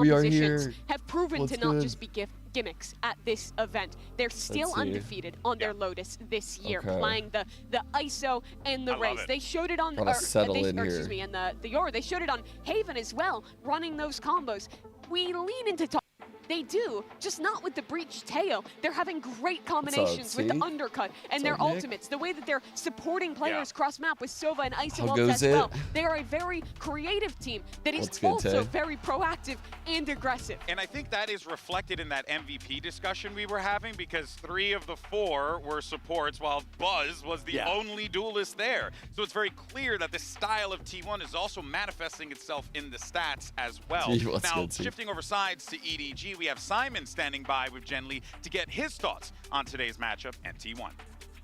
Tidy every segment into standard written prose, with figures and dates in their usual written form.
compositions have proven to not just be gimmicks at this event. They're still undefeated on their Lotus this year, playing the ISO and the race. They showed it on and the Yoru. They showed it on Haven as well, running those combos. We lean into top. They do, just not with the breach tail. They're having great combinations with the undercut and their ultimates. The way that they're supporting players cross-map with Sova and Isolov as well. They are a very creative team that is also very proactive and aggressive. And I think that is reflected in that MVP discussion we were having, because 3 of the 4 were supports, while Buzz was the only duelist there. So it's very clear that the style of T1 is also manifesting itself in the stats as well. Now, shifting over sides to EDG, we have Simon standing by with Genly to get his thoughts on today's matchup and T1.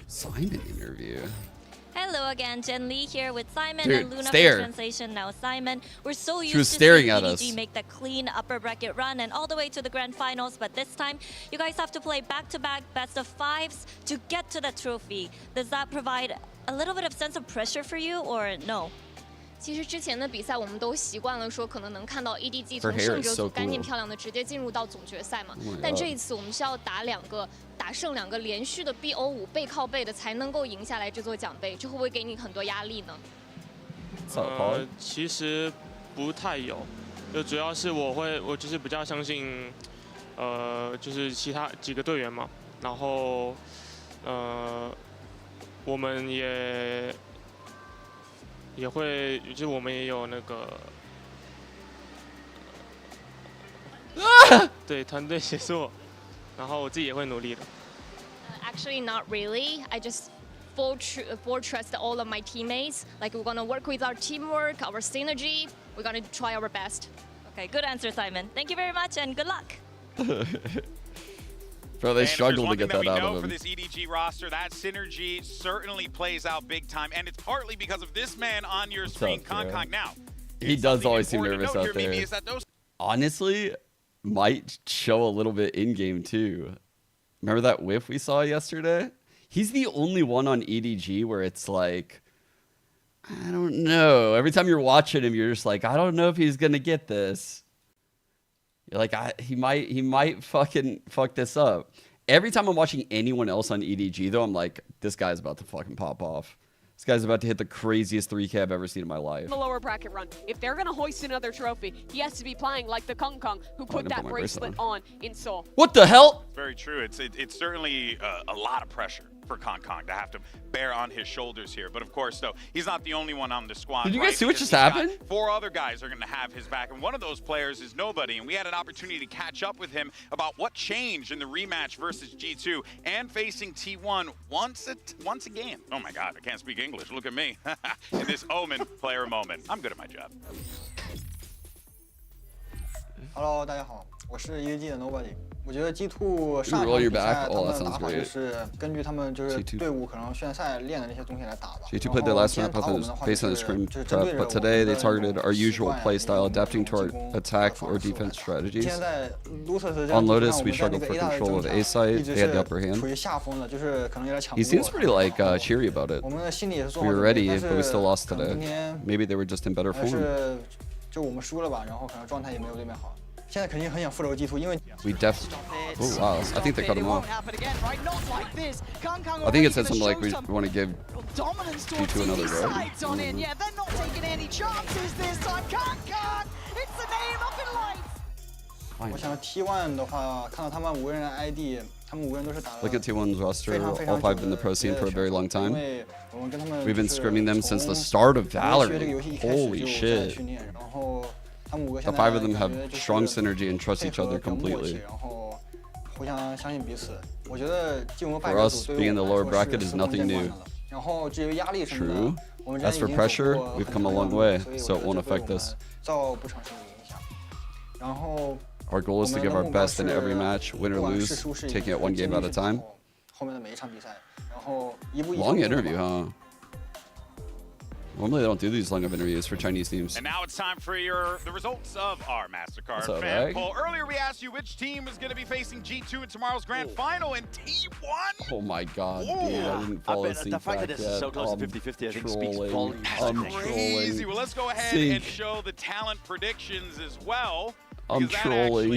Simon interview. Hello again, Genly here with Simon and Luna for translation. Now Simon, we're so used to seeing EDG make the clean upper bracket run and all the way to the grand finals, but this time you guys have to play back-to-back best of 5s to get to the trophy. Does that provide a little bit of sense of pressure for you, or no? 其实之前的比赛我们都习惯了说可能能看到 EDG 从胜者组干净漂亮的直接进入到总决赛嘛，但这一次我们是要打胜2个连续的 BO5 背靠背的才能够赢下来这座奖杯，这会不会给你很多压力呢？其实不太有，就主要是我就是比较相信就是其他几个队员嘛，然后我们也会，就是我们也有那个，对团队协作，然后我自己也会努力的。Actually, not really. I just full trust all of my teammates. Like we're gonna work with our teamwork, our synergy. We're gonna try our best. Okay, good answer, Simon. Thank you very much and good luck. Bro, they struggle to get that out of him. For this EDG roster, that synergy certainly plays out big time, and it's partly because of this man on your screen, Konkong. Now, he does always seem nervous out there. Honestly, might show a little bit in game too. Remember that whiff we saw yesterday? He's the only one on EDG where it's like, I don't know. Every time you're watching him, you're just like, I don't know if he's gonna get this. You're like, he might fucking fuck this up. Every time I'm watching anyone else on EDG, though, I'm like, this guy's about to fucking pop off. This guy's about to hit the craziest 3K I've ever seen in my life. The lower bracket run. If they're going to hoist another trophy, he has to be playing like the Konkong who put that bracelet on in Seoul. What the hell? Very true. It's certainly a lot of pressure for Konkong to have to bear on his shoulders here. But of course, though, he's not the only one on the squad. Did you guys see what just happened? 4 other guys are going to have his back, and one of those players is Nobody. And we had an opportunity to catch up with him about what changed in the rematch versus G2 and facing T1 once again. Oh my God, I can't speak English. Look at me. In this Omen player moment. I'm good at my job. Hello, 大家好，我是 EDG 的 Nobody。我觉得 G2 上一场比赛他们的打法就是根据他们就是队伍可能训练赛练的那些东西来打吧。G2 played their last map based on the scrim prep, but today they targeted our usual play style, adapting to our attack or defense strategies. On Lotus, we struggled for control of A site. They had the upper hand. He seems pretty like cheery about it. We were ready, but we still lost today. Maybe they were just in better form. 就我们输了吧，然后可能状态也没有对面好。 现在肯定很想复仇 G2， 因为 we definitely. Oh wow! I think they cut him off. I think it said something like we want to give G2 another go. 我想 T1 的话，看到他们5个人的 ID， 他们5个人都是打。Look at T1's roster. All 5 in the pro scene for a very long time. We've been scrimming them since the start of Valorant. Holy shit! The 5 of them have strong synergy and trust each other completely. For us, being in the lower bracket is nothing new. True. As for pressure, we've come a long way, so it won't affect us. Our goal is to give our best in every match, win or lose, taking it 1 game at a time. Long interview, huh? Normally they don't do these long of interviews for Chinese teams. And now it's time for the results of our MasterCard fan poll. Earlier we asked you which team is going to be facing G2 in tomorrow's grand final, and T1. Oh my God, dude! I didn't follow the fact that this is so close to 50-50, I think speaks volumes. That's crazy. Well, let's go ahead and show the talent predictions as well. I'm trolling.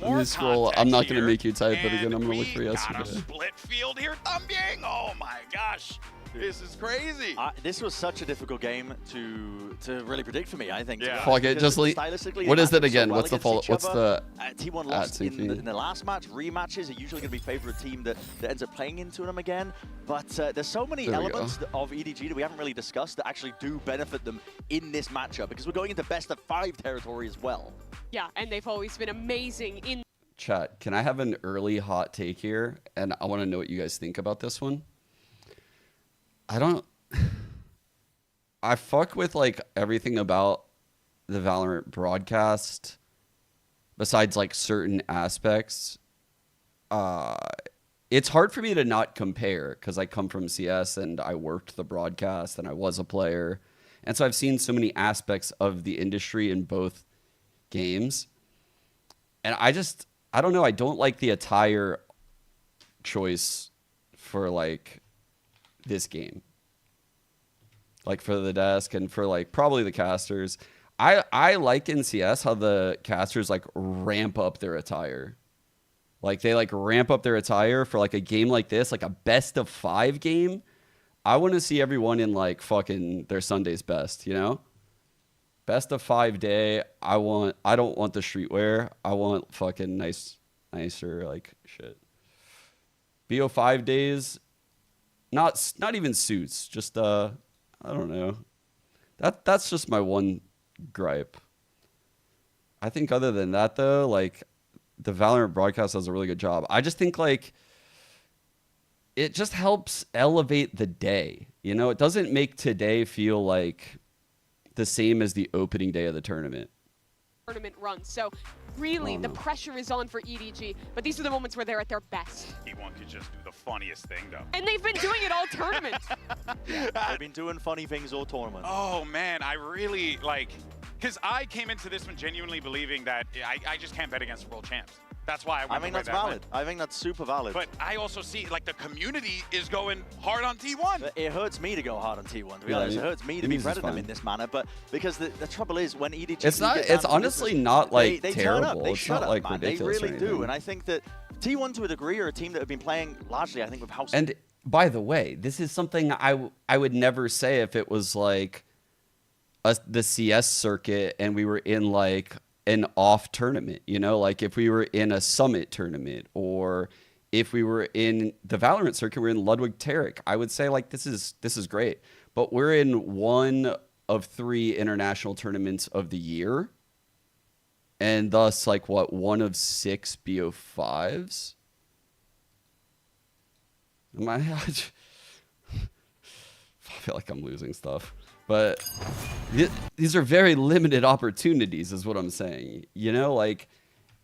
Let me scroll. I'm not going to make you type, but again, I'm going to look for yesterday. Split field here, Thumbing. Oh my gosh. This is crazy. This was such a difficult game to really predict for me, I think. Yeah. Fuck it, just what is it again? What's the fault? What's the T1 lost in the last match. Rematches are usually going to be favored team that ends up playing into them again. But there's so many elements of EDG that we haven't really discussed that actually do benefit them in this matchup, because we're going into best of 5 territory as well. Yeah, and they've always been amazing in chat. Can I have an early hot take here? And I want to know what you guys think about this one. I fuck with like everything about the Valorant broadcast besides like certain aspects. It's hard for me to not compare because I come from CS and I worked the broadcast and I was a player. And so I've seen so many aspects of the industry in both games. And I don't know. I don't like the attire choice for like this game, like for the desk and for like probably the casters. I like in CS how the casters like ramp up their attire. Like they like ramp up their attire for like a game like this, like a best of 5 game. I want to see everyone in like fucking their Sunday's best, you know? Best of 5 day. I don't want the streetwear. I want fucking nicer like shit. BO5 days. Not even suits, just I don't know. That's just my one gripe. I think other than that though, like the Valorant broadcast does a really good job. I just think like it just helps elevate the day. You know, it doesn't make today feel like the same as the opening day of the tournament run. So really, the pressure is on for EDG, but these are the moments where they're at their best. T1 could just do the funniest thing, though. And they've been doing it all tournament. They've been doing funny things all tournament. Oh, man, I really, like, because I came into this one genuinely believing that I just can't bet against world champs. That's why I went that's valid. I think that's super valid. But I also see, like, the community is going hard on T1. It hurts me to go hard on T1, to be honest. It hurts me to be crediting them in this manner. But because the trouble is, when EDG... It's honestly not, like, they terrible. Turn up. They it's not, like, man. ridiculous. They really do. And I think that T1, to a degree, are a team that have been playing largely, I think, with house... And, by the way, this is something I would never say if it was, like, the CS circuit and we were in, like... an off tournament, you know, like if we were in a summit tournament or if we were in the Valorant circuit, we're in Ludwig Tarek, I would say like this is great. But we're in one of 3 international tournaments of the year, and thus like what, one of 6 BO5s. I feel like I'm losing stuff. But these are very limited opportunities is what I'm saying, you know, like,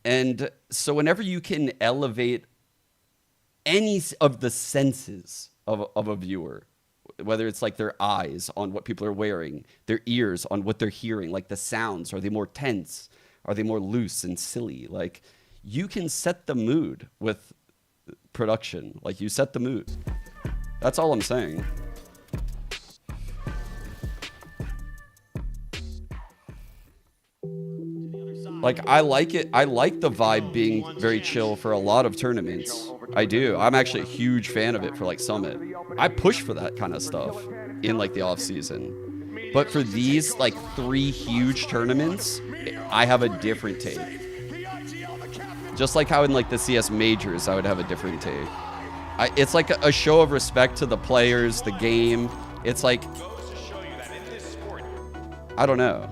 and so whenever you can elevate any of the senses of a viewer, whether it's like their eyes on what people are wearing, their ears on what they're hearing, like the sounds, are they more tense? Are they more loose and silly? Like you can set the mood with production, like you set the mood. That's all I'm saying. Like, I like it. I like the vibe being very chill for a lot of tournaments. I do. I'm actually a huge fan of it for, like, Summit. I push for that kind of stuff in, like, the off-season. But for these, like, 3 huge tournaments, I have a different take. Just like how in, like, the CS Majors, I would have a different take. It's like a show of respect to the players, the game. It's like... I don't know.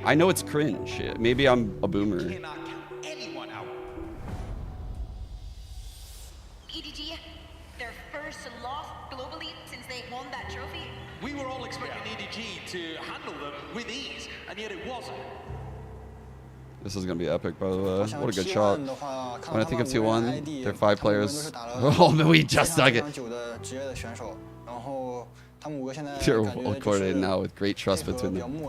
I know it's cringe. Maybe I'm a boomer. EDG, their first loss globally since they won that trophy. We were all expecting EDG to handle them with ease, and yet it wasn't. This is going to be epic, by the way. What a good shot. When I think of T1, they're 5 players. Oh, man, we just dug it. They're well coordinated now with great trust between them.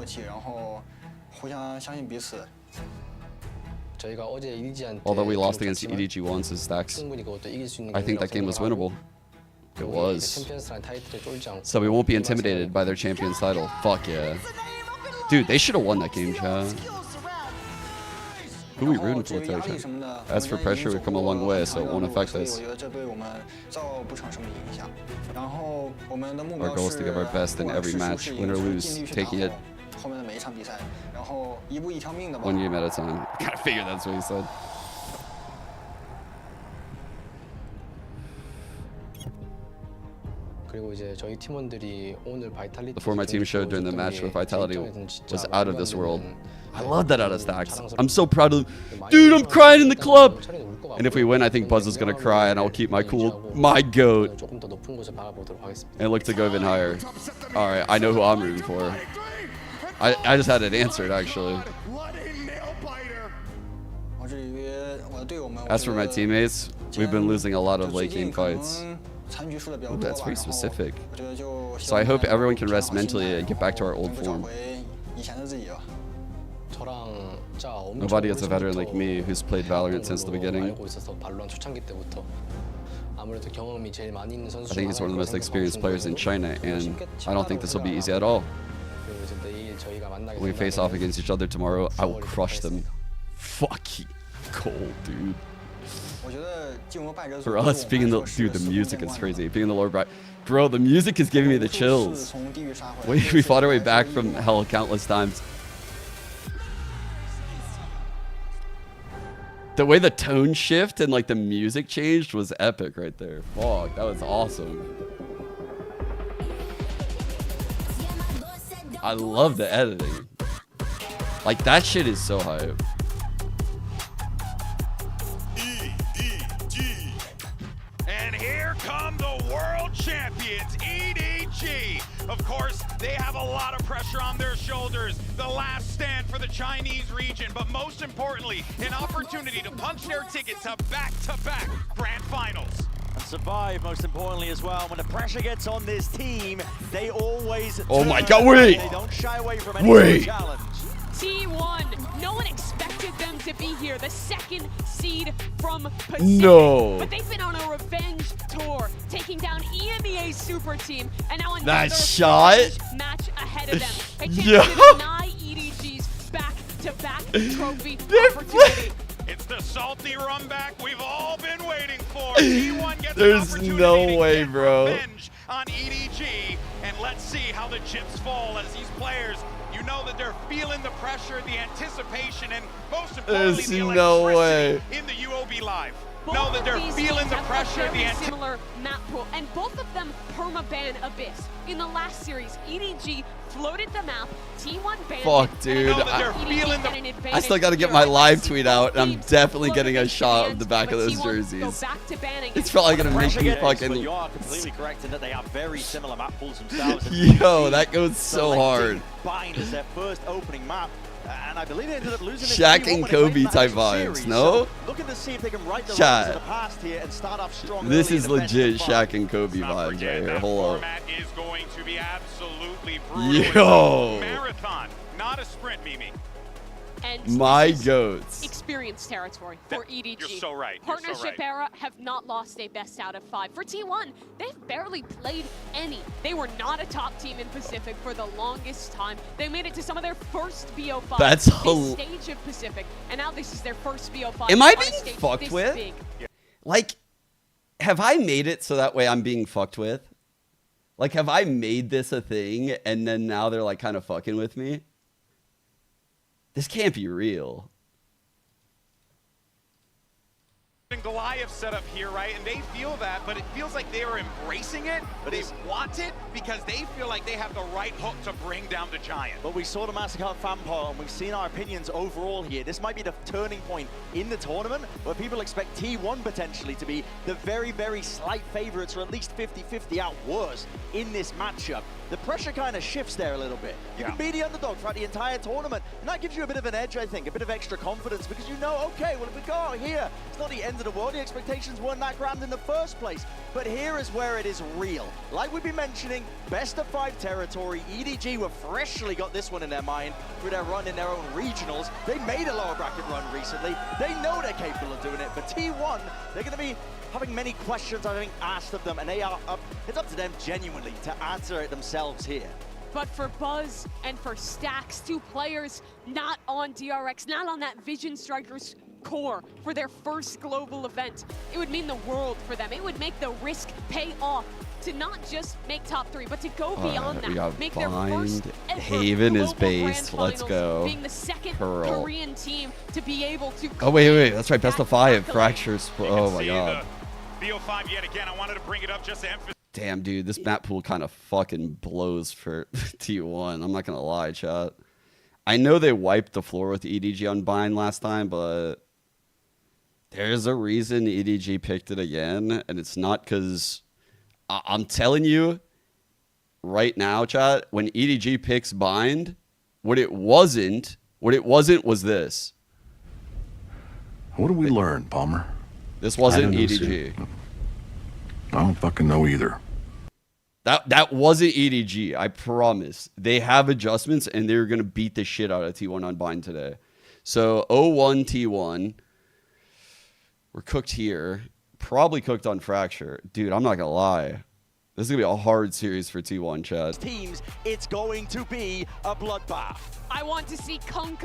Although we lost against EDG once as Stacks, I think that game was winnable. It was. So we won't be intimidated by their Champions title. Fuck yeah. Dude, they should have won that game, Chad. Who are we rooting for today? As for pressure, we've come a long way, so it won't affect us. Our goal is to give our best in every match, win or lose, taking it 1 game at a time. I kind of figured that's what he said. The form my team showed during the match with Vitality was out of this world. I love that out of stacks. I'm so proud of them. Dude, I'm crying in the club. And if we win, I think Buzz is going to cry, and I'll keep my cool. My GOAT. And look to go even higher. All right, I know who I'm rooting for. I just had it answered, actually. As for my teammates, we've been losing a lot of late game fights. Ooh, that's pretty specific. So I hope everyone can rest mentally and get back to our old form. Nobody is a veteran like me who's played Valorant since the beginning. I think he's one of the most experienced players in China, and I don't think this will be easy at all. When we face off against each other tomorrow, I will crush them. Fucking cold, dude. For us, being in the dude, the music is crazy. Being in the lower bracket, bro, the music is giving me the chills. We fought our way back from hell countless times. The way the tone shift and like the music changed was epic right there. Fuck, that was awesome. I love the editing. Like that shit is so hype. EDG. And here come the world champions, EDG. Of course, they have a lot of pressure on their shoulders. The last stand for the Chinese region, but most importantly, an opportunity to punch their ticket to back-to-back grand finals. And survive, most importantly, as well. When the pressure gets on this team, they always oh my god, wait! They don't shy away from any challenge. T1, no one expected them to be here. The second seed from Pacific. No. But they've been on a revenge tour, taking down EMEA's super team, and now another that shot match ahead of them. A chance yeah. to deny EDG's back-to-back trophy opportunity. It's the salty run back we've all been waiting for. T1 gets there's an no way, bro. Revenge on EDG, and let's see how the chips fall as these players, you know that they're feeling the pressure, the anticipation, and most importantly, there's the no way in the UOB Live. Both know that they're feeling the pressure, the similar map pool, and both of them permaban Abyss. In the last series, EDG floated the map, T1 banned fuck, dude. I still got to get my live tweet out, and I'm definitely getting a shot of the back of those jerseys. It's probably going to make me fucking... But you are completely correct in that they have very similar map pools themselves. Yo, that goes so hard. Bind is their first opening map. And I believe they ended up losing Shaq and Kobe type vibes, no? So looking to see if they can right the wrongs of the past here and start off strong. This is legit Shaq and Kobe vibes right here. Hold up. Is going to be absolutely brutal. Yo. Marathon, not a sprint, Mimi. And my goats. Experience territory for EDG. You're so right. Partnership era have not lost a best out of 5. For T1, they've barely played any. They were not a top team in Pacific for the longest time. They made it to some of their first BO5. That's stage of Pacific, and now this is their first BO5. Am I being fucked with? Like, have I made it so that way I'm being fucked with? Like, have I made this a thing, and then now they're like kind of fucking with me? This can't be real. Goliath set up here, right? And they feel that, but it feels like they are embracing it, but they want it because they feel like they have the right hook to bring down the giant. But we saw the Mastercard fan poll, and we've seen our opinions overall here. This might be the turning point in the tournament where people expect T1 potentially to be the very, very slight favorites, or at least 50-50 out worse in this matchup. The pressure kind of shifts there a little bit. You can be the underdog throughout the entire tournament, and that gives you a bit of an edge, I think, a bit of extra confidence, because you know, okay, well, if we go out here, it's not the end of the world. The expectations weren't that grand in the first place. But here is where it is real. Like we've been mentioning, best of 5 territory. EDG were freshly got this one in their mind through their run in their own regionals. They made a lower bracket run recently. They know they're capable of doing it. But T1, they're going to be having many questions, I think, asked of them, and they are up. It's up to them genuinely to answer it themselves here. But for Buzz and for Stax, 2 players not on DRX, not on that Vision Strikers core for their first global event, it would mean the world for them. It would make the risk pay off to not just make top 3, but to go beyond that. We got make their first ever Haven is global based. grand Let's finals, go. being the second Pearl. Korean team to be able to. Oh wait, that's right. Best of 5 fractures. Oh my god. Bo5 yet again. I wanted to bring it up just to emphasize. Damn, dude, this map pool kind of fucking blows for T1. I'm not gonna lie, chat. I know they wiped the floor with EDG on Bind last time, but there's a reason EDG picked it again, and it's not because I'm telling you right now, chat, when EDG picks Bind, what it wasn't was this. What did we learn, Palmer? This wasn't EDG. I don't fucking know either. That wasn't EDG, I promise. They have adjustments, and they're going to beat the shit out of T1 on Bind today. So 0-1 T1. We're cooked here. Probably cooked on Fracture. Dude, I'm not going to lie. This is going to be a hard series for T1, Chad. Teams, it's going to be a bloodbath. I want to see Kung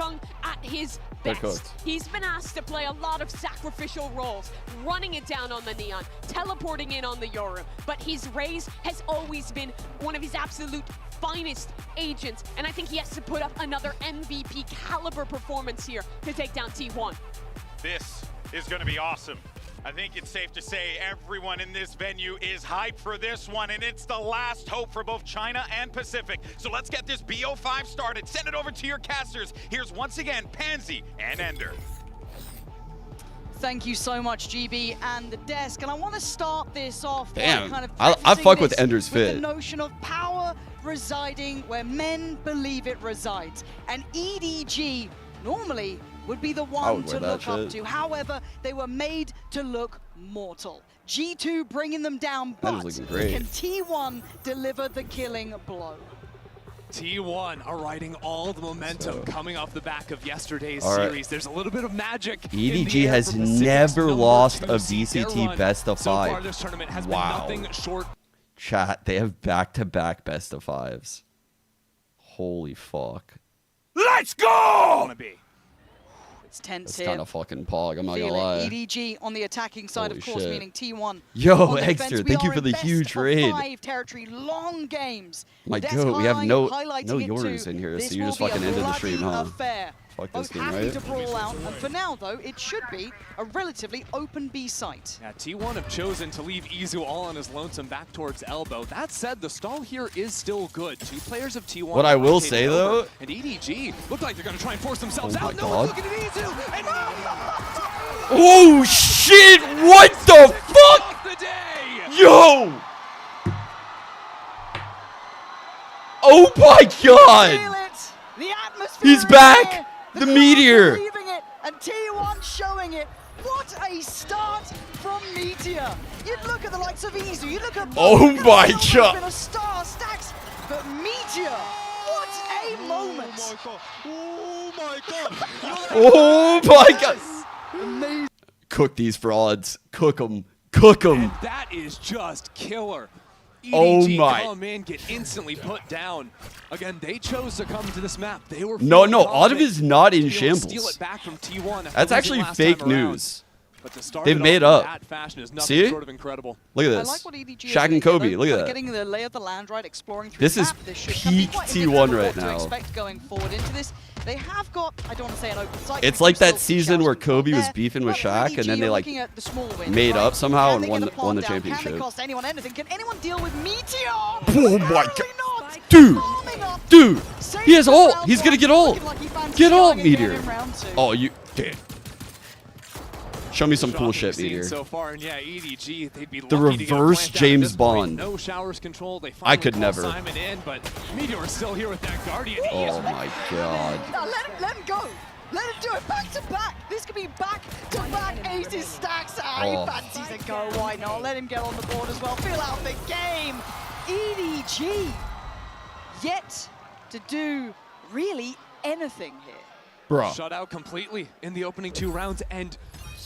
at his best. He's been asked to play a lot of sacrificial roles, running it down on the Neon, teleporting in on the Yoru, but his Raze has always been one of his absolute finest agents, and I think he has to put up another MVP caliber performance here to take down T1. This is going to be awesome. I think it's safe to say everyone in this venue is hyped for this one, and it's the last hope for both China and Pacific. So let's get this Bo5 started. Send it over to your casters. Here's once again Pansy and Ender. Thank you so much, GB and the desk. And I want to start this off by kind of I fuck with Ender's fit. The notion of power residing where men believe it resides. And EDG normally would be the one to look up to. However, they were made to look mortal. G2 bringing them down, but can T1 deliver the killing blow? T1 are riding all the momentum coming off the back of yesterday's series. There's a little bit of magic. EDG has never lost a VCT best of 5. So far, this tournament has been nothing short. Chat, they have back-to-back best of 5s. Holy fuck. Let's go! It's tense That's here. kind of fucking pog, I'm not gonna lie. EDG on the attacking side, Holy of course, shit. meaning T1. Yo, Exter, thank you for the huge raid. 5 territory, long games. My god, we have no Yorus in here, so you just fucking ended the stream, huh? Fuck this game, right? To brawl out, and for now, though, it should be a relatively open B site. Yeah, T1 have chosen to leave Izu all on his lonesome back towards Elbow. That said, the stall here is still good. 2 players of T1. What I will say, though, and EDG look like they're going to try and force themselves out. No one's looking at Izu. And oh shit! What the fuck? The day. Yo! Oh my god! Feel it. The atmosphere. He's back. The meteor. Believing it, and T1 showing it. What a start from Meteor. You look at the likes of Izu. You look at. Oh my god! Been a star stacks, but Meteor. What a moment! Oh my god! Oh my god! Amazing. Cook these frauds. Cook them. Cook them. And that is just killer. EDG come in, get instantly put down. Again, they chose to come to this map. They were no, Autumn is not in shambles. Steal it back from T1 That's actually fake news. But to start They've made up. That fashion is See? sort of incredible. Look at this. I like what EDG Shaq and Kobe. Look at that. Getting the lay of the land right, exploring through this the is map. This should peak T1 right now. To expect going forward into this. They have got, I don't want to say an open site. It's like that season where Kobe was beefing with Shaq, and then they like made up somehow and won the championship. Can they cost anyone anything? Can anyone deal with Meteor? Oh my god, dude, he has ult. He's gonna get ult. Get ult, Meteor. Oh, you did. Show me some cool shit, Meteor. So far, and yeah, EDG, they'd be the reverse James Bond. No showers control. They I could never. Simon in, but Meteor is still here with that Guardian. Oh my god. No, let him go. Let him do it back to back. This could be back to back aces stacks. He fancies a go. Why not? Let him get on the board as well. Fill out the game. EDG yet to do really anything here. Bro. Shut out completely in the opening 2 rounds, and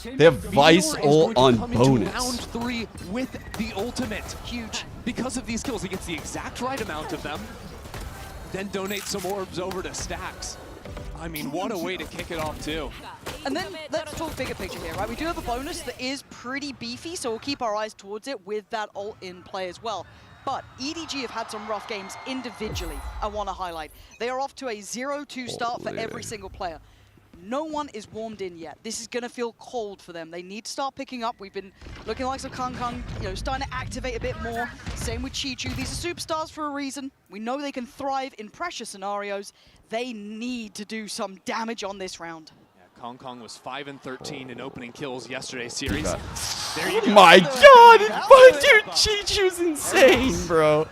they have Vice ult on bonus. Round 3 with the ultimate. Huge. Because of these kills, he gets the exact right amount of them. then donate some orbs over to Stacks. I mean, what a way to kick it off, too. And then let's talk bigger picture here, right? We do have a bonus that is pretty beefy, so we'll keep our eyes towards it with that ult in play as well. But EDG have had some rough games individually, I want to highlight. They are off to a 0-2 start for every single player. No one is warmed in yet. This is going to feel cold for them. They need to start picking up. We've been looking like some Kang, starting to activate a bit more. Same with Chichu. These are superstars for a reason. We know they can thrive in pressure scenarios. They need to do some damage on this round. Yeah, Kang was 5-13 in opening kills yesterday's series. There you go. My God, dude, Chichu's insane, bro.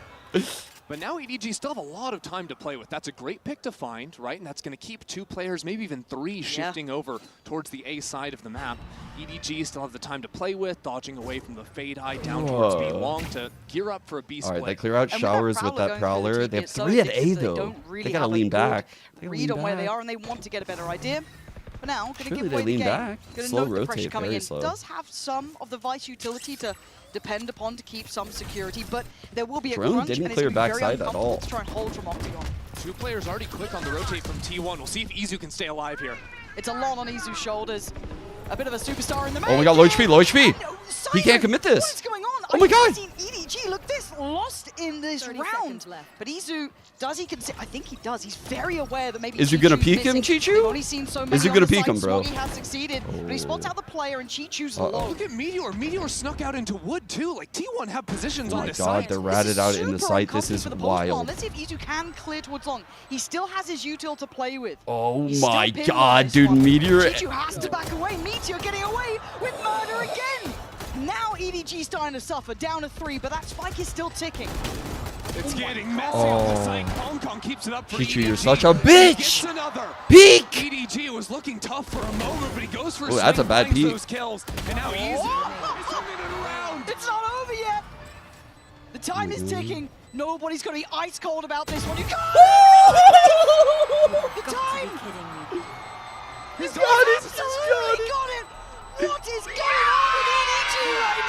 But now EDG still have a lot of time to play with. That's a great pick to find, right? And that's going to keep 2 players, maybe even 3, shifting over towards the A side of the map. EDG still have the time to play with, dodging away from the Fade High down towards B long to gear up for a B split. All right, they clear out showers with that Prowler. They have 3 at A, though. They got to lean back. Read on where they are, and they want to get a better idea. But now, going to give away the game. Back. Going to slow note rotate, the pressure coming in. Slow. Does have some of the Vice utility to depend upon to keep some security, but there will be a Drone crunch, didn't and it's clear going to be very backside at all. to try and hold from Octagon. 2 players already quick on the rotate from T1. We'll see if Izu can stay alive here. It's a lot on Izu's shoulders. A bit of a superstar in the main. Oh my God, low HP, low HP. He can't commit this. What's going on? Oh my God. EDG look this lost in this round. But Izu, does he consider? I think he does. He's very aware that maybe Is he gonna peek him, Chichu? Is he gonna peek him, bro? Smoggy has succeeded, but he spots out the player and Chichu's low. Look at Meteor. Meteor snuck out into wood too. Like T1 have positions on his side. Oh my God, they're ratted out in the site. This is wild. Let's see if Izu can clear towards long. He still has his util to play with. Oh my God, dude, Meteor. Chichu has to back away. Meteor getting away with murder again. Now EDG starting to suffer, down to 3, but that spike is still ticking. It's getting messy on the site. Kong keeps it up for Chichu, EDG. you're such a bitch! Gets another. Peek! EDG was looking tough for a moment, but he goes for that's a bad peek. Those kills, and now Izu is turning it around. It's not over yet. The time is ticking. Nobody's going to be ice cold about this one. You can't! The time! He's got it! He got it! What is going on with EDG right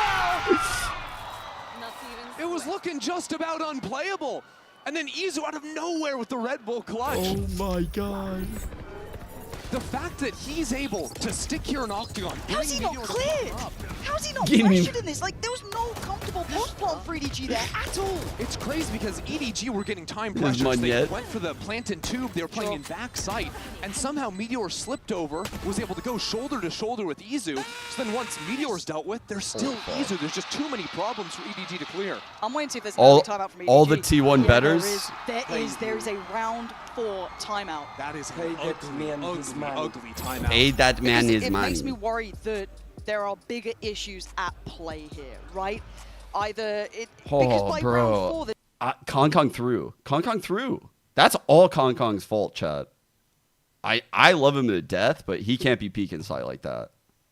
now? It was looking just about unplayable. And then Izu out of nowhere with the Red Bull clutch. Oh my God. The fact that he's able to stick here in Octagon. How's he not cleared? How's he not pressured in this? Like, there was no comfortable post plant for EDG there at all. It's crazy because EDG were getting time pressures. They went for the plant and tube. They were playing in back sight. And somehow Meteor slipped over, was able to go shoulder to shoulder with Izu. So then once Meteor's dealt with, there's still Izu. There's just too many problems for EDG to clear. I'm waiting to see if there's another timeout from EDG. All the T1 betters. There is a round 4 timeout. That is an ugly timeout. Pay that man his money. It makes me worried that there are bigger issues at play here, right? Either it because by round 4 Kong through. Kong through. That's all Kong's fault, Chad. I love him to death, but he can't be peeking side like that.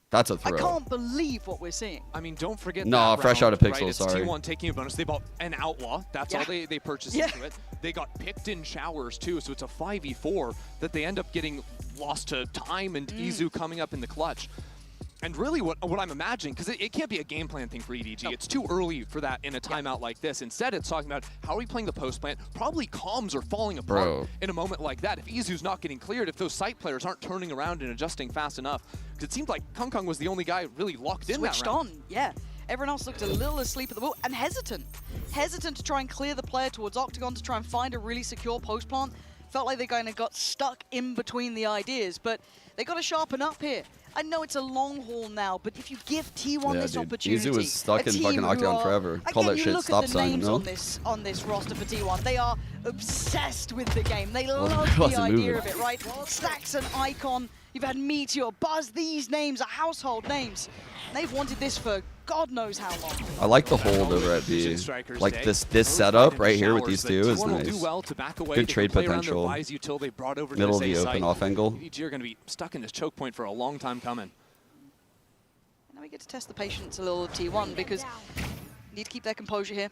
That's a throw. I can't believe what we're seeing. I mean, don't forget that fresh out of Pixel, right? It's sorry. T1 taking a bonus. They bought an Outlaw. That's all they purchased into it. They got picked in showers, too, so it's a 5v4 that they end up getting lost to time and Izu coming up in the clutch. And really what I'm imagining, because it can't be a game plan thing for EDG. It's too early for that in a timeout like this. Instead, it's talking about how are we playing the post plant? Probably comms are falling apart in a moment like that. If Izu's not getting cleared, if those site players aren't turning around and adjusting fast enough. Because it seemed like Kong was the only guy really locked in that round. Switched on, yeah. Everyone else looked a little asleep at the wheel and hesitant. Hesitant to try and clear the player towards Octagon to try and find a really secure post plant. Felt like they kind of got stuck in between the ideas, but they got to sharpen up here. I know it's a long haul now, but if you give T1 this opportunity, Izu was stuck in fucking Octagon forever. Call that shit stop sign, no? On this roster for T1, they are obsessed with the game. They love the idea of it, right? Stacks and Icon. You've had Meteor, Buzz. These names are household names. They've wanted this for God knows how long. I like the hold over at B. Like this setup right here with these two is nice. Good trade potential. Middle of the open off angle. EDG are going to be stuck in this choke point for a long time coming. Now we get to test the patience a little of T1 because you need to keep their composure here.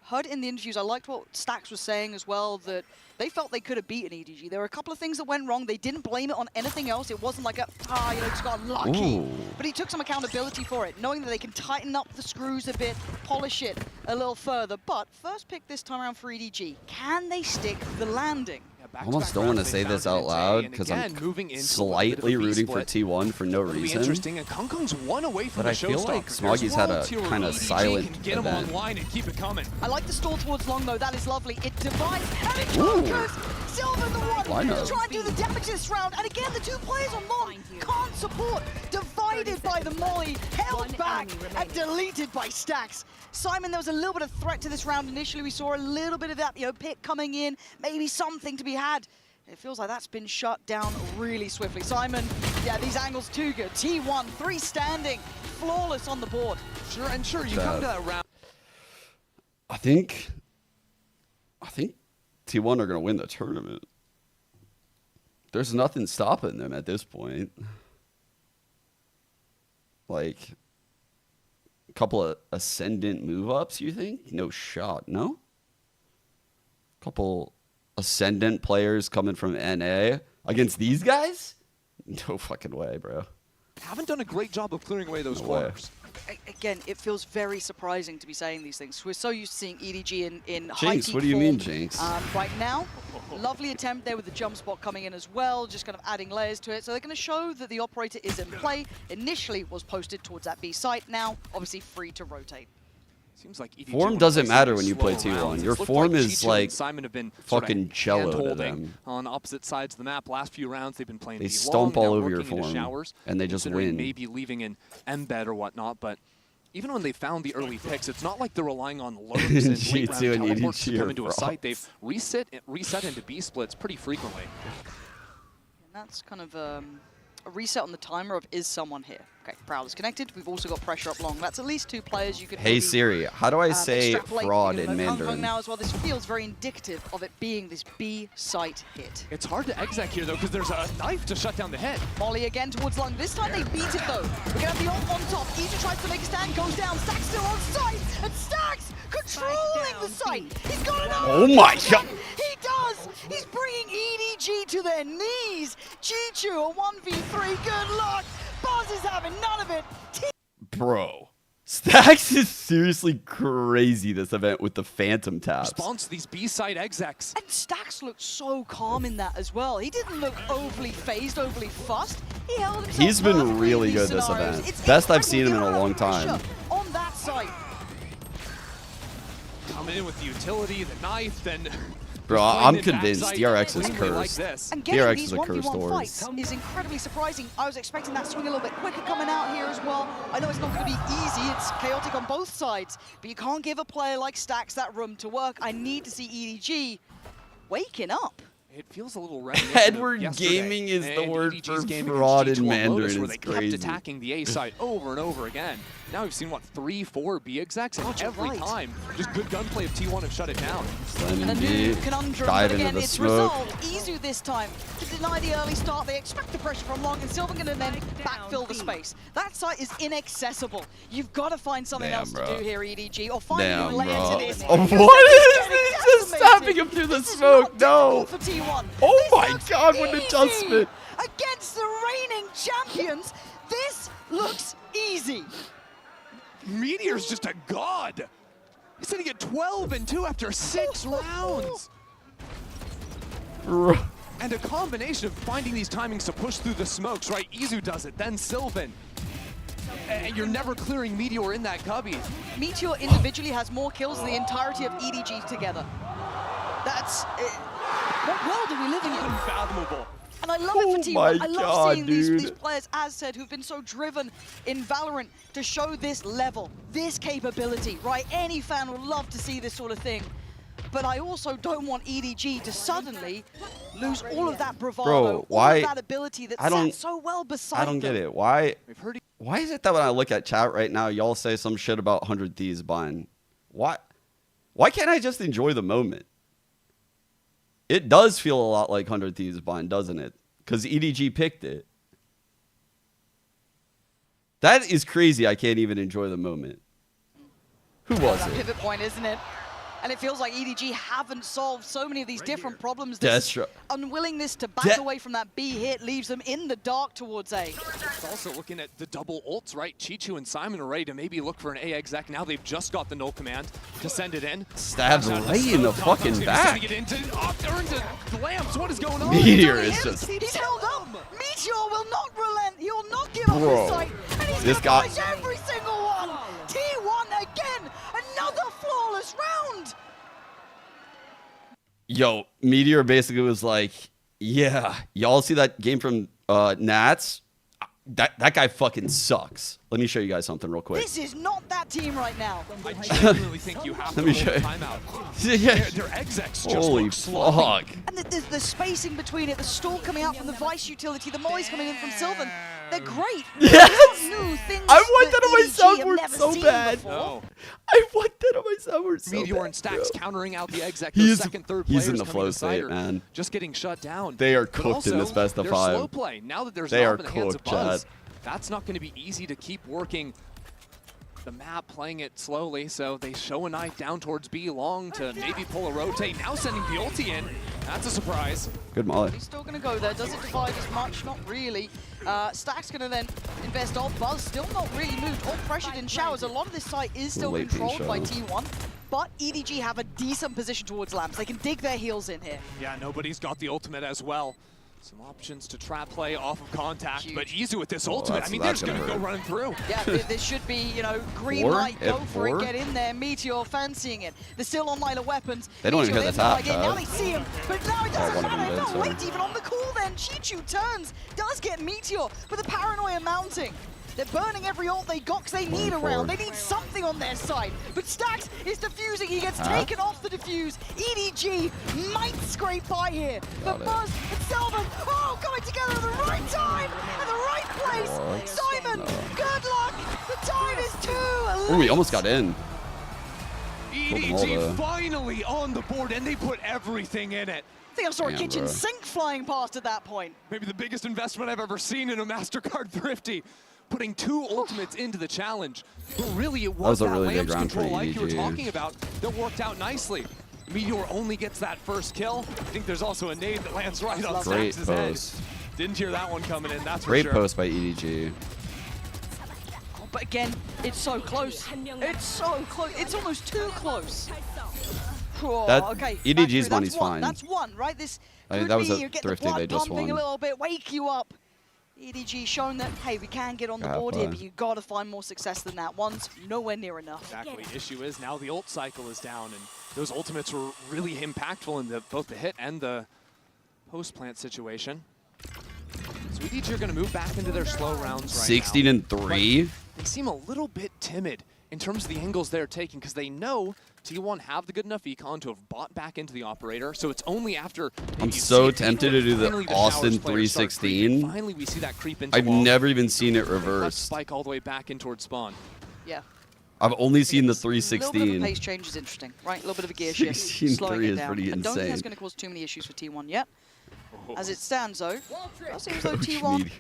heard in the interviews, I liked what Stax was saying as well, that they felt they could have beaten EDG. There were a couple of things that went wrong. They didn't blame it on anything else. It wasn't like just got lucky. Ooh. But he took some accountability for it, knowing that they can tighten up the screws a bit, polish it a little further. But first pick this time around for EDG. Can they stick the landing? I almost don't want to say this out loud because I'm slightly rooting for T1 for no reason. Interesting. And Kong's one away from but I feel like Smoggy's had a kind of silent event. And keep it coming. I like the stall towards long though. That is lovely. It divides and it conquers. Silver the one to try and do the damage this round. And again, the two players on long can't support. Divided by the molly, held back and deleted by Stax. Simon, there was a little bit of threat to this round initially. We saw a little bit of that, pick coming in, maybe something to be had. It feels like that's been shut down really swiftly. Simon, yeah, these angles too good. T1, 3 standing, flawless on the board. Sure, you come to that round. I think T1 are going to win the tournament. There's nothing stopping them at this point. Like, a couple of ascendant move-ups, you think? No shot, no? Couple ascendant players coming from NA against these guys? No fucking way, bro. Haven't done a great job of clearing away those corners. Again, it feels very surprising to be saying these things. We're so used to seeing EDG in Jinx, what do you mean, Jinx? Right now, lovely attempt there with the jump spot coming in as well, just kind of adding layers to it. So they're going to show that the operator is in play. Initially was posted towards that B site, now obviously free to rotate. Seems like EDG form doesn't matter when you play T1. Your form is like Simon have been fucking jello to them. On opposite sides of the map. Last few rounds they've been playing. They stomp all over your form, and they just win. Maybe leaving an embed or whatnot, but even when they found the early picks, it's not like they're relying on lurks and late round teleports to come into a site. They've reset into B splits pretty frequently. And that's kind of a reset on the timer of is someone here. Okay, Prowler's connected. We've also got pressure up long. That's at least 2 players you could. Hey Siri, how do I say fraud in Mandarin? Now as well. This feels very indicative of it being this B site hit. It's hard to exec here though because there's a knife to shut down the head. Molly again towards long. This time they beat it though. We're gonna have the ult on top. Easy tries to make a stand, goes down. Stax still on site, and Stax controlling the site. He's got another. Oh my god! He does. He's bringing EDG to their knees. Chichu, a 1v3. Good luck. Buzz is having none of it. Bro, Stax is seriously crazy this event with the phantom taps. Response to these B-side execs. And Stax looked so calm in that as well. He didn't look overly phased, overly fussed. He held himself. He's been really good this event. Best I've seen him in a long time. On that side. Coming in with the utility, the knife, then... Bro, I'm convinced DRX is cursed. DRX is a cursed horse. Is incredibly surprising. I was expecting that swing a little bit quicker coming out here as well. I know it's not going to be easy. It's chaotic on both sides. But you can't give a player like Stax that room to work. I need to see EDG waking up. It feels a little Edward Gaming is the word for fraud in Mandarin. Where they kept attacking the A side over and over again. Now we've seen, what, 3-4 B execs, and every time, just good gunplay of T1 have shut it down. And a new conundrum, but again, it's resolved. Izu this time to deny the early start. They expect the pressure from long, and Silver going to then backfill the space. That site is inaccessible. You've got to find something else to do here, EDG, or find a new layer to this. What is this? He's just tapping him through the smoke. No. Oh my god, what an adjustment. Against the reigning champions, this looks easy. Meteor's just a god. He's sitting at 12-2 after 6 rounds. And a combination of finding these timings to push through the smokes, right? Izu does it, then Sylvan. And you're never clearing Meteor in that cubby. Meteor individually has more kills than the entirety of EDG together. That's... what world are we living in? Unfathomable. And I love it for T1. I love seeing these players, as said, who've been so driven in Valorant to show this level, this capability, right? Any fan would love to see this sort of thing. But I also don't want EDG to suddenly lose all of that bravado, all of that ability that sat so well beside them. I don't get it. Why is it that when I look at chat right now, y'all say some shit about 100 Thieves buying? Why can't I just enjoy the moment? It does feel a lot like 100 Thieves Bind, doesn't it? Because EDG picked it. That is crazy. I can't even enjoy the moment. Who was it? Pivot point, isn't it? And it feels like EDG haven't solved so many of these different problems. This unwillingness to back away from that B hit leaves them in the dark towards A. It's also looking at the double ults, right? Chichu and Simon are ready to maybe look for an A exec. Now they've just got the null command to send it in. Stabs right in the fucking back. Into Lambs. What is going on? Meteor is just... He's held up. Meteor will not relent. He will not give up his sight. And he's this guy... every single one. T1 again. Another flawless round. Yo, Meteor basically was like, yeah, y'all see that game from Nats? That guy fucking sucks. Let me show you guys something real quick. This is not that team right now. I genuinely think you have to hold timeout. Their execs just Holy fuck. And the spacing between it, the stall coming out from the Vice utility, the mollies coming in from Sylvan. They're great. Yes! New things I want that on my soundboard so bad. No. I want that on my soundboard so Meteor bad. and Stacks countering out the exec. He's second, third players in the coming flow to state, man. Just getting shut down. They are cooked in this best of 5. Slow play. Now that there's they are in the hands of Buzz, cooked, that's not going to be easy to keep working the map, playing it slowly. So they show a knife down towards B long to maybe pull a rotate. Now sending the ulti in. That's a surprise. Good molly. He's still going to go there. Does it divide as much? Not really. Stack's going to then invest off. Buzz still not really moved. All pressured in showers. A lot of this site is still controlled by T1. But EDG have a decent position towards Lamps. They can dig their heels in here. Yeah, nobody's got the ultimate as well. Some options to trap play off of contact, but Izu with this ultimate, I mean, they're just going to go running through. Yeah, this should be, you know, green light, go for it, get in there. Meteor fancying it. They're still on line of weapons. They don't even hit the top. Now they see him, but now it doesn't matter. No, wait, even on the call then. Chichu turns, does get Meteor, but the paranoia mounting. They're burning every ult they got because they need a round. They need something on their side. But Stacks is defusing. He gets taken off the defuse. EDG might scrape by here. But Buzz and Selvin, coming together at the right time, at the right place. Simon, good luck. The time is 2. Oh, we almost got in. EDG finally on the board, and they put everything in it. I think I saw a kitchen sink flying past at that point. Maybe the biggest investment I've ever seen in a MasterCard Thrifty. Putting 2 ultimates into the challenge. But really, it was that really Lambs control like you were talking about that worked out nicely. Meteor only gets that first kill. I think there's also a nade that lands right on Stacks' head. Didn't hear that one coming in, that's for sure. Great post by EDG. But again, it's so close. It's so close. It's almost too close. Okay, EDG's money's fine. That's one, right? This that was a Thrifty they just won. A little bit, wake you up. EDG showing that, hey, we can get on the board here, but you got to find more success than that. One's nowhere near enough. Exactly. Issue is now the ult cycle is down, and those ultimates were really impactful in both the hit and the post-plant situation. So EDG are going to move back into their slow rounds right 16 and 3. They seem a little bit timid in terms of the angles they're taking because they know T1 have the good enough econ to have bought back into the operator, so it's only after I'm so tempted to do the Austin 316. Finally, we see that creep into I've never even seen it reverse. Spike all the way back in towards spawn. Yeah. I've only seen the 316. A little bit of a pace change is interesting, right? A little bit of a gear shift, slowing it down. Pretty I don't think that's insane. going to cause too many issues for T1 yet. As it stands, though, it seems though T1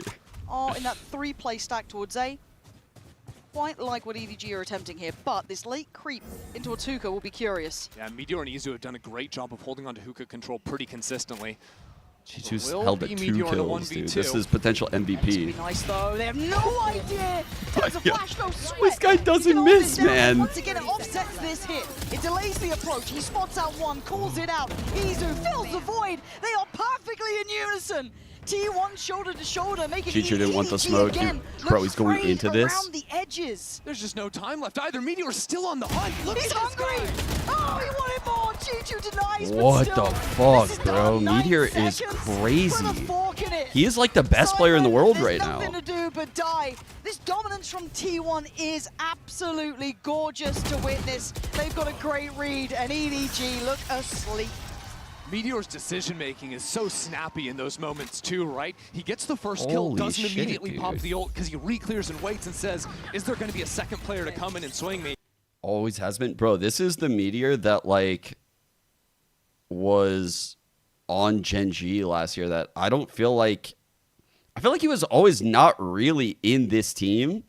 are in that 3-play stack towards A. Quite like what EDG are attempting here, but this late creep into a hookah will be curious. Yeah, Meteor and Izu have done a great job of holding on to hookah control pretty consistently. G2's held at 2 kills, dude. This is potential MVP. Be nice, though. They have no idea. There's a flash, no sweat. This guy doesn't miss, man. Once again, it offsets this hit. It delays the approach. He spots out one, calls it out. Izu fills the void. They are perfectly in unison. T1 shoulder to shoulder, making Chichu didn't want the smoke. Bro, he's going into this. Around the edges. There's just no time left either. Meteor's still on the hunt. Look, he's hungry. Oh, he wanted more. Chichu denies. What the fuck, bro? Meteor is crazy. He is like the best player in the world right now. Nothing to do but die. This dominance from T1 is absolutely gorgeous to witness. They've got a great read, and EDG look asleep. Meteor's decision-making is so snappy in those moments too, right? He gets the first kill, doesn't immediately pop the ult because he re-clears and waits and says, is there going to be a second player to come in and swing me? Always has been. Bro, this is the Meteor that, like, was on Gen G last year that I don't feel like... I feel like he was always not really in this team.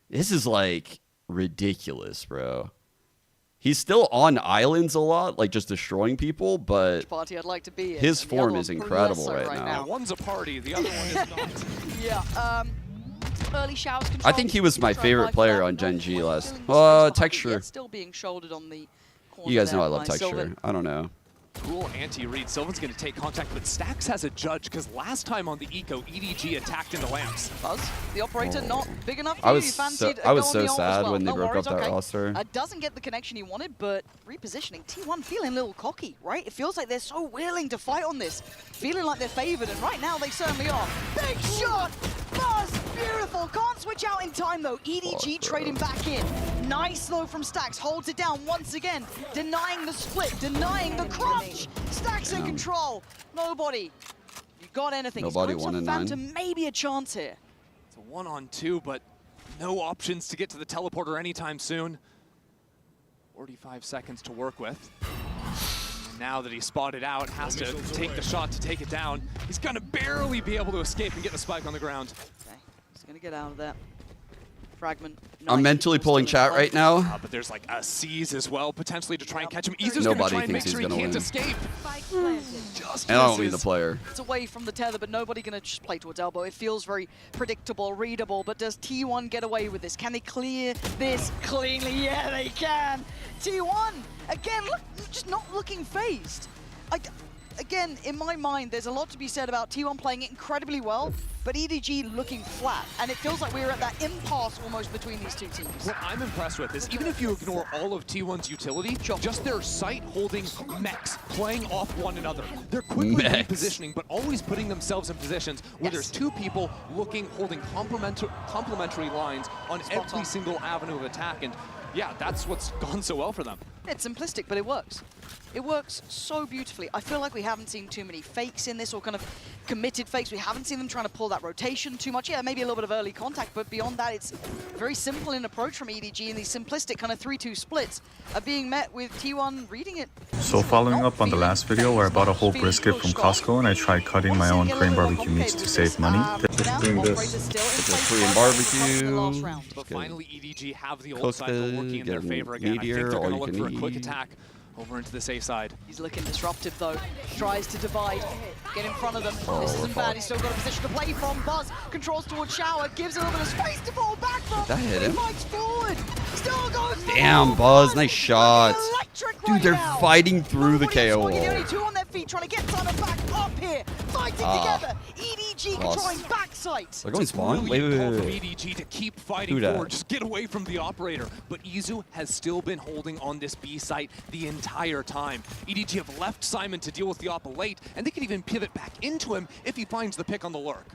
This is, like, ridiculous, bro. He's still on islands a lot, like just destroying people, but party I'd like to be in, his form is incredible right now. One's a party, the other one is not. Yeah. Early showers control. I think he was my favorite player on Gen G last. Texture. Still being shouldered on the corner. You guys know I love Texture. I don't know. Cool anti-read. Sylvan's going to take contact, but Stax has a judge because last time on the Eco, EDG attacked into lamps. Buzz, the operator, not big enough for I you. was You so, sad well. when they broke up that roster. Doesn't get the connection he wanted, but repositioning. T1 feeling a little cocky, right? It feels like they're so willing to fight on this, feeling like they're favored, and right now they certainly are. Big shot! Buzz, beautiful. Can't switch out in time though. EDG trading back in. Nice though from Stax, holds it down once again, denying the split, denying the crunch. Stax in control. Nobody. You got anything? Nobody 1 and 9. Phantom, maybe a chance here. It's a 1-on-2, but no options to get to the teleporter anytime soon. 45 seconds to work with. And now that he's spotted out, has to take the shot to take it down. He's gonna barely be able to escape and get the spike on the ground. Okay, he's gonna get out of that. Fragment. I'm mentally pulling chat right now. But there's like a seize as well, potentially to try and catch him. Easer's gonna try and make sure he can't escape. And I don't mean the player. It's away from the tether, but nobody gonna just play towards elbow. It feels very predictable, readable, but does T1 get away with this? Can they clear this cleanly? Yeah, they can. T1, again, look, just not looking phased. Again, in my mind, there's a lot to be said about T1 playing it incredibly well, but EDG looking flat. And it feels like we're at that impasse almost between these two teams. What I'm impressed with is even if you ignore all of T1's utility, just their sight-holding mechs playing off one another. They're quickly repositioning, but always putting themselves in positions where there's two people holding complementary lines on every single avenue of attack. And yeah, that's what's gone so well for them. It's simplistic, but it works. It works so beautifully. I feel like we haven't seen too many fakes in this, or kind of committed fakes. We haven't seen them trying to pull that rotation too much. Yeah, maybe a little bit of early contact, but beyond that, it's very simple in approach from EDG, and these simplistic kind of 3-2 splits are being met with T1 reading it. So following up on the last video where I bought a whole brisket from Costco and I tried cutting my own Korean barbecue meats to save money. Just doing this. It's a Korean barbecue. But finally, EDG have the old cycle working in their favor again. I think they're going to look for a quick attack over into the safe side. He's looking disruptive though. Tries to divide, get in front of them. This isn't bad. He's still got a position to play from. Buzz controls towards Shower, gives a little bit of space to fall back from. That hit him. Fights forward. Still goes. Damn, Buzz, nice shot. Dude, they're fighting through the KO wall. The only two on their feet trying to get Simon back up here. Fighting together. EDG controlling back sights. They're going spawn? Wait. EDG to keep fighting forward. Just get away from the operator. But Izu has still been holding on this B site the entire time. EDG have left Simon to deal with the op late, and they can even pivot back into him if he finds the pick on the lurk.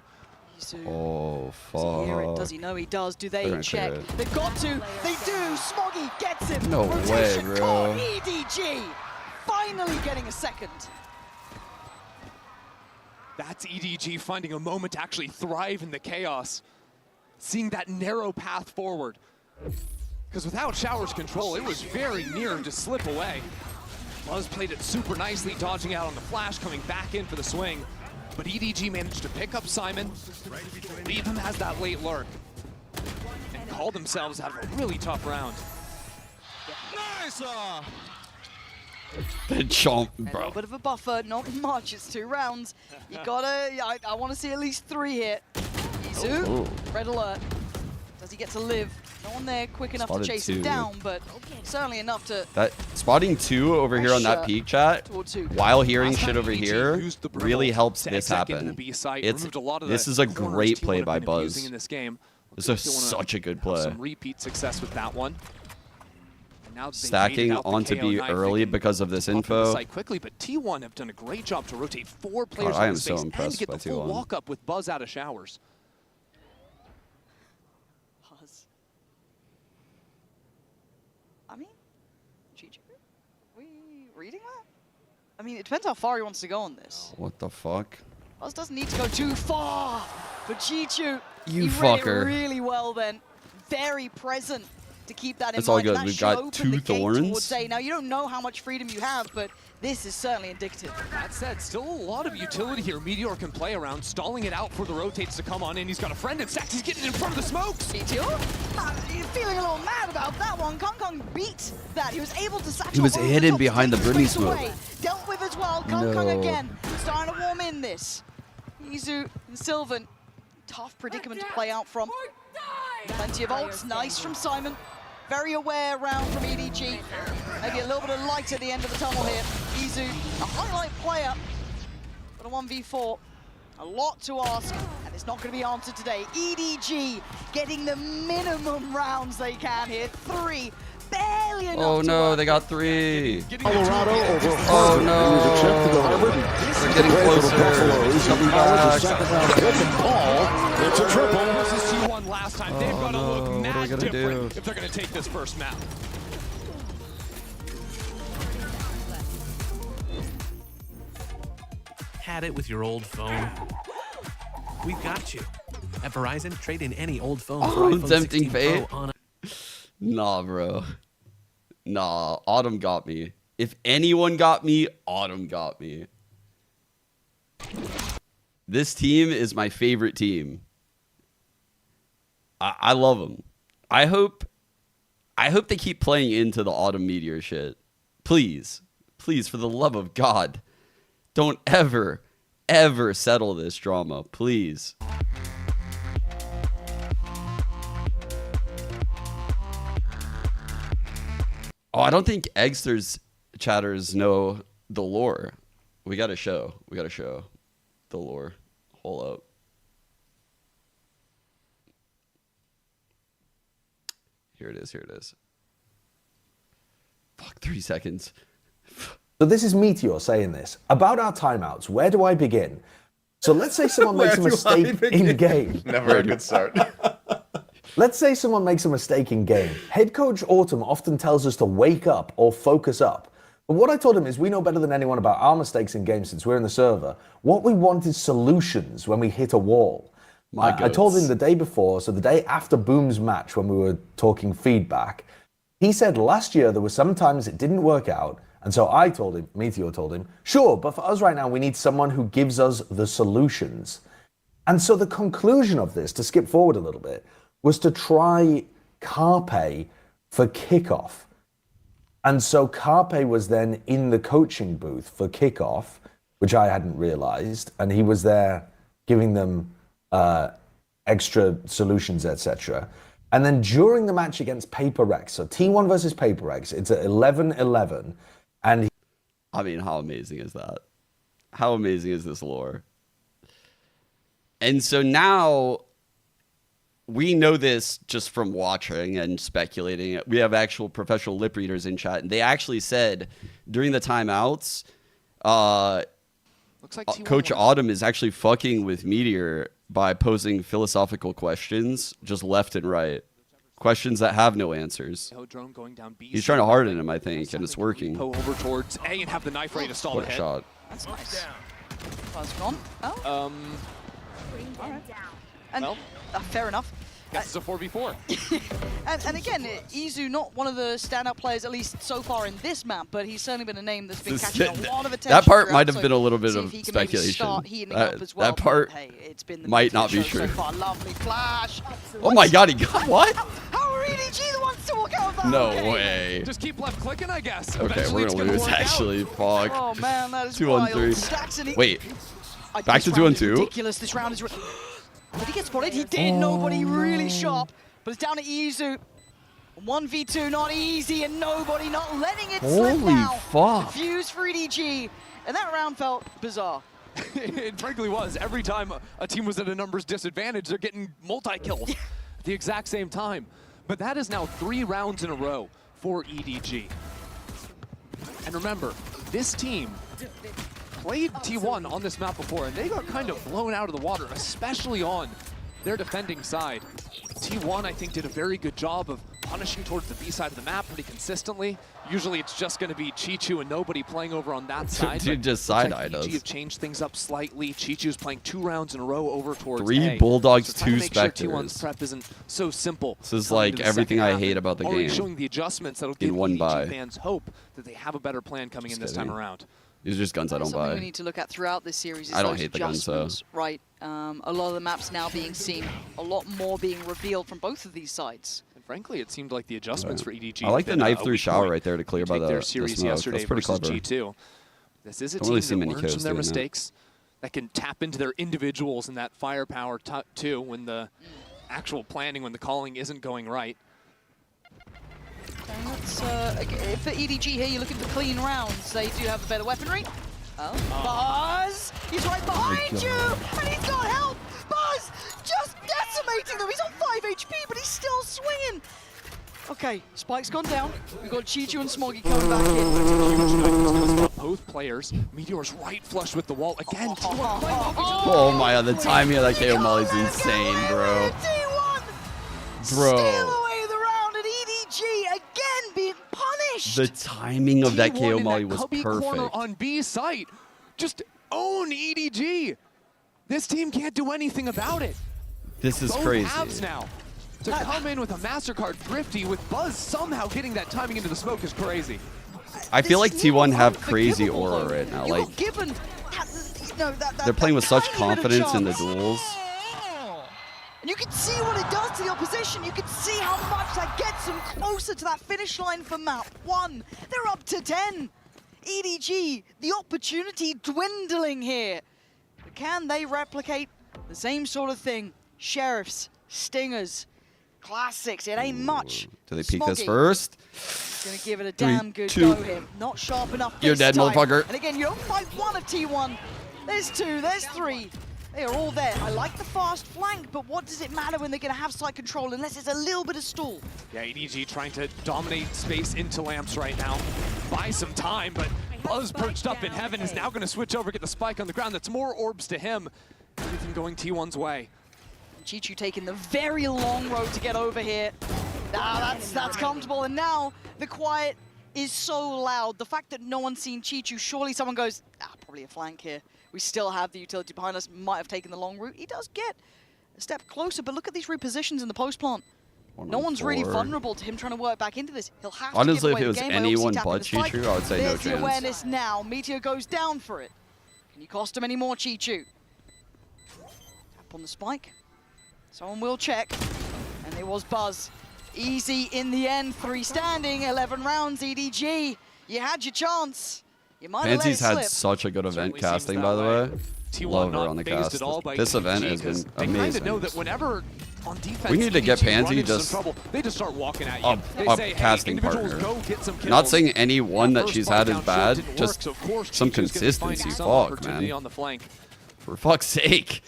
Oh, fuck. Does he hear it? Does he know he does? Do they check? They've got to. They do. Smoggy gets him. No way, bro. EDG finally getting a second. That's EDG finding a moment to actually thrive in the chaos. Seeing that narrow path forward. Because without Shower's control, it was very near to slip away. Buzz played it super nicely, dodging out on the flash, coming back in for the swing. But EDG managed to pick up Simon, leave him as that late lurk, and call themselves out of a really tough round. Nice! The chomp, bro. A little bit of a buffer, not much, it's 2 rounds. You gotta, I want to see at least 3 here. Izu, red alert. Does he get to live? No one there quick enough to chase him down, but certainly enough to... That spotting 2 over here on that peak chat, while hearing shit over here, really helps this happen. This is a great play by Buzz. This is such a good play. Some repeat success with that one. Stacking onto B early because of this info. Quickly, but T1 have done a great job to rotate 4 players in space and get the full walk up with Buzz out of Showers. I mean, Chichu, we reading that? I mean, it depends how far he wants to go on this. What the fuck? Buzz doesn't need to go too far, but Chichu, he read it really well then. Very present. to keep that in it's mind. All good. We've got 2 thorns. Now, you don't know how much freedom you have, but this is certainly indicative. That said, still a lot of utility here. Meteor can play around, stalling it out for the rotates to come on in. He's got a friend in Stacks. He's getting in front of the smokes. Meteor, feeling a little mad about that one. Kong beat that. He was able to satchel. He was hidden behind the Brimmy smoke. Dealt with as well. Kong again, starting to warm in this. EDG and Sylvan, tough predicament to play out from. Plenty of ults, nice from Simon. Very aware round from EDG. Maybe a little bit of light at the end of the tunnel here. EDG, a highlight player, but a 1v4. A lot to ask, and it's not going to be answered today. EDG getting the minimum rounds they can here. 3, barely enough. Oh no, they got 3. Colorado over. Oh no, they're getting closer. It's a triple. Versus T1 last time. They've got to look mad different if they're going to take this first map. Had it with your old phone? We've got you. At Verizon, trade in any old phone for iPhone 16 Pro on a... Nah, bro. Nah, Autumn got me. If anyone got me, Autumn got me. This team is my favorite team. I love them. I hope they keep playing into the Autumn Meteor shit. Please, please, for the love of God, don't ever settle this drama, please. Oh, I don't think Eggster's chatters know the lore. We gotta show the lore. Hold up. Here it is. Fuck, 30 seconds. So this is Meteor saying this. About our timeouts, where do I begin? So let's say someone makes a mistake in game. Never a good start. Let's say someone makes a mistake in game. Head coach Autumn often tells us to wake up or focus up. But what I told him is we know better than anyone about our mistakes in game since we're in the server. What we want is solutions when we hit a wall. I told him the day before, so the day after Boom's match when we were talking feedback, he said last year there were some times it didn't work out. And so I told him, Meteor told him, sure, but for us right now, we need someone who gives us the solutions. And so the conclusion of this, to skip forward a little bit, was to try Carpe for kickoff. And so Carpe was then in the coaching booth for kickoff, which I hadn't realized. And he was there giving them extra solutions, etc. And then during the match against Paper Rex, so T1 versus Paper Rex, it's at 11-11. And I mean, how amazing is that? How amazing is this lore? And so now we know this just from watching and speculating. We have actual professional lip readers in chat, and they actually said during the timeouts, looks like Coach Autumn is actually fucking with Meteor by posing philosophical questions just left and right. Questions that have no answers. He's trying to harden him, I think, and it's working. Over towards A and have the knife ready to stall What a shot. That's nice. Buzz gone. Oh. All right. And, fair enough. Guess it's a 4v4. and again, EDG, not one of the standout players, at least so far in this map, but he's certainly been a name that's been catching a lot of attention. That part might have been a little bit of speculation. That part might not be true. Lovely flash. Oh my God, he got what? How are EDG the ones to walk out of that? No way. Just keep left clicking, I guess. Okay, Eventually we're gonna lose, actually. Fuck. Oh man, that is 2-on-3. Wait, back to 2-on-2? Ridiculous. This round is... Did he get spotted? He did. Nobody really sharp. But it's down to EDG. 1v2, not easy, and nobody not letting it slip now. Holy fuck. Fuse for EDG. And that round felt bizarre. It frankly was. Every time a team was at a numbers disadvantage, they're getting multi-kills at the exact same time. But that is now 3 rounds in a row for EDG. And remember, this team played T1 on this map before, and they got kind of blown out of the water, especially on their defending side. T1, I think, did a very good job of punishing towards the B side of the map pretty consistently. Usually it's just going to be Chichu and nobody playing over on that side. Dude just side-eyed us. EDG have changed things up slightly. Chichu's playing 2 rounds in a row over towards 3 Bulldogs, so 2 Spectres. Spectres. Prep isn't so simple. This is like everything I hate about the game. Showing the adjustments that'll give EDG fans hope that they have a better plan coming in this time around. These are just guns I don't buy. Something we need to look at throughout this series is I don't those hate the guns, though. Right, a lot of the maps now being seen, a lot more being revealed from both of these sides. And frankly, it seemed like the adjustments for EDG. I like the knife through shower right there to clear by the series smoke. yesterday That's pretty clever. G2. This is a don't team really see that many learns from their doing mistakes, that can tap into their individuals and that firepower too when the actual planning, when the calling isn't going right. And let's, for EDG here, you're looking for clean rounds. They do have a better weaponry. Oh, Buzz! He's right behind you! And he's got help! Buzz! Just decimating them! He's on 5 HP, but he's still swinging! Okay, Spike's gone down. We've got Chichu and Smoggy coming back in. Both players. Meteor's right flush with the wall again. Oh my god, the timing of that KO Molly's insane, bro. Bro. Steal away the round, and EDG again being punished. The timing of that KO Molly was perfect. Corner on B site. Just own EDG. This team can't do anything about it. This is Both crazy. Halves now. To come in with a MasterCard thrifty with Buzz somehow getting that timing into the smoke is crazy. I feel like T1 have crazy aura right now. Like they're playing with such confidence in the duels. And you can see what it does to the opposition. You can see how much that gets them closer to that finish line for map 1. They're up to 10. EDG, the opportunity dwindling here. But can they replicate the same sort of thing? Sheriffs, Stingers, Classics, it ain't much. Do they peek this first? Gonna give it a damn good go here. Not sharp enough You're dead, time. motherfucker. And again, you don't fight 1 of T1. There's 2, there's 3. They are all there. I like the fast flank, but what does it matter when they're gonna have site control unless it's a little bit of stall? Yeah, EDG trying to dominate space into lamps right now. Buy some time, but Buzz perched up in heaven is now gonna switch over, get the spike on the ground. That's more orbs to him. Everything going T1's way. Chichu taking the very long road to get over here. Now that's comfortable, and now the quiet is so loud. The fact that no one's seen Chichu, surely someone goes, probably a flank here. We still have the utility behind us, might have taken the long route. He does get a step closer, but look at these repositions in the post plant. No one's really vulnerable to him trying to work back into this. He'll have honestly, to give away if it was anyone but Chichu, I would say no chance. There's the awareness now. Meteor goes down for it. Can you cost him any more, Chichu? Tap on the spike. Someone will check, and it was Buzz. Easy in the end, 3 standing, 11 rounds, EDG. You had your chance. You might have let it slip. Had such a good event casting, by the way. Love her on the cast. This event has been amazing. They kind of know that whenever on defense, we need to get Pansy just they just start walking at you. They say, casting partner. Go get some kills. Not saying any one that she's had is bad, just some consistency. Fuck, man. On the flank. For fuck's sake.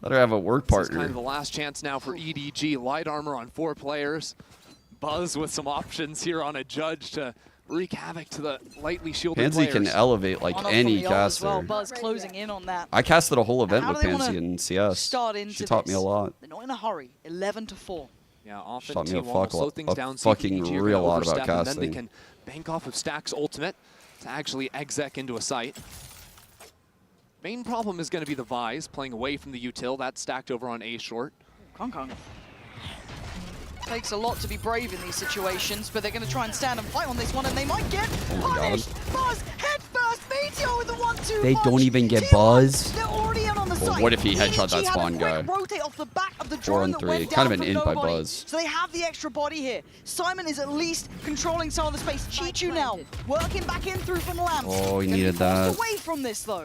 Let her have a work partner. This is kind of the last chance now for EDG. Light armor on 4 players. Buzz with some options here on a judge to wreak havoc to the lightly shielded Pansy can elevate like any caster. Well, Buzz closing in on that. I casted a whole event with Pansy in CS. She taught me a lot. They're not in a hurry. 11-4. Yeah, often taught me a fucking real lot about casting. And then they can bank off of Stack's ultimate to actually exec into a site. Main problem is going to be the Vise playing away from the util. That's stacked over on A short. Kong. Takes a lot to be brave in these situations, but they're going to try and stand and fight on this one, and they might get punished. Buzz, head first, Meteor with the 1-2 They don't even get Buzz. They're already in on the site. What if he headshot that spawn guy? Rotate off the back of the drone 4-on-3. Kind of an int by Buzz. So they have the extra body here. Simon is at least controlling some of the space. Chichu now working back in through from lamps. Oh, he needed that. Away from this though.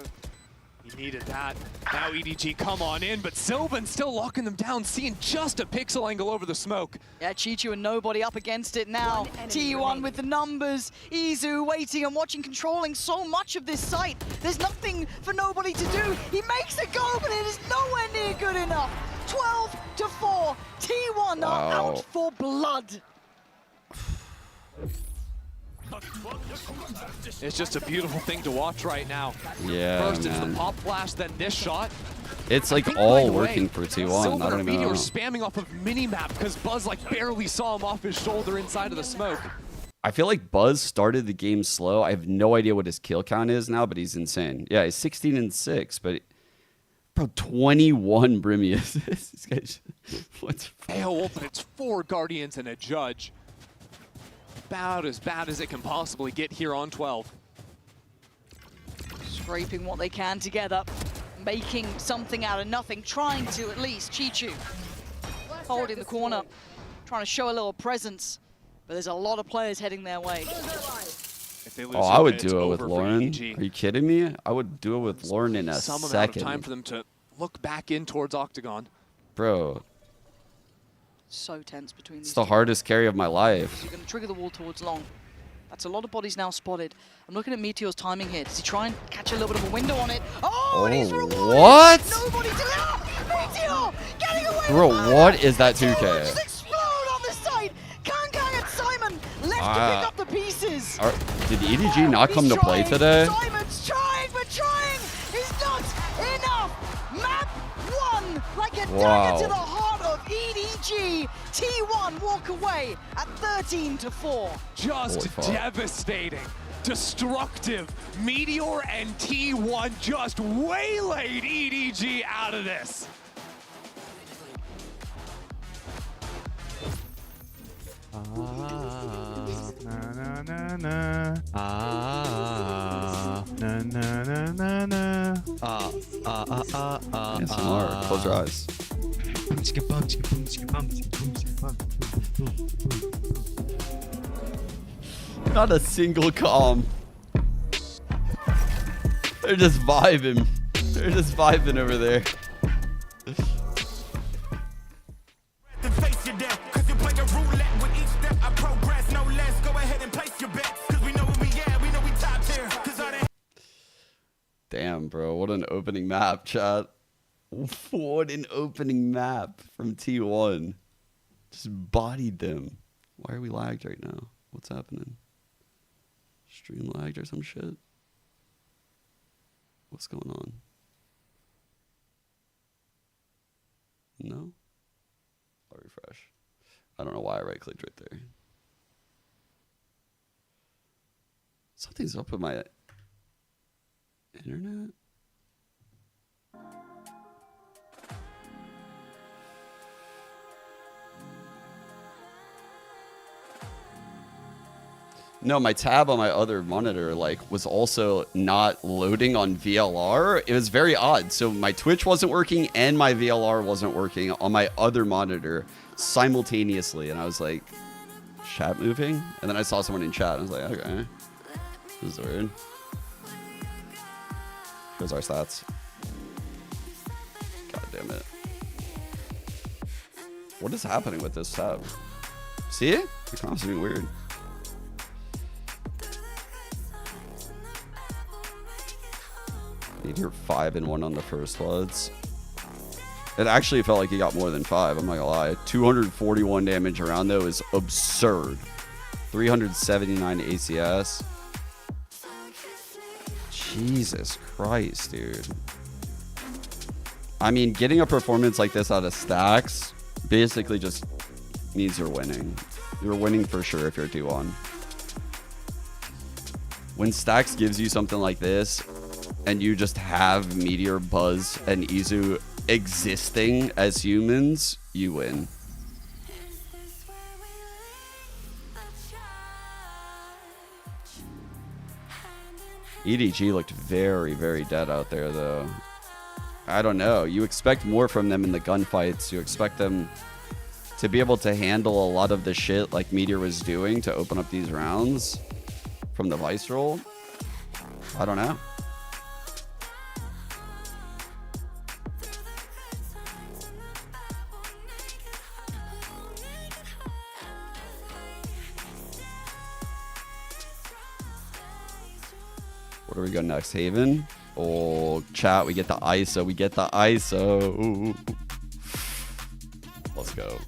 He needed that. Now EDG come on in, but Sylvan still locking them down, seeing just a pixel angle over the smoke. Yeah, Chichu and nobody up against it now. T1 with the numbers. Izu waiting and watching, controlling so much of this site. There's nothing for nobody to do. He makes it go, but it is nowhere near good enough. 12-4. T1 are out for blood. It's just a beautiful thing to watch right now. Yeah, First it's the pop flash, then this shot. It's like all working for T1. I don't even know. Spamming off of minimap because Buzz like barely saw him off his shoulder inside of the smoke. I feel like Buzz started the game slow. I have no idea what his kill count is now, but he's insane. Yeah, he's 16-6, but bro, 21 Brimmy assists. This guy's what's AO open, it's 4 Guardians and a Judge. About as bad as it can possibly get here on 12. Scraping what they can together, making something out of nothing, trying to at least. Chichu holding the corner, trying to show a little presence, but there's a lot of players heading their way. Oh, I would do it with Lauren. Are you kidding me? I would do it with Lauren in a second. Some amount of time for them to look back in towards Octagon. Bro. So tense between these It's the hardest carry of my life. You're going to trigger the wall towards long. That's a lot of bodies now spotted. I'm looking at Meteor's timing here. Does he try and catch a little bit of a window on it? Oh, and he's rewarded! What? Nobody did Meteor getting away. Bro, what is that 2K? Just explode on the side. Kang and Simon left to pick up the pieces. Did EDG not come to play today? Simon's trying, but trying is not enough. Map 1 like a dagger to the heart of EDG. T1 walk away at 13-4. Just devastating, destructive. Meteor and T1 just waylaid EDG out of this. ASMR, close your eyes. Not a single comm. They're just vibing. They're just vibing over there. Damn, bro. What an opening map, chat. What an opening map from T1. Just bodied them. Why are we lagged right now? What's happening? Stream lagged or some shit? What's going on? No? I'll refresh. I don't know why I right-clicked right there. Something's up with my internet? No, my tab on my other monitor was also not loading on VLR. It was very odd. So my Twitch wasn't working and my VLR wasn't working on my other monitor simultaneously. And I was like, chat moving? And then I saw someone in chat. And I was like, okay, this is weird. Here's our stats. God damn it. What is happening with this tab? See it? The comp's being weird. Meteor 5 and 1 on the first floods. It actually felt like he got more than 5. I'm not gonna lie. 241 damage around though is absurd. 379 ACS. Jesus Christ, dude. I mean, getting a performance like this out of stacks basically just means you're winning. You're winning for sure if you're 2-1. When stacks gives you something like this, and you just have Meteor, Buzz, and Izu existing as humans, you win. EDG looked very, very dead out there, though. I don't know. You expect more from them in the gunfights. You expect them to be able to handle a lot of the shit like Meteor was doing to open up these rounds from the Vice roll. I don't know. Where do we go next? Haven? Oh, chat, we get the ISO. We get the ISO. Ooh. Let's go.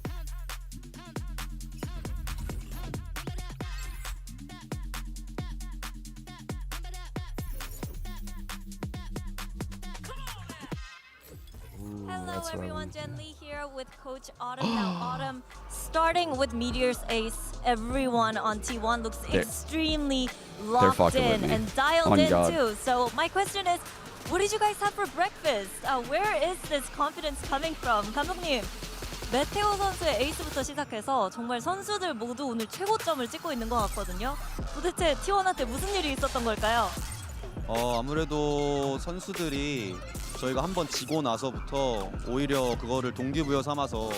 Hello everyone, Jen Lee here with Coach Autumn. Now Autumn, starting with Meteor's ace, everyone on T1 looks extremely locked in and dialed in too. So my question is, what did you guys have for breakfast? Where is this confidence coming from? 감독님, 메테오 선수의 에이스부터 시작해서 정말 선수들 모두 오늘 최고점을 찍고 있는 것 같거든요. 도대체 T1한테 무슨 일이 있었던 걸까요? 아무래도 선수들이 저희가 한번 지고 나서부터 오히려 그거를 동기부여 삼아서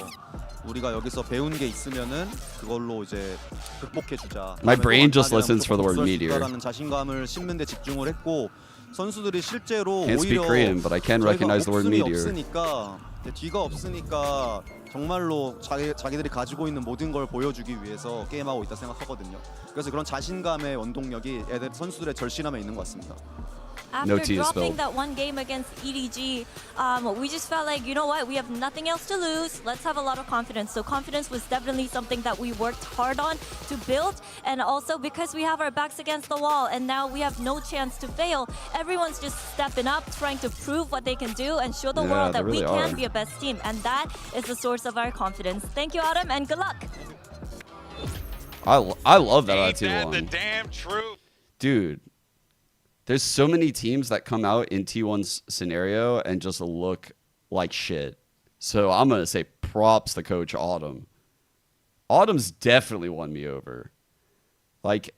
우리가 여기서 배운 게 있으면은 그걸로 이제 극복해 주자. My brain just listens for the word meteor. 라는 자신감을 심는 데 집중을 했고 선수들이 실제로 Can't speak Korean, but I can recognize the word meteor. 없으니까 뒤가 없으니까 정말로 자기들이 가지고 있는 모든 걸 보여주기 위해서 게임하고 있다 생각하거든요. 그래서 그런 자신감의 원동력이 선수들의 절실함에 있는 것 같습니다. After dropping that one game against EDG, we just felt like, you know what, we have nothing else to lose. Let's have a lot of confidence. So confidence was definitely something that we worked hard on to build. And also because we have our backs against the wall and now we have no chance to fail, everyone's just stepping up, trying to prove what they can do and show the world that we can be a best team. And that is the source of our confidence. Thank you, Autumn, and good luck. I love that Ain't that the damn truth? Dude. There's so many teams that come out in T1's scenario and just look like shit. So I'm going to say props to Coach Autumn. Autumn's definitely won me over. Like,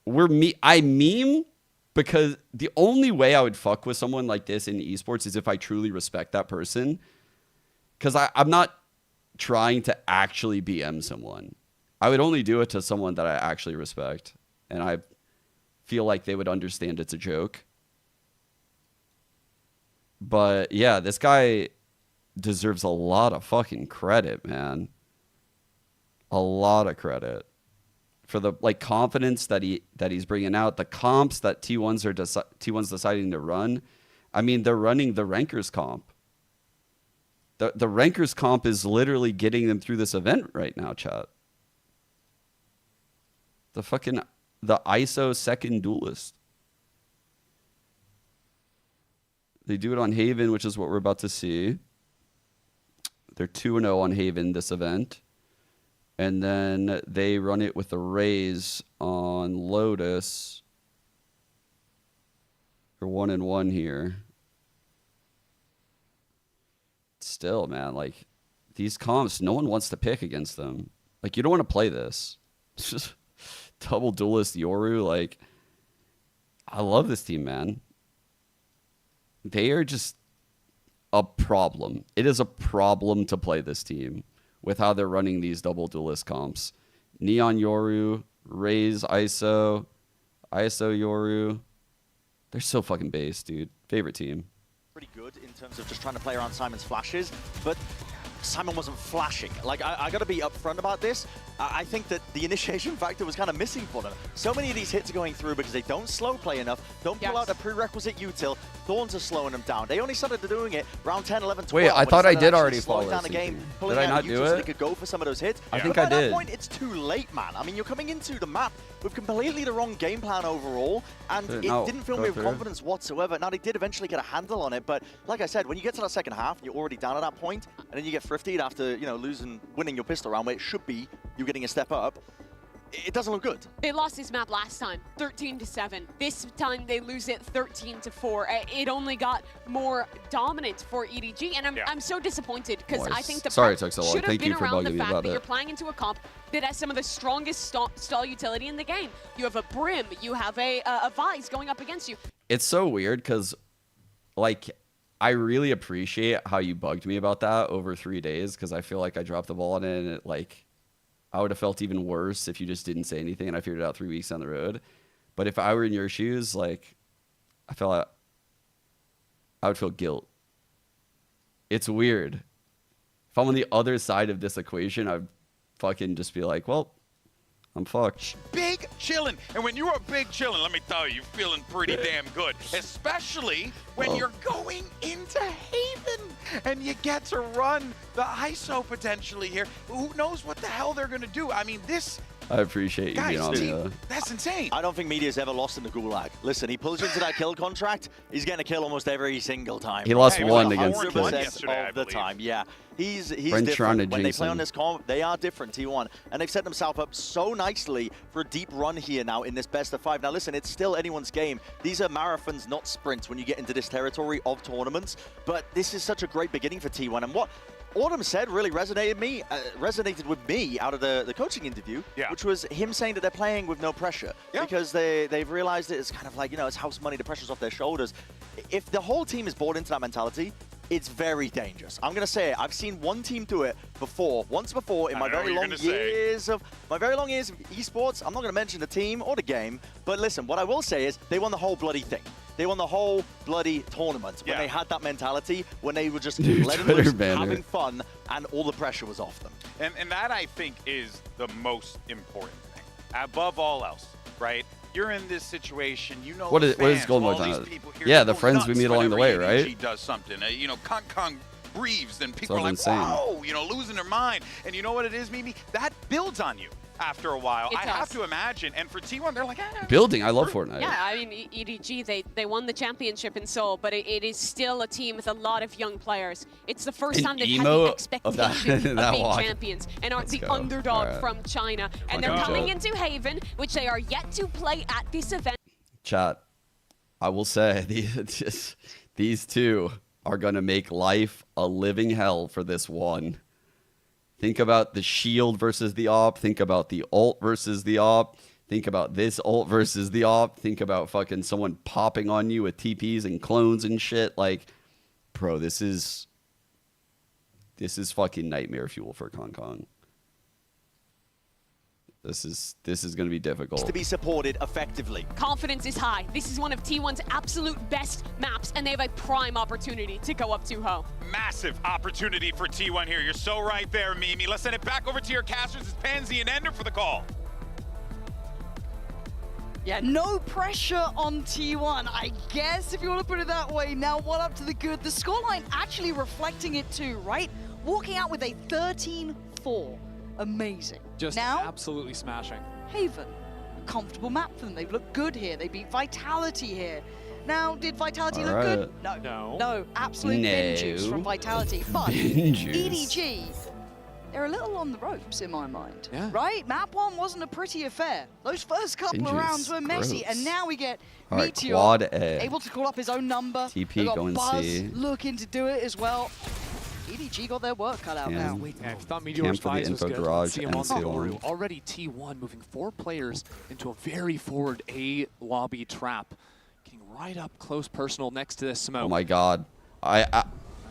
I meme because the only way I would fuck with someone like this in esports is if I truly respect that person. Because I'm not trying to actually BM someone. I would only do it to someone that I actually respect. And I feel like they would understand it's a joke. But yeah, this guy deserves a lot of fucking credit, man. A lot of credit for the confidence that he's bringing out, the comps that T1's deciding to run. I mean, they're running the Rankers comp. The Rankers comp is literally getting them through this event right now, chat. The ISO second duelist. They do it on Haven, which is what we're about to see. They're 2-0 on Haven this event. And then they run it with the Rays on Lotus. They're 1-1 here. Still, man, like these comps, no one wants to pick against them. Like, you don't want to play this. It's just double duelist Yoru. Like, I love this team, man. They are just a problem. It is a problem to play this team with how they're running these double duelist comps. Neon Yoru, Raze ISO, ISO Yoru. They're so fucking base, dude. Favorite team. Pretty good in terms of just trying to play around Simon's flashes, but Simon wasn't flashing. Like, I got to be upfront about this. I think that the initiation factor was kind of missing for them. So many of these hits are going through because they don't slow play enough, don't pull out a prerequisite util. Thorns are slowing them down. They only started doing it around 10, 11, 12. Wait, I thought I did already follow down the game, did I not do it? So they could go for some of those hits. I think I did. At that point, it's too late, man. I mean, you're coming into the map with completely the wrong game plan overall, and it didn't fill me with confidence whatsoever. Now, they did eventually get a handle on it, but like I said, when you get to that second half, you're already down at that point, and then you get thriftied after, you know, winning your pistol round where it should be you getting a step up. It doesn't look good. They lost this map last time, 13-7. This time they lose it 13-4. It only got more dominant for EDG, and I'm so disappointed because I think the Sorry it took so long. should have Thank been you for around the bugging me fact about that it. you're playing into a comp that has some of the strongest stall utility in the game. You have a Brim, you have a Vise going up against you. It's so weird because, like, I really appreciate how you bugged me about that over 3 days because I feel like I dropped the ball on it and it, like, I would have felt even worse if you just didn't say anything and I figured it out 3 weeks down the road. But if I were in your shoes, like, I would feel guilt. It's weird. If I'm on the other side of this equation, I'd fucking just be like, well, I'm fucked. Big chillin'. And when you are big chillin', let me tell you, you're feeling pretty damn good. Especially when you're going into Haven and you get to run the ISO potentially here. Who knows what the hell they're going to do? I mean, this I appreciate you being on me. That's insane. I don't think Media's ever lost in the Gulag. Listen, he pulls into that kill contract. He's getting a kill almost every single time. He lost one against Kill of the time. Yeah, he's different. When they play on this comp, they are different. T1, and they've set themselves up so nicely for a deep run here now in this best of 5. Now listen, it's still anyone's game. These are marathons, not sprints. When you get into this territory of tournaments, but this is such a great beginning for T1. And what Autumn said really resonated with me out of the coaching interview, which was him saying that they're playing with no pressure because they've realized it's kind of like, you know, it's house money, the pressure's off their shoulders. If the whole team is bought into that mentality, it's very dangerous. I'm gonna say it. I've seen one team do it once before in my very long years of esports. I'm not gonna mention the team or the game, but listen, what I will say is they won the whole bloody thing. They won the whole bloody tournament when they had that mentality, when they were just letting loose, having fun, and all the pressure was off them. And that, I think, is the most important thing. Above all else, right? You're in this situation, you know, what is going on? Yeah, the friends we meet along the way, right? EDG does something. You know, Kong breathes, and people are like, whoa, you know, losing their mind. And you know what it is, Mimi? That builds on you. After a while, I have to imagine, and for T1, they're like, building. I love Fortnite. Yeah, I mean, EDG, they won the championship in Seoul, but it is still a team with a lot of young players. It's the first time they've had the expectation of being champions and are the underdog from China, and they're coming into Haven, which they are yet to play at this event. Chat, I will say these two are gonna make life a living hell for this one. Think about the shield versus the op. Think about the ult versus the op. Think about this ult versus the op. Think about fucking someone popping on you with TPs and clones and shit. Like, bro, this is fucking nightmare fuel for Kong. This is going to be difficult. To be supported effectively. Confidence is high. This is one of T1's absolute best maps, and they have a prime opportunity to go up 2-0. Massive opportunity for T1 here. You're so right there, Mimi. Let's send it back over to your casters. It's Pansy and Ender for the call. Yeah, no pressure on T1, I guess, if you want to put it that way. Now, one up to the good. The scoreline actually reflecting it too, right? Walking out with a 13-4. Amazing. Just now, absolutely smashing. Haven, a comfortable map for them. They've looked good here. They beat Vitality here. Now, did Vitality look good? No, absolute bin juice from Vitality. But EDG, they're a little on the ropes in my mind. Yeah. Right? Map 1 wasn't a pretty affair. Those first couple of rounds were messy, and now we get Meteor quad A. able to call up his own number. TP going Buzz C. looking to do it as well. EDG got their work cut out now. I thought Meteor's fights was good. See him on the Guru. Already T1 moving 4 players into a very forward A lobby trap. Getting right up close personal next to this smoke. Oh my god.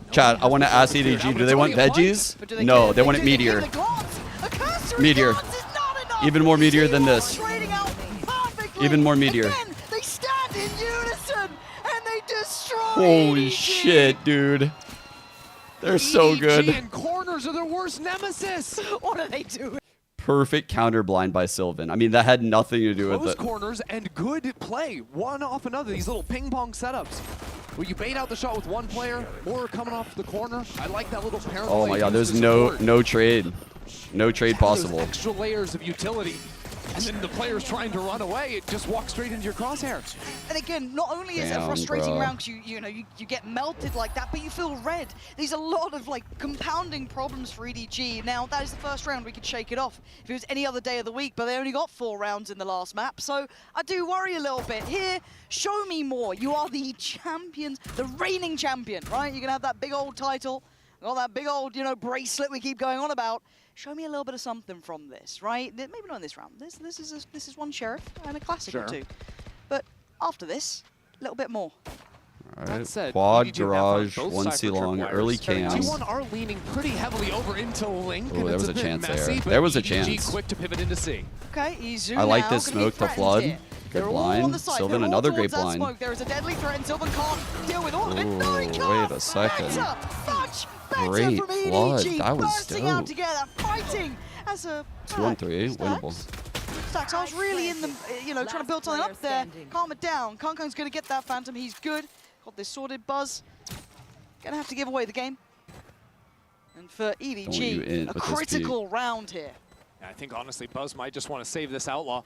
Chad, I want to ask EDG, do they want veggies? No, they want it Meteor. Meteor. Even more Meteor than this. Even more Meteor. They stand in unison and they destroy. Holy shit, dude. They're so good. EDG and corners are their worst nemesis. What are they doing? Perfect counter blind by Sylvan. I mean, that had nothing to do with those it. Corners and good play, one off another. These little ping pong setups. Will you bait out the shot with one player or coming off the corner? I like that little parallel. Oh my god, there's no trade. No trade possible. Extra layers of utility. And then the player's trying to run away, it just walks straight into your crosshair. And again, not only is it a frustrating round because you get melted like that, but you feel red. There's a lot of like compounding problems for EDG. Now, that is the first round, we could shake it off if it was any other day of the week, but they only got 4 rounds in the last map, so I do worry a little bit. Here, show me more. You are the champions, the reigning champion, right? You're gonna have that big old title, all that big old, bracelet we keep going on about. Show me a little bit of something from this, right? Maybe not in this round. This is one sheriff and a classic or two. But after this, a little bit more. All right, said, quad, garage, 1C long, early cams. T1 are leaning pretty heavily over into Link. Oh, there was a chance there. There was a chance. Quick to pivot into C. Okay, Izu I like this smoke to flood. Good blind. Sylvan, another great blind. There is a deadly threat, and Sylvan can't deal with all of it. No, he can't. Wait a second. Great flood. That was dope. Out together, fighting as a 2-on-3, winnable. Stacks, I was really in the, trying to build something up there. Calm it down. Kong's going to get that Phantom. He's good. Got this sorted Buzz. Going to have to give away the game. And for EDG, a critical round here. I think, honestly, Buzz might just want to save this Outlaw.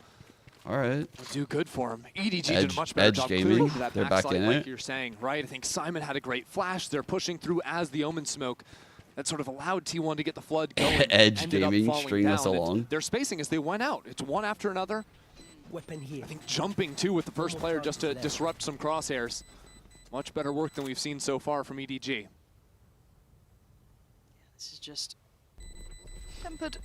All right. It'll do good for him. EDG did a much better job clearing into that backside, like you're saying, right? I think Simon had a great flash. They're pushing through as the Omen smoke. That sort of allowed T1 to get the flood going. Edge Gaming string us along. Their spacing as they went out. It's one after another. Weapon here. I think jumping too with the first player just to disrupt some crosshairs. Much better work than we've seen so far from EDG. This is just tempered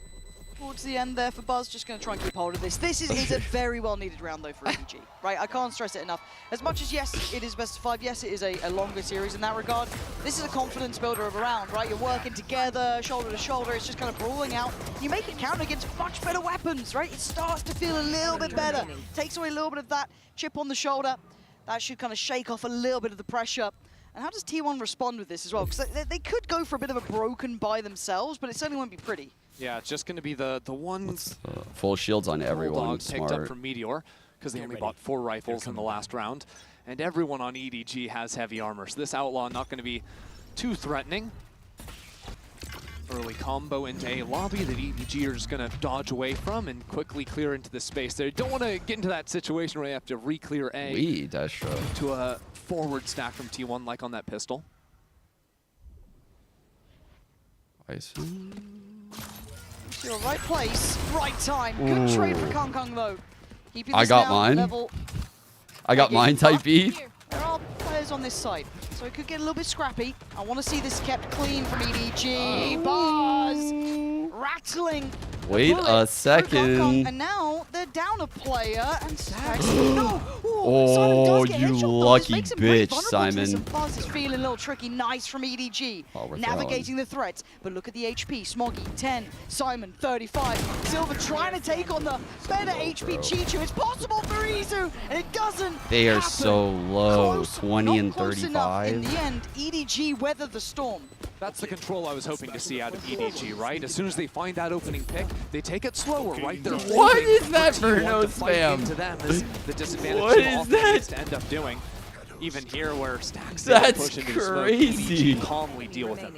towards the end there for Buzz. Just going to try and keep hold of this. This is a very well needed round though for EDG, right? I can't stress it enough. As much as yes, it is best of 5. Yes, it is a longer series in that regard. This is a confidence builder of a round, right? You're working together, shoulder to shoulder. It's just kind of brawling out. You make it count against much better weapons, right? It starts to feel a little bit better. Takes away a little bit of that chip on the shoulder. That should kind of shake off a little bit of the pressure. And how does T1 respond with this as well? Because they could go for a bit of a broken by themselves, but it certainly won't be pretty. Yeah, it's just going to be the one full shields on everyone. Picked up from Meteor because they only bought 4 rifles in the last round, and everyone on EDG has heavy armor. So this Outlaw not going to be too threatening. Early combo into a lobby that EDG are just going to dodge away from and quickly clear into the space. They don't want to get into that situation where they have to re-clear A to a forward stack from T1 like on that pistol. You're right place, right time. Good trade for Kong though. I got mine. I got mine, type B. There are players on this side, so it could get a little bit scrappy. I want to see this kept clean from EDG. Buzz rattling. Wait a second. And now they're down a player, and Stacks. No. Oh, you lucky bitch, Simon. Buzz is feeling a little tricky. Nice from EDG. Navigating the threats, but look at the HP. Smoggy, 10. Simon, 35. Silver trying to take on the better HP Chichu. It's possible for Izu, and it doesn't They are happen. so low, Close, 20 and close 35. In the end, EDG weather the storm. That's the control I was hoping to see out of EDG, right? As soon as they find that opening pick, they take it slower, right? They're what is that for no spam? To them is the disadvantage what is that? To end up doing. Even here where Stacks That's push into crazy. the smoke, EDG calmly deal with it.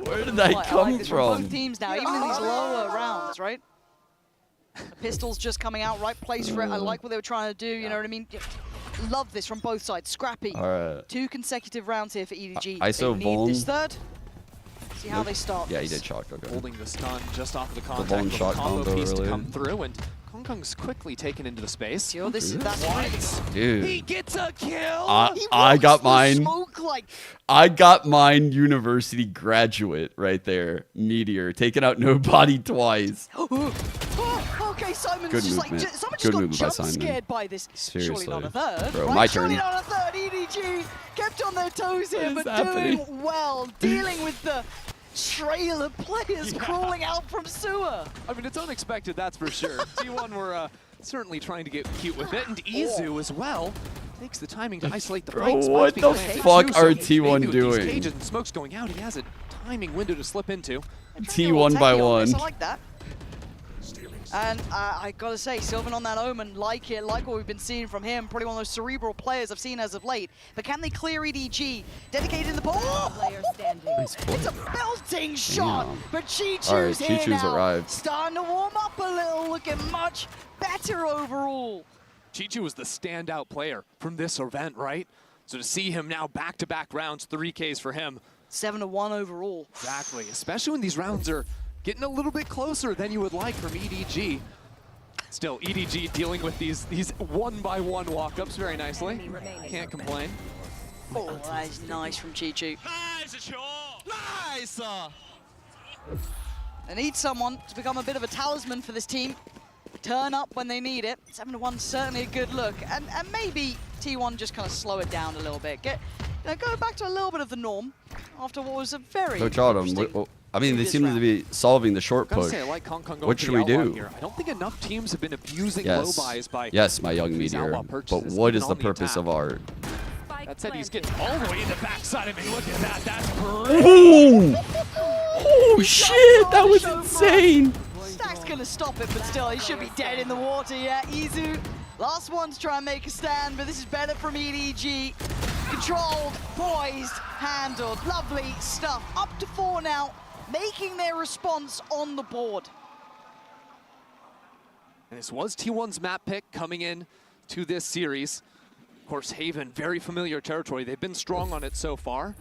Where did that come from? Both teams now, even in these lower rounds, right? The pistol's just coming out, right place for it. I like what they were trying to do, you know what I mean? Love this from both sides. Scrappy. All right. 2 consecutive rounds here for EDG. ISO they need Voln. this third. See how they start. Yeah, he did shock. Okay. Holding the stun just off of the The contact. Voln shot combo piece earlier. to come through, and Kong's quickly taken into the space. Yo, that's right. Dude. He gets a kill. I got mine. Smoke like. I got mine. University graduate right there. Meteor taking out nobody twice. Okay, Simon's Good just movement. like, someone Good just got movement by jump Simon. scared by this. Seriously. Surely not a third. Bro, right? my Surely turn. not a third. EDG kept on their toes here, What but is happening? doing well, dealing with the trail of players crawling out from sewer. I mean, it's unexpected, that's for sure. T1 were certainly trying to get cute with it, and Izu as well takes the timing to isolate the flanks. What the fuck are T1 doing? Cages and smoke's going out. He has a timing window to slip into. T1 by 1. I like that. And I gotta say, Sylvan on that Omen, like it, like what we've been seeing from him. Probably one of those cerebral players I've seen as of late. But can they clear EDG? Dedicated in the ball. Nice play. It's a belting shot, but Chichu's All right, here Chichu's now. arrived. Starting to warm up a little, looking much better overall. Chichu was the standout player from this event, right? So to see him now back-to-back rounds, 3Ks for him. 7-1 overall. Exactly, especially when these rounds are getting a little bit closer than you would like from EDG. Still, EDG dealing with these one-by-one walk-ups very nicely. Can't complain. Oh, that is nice from Chichu. Nice! They need someone to become a bit of a talisman for this team. Turn up when they need it. 7-1 certainly a good look. And maybe T1 just kind of slow it down a little bit. Go back to a little bit of the norm after what was a very Coach Autumn, I mean, they seem to be solving the short push. Say, I like Kong What should we do? Here. I don't think enough teams have been abusing low buys by yes, my young Meteor. But what is the purpose of art? That said, he's getting all the way in the backside of me. Look at that. That's great. Ooh. Oh, shit. That was insane. Stack's going to stop it, but still, he should be dead in the water. Yeah, Izu. Last one to try and make a stand, but this is better from EDG. Controlled, poised, handled. Lovely stuff. Up to 4 now. making their response on the board. And this was T1's map pick coming in to this series. Of course, Haven, very familiar territory. They've been strong on it so far.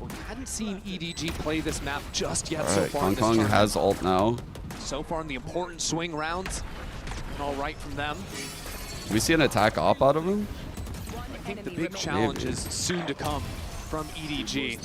We hadn't seen EDG play this map just yet so far. Kong Kong has ult now. So far in the important swing rounds, and all right from them. Do we see an attack op out of him? I think the big challenge is soon to come from EDG.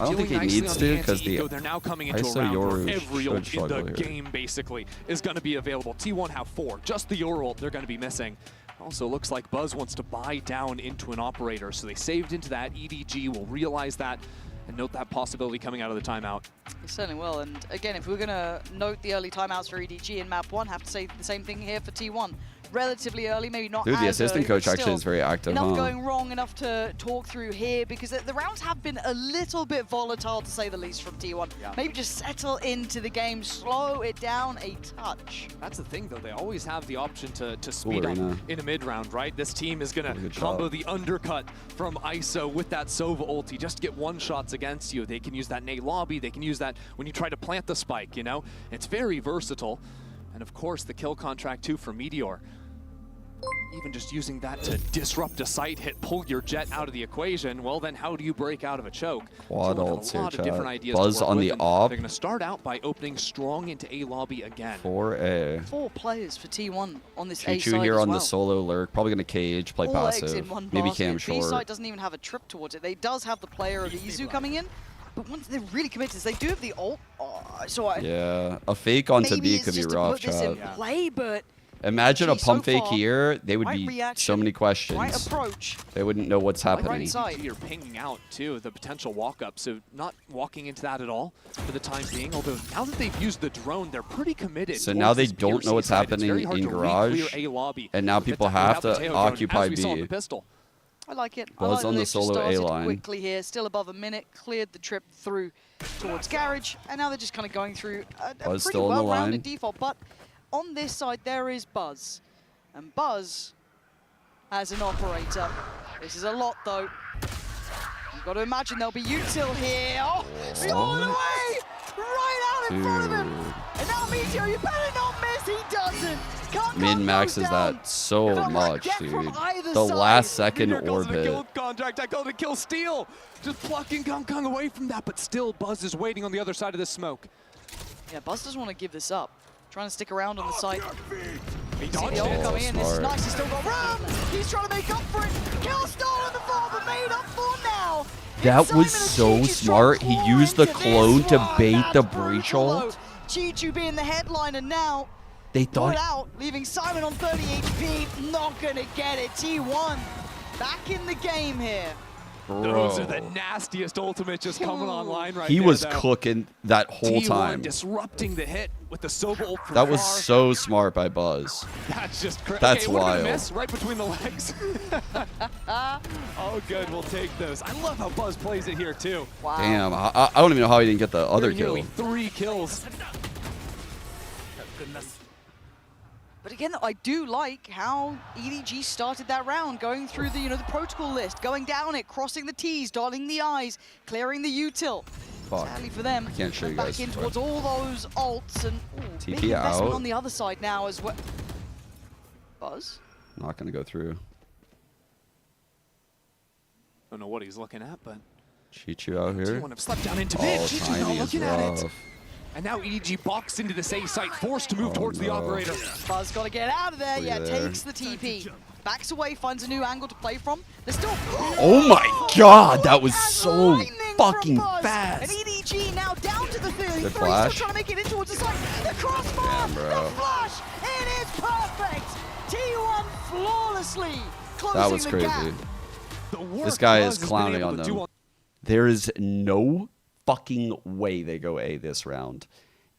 I don't think he needs to because they're now coming into a round where every ult in the game basically is going to be available. T1 have 4, just the Yoru ult they're going to be missing. Also looks like Buzz wants to buy down into an operator, so they saved into that. EDG will realize that and note that possibility coming out of the timeout. They certainly will, and again, if we're going to note the early timeouts for EDG in map 1, have to say the same thing here for T1. Relatively early, maybe not Dude, as the assistant early, coach actually is very active, enough going wrong, enough to talk through here, because the rounds have been a little bit volatile, to say the least, from T1. Yeah. Maybe just settle into the game, slow it down a touch. That's the thing, though. They always have the option to speed up in a mid-round, right? This team is going to combo the undercut from ISO with that Sova ulti just to get one-shots against you. They can use that Nate lobby. They can use that when you try to plant the spike, you know? It's very versatile. And, of course, the kill contract, too, for Meteor. Even just using that to disrupt a site hit, pull your jet out of the equation, well then how do you break out of a choke? Quad ults here, chat. Buzz on the op. They're going to start out by opening strong into A lobby again. 4A. 4 players for T1 on this A side Chichu here on well. the solo lurk. Probably going to cage, play passive. Maybe cam short. B side doesn't even have a trip towards it. They does have the player of Izu coming in. But once they're really committed, they do have the ult. Yeah, a fake onto B could be rough, chat. Maybe it's just to put this in play, but imagine a pump fake here. They would be so many questions. Right approach. They wouldn't know what's happening. You're pinging out too, the potential walk up. So not walking into that at all for the time being. Although now that they've used the drone, they're pretty committed. So now they don't know what's happening in garage. And now people have to occupy B. I like it. Buzz on the solo A line. Quickly here, still above a minute, cleared the trip through towards garage, and now they're just kind of going through a pretty well-rounded default. But on this side, there is Buzz, and Buzz has an operator. This is a lot, though. You've got to imagine there'll be util here. Oh, all the way, right out in front of him. And now Meteor, you better not miss. He doesn't. Min maxes that so much, dude. The last second orbit. Contract, I called it kill steal. Just plucking Kong Kong away from that, but still Buzz is waiting on the other side of the smoke. Yeah, Buzz doesn't want to give this up. Trying to stick around on the site. He dodged it. Coming in. This is nice. He's still got room. He's trying to make up for it. Kill stolen before, but made up for now. That was so smart. He used the clone to bait the breach ult. Chichu being the headliner now. They thought out, leaving Simon on 30 HP. Not gonna get it. T1 back in the game here. Bro. Those are the nastiest ultimates just coming online right He there, was cooking that whole time. Disrupting the hit with the Sova ult from That was far. so smart by Buzz. That's just crazy. That's okay, wild. Miss right between the legs. Oh, good. We'll take those. I love how Buzz plays it here, too. Wow. Damn. I don't even know how he didn't get the other kill. 3 kills. But again, I do like how EDG started that round, going through the the protocol list, going down it, crossing the T's, dotting the I's, clearing the util. Fuck. Sadly for them, I can't show you guys. back in towards all those ults and TP big investment out. on the other side now as well. Buzz? Not gonna go through. Don't know what he's looking at, but Chichu out here. T1 have slept down into mid. Chichu's not looking at it. Rough. And now EDG boxed into this A site, forced to move towards the operator. Buzz got to get out of there. Takes the TP. Backs away, finds a new angle to play from. They're still... Oh my god, that was so fucking fast. And EDG now down to the 33, still flash. trying to make it in towards the site. The crossbar, the flash, it is perfect. T1 flawlessly closing That was crazy. This guy is clowning on them. There is no fucking way they go A this round.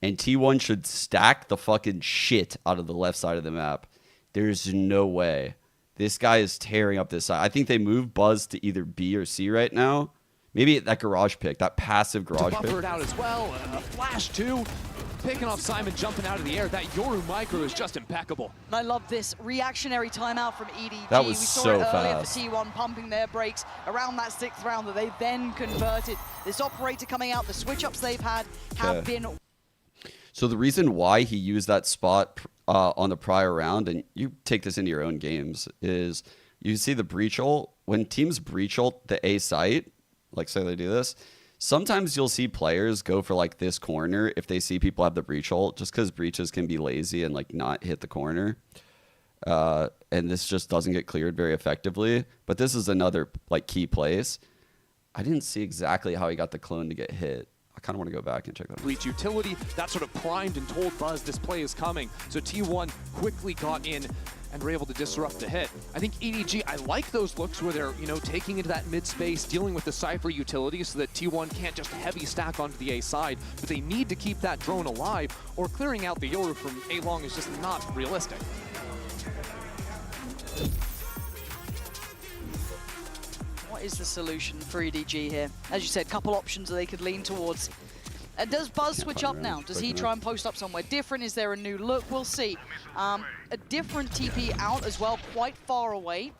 And T1 should stack the fucking shit out of the left side of the map. There's no way. This guy is tearing up this side. I think they move Buzz to either B or C right now. Maybe that garage pick, that passive garage pick. Buffered out as well. A flash too. Picking off Simon, jumping out of the air. That Yoru micro is just impeccable. And I love this reactionary timeout from EDG. That was we saw so it earlier fast. for T1 pumping their brakes around that 6th round that they then converted. This operator coming out, the switch-ups they've had have been... So the reason why he used that spot on the prior round, and you take this into your own games, is you see the breach ult. When teams breach ult the A site, like say they do this, sometimes you'll see players go for like this corner if they see people have the breach ult, just because breaches can be lazy and like not hit the corner. And this just doesn't get cleared very effectively. But this is another like key place. I didn't see exactly how he got the clone to get hit. I kind of want to go back and check that. Breach utility, that sort of primed and told Buzz this play is coming. So T1 quickly got in and were able to disrupt the hit. I think EDG, I like those looks where they're, you know, taking into that mid space, dealing with the Cypher utility so that T1 can't just heavy stack onto the A side, but they need to keep that drone alive, or clearing out the Yoru from A long is just not realistic. What is the solution for EDG here? As you said, couple options that they could lean towards. Does Buzz switch up now? Does he try and post up somewhere different? Is there a new look? We'll see. A different TP out as well, quite far away.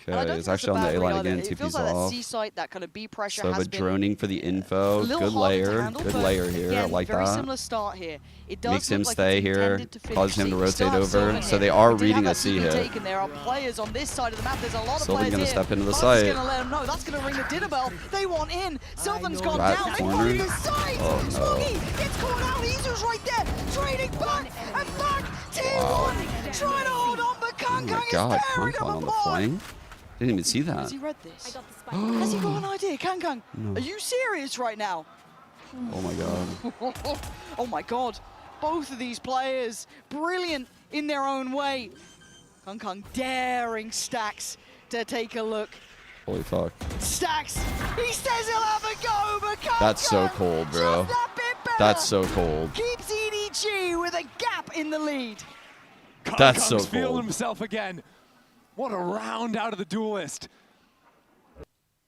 Okay, he's actually on the A line again. It feels TP's like off. that C site, that kind of B pressure So has but droning for the info. Good layer here. Again, I like very that. Similar start here. It does Makes him like stay here, causes him to rotate over. So they are reading a C hit. There are players on this side of the map. There's a lot of Sylvan's players gonna here. step into the Buzz site. is gonna let them know. That's gonna ring the dinner bell. They want in. Sylvan's gone Rat down. They corner. find the side. Oh, no. Smokey gets caught out. Izu's right there. Trading back and back. T1 trying to hold on, but Kang Kang is tearing them on the apart. flank. Didn't even see that. Has he read this? Has he got an idea? Kang Kang, No. are you serious right now? Oh my god. Oh my god. Both of these players, brilliant in their own way. Kang Kang daring Stax to take a look. Holy fuck. Stax, he says he'll have a go, but Kang That's so Kang cold, bro. just that bit better. That's so cold. Keeps EDG with a gap in the lead. That's so Kang's feeling cold. himself again. What a round out of the duelist.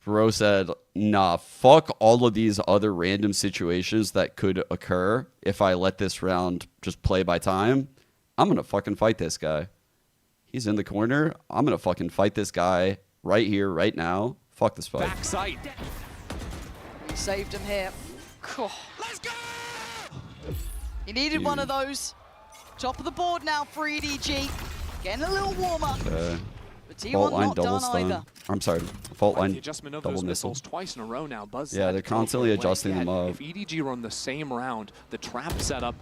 Bro said, nah, fuck all of these other random situations that could occur if I let this round just play by time. I'm going to fucking fight this guy. He's in the corner. I'm going to fucking fight this guy right here, right now. Fuck this fight. Back sight. He saved him here. Let's go! He needed one of those. Top of the board now for EDG. Getting a little warmer. Okay. But T1 Fault line not double done stun. either. I'm sorry. Fault line The adjustment of double those missile. missiles twice in a row now. Buzz Yeah, they're constantly adjusting them up. If EDG run the same round, the trap setup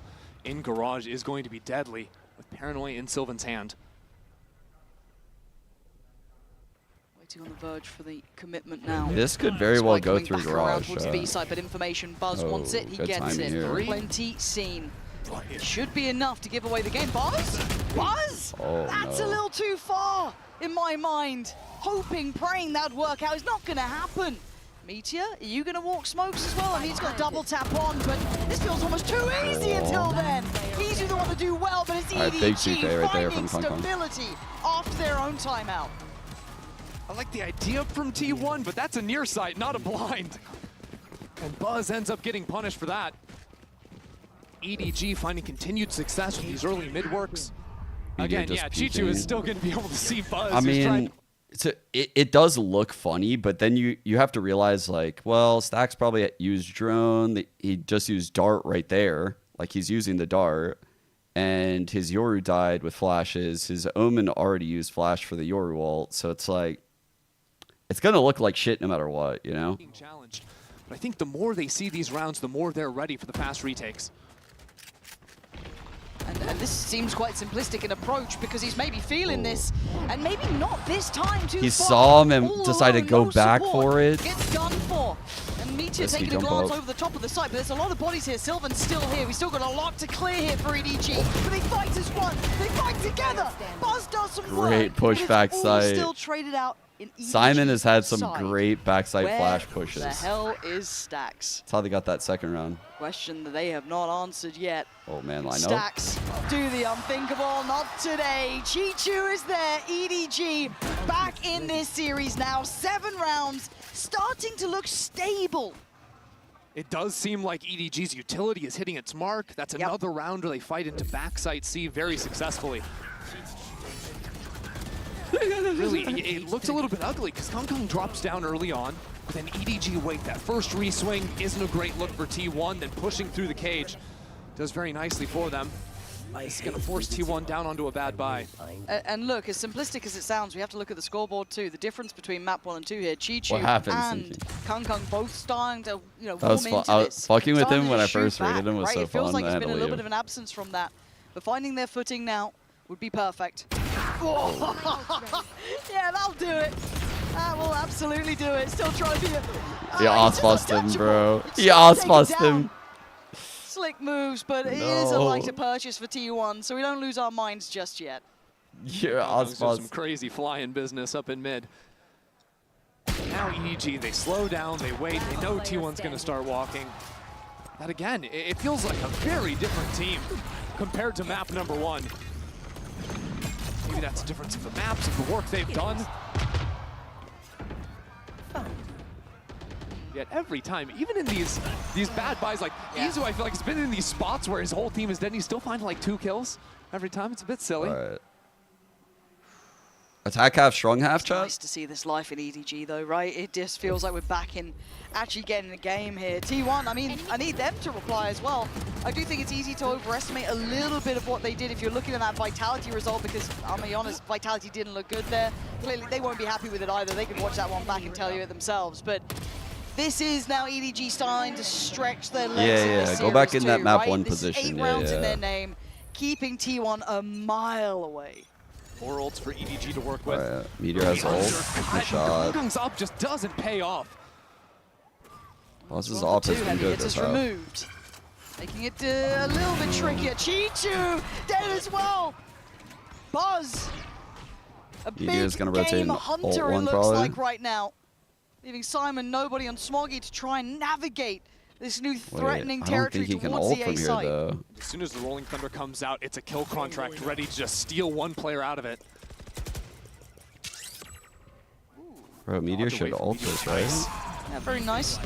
in Garage is going to be deadly with Paranoia in Sylvan's hand. Waiting on the verge for the commitment now. This could very well go Coming through back around Garage. towards the B side, but information, Buzz wants it, he good gets timing it. here. Plenty seen. It should be enough to give away the game. Buzz? Buzz? Oh, That's no. a little too far in my mind. Hoping, praying that'd work out. It's not going to happen. Meteor, are you going to walk smokes as well? I mean, he's got double tap on, but this feels almost too easy until then. He's the one to do well, but it's Alright, big EDG CK right there finding from Kong Kong. stability after their own timeout. I like the idea from T1, but that's a near sight, not a blind. And Buzz ends up getting punished for that. EDG finding continued success with these early mid-works. Again, yeah, Chichu is still going to be able to see Buzz. I mean, it does look funny, but then you have to realize, like, well, Stax probably used drone. He just used dart right there. Like, he's using the dart. And his Yoru died with flashes. His Omen already used flash for the Yoru ult. So it's like, it's going to look like shit no matter what, you know? Being challenged. But I think the more they see these rounds, the more they're ready for the fast retakes. And this seems quite simplistic in approach because he's maybe feeling this, and maybe not this time too He far. saw him and All decided to alone, go no back support. for it. Gets done for. And Meteor Does he taking a jump glance up? over the top of the site, but there's a lot of bodies here. Sylvan's still here. We still got a lot to clear here for EDG. But they fight as one. They fight together. Buzz does some work. Great push but it's back all site. Still traded out in EDG's Simon has had some side. great backside Where flash pushes. the hell is Stax? That's how they got that second round. Question that they have not answered yet. Oh man, line up. Stax, do the unthinkable, not today. Chichu is there, EDG back in this series now. 7 rounds, starting to look stable. It does seem like EDG's utility is hitting its mark. That's another round where they fight into backside C very successfully. Really, it looks a little bit ugly because Kong Kong drops down early on. But then EDG wait, that first re-swing isn't a great look for T1, then pushing through the cage does very nicely for them. It's going to force T1 down onto a bad buy. And look, as simplistic as it sounds, we have to look at the scoreboard too. The difference between map 1 and 2 here, Chi-Chu and Kung both starting to, warm into this. Fucking with him when I first rated him was so fun. It feels like it's been a little bit of an absence from that. But finding their footing now would be perfect. Oh. Yeah, that'll do it. That will absolutely do it. Still trying to be He ass-fussed him, bro. He ass-fussed him. Slick moves, but it is a lighter purchase for T1, so we don't lose our minds just yet. Yeah, some crazy flying business up in mid. Now EDG, they slow down, they wait, they know T1's going to start walking. But again, it feels like a very different team compared to map number 1. Maybe that's a difference of the maps, of the work they've done. Yet every time, even in these bad buys, like Izu, I feel like has been in these spots where his whole team is dead and he's still finding like 2 kills every time. It's a bit silly. Right. Attack half, strong half, chat? Nice to see this life in EDG though, right? It just feels like we're back in actually getting the game here. T1, I mean, I need them to reply as well. I do think it's easy to overestimate a little bit of what they did if you're looking at that Vitality result, because I'll be honest, Vitality didn't look good there. Clearly, they won't be happy with it either. They could watch that one back and tell you it themselves. But this is now EDG starting to stretch their legs. Yeah. Go back in that map 1 position. 8 rounds in their name, keeping T1 a mile away. 4 ults for EDG to work with. Right. Meteor has ult. Good shot. Kung's up just doesn't pay off. Boss's off has been good this half. Removed, making it a little bit trickier. Chi-Chu dead as well. Buzz, a big gonna rotate game hunter it looks probably. like right now. Leaving Simon, nobody on Smoggy to try and navigate this new threatening territory towards the A site. As soon as the Rolling Thunder comes out, it's a kill contract ready to just steal one player out of it. Bro, Meteor should ult this, right? Yeah, very nice.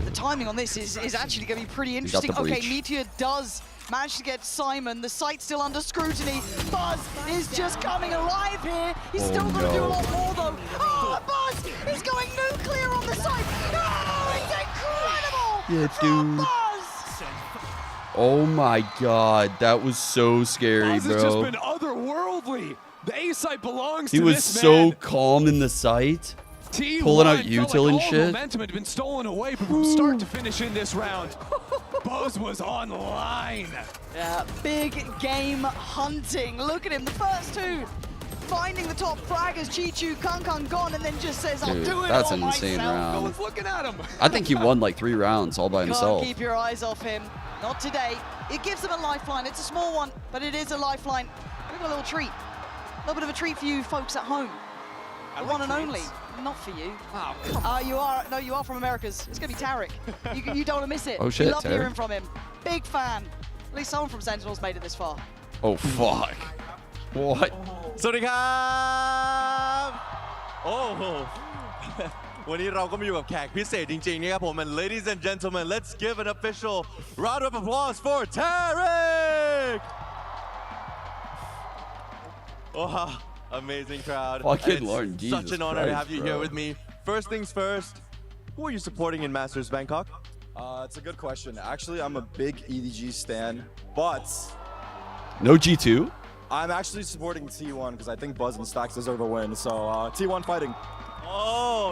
The timing on this is actually going to be pretty interesting. Okay, Meteor does manage to get Simon. The site's still under scrutiny. Buzz is just coming alive here. He's still going to do a lot more, though. Oh, Buzz is going nuclear on the site. Oh, it's incredible! Yeah, dude. Buzz. Oh my god, that was so scary, Buzz bro. has just been otherworldly. The A site belongs to this man. He was so calm in the site. Pulling out util and shit. Momentum had been stolen away from start to finish in this round. Buzz was online. Yeah, big game hunting. Look at him, the first 2 finding the top fraggers. Chi-Chu, Kung gone, and then just says, I'll do it that's all an insane myself. round. No one's looking at him. I think he won like 3 rounds all by himself. Can't keep your eyes off him. Not today. It gives him a lifeline. It's a small one, but it is a lifeline. Look at a little treat. A little bit of a treat for you folks at home. The one and only. Not for you. Oh, come on. You are. No, you are from Americas. It's going to be Tarek. You don't want to miss it. Oh, shit, We love Tarek. hearing from him. Big fan. At least someone from Sentinels made it this far. Oh, fuck. What? สวัสดีครับโอ้โห วันนี้เราก็มาอยู่กับแขกพิเศษจริงๆนะครับผม and ladies and gentlemen let's give an official round of applause for Tarek wow amazing crowd Fucking Lord, Jesus such an honor Christ, to have you bro. here with me. First things first, who are you supporting in Masters Bangkok? It's a good question. Actually, I'm a big EDG stan, but No G2? I'm actually supporting T1 because I think Buzz and Stacks deserve a win. So T1 fighting. โอ้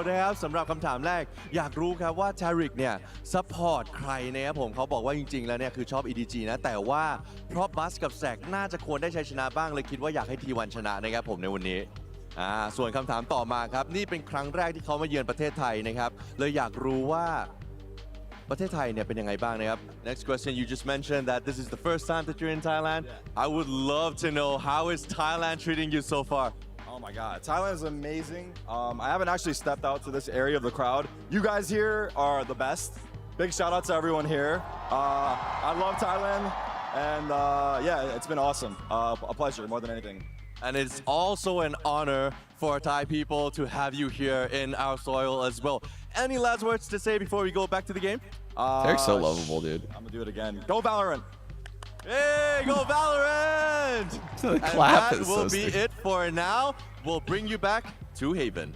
นะครับสำหรับคำถามแรกอยากรู้ครับว่า Tarek เนี่ยซัพพอร์ตใครนะครับผมเขาบอกว่าจริงๆแล้วเนี่ยคือชอบ EDG นะแต่ว่าเพราะบัสกับแซกน่าจะควรได้ชัยชนะบ้างเลยคิดว่าอยากให้ T1 ชนะนะครับผมในวันนี้ส่วนคำถามต่อมาครับนี่เป็นครั้งแรกที่เขามาเยือนประเทศไทยนะครับเลยอยากรู้ว่าประเทศไทยเนี่ยเป็นยังไงบ้างนะครับ Next question, you just mentioned that this is the first time that you're in Thailand. I would love to know how is Thailand treating you so far? Oh my God, Thailand is amazing. I haven't actually stepped out to this area of the crowd. You guys here are the best. Big shout out to everyone here. I love Thailand, and yeah, it's been awesome. A pleasure more than anything. And it's also an honor for Thai people to have you here in our soil as well. Any last words to say before we go back to the game? Tarek's so lovable, dude. I'm gonna do it again. Go Valorant! Hey, go Valorant! The and clap that is will so be stupid. it for now. We'll bring you back to Haven.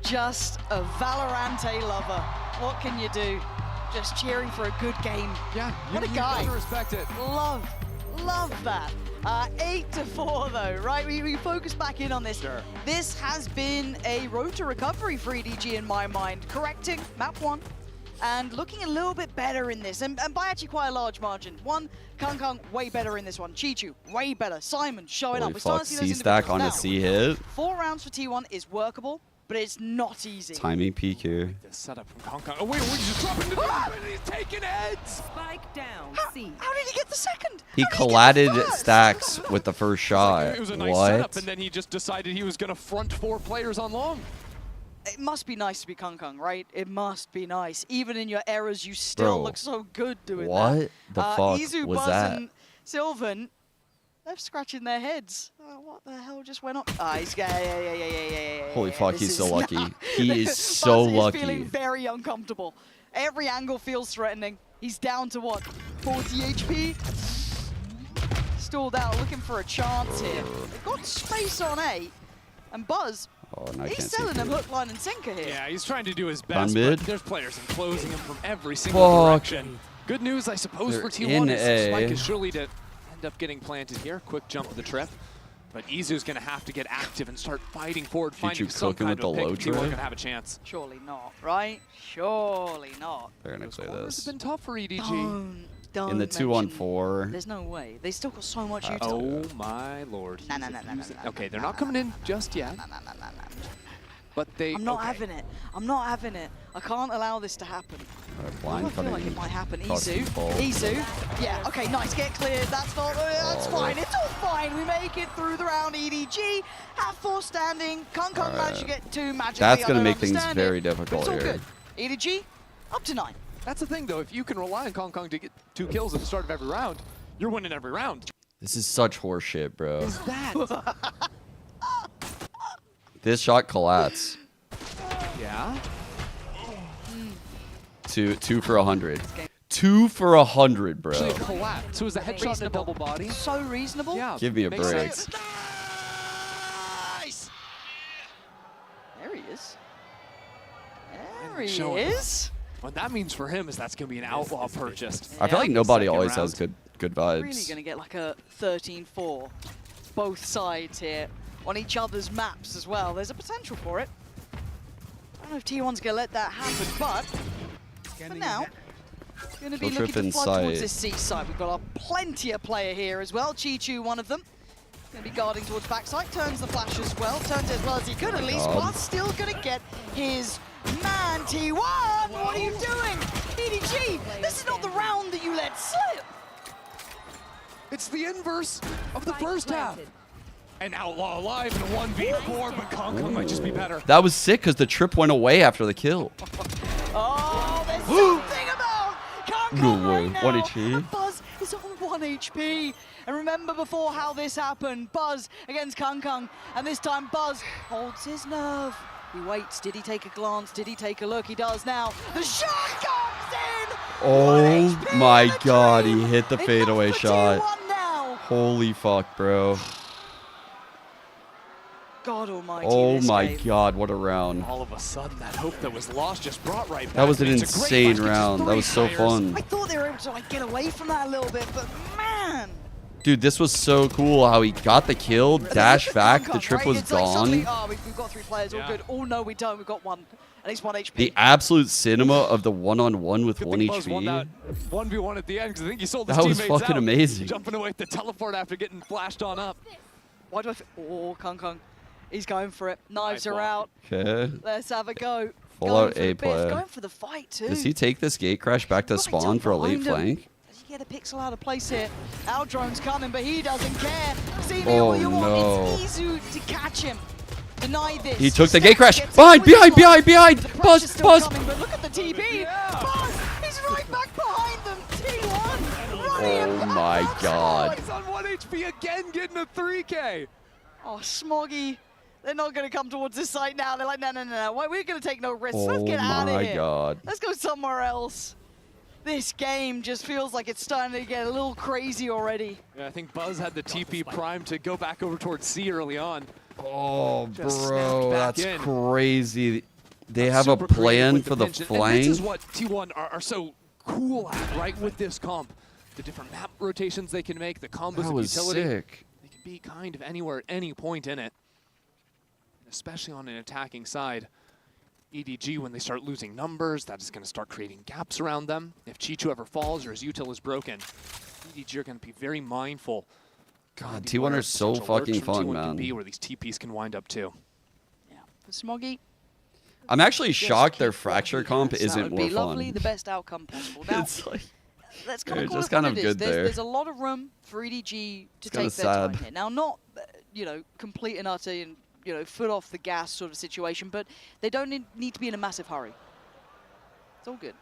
just a Valorante lover. What can you do? Just cheering for a good game. Yeah, what a guy. You respect it. Love that. 8-4 though, right? We focus back in on this. Sure. This has been a road to recovery for EDG in my mind. Correcting map 1 and looking a little bit better in this, and by actually quite a large margin. Kung way better in this one. Chichu way better. Simon showing up. We're starting to see those C-stack on a C hit. 4 rounds for T1 is workable, but it's not easy. Timing peak here. The setup from Kung. Oh wait, we're just dropping the and he's taking heads. Spike down. How did he get the second? He collided stacks with the first shot. It was a nice setup, and then he just decided he was going to front 4 players on long. It must be nice to be Kung, right? It must be nice. Even in your errors, you still look so good doing that. What the fuck Izu, was Buzz, that? and Sylvan, they're scratching their heads. What the hell just went on? Yeah. Holy fuck, he's so lucky. He is so lucky. He's feeling very uncomfortable. Every angle feels threatening. He's down to what? 40 HP? Stalled out, looking for a chance here. They've got space on A, and Buzz. He's selling them hook, line, and sinker here. Yeah, he's trying to do his best, but there's players enclosing him from every single direction. Good news, I suppose, for T1 is Spike is surely to end up getting planted here. Quick jump of the trip. But Izu's going to have to get active and start fighting forward, finding some kind of pick. T1 going to have a chance. Surely not, right? Surely not. They're going to play this. It's been tough for EDG. Don't in the 2-on-4. There's no way. They still got so much utility. Oh my lord. Okay, they're not coming in just yet. But I'm not having it. I'm not having it. I can't allow this to happen. Blind I feel like it might happen. Izu. Yeah, okay, nice. Get cleared. That's fine. It's all fine. We make it through the round. EDG have 4 standing. Kung managed to get 2 magically. That's going to make things very difficult here. Good. EDG up to 9. That's the thing, though. If you can rely on Kung to get 2 kills at the start of every round, you're winning every round. This is such horseshit, bro. Is that? This shot collapsed. Yeah. 2 for 100. 2 for 100, bro. Actually, collapse. So it was a headshot and a double body. So reasonable. Yeah. Give me a break. Nice. There he is. There he is. What that means for him is that's going to be an outlaw purchase. I feel like nobody always has good vibes. Really going to get like a 13-4. Both sides here. On each other's maps as well. There's a potential for it. I don't know if T1's going to let that happen, but for now, going to be looking to flood towards this C side. We've got a plenty of player here as well. Chichu, one of them. Going to be guarding towards backside. Turns the flash as well. Turns it as well as he could at least. But still going to get his man, T1. What are you doing? EDG, this is not the round that you let slip. It's the inverse of the first half. An outlaw alive in a 1v4, but Kung might just be better. That was sick because the trip went away after the kill. Oh, there's something about Kung right now. 1 HP. Buzz is on 1 HP. And remember before how this happened. Buzz against Kung, and this time Buzz holds his nerve. He waits. Did he take a glance? Did he take a look? He does now. The shot comes in! Oh my god, he hit the fadeaway shot. Holy fuck, bro. God almighty. Oh my god, what a round. All of a sudden, that hope that was lost just brought right back. That was an insane round. That was so fun. I thought they were able to like get away from that a little bit, but man. Dude, this was so cool how he got the kill, dashed back, the trip was gone. We've got 3 players, all good. Oh no, we don't. We've got at least 1 HP. The absolute cinema of the 1-on-1 with 1 HP. Won that 1v1 at the end because I think he sold his teammates out. That was fucking amazing. Jumping away at the teleport after getting flashed on up. Why do I Kung. He's going for it. Knives are out. Okay. Let's have a go. Full out A play. Going for the fight too. Does he take this gate crash back to spawn for a late flank? Does he get a pixel out of place here? Our drone's coming, but he doesn't care. See me oh all you want. no. It's Izu to catch him. Deny this. He took the gate crash. Behind! Buzz! Coming, but look at the TP. Buzz! He's right back behind them. T1 running. Oh my god. He's on 1 HP again, getting a 3K. Oh, Smoggy. They're not going to come towards this site now. They're like, no. We're going to take no risks. Let's get out of here. Oh my god. Let's go somewhere else. This game just feels like it's starting to get a little crazy already. Yeah, I think Buzz had the TP prime to go back over towards C early on. Oh, bro, that's crazy. They have a plan for the flank. And this is what T1 are so cool at, right, with this comp. The different map rotations they can make, the combos of utility. Sick. They can be kind of anywhere at any point in it, especially on an attacking side. EDG, when they start losing numbers, that is going to start creating gaps around them. If Chichu ever falls or his util is broken, EDG are going to be very mindful. God, T1 are so fucking fun, man. Can be where these TPs can wind up too. Yeah, Smoggy. I'm actually shocked their fracture comp isn't more fun. Lovely, the best outcome possible. Now, it's like, that's kind of just kind of good there. There's a lot of room for EDG to take their time here. Now, not complete and utter and foot off the gas sort of situation, but they don't need to be in a massive hurry. It's all good.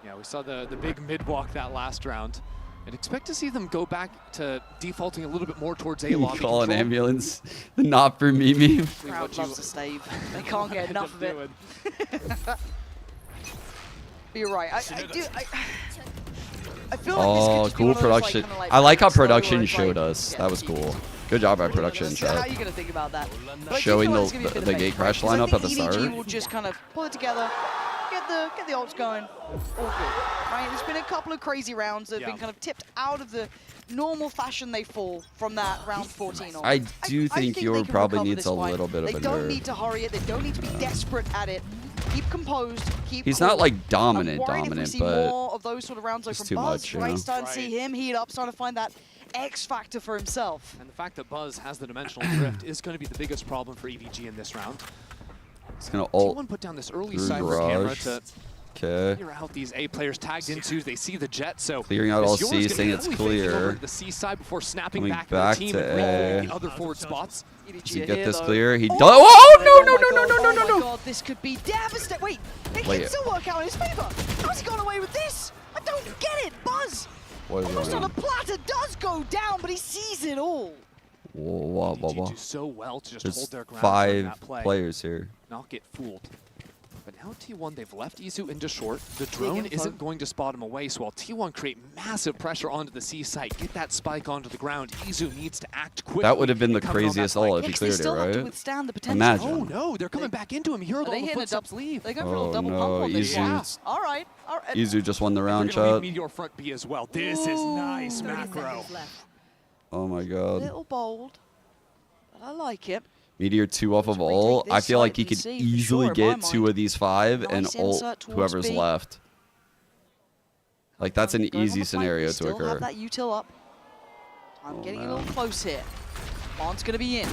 Yeah, we saw the big mid walk that last round. And expect to see them go back to defaulting a little bit more towards A lobby. Call an ambulance. The not for me meme. Crowd loves to stave. They can't get enough of it. But you're right. I feel like this could cool production. I like how production showed us. That was cool. Good job by production, How are you going to think about that? Showing the gate crash lineup at the start. EDG will just kind of pull it together. Get the ults going. All good. Right? There's been a couple of crazy rounds that have been kind of tipped out of the normal fashion they fall from that round 14 on. I think Euro probably needs a little bit of a nerve. They don't need to hurry it. They don't need to be desperate at it. Keep composed. He's not like dominant, if we see but more of those sort of rounds like from Buzz, right? Starting to see him heat up, starting to find that X factor for himself. And the fact that Buzz has the dimensional drift is going to be the biggest problem for EDG in this round. He's going to ult. T1 put down this early cyber camera to figure out these A players tagged into. They see the jet, so clearing out all C, saying it's clear. The C side before snapping Coming back to to the team and the other forward spots. Does he get this clear? He does. Oh no! Oh my god, this could be devastating. Wait, it can still work out in his favor. How's he got away with this? I don't get it. Buzz, almost on a platter, does go down, but he sees it all. Whoa. Do so well to just hold their ground. 5 players here. Not get fooled. But now T1, they've left Izu into short. The drone isn't going to spot him away, so while T1 create massive pressure onto the C site, get that spike onto the ground, Izu needs to act quickly. That would have been the craziest ult if he cleared it, right? Withstand the potential. Imagine. Oh no, they're coming back into him. He heard all the footsteps leave. They're going for a little double pump on this. All right. Izu just won the round, chat. Meteor front B as well. This is nice macro. Oh my god. A little bold, but I like it. Meteor 2 off of ult. I feel like he could easily get 2 of these 5 and ult whoever's left. Like, that's an easy scenario to occur. Have that util up. I'm getting a little close here. Bond's going to be in.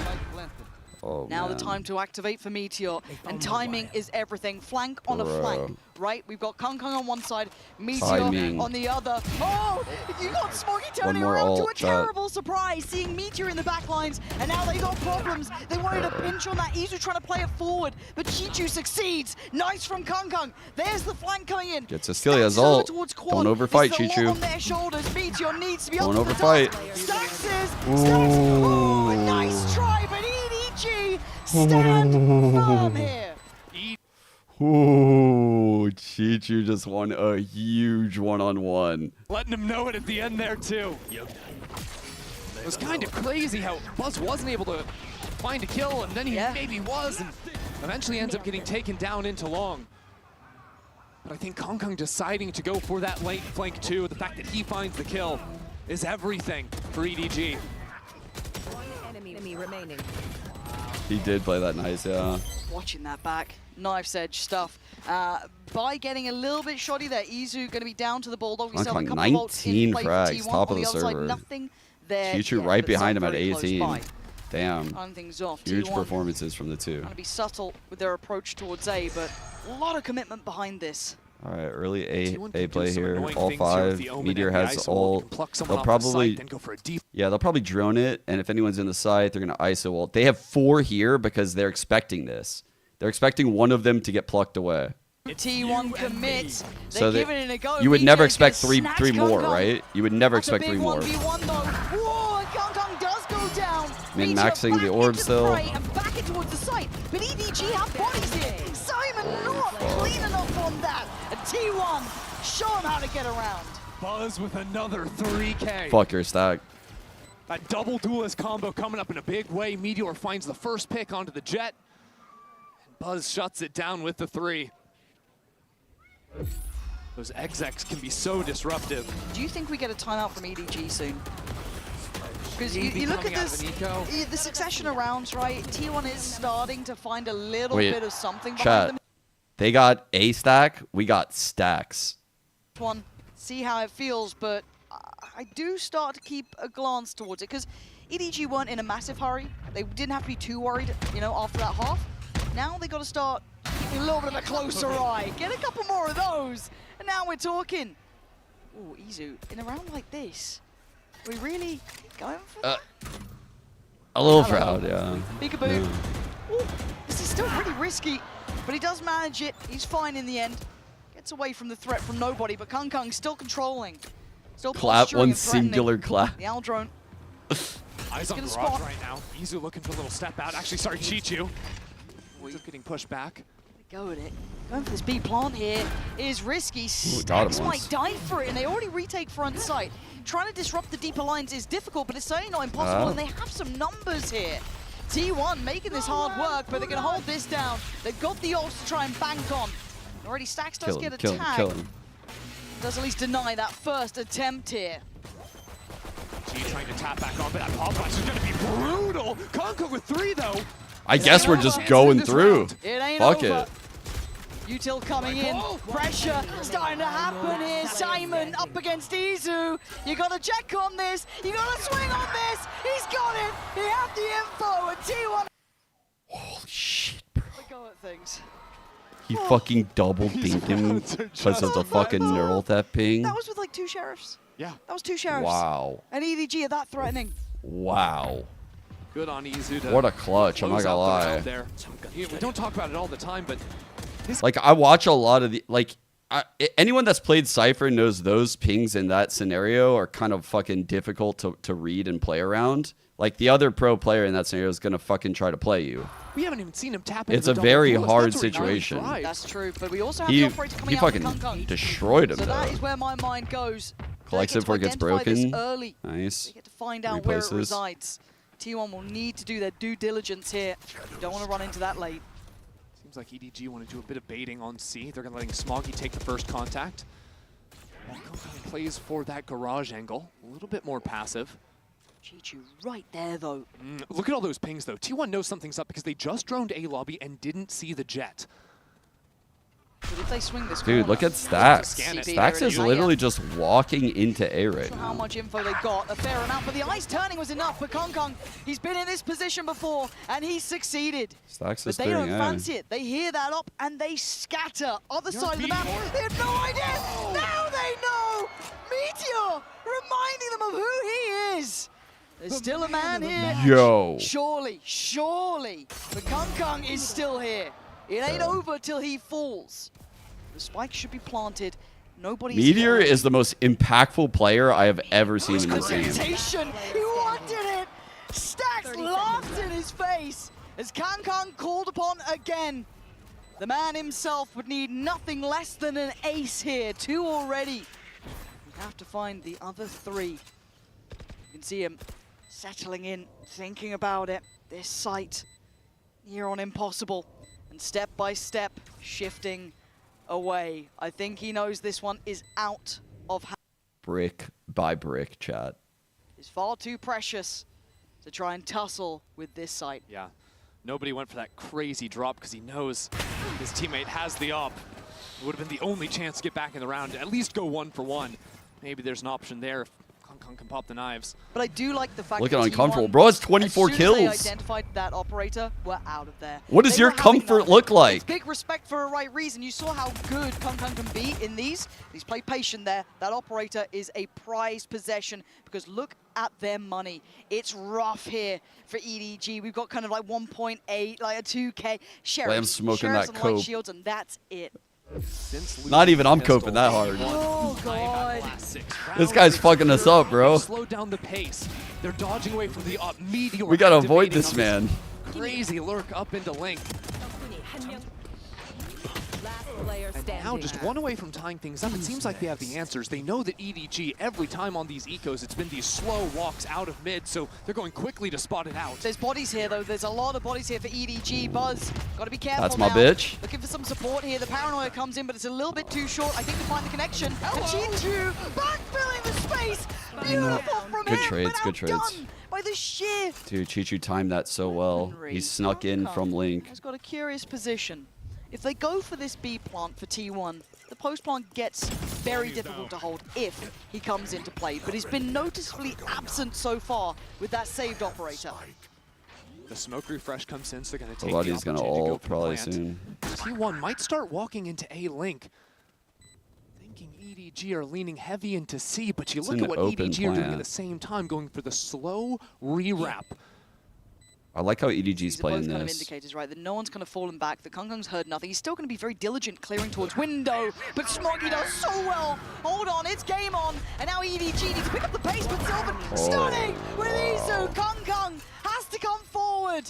Now the time to activate for Meteor, and timing is everything. Flank on a flank, right? We've got Kung on one side, Meteor on the other. Oh, you got Smoggy turning around to a terrible surprise, seeing Meteor in the back lines, and now they got problems. They wanted a pinch on that. Izu trying to play it forward, but Chichu succeeds. Nice from Kung. There's the flank coming in. Gets a skill, he has ult. Don't overfight, Chichu. On their shoulders. Meteor needs to be Don't overfight. Oh, nice try, but EDG stand firm here. Ooh, Chichu just won a huge one-on-one. Letting him know it at the end there, too. It was kind of crazy how Buzz wasn't able to find a kill, and then he maybe was, and eventually ends up getting taken down into long. But I think Kung deciding to go for that late flank, too, the fact that he finds the kill is everything for EDG. One enemy remaining. He did play that nice, yeah. Watching that back, knife's edge stuff. By getting a little bit shoddy there, Izu going to be down to the Bulldog. We still have a couple of ults in play for T1 top of the server. server. Nothing there. Chichu right behind him at 18. Damn. Things off. Huge T1 performances from the two. Trying to be subtle with their approach towards A, but a lot of commitment behind this. All right, early A play here. All 5. Meteor has ult. They'll probably, they'll probably drone it, and if anyone's in the site, they're gonna ISO ult. They have 4 here because they're expecting this. They're expecting one of them to get plucked away. T1 commits. So you would never expect three more, right? You would never expect 3 more. Whoa, and Kung does go down. Min-maxing the orb still. And back it towards the site, but EDG have bodies here. Simon not clean enough on that. And T1 show him how to get around. Buzz with another 3K. Fuck your stack. That double duelist combo coming up in a big way. Meteor finds the first pick onto the jet. Buzz shuts it down with the 3. Those execs can be so disruptive. Do you think we get a timeout from EDG soon? Because you look at this, the succession of rounds, right? T1 is starting to find a little bit of something behind them. They got a stack, we got stacks. One, see how it feels, but I do start to keep a glance towards it because EDG weren't in a massive hurry. They didn't have to be too worried, you know, after that half. Now they got to start keeping a little bit of a closer eye. Get a couple more of those, and now we're talking. Ooh, Izu, in a round like this, are we really going for that? A little proud, yeah. Peekaboo. Ooh, this is still pretty risky, but he does manage it. He's fine in the end. Gets away from the threat from nobody, but Kung still controlling. Still clap, one singular clap. The Owl drone. Eyes on Garage right now. Izu looking for a little step out. Actually, sorry, Chichu. Izu getting pushed back. Go with it. Going for this B plant here is risky. Stacks might die for it, and they already retake front site. Trying to disrupt the deeper lines is difficult, but it's certainly not impossible, and they have some numbers here. T1 making this hard work, but they're going to hold this down. They've got the ults to try and bank on. Already Stacks does get a tag. Does at least deny that first attempt here. G trying to tap back on, but that pop flash is going to be brutal. Conquer with 3, though. I guess we're just going through. Fuck it. Util coming in. Pressure starting to happen here. Simon up against Izu. You got to check on this. You got to swing on this. He's got it. He had the info. And T1. Holy shit, bro. Go at things. He fucking double dinked him because of the fucking neural theft ping. That was with like 2 sheriffs. Yeah. That was 2 sheriffs. Wow. And EDG are that threatening. Wow. Good on Izu. What a clutch, I'm not gonna lie. We don't talk about it all the time, but like I watch a lot of the anyone that's played Cypher knows those pings in that scenario are kind of fucking difficult to read and play around. Like the other pro player in that scenario is gonna fucking try to play you. We haven't even seen him tap into It's a very hard situation. That's true, but we also have the operator coming out from fucking destroyed him. So that is where my mind goes. Collects it before it gets broken. Early. Nice. They get to find out where it resides. T1 will need to do their due diligence here. Don't want to run into that late. Seems like EDG want to do a bit of baiting on C. They're going to letting Smoggy take the first contact. While Kung plays for that garage angle. A little bit more passive. Chichu right there, though. Look at all those pings, though. T1 knows something's up because they just droned A lobby and didn't see the jet. But if they swing this dude, look at Stacks. Stacks is literally just walking into A right now. How much info they got, a fair amount, but the ice turning was enough for Kung. He's been in this position before, and he's succeeded. Stacks but they don't fancy it. They hear that up, and they scatter. Other side of the map, they have no idea. Now they know! Meteor reminding them of who he is. There's still a man here. Yo. Surely. But Kung is still here. It ain't over till he falls. The spike should be planted. Nobody. Meteor is the most impactful player I have ever seen in this game. He wanted it. Stacks laughed in his face as Kung called upon again. The man himself would need nothing less than an ace here. 2 already. We have to find the other 3. You can see him settling in, thinking about it. This site near on impossible. And step by step, shifting away. I think he knows this one is out of hand. Brick by brick, chat. It's far too precious to try and tussle with this site. Yeah, nobody went for that crazy drop because he knows his teammate has the op. It would have been the only chance to get back in the round, at least go 1 for 1. Maybe there's an option there if Kung can pop the knives. But I do like the fact looking that uncomfortable. Bro, it's 24 kills. As soon as they identified that operator, we're out of there. What does your comfort look like? It's big respect for a right reason. You saw how good Kung can be in these. He's played patient there. That operator is a prized possession because look at their money. It's rough here for EDG. We've got kind of like 1.8, like a 2K. Sheriffs, smoking that coke. light shields, and that's it. Not even I'm coping that hard. Oh, God. This guy's fucking us up, bro. Slow down the pace. They're dodging away from the Meteor. We gotta avoid this man. Crazy lurk up into Link. And now just one away from tying things up. It seems like they have the answers. They know that EDG, every time on these ecos, it's been these slow walks out of mid, so they're going quickly to spot it out. There's bodies here, though. There's a lot of bodies here for EDG. Buzz, got to be careful. That's my now. bitch. Looking for some support here. The paranoia comes in, but it's a little bit too short. I think to find the connection. And Chichu backfilling the space. Beautiful from good him, trades, good trades. By the sheer. Dude, Chichu timed that so well. He snuck in from Link. Has got a curious position. If they go for this B plant for T1, the post plant gets very difficult to hold if he comes into play, but he's been noticeably absent so far with that saved operator. The smoke refresh comes in, so they're going to take Buddy's going to ult probably soon. T1 might start walking into A Link. Thinking EDG are leaning heavy into C, but you look at what EDG are doing at the same time, going for the slow re-wrap. I like how EDG's playing both this. Kind of indicators, right? That no one's kind of fallen back. The Kungkung's heard nothing. He's still going to be very diligent, clearing towards window. But Smoggy does so well. Hold on, it's game on. And now EDG needs to pick up the pace, but Sylvan stunning with Izu. Kungkung has to come forward,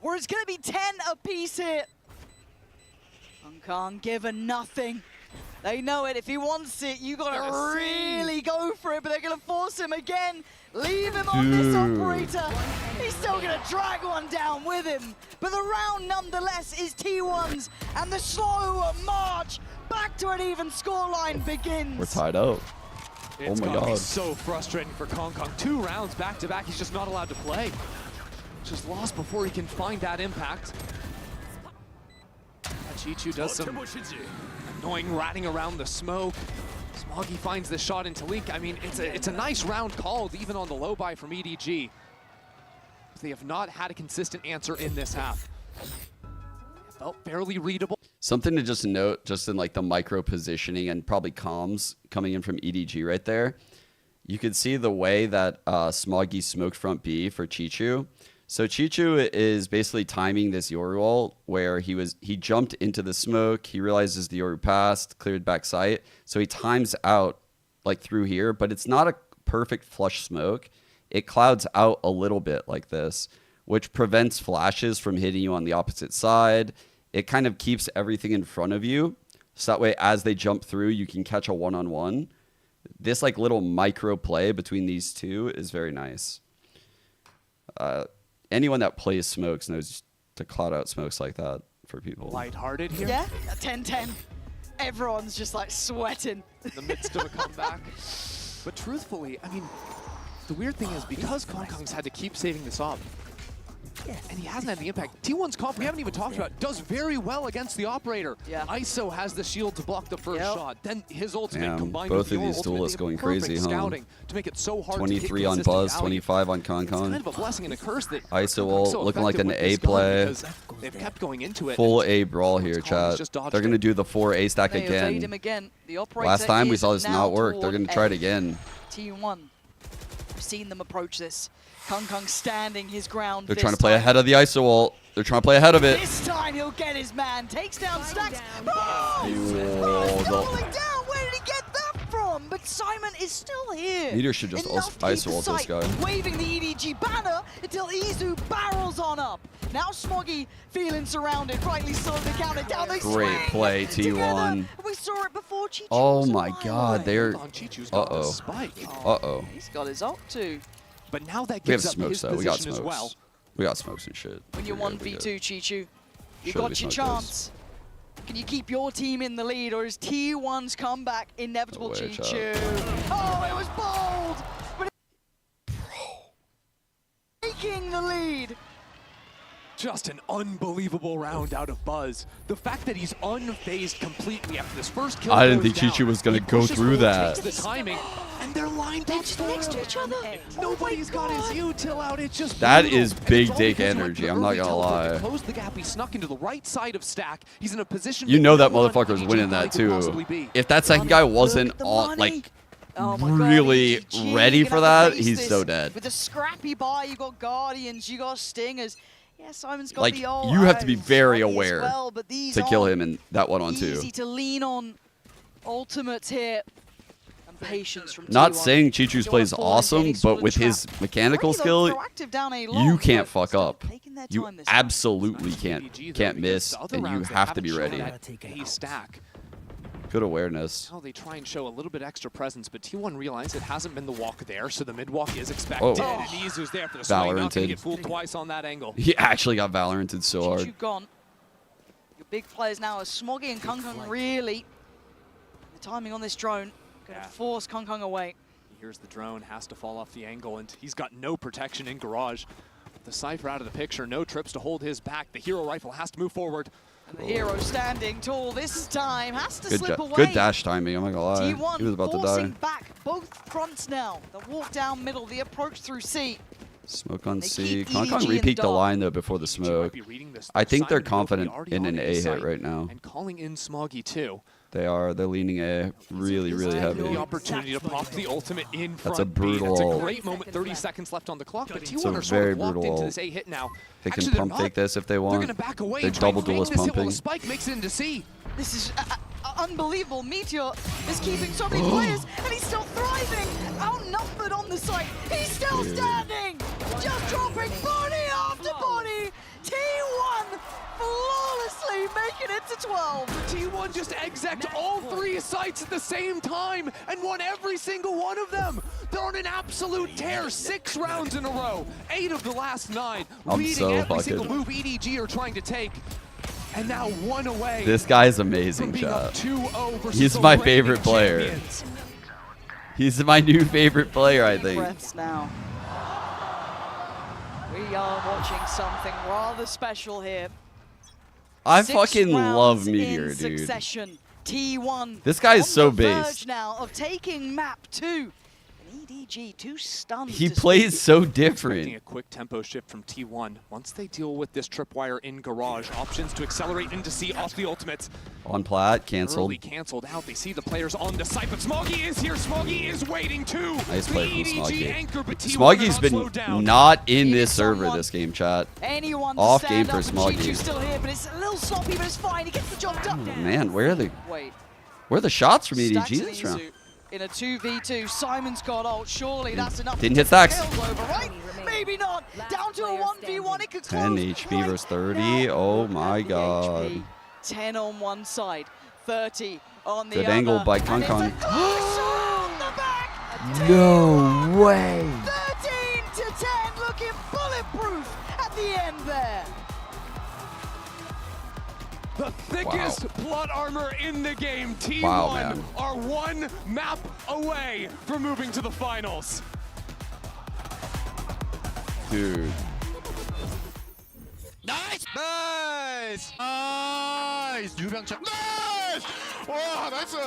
or it's going to be 10 apiece here. Kungkung given nothing. They know it. If he wants it, you got to really go for it. But they're going to force him again. Leave him on this operator. He's still going to drag one down with him. But the round, nonetheless, is T1's. And the slow march back to an even scoreline begins. We're tied up. It's gonna be so frustrating for Kungkung. 2 rounds back-to-back. He's just not allowed to play. Just lost before he can find that impact. Chichu does some annoying ratting around the smoke. Smoggy finds the shot into Link. I mean, it's a nice round called, even on the low buy from EDG. They have not had a consistent answer in this half. It felt fairly readable. Something to just note, just in like the micro positioning and probably comms coming in from EDG right there. You could see the way that Smoggy smoked front B for Chichu. So Chichu is basically timing this Yoru ult where he jumped into the smoke, he realizes the Yoru passed, cleared back sight, so he times out like through here, but it's not a perfect flush smoke. It clouds out a little bit like this, which prevents flashes from hitting you on the opposite side. It kind of keeps everything in front of you, so that way as they jump through, you can catch a one-on-one. This like little micro play between these two is very nice. Anyone that plays smokes knows to cloud out smokes like that for people. Lighthearted here. Yeah, 10-10. Everyone's just like sweating. In the midst of a comeback. But truthfully, I mean, the weird thing is because Kungkung's had to keep saving this up, and he hasn't had the impact. T1's comp, we haven't even talked about, does very well against the operator. Yeah. ISO has the shield to block the first shot. Then his ultimate combined both with of these duelists going crazy, huh? Scouting to make it so hard 23 on Buzz, 25 on Kungkung. It's kind of a blessing and a curse that ISO ult looking like an A play. They've kept going into it. Full A brawl here, chat. They're going to do the 4 A stack again. Last time we saw this not work. They're going to try it again. T1. We've seen them approach this. Kungkung standing his ground. They're trying to play ahead of the ISO ult. They're trying to play ahead of it. This time he'll get his man. Takes down Stacks. Oh, doubling down. Where did he get that from? But Simon is still here. Meteor should just ISO ult this guy. Waving the EDG banner until Izu barrels on up. Now Smoggy feeling surrounded. Rightly so, they count it down. They Great play, T1. We saw it before Chichu. Oh my god, they're... Uh-oh. Uh-oh. He's got his ult too. But now that gives up smokes, his position as well. We got smokes and shit. When you're 1v2, Chichu, you got your chance. Can you keep your team in the lead, or is T1's comeback inevitable, Chichu? Oh, it was bold! But taking the lead. Just an unbelievable round out of Buzz. The fact that he's unfazed completely after this first kill. I didn't think Chichu was going to go through that. The timing, and they're lined up next to each other. Nobody's got his util out. It's just that is big dick energy. I'm not gonna lie. Close the gap. He snuck into the right side of Stack. He's in a position. You know that motherfucker's winning that too. If that second guy wasn't on like really ready for that, he's so dead. With a scrappy buy, you got Guardians, you got Stingers. Yeah, Simon's got like the ult. you have to be very aware to kill him in that 1-on-2. Easy to lean on ultimates here. And patience from Not T1. saying Chichu's plays awesome, but with his mechanical skill, you can't fuck up. You absolutely can't miss, and you have to be ready. Good awareness. Now they try and show a little bit extra presence, but T1 realized it hasn't been the walk there, so the mid walk is expected. And Izu's there for the swing. Not gonna get fooled twice on that angle. He actually got Valoranted so hard. Gone. Your big players now are Smoggy and Kung really. The timing on this drone gonna force Kung away. Here's the drone, has to fall off the angle, and he's got no protection in garage. The Cypher out of the picture, no trips to hold his back. The hero rifle has to move forward. And the hero standing tall this time has to slip away. Good dash timing, I'm not gonna lie. T1 he was about to die. forcing back both fronts now. The walk down middle, the approach through C. Smoke on C. Kong repeat the line though before the smoke. I think they're confident in an A hit right now. And calling in Smoggy too. They are. They're leaning A really heavy. The opportunity to pop the ultimate in front. That's a brutal. That's a great moment. 30 seconds left on the clock, but T1 are sort of locked into this A hit now. They can pump fake this if they want. They're gonna back away. They're double duelist pumping. The spike makes it into C. This is unbelievable. Meteor is keeping so many players, and he's still thriving. Outnumbered on the site. He's still standing. Just dropping body after body. T1 flawlessly making it to 12. T1 just exec'd all 3 sites at the same time and won every single one of them. They're on an absolute tear, 6 rounds in a row, 8 of the last 9. Leading every single move EDG are trying to take. And now 1 away. This guy's amazing, chat. He's my favorite player. He's my new favorite player, I think. Breaths now. We are watching something rather special here. I fucking love Meteor, dude. T1. This guy is so based. Now of taking map 2. EDG too stunned. He plays so different. A quick tempo shift from T1. Once they deal with this tripwire in garage, options to accelerate into C off the ultimates. On plat, canceled. Early canceled out. They see the players on the site, but Smoggy is here. Smoggy is waiting too. Nice play from Smoggy. Smoggy's been not in this server this game, chat. Off game for Smoggy. Still here, but it's a little sloppy, but it's fine. He gets the job done. Oh, man, where are the shots from EDG this round? In a 2v2, Simon's got ult. Surely that's enough. Didn't hit stacks. Over, right? Maybe not. Down to a 1v1. It could 10 HP versus 30. Oh my god. 10 on one side, 30 on the other. Good angle by Kong. No way. 13 to 10, looking bulletproof at the end there. The thickest plot armor in the game. T1 are 1 map away from moving to the finals. Dude. Nice! Nice! Nice! 유병찬. Nice! 와, 나이스!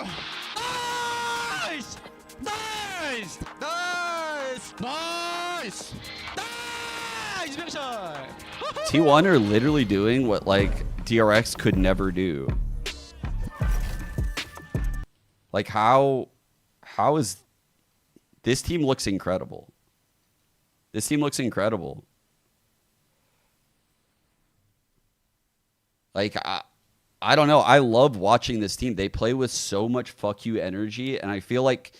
Nice! Nice! Nice! Nice! Nice! 유병찬! T1 are literally doing what like DRX could never do. Like how is this team looks incredible. This team looks incredible. Like I don't know. I love watching this team. They play with so much fuck you energy, and I feel like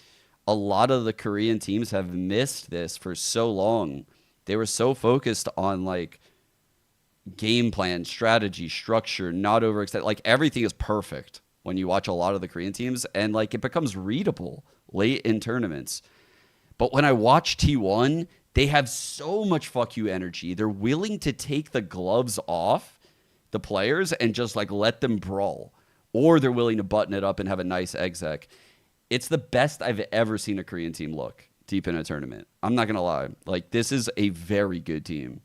a lot of the Korean teams have missed this for so long. They were so focused on like game plan, strategy, structure, not overextend. Like everything is perfect when you watch a lot of the Korean teams, and like it becomes readable late in tournaments. But when I watch T1, they have so much fuck you energy. They're willing to take the gloves off the players and just like let them brawl, or they're willing to button it up and have a nice exec. It's the best I've ever seen a Korean team look deep in a tournament. I'm not gonna lie. Like this is a very good team.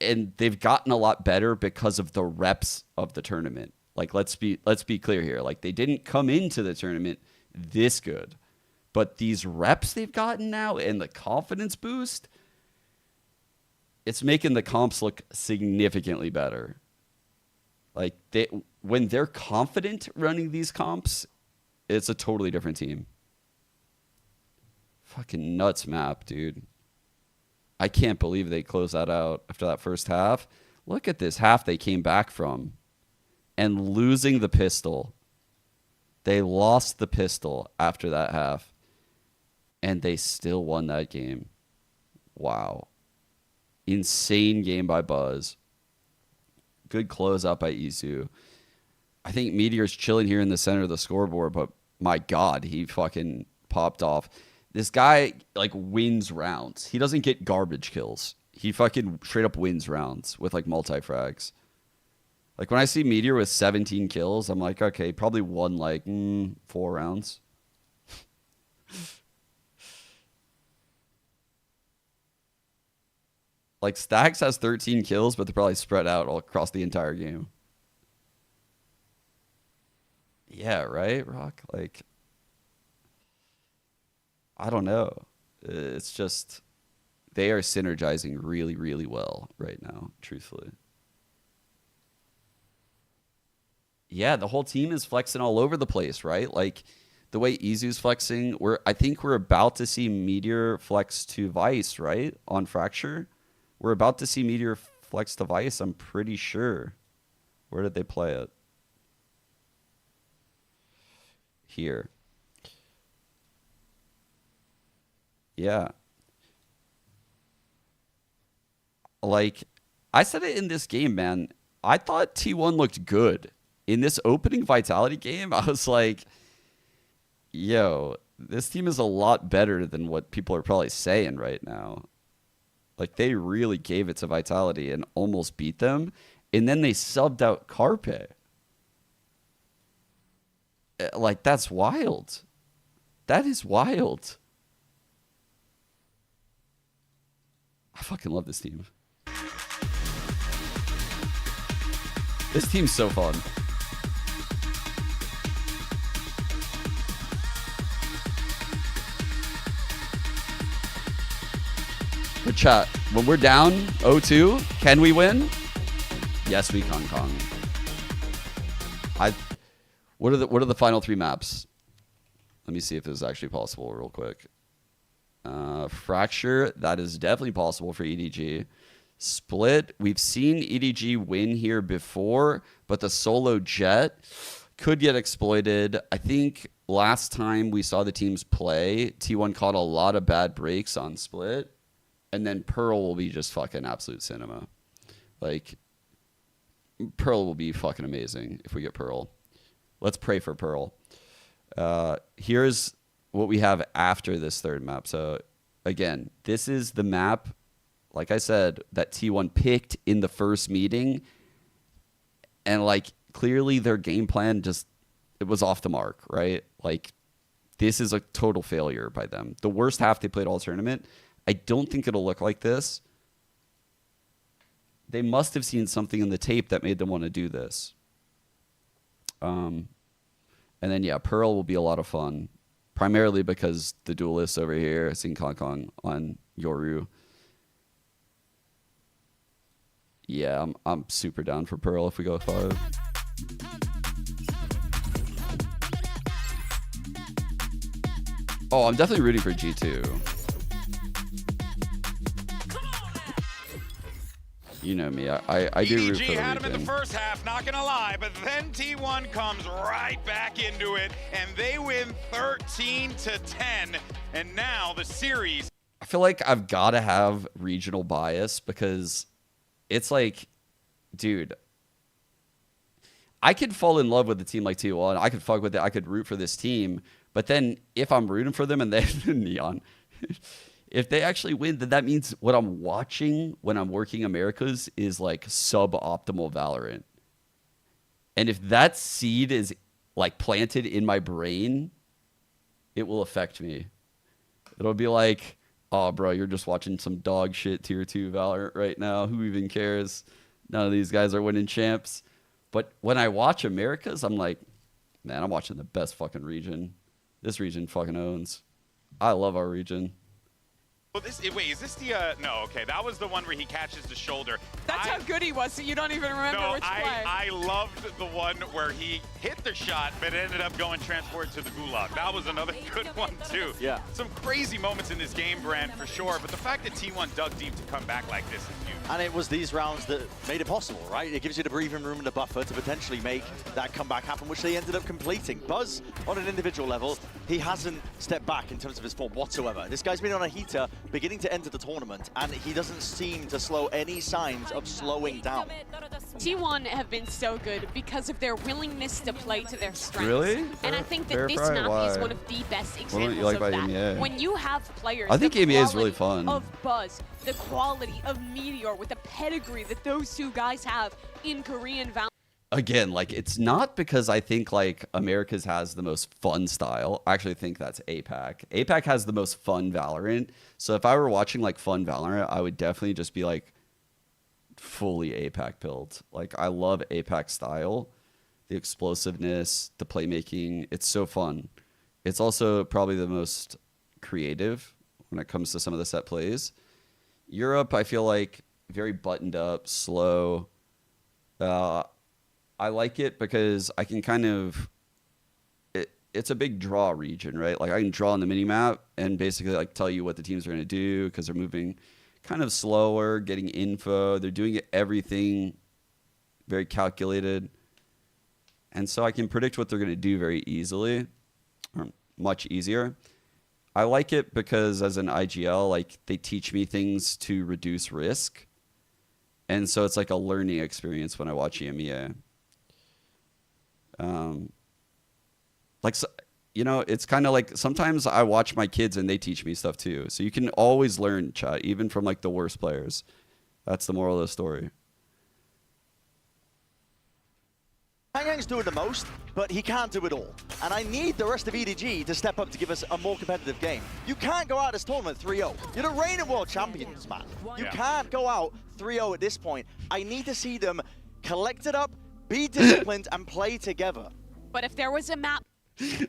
And they've gotten a lot better because of the reps of the tournament. Like, let's be clear here. Like, they didn't come into the tournament this good, but these reps they've gotten now and the confidence boost, it's making the comps look significantly better. Like, when they're confident running these comps, it's a totally different team. Fucking nuts map, dude. I can't believe they closed that out after that first half. Look at this half they came back from. And losing the pistol. They lost the pistol after that half. And they still won that game. Wow. Insane game by Buzz. Good closeout by Isu. I think Meteor's chilling here in the center of the scoreboard, but my God, he fucking popped off. This guy, like, wins rounds. He doesn't get garbage kills. He fucking straight up wins rounds with, like, multi-frags. Like, when I see Meteor with 17 kills, I'm like, okay, he probably won, like, 4 rounds. Like, Stacks has 13 kills, but they're probably spread out all across the entire game. Yeah, right, Rock? Like, I don't know. It's just, they are synergizing really, really well right now, truthfully. Yeah, the whole team is flexing all over the place, right? Like, the way Izu's flexing, I think we're about to see Meteor flex to Vice, right? On Fracture. We're about to see Meteor flex to Vice, I'm pretty sure. Where did they play it? Here. Yeah. Like, I said it in this game, man. I thought T1 looked good. In this opening Vitality game, I was like, yo, this team is a lot better than what people are probably saying right now. Like, they really gave it to Vitality and almost beat them. And then they subbed out Carpe. Like, that's wild. That is wild. I fucking love this team. This team's so fun. But chat, when we're down 0-2, can we win? Yes, we can, Kong. What are the final 3 maps? Let me see if this is actually possible real quick. Fracture, that is definitely possible for EDG. Split, we've seen EDG win here before, but the solo jet could get exploited. I think last time we saw the teams play, T1 caught a lot of bad breaks on Split, and then Pearl will be just fucking absolute cinema. Like, Pearl will be fucking amazing if we get Pearl. Let's pray for Pearl. Here's what we have after this third map. So, again, this is the map, like I said, that T1 picked in the first meeting. And, like, clearly their game plan it was off the mark, right? Like, this is a total failure by them. The worst half they played all tournament. I don't think it'll look like this. They must have seen something in the tape that made them want to do this. And then, yeah, Pearl will be a lot of fun. Primarily because the duelists over here, seeing Kong Kong on Yoru. Yeah, I'm super down for Pearl if we go 5. Oh, I'm definitely rooting for G2. You know me, I do root for the EDG had him in the region. first half, not gonna lie, but then T1 comes right back into it, and they win 13-10, and now the series. I feel like I've got to have regional bias because it's like, dude, I could fall in love with a team like T1. I could fuck with it. I could root for this team, but then if I'm rooting for them and they Neon. If they actually win, then that means what I'm watching when I'm working Americas is like suboptimal Valorant. And if that seed is like planted in my brain, it will affect me. It'll be like, oh, bro, you're just watching some dog shit tier 2 Valorant right now. Who even cares? None of these guys are winning champs. But when I watch Americas, I'm like, man, I'm watching the best fucking region. This region fucking owns. I love our region. Well, wait, is this the, no, okay, that was the one where he catches the shoulder. That's how good he was, so you don't even remember which play. I loved the one where he hit the shot, but ended up going transport to the gulag. That was another good one, too. Yeah. Some crazy moments in this game, Brand, for sure, but the fact that T1 dug deep to come back like this is huge. And it was these rounds that made it possible, right? It gives you the breathing room and the buffer to potentially make that comeback happen, which they ended up completing. Buzz, on an individual level, he hasn't stepped back in terms of his form whatsoever. This guy's been on a heater beginning to enter the tournament, and he doesn't seem to slow any signs of slowing down. T1 have been so good because of their willingness to play to their strengths. Really? And I think that this map is one of the best examples of that. EMEA? When you have players, I think EMEA is really fun. Of Buzz, the quality of Meteor with the pedigree that those two guys have in Korean Valorant. Again, like, it's not because I think like America's has the most fun style. I actually think that's APAC. APAC has the most fun Valorant. So if I were watching like fun Valorant, I would definitely just be like fully APAC build. Like, I love APAC style, the explosiveness, the playmaking. It's so fun. It's also probably the most creative when it comes to some of the set plays. Europe, I feel like very buttoned up, slow. I like it because I can kind of, it's a big draw region, right? Like, I can draw on the mini map and basically like tell you what the teams are going to do because they're moving kind of slower, getting info. They're doing everything very calculated. And so I can predict what they're going to do very easily, or much easier. I like it because as an IGL, like, they teach me things to reduce risk. And so it's like a learning experience when I watch EMEA. Like, so, you know, it's kind of like sometimes I watch my kids and they teach me stuff too. So you can always learn, chat, even from like the worst players. That's the moral of the story. Hangyang's doing the most, but he can't do it all. And I need the rest of EDG to step up to give us a more competitive game. You can't go out of this tournament 3-0. You're the reigning world champions, man. You can't go out 3-0 at this point. I need to see them collect it up, be disciplined, and play together. But if there was a map...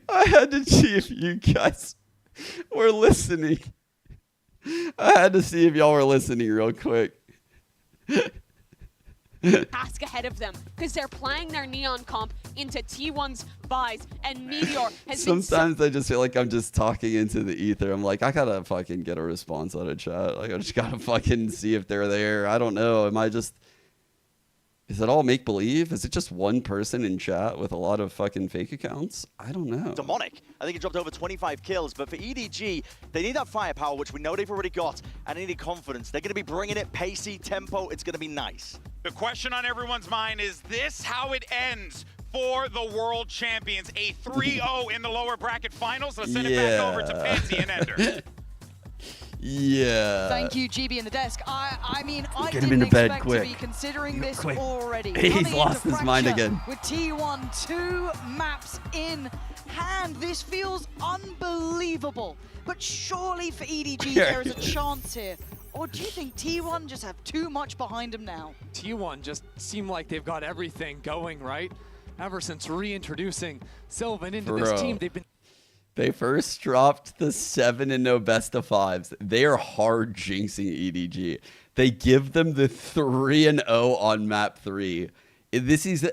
I had to see if you guys were listening. I had to see if y'all were listening real quick. Task ahead of them because they're playing their Neon comp into T1's buys, and Meteor has Sometimes I just feel like I'm just talking into the ether. I'm like, I gotta fucking get a response out of chat. Like, I just gotta fucking see if they're there. I don't know. Is it all make believe? Is it just one person in chat with a lot of fucking fake accounts? I don't know. Demonic. I think he dropped over 25 kills, but for EDG, they need that firepower, which we know they've already got, and they need confidence. They're going to be bringing it pacey, tempo. It's going to be nice. The question on everyone's mind is this how it ends for the world champions? A 3-0 in the lower bracket finals. Let's send it back over to Pansy and Ender. Yeah. Thank you, GB in the desk. I mean, I Get him didn't into bed expect quick. to be considering this already. He's lost his mind again. With T1 2 maps in hand, this feels unbelievable. But surely for EDG, there is a chance here. Or do you think T1 just have too much behind them now? T1 just seem like they've got everything going, right? Ever since reintroducing Sylvan into this team, they've been... They first dropped the 7-0 best of 5s. They are hard jinxing EDG. They give them the 3-0 on map 3. This is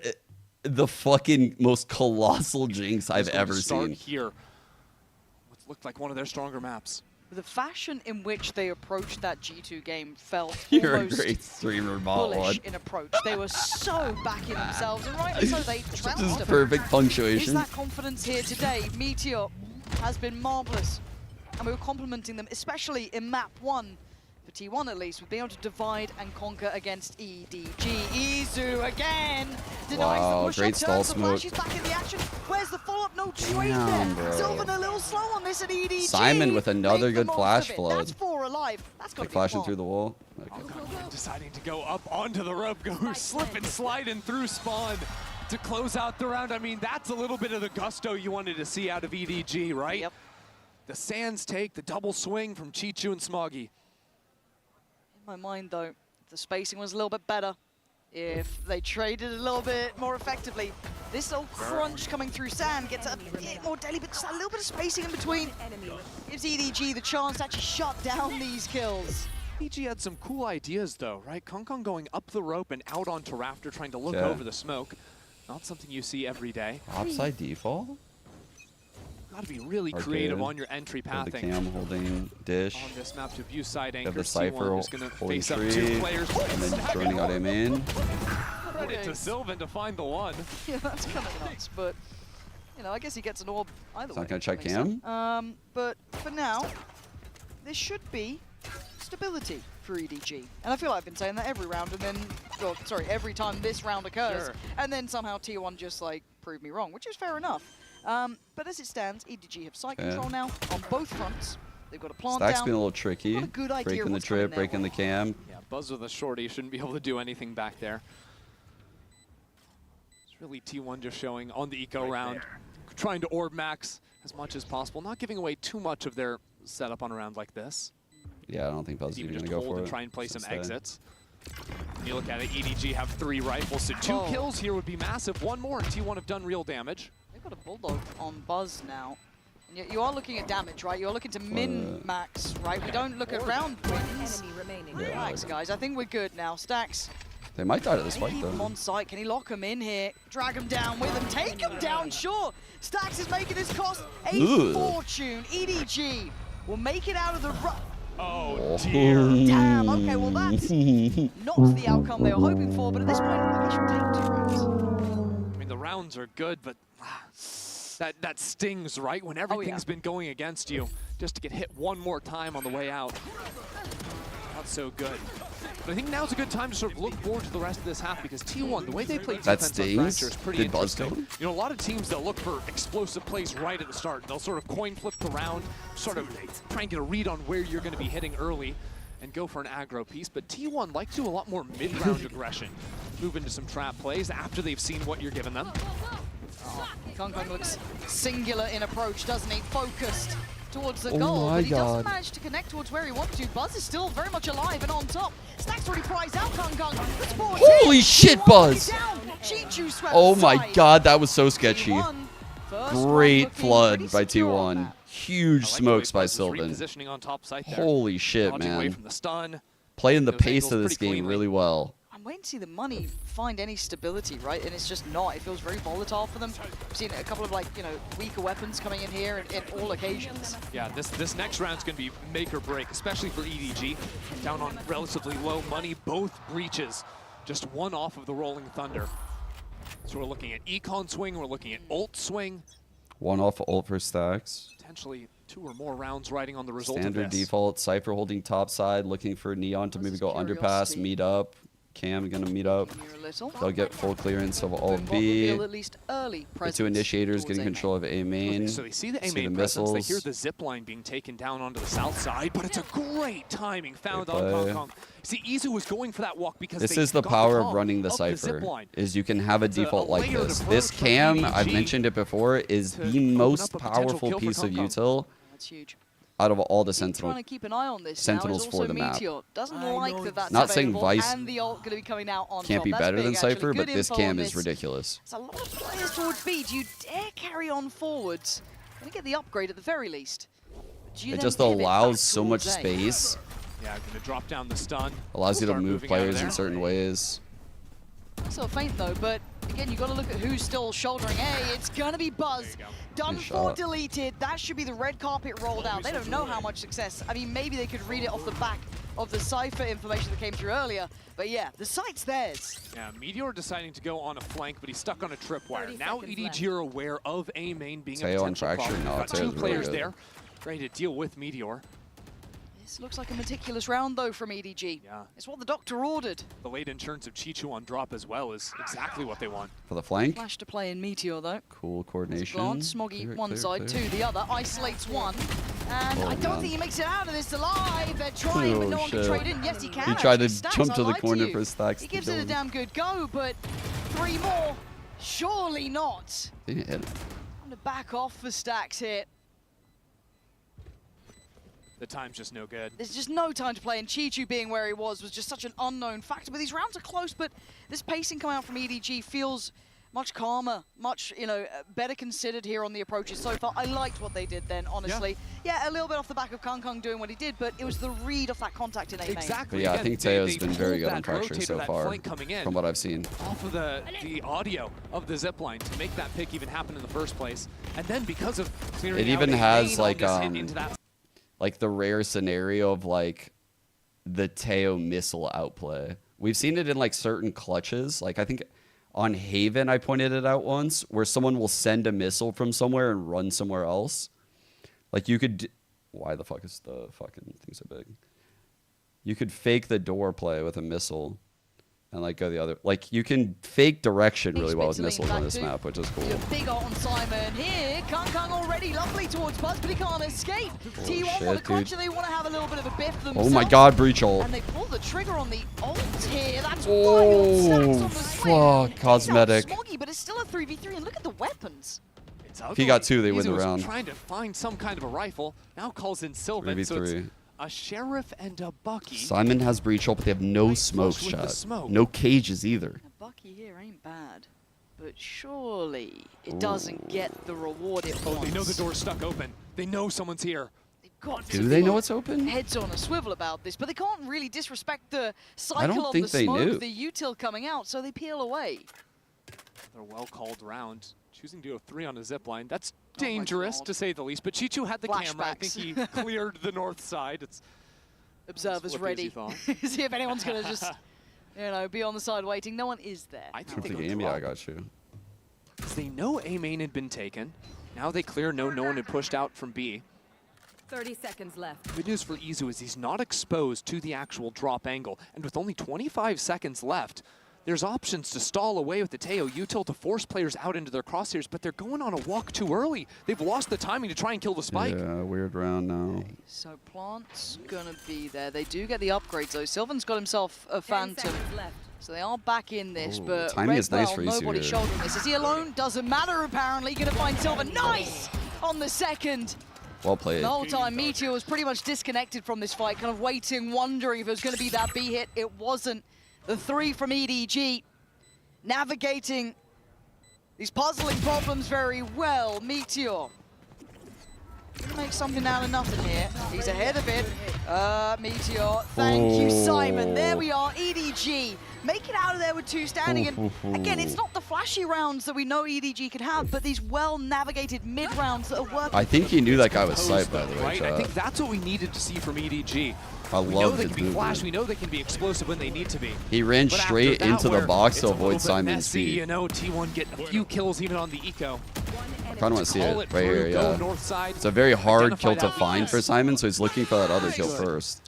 the fucking most colossal jinx I've ever seen. Here, what looked like one of their stronger maps. The fashion in which they approached that G2 game felt You're almost a great streamer, bullish in approach. They were so back in themselves, and rightly so, they trounced them. Just perfect punctuation. Is that confidence here today? Meteor has been marvelous, and we were complimenting them, especially in map 1, for T1 at least, with being able to divide and conquer against EDG. Izu again denies the push great stall smoke. She's back in the action. Where's the follow-up? No trade there. Sylvan a little slow on this at EDG. Simon with another good flash flood. That's 4 alive. That's got to be flashing through the wall. Okay. Deciding to go up onto the rope, go slip and sliding through spawn to close out the round. I mean, that's a little bit of the gusto you wanted to see out of EDG, right? Yep. The Sands take, the double swing from Chichu and Smoggy. In my mind, though, if the spacing was a little bit better, if they traded a little bit more effectively, this little crunch coming through Sand gets a bit more deadly, but just a little bit of spacing in between gives EDG the chance to actually shut down these kills. EDG had some cool ideas, though, right? Kong going up the rope and out onto Rafter, trying to look over the smoke. Not something you see every day. Offside default? got to be really creative on your entry pathing. The cam holding dish. On this map to view side Have anchor. the Cypher is going to holding face up tree, 2 players. and then joining out A-main. Credit to Sylvan to find the one. Yeah, that's kind of nuts, but you know, I guess he gets an orb either way. Not going to check cam. But for now, there should be stability for EDG. And I feel like I've been saying that every round, and then, well, sorry, every time this round occurs, and then somehow T1 just like proved me wrong, which is fair enough. But as it stands, EDG have site control now on both fronts. They've got a plant Stack's down. been a little tricky. Not a good idea breaking the trip, breaking the cam. Yeah, Buzz with a shorty shouldn't be able to do anything back there. It's really T1 just showing on the eco round, trying to orb max as much as possible, not giving away too much of their setup on a round like this. Yeah, I don't think Buzz is going to go for it. Try and play some exits. When you look at it, EDG have 3 rifles, so 2 kills here would be massive. 1 more, and T1 have done real damage. They've got a Bulldog on Buzz now. And you are looking at damage, right? You're looking to min-max, right? We don't look at round wins. Relax, guys. I think we're good now. Stacks. They might die to this fight, Keep though. him on site. Can he lock him in here? Drag him down with him. Take him down, sure. Stacks is making this cost a fortune. EDG will make it out of the run. Oh, dear. Damn, okay, well that's not the outcome they were hoping for, but at this point, I guess you'll take 2 rounds. I mean, the rounds are good, but that stings, right? When everything's been going against you, just to get hit 1 more time on the way out. Not so good. But I think now's a good time to sort of look forward to the rest of this half, because T1, the way they play defense on Fracture is pretty interesting. You know, a lot of teams, they'll look for explosive plays right at the start. They'll sort of coin flip the round, sort of try and get a read on where you're going to be hitting early and go for an aggro piece. But T1 like to do a lot more mid-round aggression. Move into some trap plays after they've seen what you're giving them. Kong looks singular in approach, doesn't he? Focused towards the goal, but he doesn't manage to connect towards where he wants to. Buzz is still very much alive and on top. Stack's already prized out Kong. Holy shit, Buzz! Oh my god, that was so sketchy. Great flood by T1. Huge smokes by Sylvan. On top site there. Holy shit, man. Away from the stun. Playing the pace of this game really well. I'm waiting to see the money find any stability, right? And it's just not. It feels very volatile for them. I've seen a couple of, like, you know, weaker weapons coming in here in all occasions. Yeah, this next round's going to be make or break, especially for EDG. Down on relatively low money, both breaches. Just 1 off of the Rolling Thunder. So we're looking at Econ swing, we're looking at ult swing. 1 off ult for Stacks. Potentially 2 or more rounds riding on the result Standard of this. default, Cypher holding top side, looking for Neon to maybe go underpass, meet up. Cam gonna meet up. They'll get full clearance of all B. The 2 initiators getting control of A main. So they see the A main presence. They hear the zip line being taken down onto the south side, but it's a great timing found on Kong. See, Izu was going for that walk because this is the power of running the Cypher. Is you can have a default like this. This Cam, I've mentioned it before, is the most powerful piece of util. That's huge. Out of all the Sentinels. Trying to keep an eye on this Sentinels now is also for the map. Meteor. Doesn't like that that's not saying available, Vice and the ult going to be coming out on can't top. be That's better big, than Cypher, actually. but this Cam is ridiculous. It's a lot of players towards B. Do you dare carry on forwards? Going to get the upgrade at the very least. It just allows so much space. Yeah, going to drop down the stun. Allows you to move players in certain ways. Still a feint though, but again, you've got to look at who's still shouldering A. It's going to be Buzz. Done for, deleted. That should be the red carpet rolled out. They don't know how much success. I mean, maybe they could read it off the back of the Cypher information that came through earlier. But yeah, the site's theirs. Yeah, Meteor deciding to go on a flank, but he's stuck on a tripwire. Now EDG are aware of A main being a potential problem. Got 2 players there, ready to deal with Meteor. This looks like a meticulous round, though, from EDG. Yeah. It's what the doctor ordered. The late insurance of Chichu on drop as well is exactly what they want. For the flank. Flash to play in Meteor, though. Cool coordination. Glance, Smoggy one side, 2 the other. Isolates 1. And I don't think he makes it out of this alive. They're trying, but no one can trade in. Yes, he can. He tried to Stacks, jump to the lied corner you. for Stacks. He gives it a damn good go, but 3 more. Surely not. Didn't hit him. I'm to back off for Stacks here. The time's just no good. There's just no time to play, and Chichu being where he was just such an unknown factor. But these rounds are close, but this pacing coming out from EDG feels much calmer, much, better considered here on the approaches so far. I liked what they did then, honestly. Yeah, a little bit off the back of Kung doing what he did, but it was the read off that contact in A main. Exactly. But yeah, I think Teo's been very good on pressure so far, from what I've seen. Off of the audio of the zipline to make that pick even happen in the first place. And then because of clearing it even has like the rare scenario of like the Teo missile outplay. We've seen it in like certain clutches. Like I think on Haven, I pointed it out once, where someone will send a missile from somewhere and run somewhere else. Like you could, why the fuck is the fucking thing so big? You could fake the door play with a missile and like go the other. Like you can fake direction really well with missiles on this map, which is cool. Big ult on Simon here. Kung already lovely towards Buzz, but he can't escape. T1 want to clutch it, they want to have a little bit of a biff themselves. Oh my god, breach ult. And they pull the trigger on the ult here. That's wild. Stacks on the swing. Fuck, cosmetic. Smoggy, but it's still a 3v3, and look at the weapons. If he got 2, they win the round. Trying to find some kind of a rifle. Now calls in Sylvan. So it's a Sheriff and a Bucky. Simon has breach ult, but they have no smoke shot. No cages either. A Bucky here ain't bad, but surely it doesn't get the reward it wants. They know the door's stuck open. They know someone's here. Do they know it's open? Heads on a swivel about this, but they can't really disrespect the cycle of the smoke, the util coming out, so they peel away. They're well called round. Choosing to go 3 on a zipline. That's dangerous, to say the least. But Chichu had the camera. I think he cleared the north side. It's observers ready. See if anyone's going to just, be on the side waiting. No one is there. I think the game, yeah, I got you. They know A main had been taken. Now they clear. No one had pushed out from B. 30 seconds left. Good news for Izu is he's not exposed to the actual drop angle. And with only 25 seconds left, there's options to stall away with the Teo util to force players out into their crosshairs, but they're going on a walk too early. They've lost the timing to try and kill the spike. Yeah, weird round now. So Plant's gonna be there. They do get the upgrades though. Sylvan's got himself a Phantom. So they are back in this, but timing is nice for Izu. Nobody's shouldering this. Is he alone? Doesn't matter apparently. Gonna find Sylvan. Nice! On the second. Well played. The whole time, Meteor was pretty much disconnected from this fight, kind of waiting, wondering if it was going to be that B hit. It wasn't. The 3 from EDG, navigating these puzzling problems very well. Meteor make something out of nothing here. He's ahead of it. Meteor, thank you, Simon. There we are, EDG. Make it out of there with 2 standing. And again, it's not the flashy rounds that we know EDG can have, but these well-navigated mid-rounds that are working. I think he knew that guy was sight, by the way. Right? I think that's what we needed to see from EDG. I love his movement. Flash. We know they can be explosive when they need to be. He ran straight into the box to avoid Simon's feet. T1 getting a few kills even on the eco. I kind of want to see it right here, yeah. It's a very hard kill to find for Simon, so he's looking for that other kill first.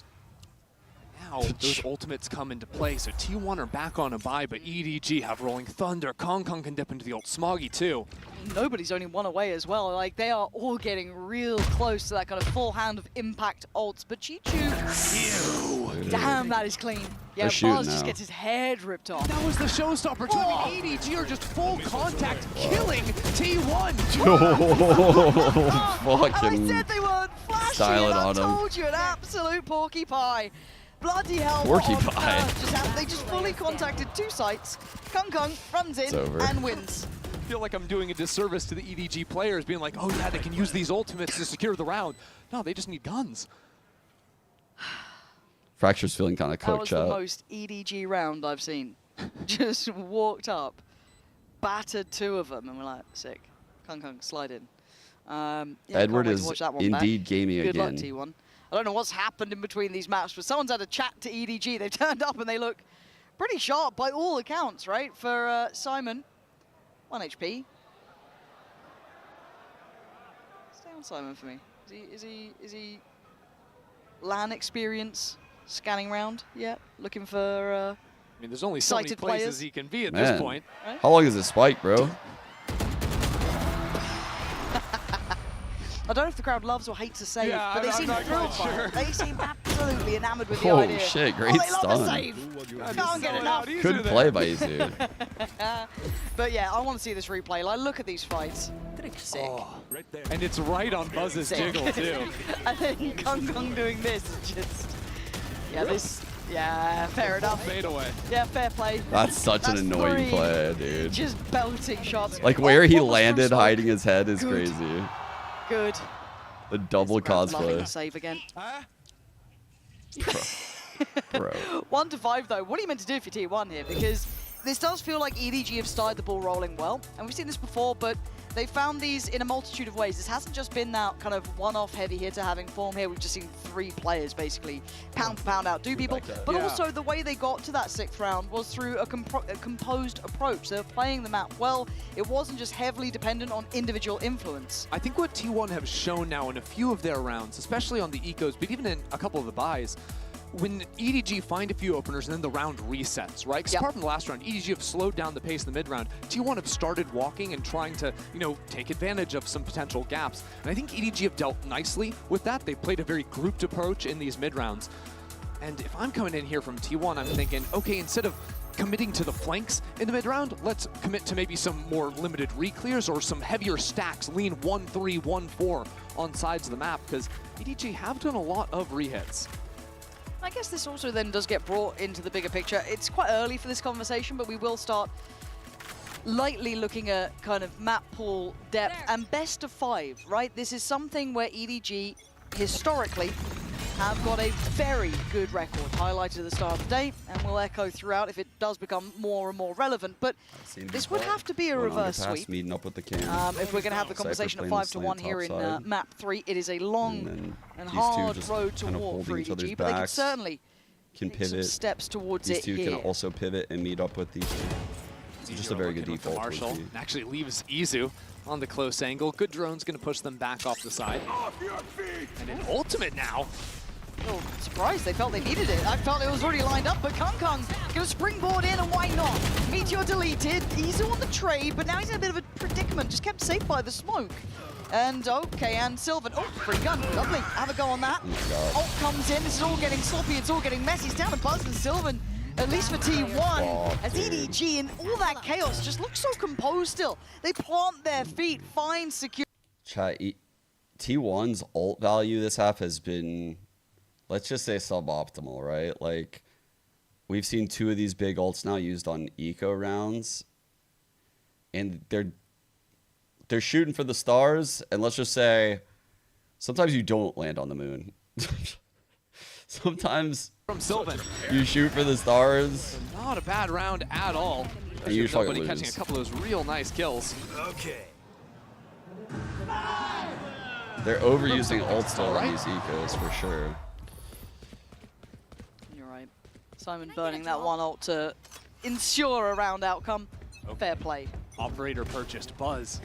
Now those ultimates come into play, so T1 are back on a buy, but EDG have Rolling Thunder. Kung can dip into the ult. Smoggy too. Nobody's only one away as well. Like, they are all getting real close to that kind of full hand of impact ults. But Chichu, damn, that is clean. Yeah, Buzz just gets his head ripped off. That was the showstopper too. I mean, EDG are just full contact, killing T1. I said they weren't flashy, and I told you, an absolute porky pie. Bloody hell. Porky pie. They just fully contacted 2 sites. Kung runs in and wins. I feel like I'm doing a disservice to the EDG players, being like, oh yeah, they can use these ultimates to secure the round. No, they just need guns. Fracture's feeling kind of cooked out. That was the most EDG round I've seen. Just walked up, battered 2 of them, and we're like, sick. Kung, slide in. Yeah, Edward is indeed gaming again. Good luck, T1. I don't know what's happened in between these maps, but someone's had a chat to EDG. They've turned up and they look pretty sharp by all accounts, right? For Simon, 1 HP. Stay on Simon for me. Is he LAN experience scanning round? Yeah, looking for I mean, there's only so many places he can be at this point. Right? How long is this spike, bro? I don't know if the crowd loves or hates a save, but they seem thrilled by it. They seem absolutely enamored with the idea. Oh shit, great stun. They love a save. Can't get enough. Good play by Izu. But yeah, I want to see this replay. Like, look at these fights. Sick. Oh, and it's right on Buzz's jiggle too. And then Kung doing this, just, yeah, this Yeah, fair enough. Fade away. Yeah, fair play. That's such an annoying play, dude. Just belting shots. Like where he landed hiding his head is crazy. Good. The double cosplay. Save again. Bro. 1 to 5 though. What are you meant to do for T1 here? Because this does feel like EDG have started the ball rolling well, and we've seen this before, but they found these in a multitude of ways. This hasn't just been that kind of one-off heavy hitter having form here. We've just seen 3 players basically pound for pound outdo people, but also the way they got to that 6th round was through a composed approach. They were playing the map well. It wasn't just heavily dependent on individual influence. I think what T1 have shown now in a few of their rounds, especially on the ecos, but even in a couple of the buys, when EDG find a few openers and then the round resets, right? Because apart from the last round, EDG have slowed down the pace in the mid-round. T1 have started walking and trying to, you know, take advantage of some potential gaps. And I think EDG have dealt nicely with that. They've played a very grouped approach in these mid-rounds. And if I'm coming in here from T1, I'm thinking, okay, instead of committing to the flanks in the mid-round, let's commit to maybe some more limited re-clears or some heavier stacks, lean 1-3, 1-4 on sides of the map, because EDG have done a lot of re-hits. I guess this also then does get brought into the bigger picture. It's quite early for this conversation, but we will start lightly looking at kind of map pool depth and best of 5, right? This is something where EDG historically have got a very good record, highlighted at the start of the day, and will echo throughout if it does become more and more relevant. But this would have to be a reverse sweep. Meeting up with the cam. If we're going to have the conversation at 5 to 1 here in map 3, it is a long and hard road to walk for EDG, but they can certainly take some steps towards it here. These two can also pivot and meet up with these two. It's just a very good default. Marshall actually leaves Izu on the close angle. Good drone's going to push them back off the side. And an ultimate now. Oh, surprised. They felt they needed it. I felt it was already lined up, but Kung Kung going to springboard in, and why not? Meteor deleted. Izu on the trade, but now he's in a bit of a predicament. Just kept safe by the smoke. And okay, and Sylvan. Oh, free gun. Lovely. Have a go on that. Ult comes in. This is all getting sloppy. It's all getting messy. It's down to Buzz and Sylvan. At least for T1, as EDG and all that chaos just looks so composed still. They plant their feet, find secure. Chat, T1's ult value this half has been, let's just say, suboptimal, right? Like, we've seen 2 of these big ults now used on eco rounds, and they're shooting for the stars, and let's just say, sometimes you don't land on the moon. Sometimes from Sylvan, you shoot for the stars. Not a bad round at all. And you nobody catching a couple of those real nice kills. Okay. They're overusing ult still on these ecos for sure. You're right. Simon burning that one ult to ensure a round outcome. Fair play. Operator purchased Buzz.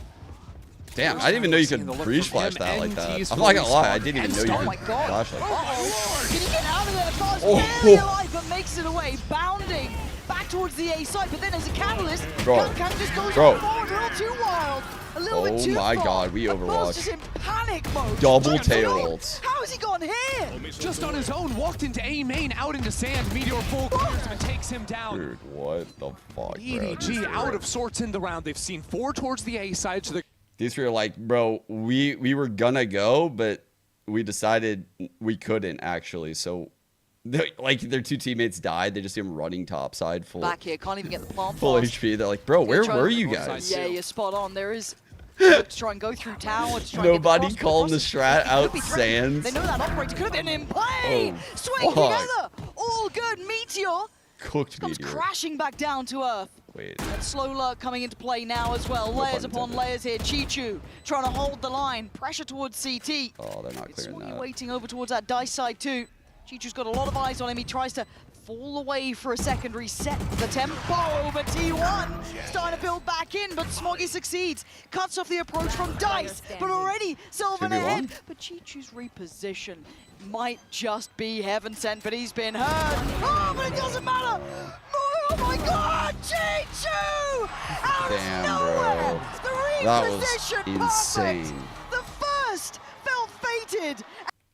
Damn, I didn't even know you could breach flash that like that. I'm not gonna lie, I didn't even know you could flash like that. Can he get out of there? Buzz barely alive, but makes it away, bounding back towards the A side. But then as a catalyst, Kung just goes forward a little too wild, a little bit too far. Oh my god, we overwatched. Just in panic mode. Double tail ults. How has he gone here? Just on his own, walked into A main, out into sand. Meteor full clears and takes him down. Dude, what the fuck, EDG out of sorts in the round. They've seen 4 towards the A side, so these three are like, bro, we were gonna go, but we decided we couldn't actually. So, like, their 2 teammates died. They just see him running topside full. Back here, can't even get the plant. Full HP. They're like, bro, where were you guys? Yeah, you're spot on. There is to try and go through tower. To try Nobody and get calling the strat out Sands. They know that operator could have been in play. Swing together, all good. Meteor cooked comes Meteor. crashing back down to earth. Wait. And slow lurk coming into play now as well. Layers upon layers here. Chichu trying to hold the line. Pressure towards CT. Oh, they're not clearing that. Waiting over towards that dice side too. Chichu's got a lot of eyes on him. He tries to fall away for a second, reset the tempo, but T1 starting to build back in, but Smoggy succeeds. Cuts off the approach from Dice, but already Sylvan ahead. But Chichu's reposition might just be heaven sent, but he's been hurt. Oh, but it doesn't matter. Oh my god, Chichu! Out of nowhere! The reposition perfect! The first felt fated!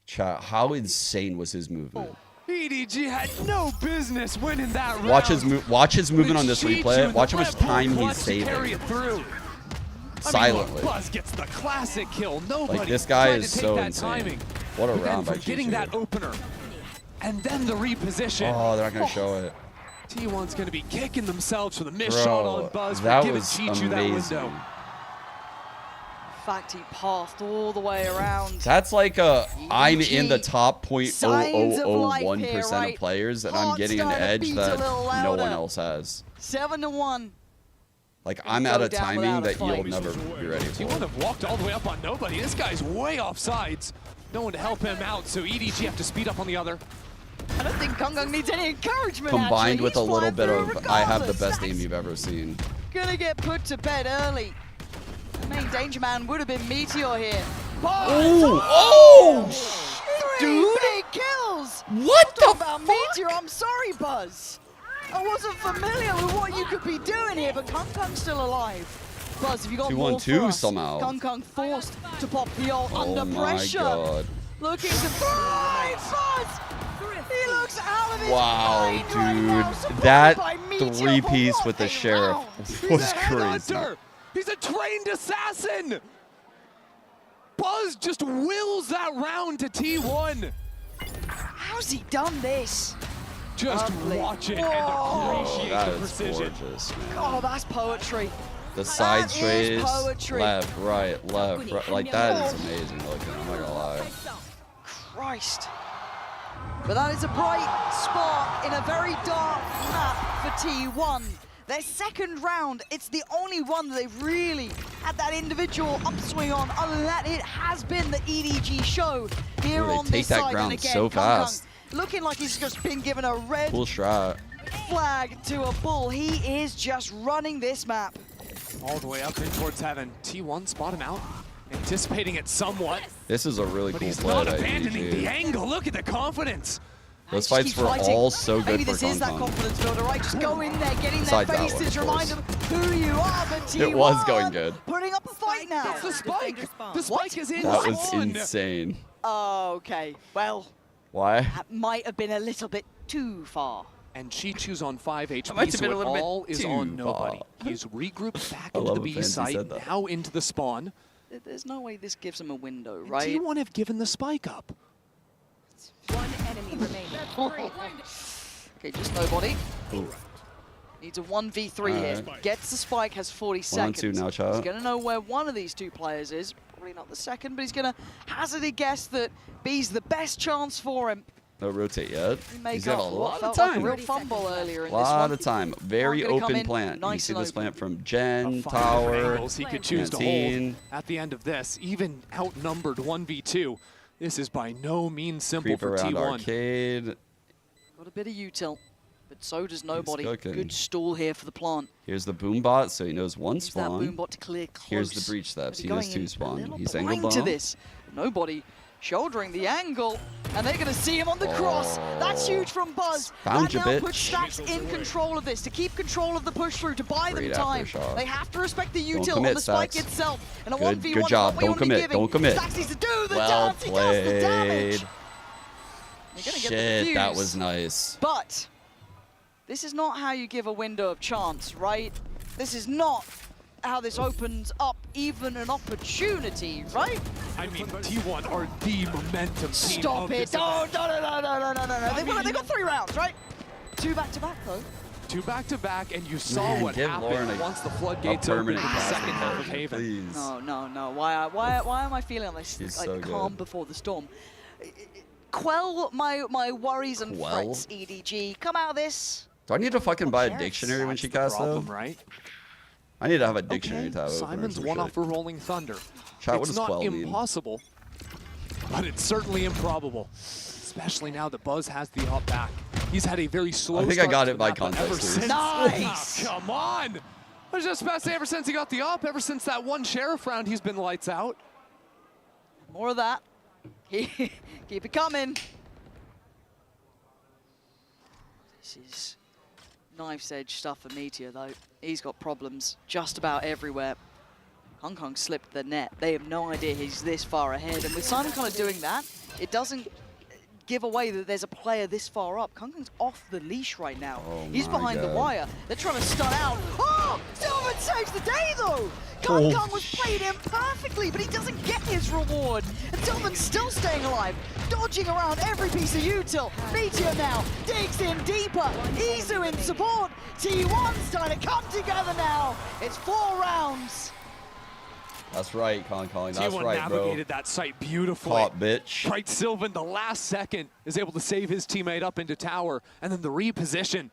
Chat, how insane was his movement? EDG had no business winning that round. Watch his movement on this replay. Watch how much time he's saving. Silently. Buzz gets the classic kill. Nobody like, this guy is so insane. What a round by getting that opener. And then the reposition. Oh, they're not going to show it. T1's going to be kicking themselves for the missed shot on Buzz for that giving was Chichu that window. In fact, he passed all the way around. That's like I'm in the top 0.0001% of players, and I'm getting an edge that no one else has. 7-1. Like, I'm at a timing that you'll never be ready for. T1 have walked all the way up on nobody. This guy's way off sides. No one to help him out, so EDG have to speed up on the other. I don't think Gong needs any encouragement. Combined with a little bit of, I have the best aim you've ever seen. Gonna get put to bed early. The main danger man would have been Meteor here. Oh! Dude, it kills. What the fuck? Meteor, I'm sorry, Buzz. I wasn't familiar with what you could be doing here, but Kong's still alive. Buzz, have you got more for us? Somehow. Kong forced to pop the ult under pressure. Oh my god. Looking to thrive, Buzz! He looks out of his wow, mind dude. right now, That by Meteor, three-piece with the Sheriff was crazy. He's a trained assassin! Buzz just wills that round to T1. How's he done this? Just watch it and appreciate the precision. Gorgeous, man. Oh, that's poetry. The side strays, left, right. Like, that is amazing looking, I'm not gonna lie. Christ. But that is a bright spark in a very dark map for T1. Their second round, it's the only one that they've really had that individual upswing on, other than it has been the EDG show here on this side. They take that ground so fast. Looking like he's just been given a red flag to a bull. He is just running this map. All the way up in towards heaven. T1 spot him out, anticipating it somewhat. This is a really cool play. He's not abandoning the angle. Look at the confidence. Those fights were all so good Maybe for this is that confidence builder, right? Just go in there, getting their faces, remind them who you are, but T1 it was going good. Putting up a fight now. That's the spike. The spike is in. That was insane. Okay, well. Why? That might have been a little bit too far. And Chichu's on 5 HP, so it all is on nobody. He's regrouped back into the B site, now into the spawn. There's no way this gives him a window, right? T1 have given the spike up. One enemy remaining. Okay, just nobody. Ooh. Needs a 1v3 here. Gets the spike, has 40 seconds. 1-2 now, chat. He's going to know where one of these two players is. Probably not the second, but he's going to hazard a guess that B's the best chance for him. No rotate yet. He's got a lot of Like time. a real fumble earlier in a lot this of time. Very open plant. Nice you see this open. plant from Gen, Tower, he could choose to hold at the end of this. Even outnumbered 1v2. This is by no means simple for T1. Arcade. Got a bit of util, but so does nobody. Good stall here for the plant. Here's the boom bot, so he knows one Use spawn. that boom bot to clear close. Here's the breach steps. He knows 2 spawn. He's angled to bomb. this. Nobody shouldering the angle, and they're going to see him on the cross. That's huge from Buzz. Found that you, now bitch. puts Stacks in control of this, to keep control of the push through, to buy them time. They have to respect the util on the spike itself. And a 1v1 good job. Don't commit. Don't commit. Stacks needs to do the well dance. He does the damage. Shit, that was nice. But this is not how you give a window of chance, right? This is not how this opens up even an opportunity, right? I mean, T1 are the momentum team. Stop it! No. They got 3 rounds, right? 2 back-to-back, though. 2 back-to-back, and you saw what happened once the floodgates opened in the second half of Haven. Please. No. Why am I feeling like this? Like so calm before the storm. Quell my worries and frets, EDG. Come out of this. Do I need to fucking buy a dictionary when she casts though? Right? I need to have a dictionary tab. Simon's one off for Rolling Thunder. Chat, it's not impossible, but it's certainly improbable. Especially now that Buzz has the up back. He's had a very slow start. I think I got it by context. Nice! Come on! I was just about to say, ever since he got the up, ever since that one Sheriff round, he's been lights out. More of that. Keep it coming. This is knife's edge stuff for Meteor, though. He's got problems just about everywhere. Hong Kong slipped the net. They have no idea he's this far ahead. And with Simon kind of doing that, it doesn't give away that there's a player this far up. Kangkang's off the leash right now. Oh He's behind the wire. They're trying to stun out. Oh, Sylvan saves the day though. Kangkang was played in perfectly, but he doesn't get his reward. And Sylvan's still staying alive, dodging around every piece of util. Meteor now digs in deeper. Izu in support. T1's trying to come together now. It's 4 rounds. That's right, Kangkang. That's T1 right, bro. navigated that site beautifully. Caught, bitch. Right, Sylvan, the last second, is able to save his teammate up into tower, and then the reposition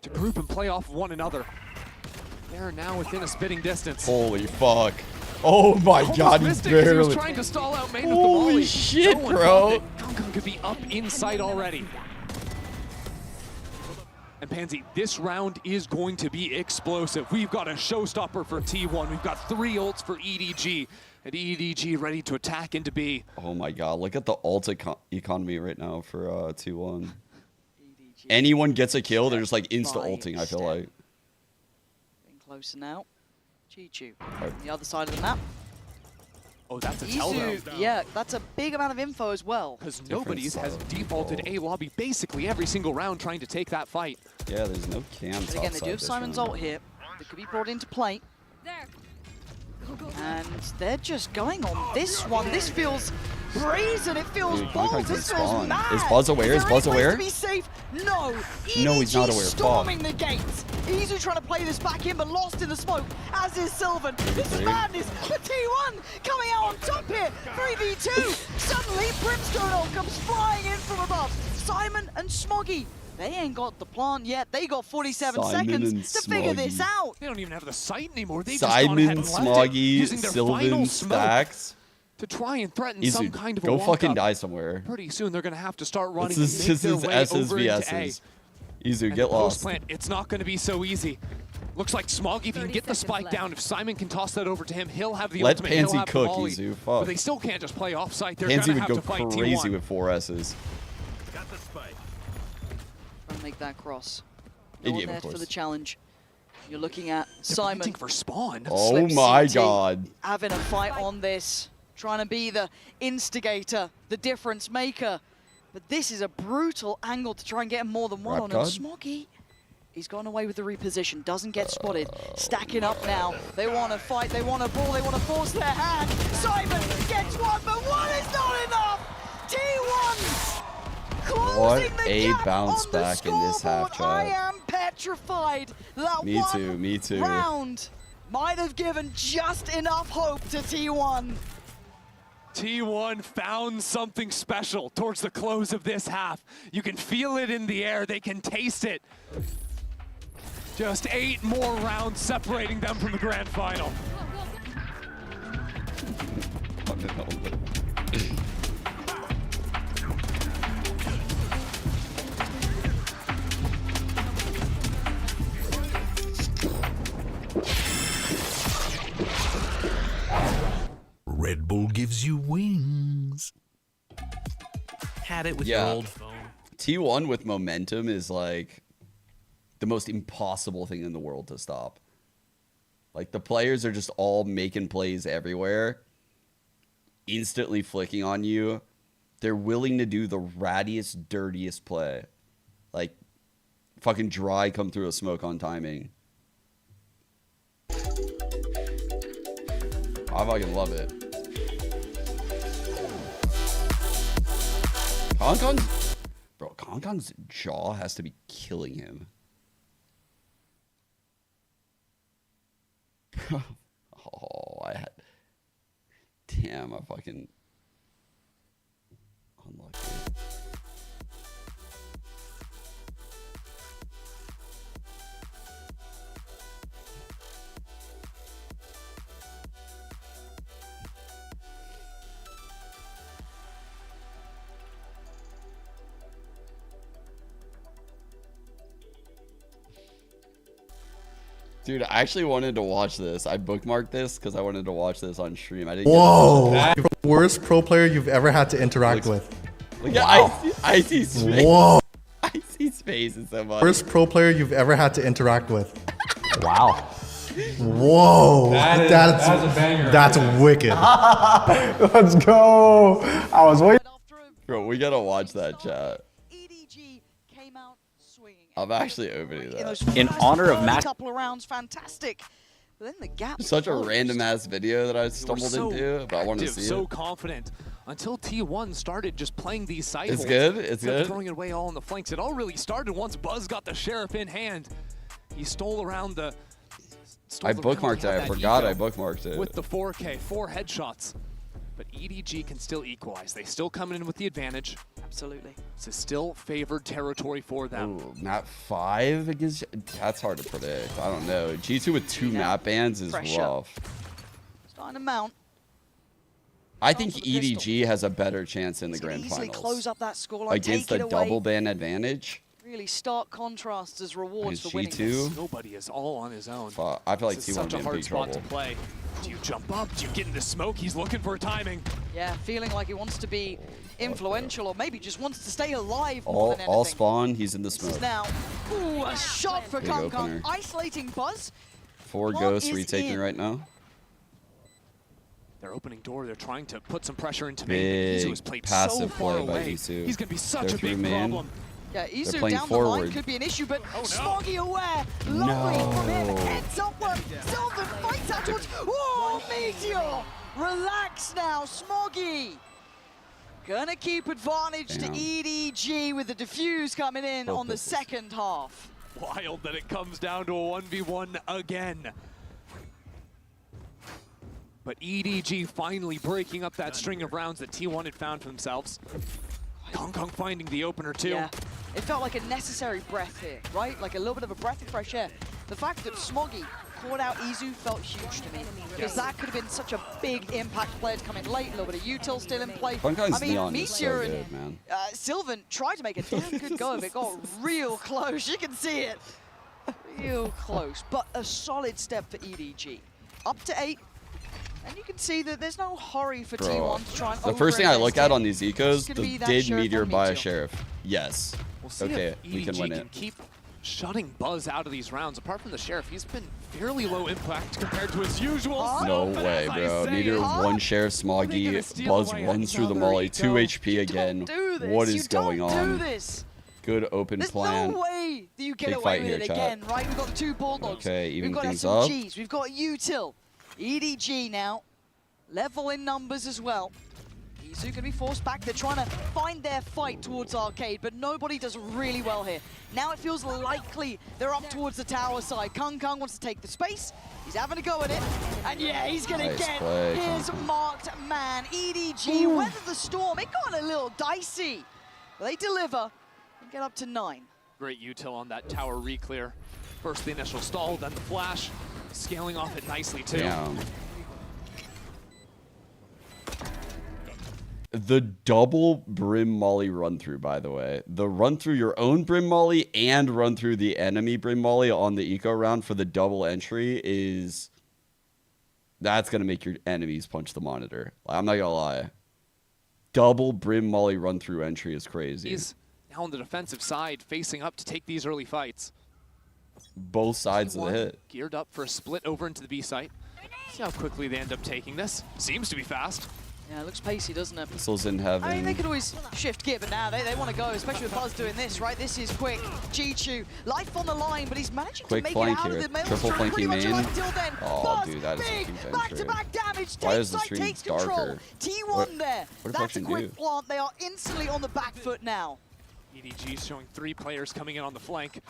to group and play off one another. They're now within a spitting distance. Holy fuck. Oh my god, he's barely. He was trying to stall out main with the volley. Holy shit, bro. Kangkang could be up inside already. And Pansy, this round is going to be explosive. We've got a showstopper for T1. We've got 3 ults for EDG. And EDG ready to attack into B. Oh my god, look at the ult economy right now for T1. Anyone gets a kill, they're just like insta-ulting, I feel like. Getting closer now. Chi-Chu on the other side of the map. Oh, that's a tell though. Yeah, that's a big amount of info as well. Because nobody has defaulted A lobby basically every single round trying to take that fight. Yeah, there's no cams. But again, they do have Simon's ult here. That could be brought into play. And they're just going on this one. This feels brazen. It feels bold. This feels mad. Is Buzz aware? Is Buzz aware? To be safe? No. EDG no, he's not aware. Storming the gates. Izu trying to play this back in, but lost in the smoke. As is Sylvan. This is madness. The T1 coming out on top here. 3v2. Suddenly, Brimstone ult comes flying in from above. Simon and Smoggy. They ain't got the plant yet. They got 47 seconds to figure this out. They don't even have the site anymore. They Simon, just gone ahead and Smoggy, left it, Sylvan, Stacks. To try and threaten Izu, some kind of a go walk fucking up. die somewhere. Pretty soon they're going to have to start running This and make their is way S's over v into A. S's. Izu, And get lost. Plant, it's not going to be so easy. Looks like Smoggy, if he can get the spike down, if Simon can toss that over to him, he'll have the Let ultimate, Pansy he'll have cook, the volley. Izu. Fuck. But they still can't just play offsite. They're Pansy going to have would to go fight crazy T1. with 4 S's. Got the spike. Trying to make that cross. No one Yeah, there of course. for the challenge. You're looking at They're Simon. waiting for spawn. Oh my CT god. having a fight on this. Trying to be the instigator, the difference maker. But this is a brutal angle to try and get more than one on. And Smoggy, he's gone away with the reposition, doesn't get spotted. Stacking up now. They want to fight, they want to brawl, they want to force their hand. Simon gets one, but one is not enough. T1 closing What the a gap bounce on the back in this half scoreboard. I chat. am petrified. That Me one too, me too. round might have given just enough hope to T1. T1 found something special towards the close of this half. You can feel it in the air. They can taste it. Just 8 more rounds separating them from the grand final. Red Bull gives you wings. Had it with your old phone. T1 with momentum is like the most impossible thing in the world to stop. Like the players are just all making plays everywhere, instantly flicking on you. They're willing to do the rattiest, dirtiest play. Like fucking dry come through a smoke on timing. I fucking love it. Kangkang's jaw has to be killing him. Oh, I had. Damn, I fucking. Unlucky. Dude, I actually wanted to watch this. I bookmarked this because I wanted to watch this on stream. I didn't. Whoa! You're the worst pro player you've ever had to interact with. Look at Icy's face. Whoa! Icy's face is so much. Worst pro player you've ever had to interact with. Wow. Whoa! That's a banger. That's wicked. Let's go. I was waiting. Bro, we gotta watch that chat. EDG came out swinging. I'm actually opening that. In honor of Matt. Couple of rounds, fantastic. But then the gap. Such a random ass video that I stumbled into, but I wanted to see so it. Confident until T1 started just playing these side holds. It's good. It's good. Throwing it away all on the flanks. It all really started once Buzz got the Sheriff in hand. He stole around the. I bookmarked it. I forgot I bookmarked it. With the 4K, 4 headshots. But EDG can still equalize. They still come in with the advantage. Absolutely. This is still favored territory for them. Ooh, map 5 against. That's hard to predict. I don't know. G2 with 2 map bans is rough. Starting to mount. I think EDG has a better chance in the grand finals. Close up that scoreline, against the double ban advantage. Really stark contrasts as rewards for winning G2. this. Nobody is all on his own. I feel like This is T1 such a would be in hard big spot trouble. to play. Do you jump up? Do you get into smoke? He's looking for timing. Yeah, feeling like he wants to be influential, or maybe just wants to stay alive more than anything. All spawn, he's in the smoke. Now, ooh, a shot for Kang, isolating Buzz. 4 ghosts retaking right now. Their opening door, they're trying to put some pressure into Big Izu has played passive so far play by away. Izu. He's going to be such They're a big through main. problem. Yeah, Izu playing down forward. the line could be an issue, but Smoggy aware. Lovely from him. Heads up one. Sylvan fights out towards. Whoa, Meteor! Relax now, Smoggy. Gonna keep advantage to EDG with the defuse coming in on the second half. Wild that it comes down to a 1v1 again. But EDG finally breaking up that string of rounds that T1 had found for themselves. Kong finding the opener too. Yeah, it felt like a necessary breath here, right? Like a little bit of a breath of fresh air. The fact that Smoggy caught out Izu felt huge to me, because that could have been such a big impact player to come in late. A little bit of util still in play. I mean, Meteor and Sylvan tried to make a damn good go of it. Got real close. You can see it. Real close, but a solid step for EDG. Up to 8. And you can see that there's no hurry for T1 to try and the first thing I look at on these ecos, did did Meteor buy a Sheriff? Yes. We'll see okay, if we can win EDG it. can keep shutting Buzz out of these rounds. Apart from the Sheriff, he's been fairly low impact compared to his usual. No way, bro. Meteor 1 Sheriff, Smoggy, Buzz runs through the molly, 2 HP again. What is going on? Good open plan. There's no way that you get away with it again, right? We've got the 2 Bulldogs. Okay, even We've got things up. SMGs. We've got util. EDG now. Level in numbers as well. Izu going to be forced back. They're trying to find their fight towards Arcade, but nobody does really well here. Now it feels likely they're up towards the tower side. Kang wants to take the space. He's having a go at it. And yeah, he's going to get his marked man. EDG weathered the storm. It got a little dicey. They deliver and get up to 9. Great util on that tower re-clear. First the initial stall, then the flash. Scaling off it nicely too. Damn. The double brim molly run through, by the way. The run through your own brim molly and run through the enemy brim molly on the eco round for the double entry is... That's going to make your enemies punch the monitor. I'm not going to lie. Double brim molly run through entry is crazy. He's now on the defensive side, facing up to take these early fights. Both sides of the hit. Geared up for a split over into the B site. See how quickly they end up taking this. Seems to be fast. Yeah, it looks pacey, doesn't it? Missiles in heaven. I mean, they could always shift gear, but now they want to go, especially with Buzz doing this, right? This is quick. G2, life on the line, but he's managing to make it out of the middle. Triple flanking main. Oh, Buzz, dude, that is a huge back-to-back damage. Why is the Take stream darker? T1 there. What That's a quick plant. They are instantly on the back foot now. EDG showing 3 players coming in on the flank.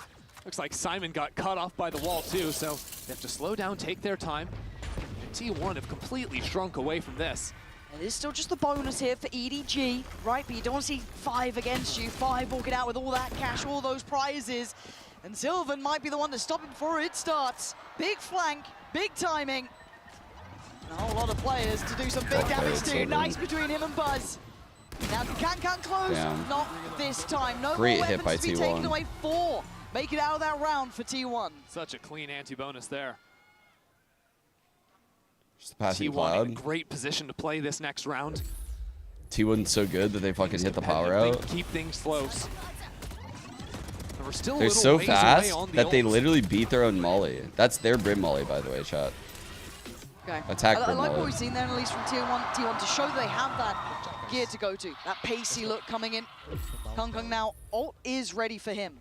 Looks like Simon got cut off by the wall too, so they have to slow down, take their time. And T1 have completely shrunk away from this. It is still just the bonus here for EDG, right? But you don't want to see 5 against you. 5 walking out with all that cash, all those prizes. And Sylvan might be the one to stop it before it starts. Big flank, big timing. And a whole lot of players to do some big damage too. Nice between him and Buzz. Now can close? Damn. Not this time. No Great more hit by weapons to be taken T1. away. 4. Make it out of that round for T1. Such a clean anti-bonus there. Just passing T1 cloud. in a great position to play this next round. T1's so good that they fucking hit the power out. They keep things close. We're still They're so fast that they literally beat their own molly. That's their brim molly, by the way, chat. Okay. Attack I brim like molly. what we've seen there, at least from T1 to show that they have that gear to go to. That pacey look coming in. Kung now, ult is ready for him.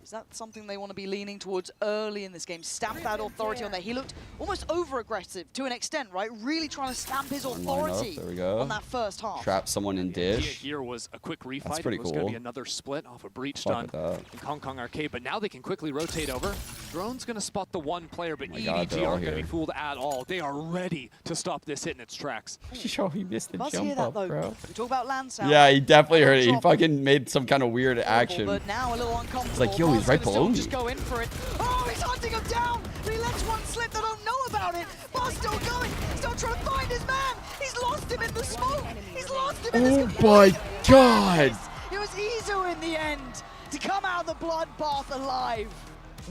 Is that something they want to be leaning towards early in this game? Stamp that authority on there. He looked almost over-aggressive to an extent, right? Really trying to stamp his authority on that first half. Trap someone in dish. Here was a quick refight. That's pretty it was cool. going to be another split off a breach stun in Kong Arcade, but now they can quickly rotate over. Drone's going to spot the one player, but EDG aren't going to be fooled at all. They are ready to stop this hit in its tracks. Oh, he missed the jump up, bro. We talk about land sound. Yeah, he definitely heard it. He fucking made some kind of weird action. But now a little uncomfortable. It's like, yo, he's right below me. Just go in for it. Oh, he's hunting him down. He lets one slip. They don't know about it. Bar's still going. Still trying to find his man. He's lost him in the smoke. He's lost him in the Oh my god. It was Izu in the end to come out of the bloodbath alive.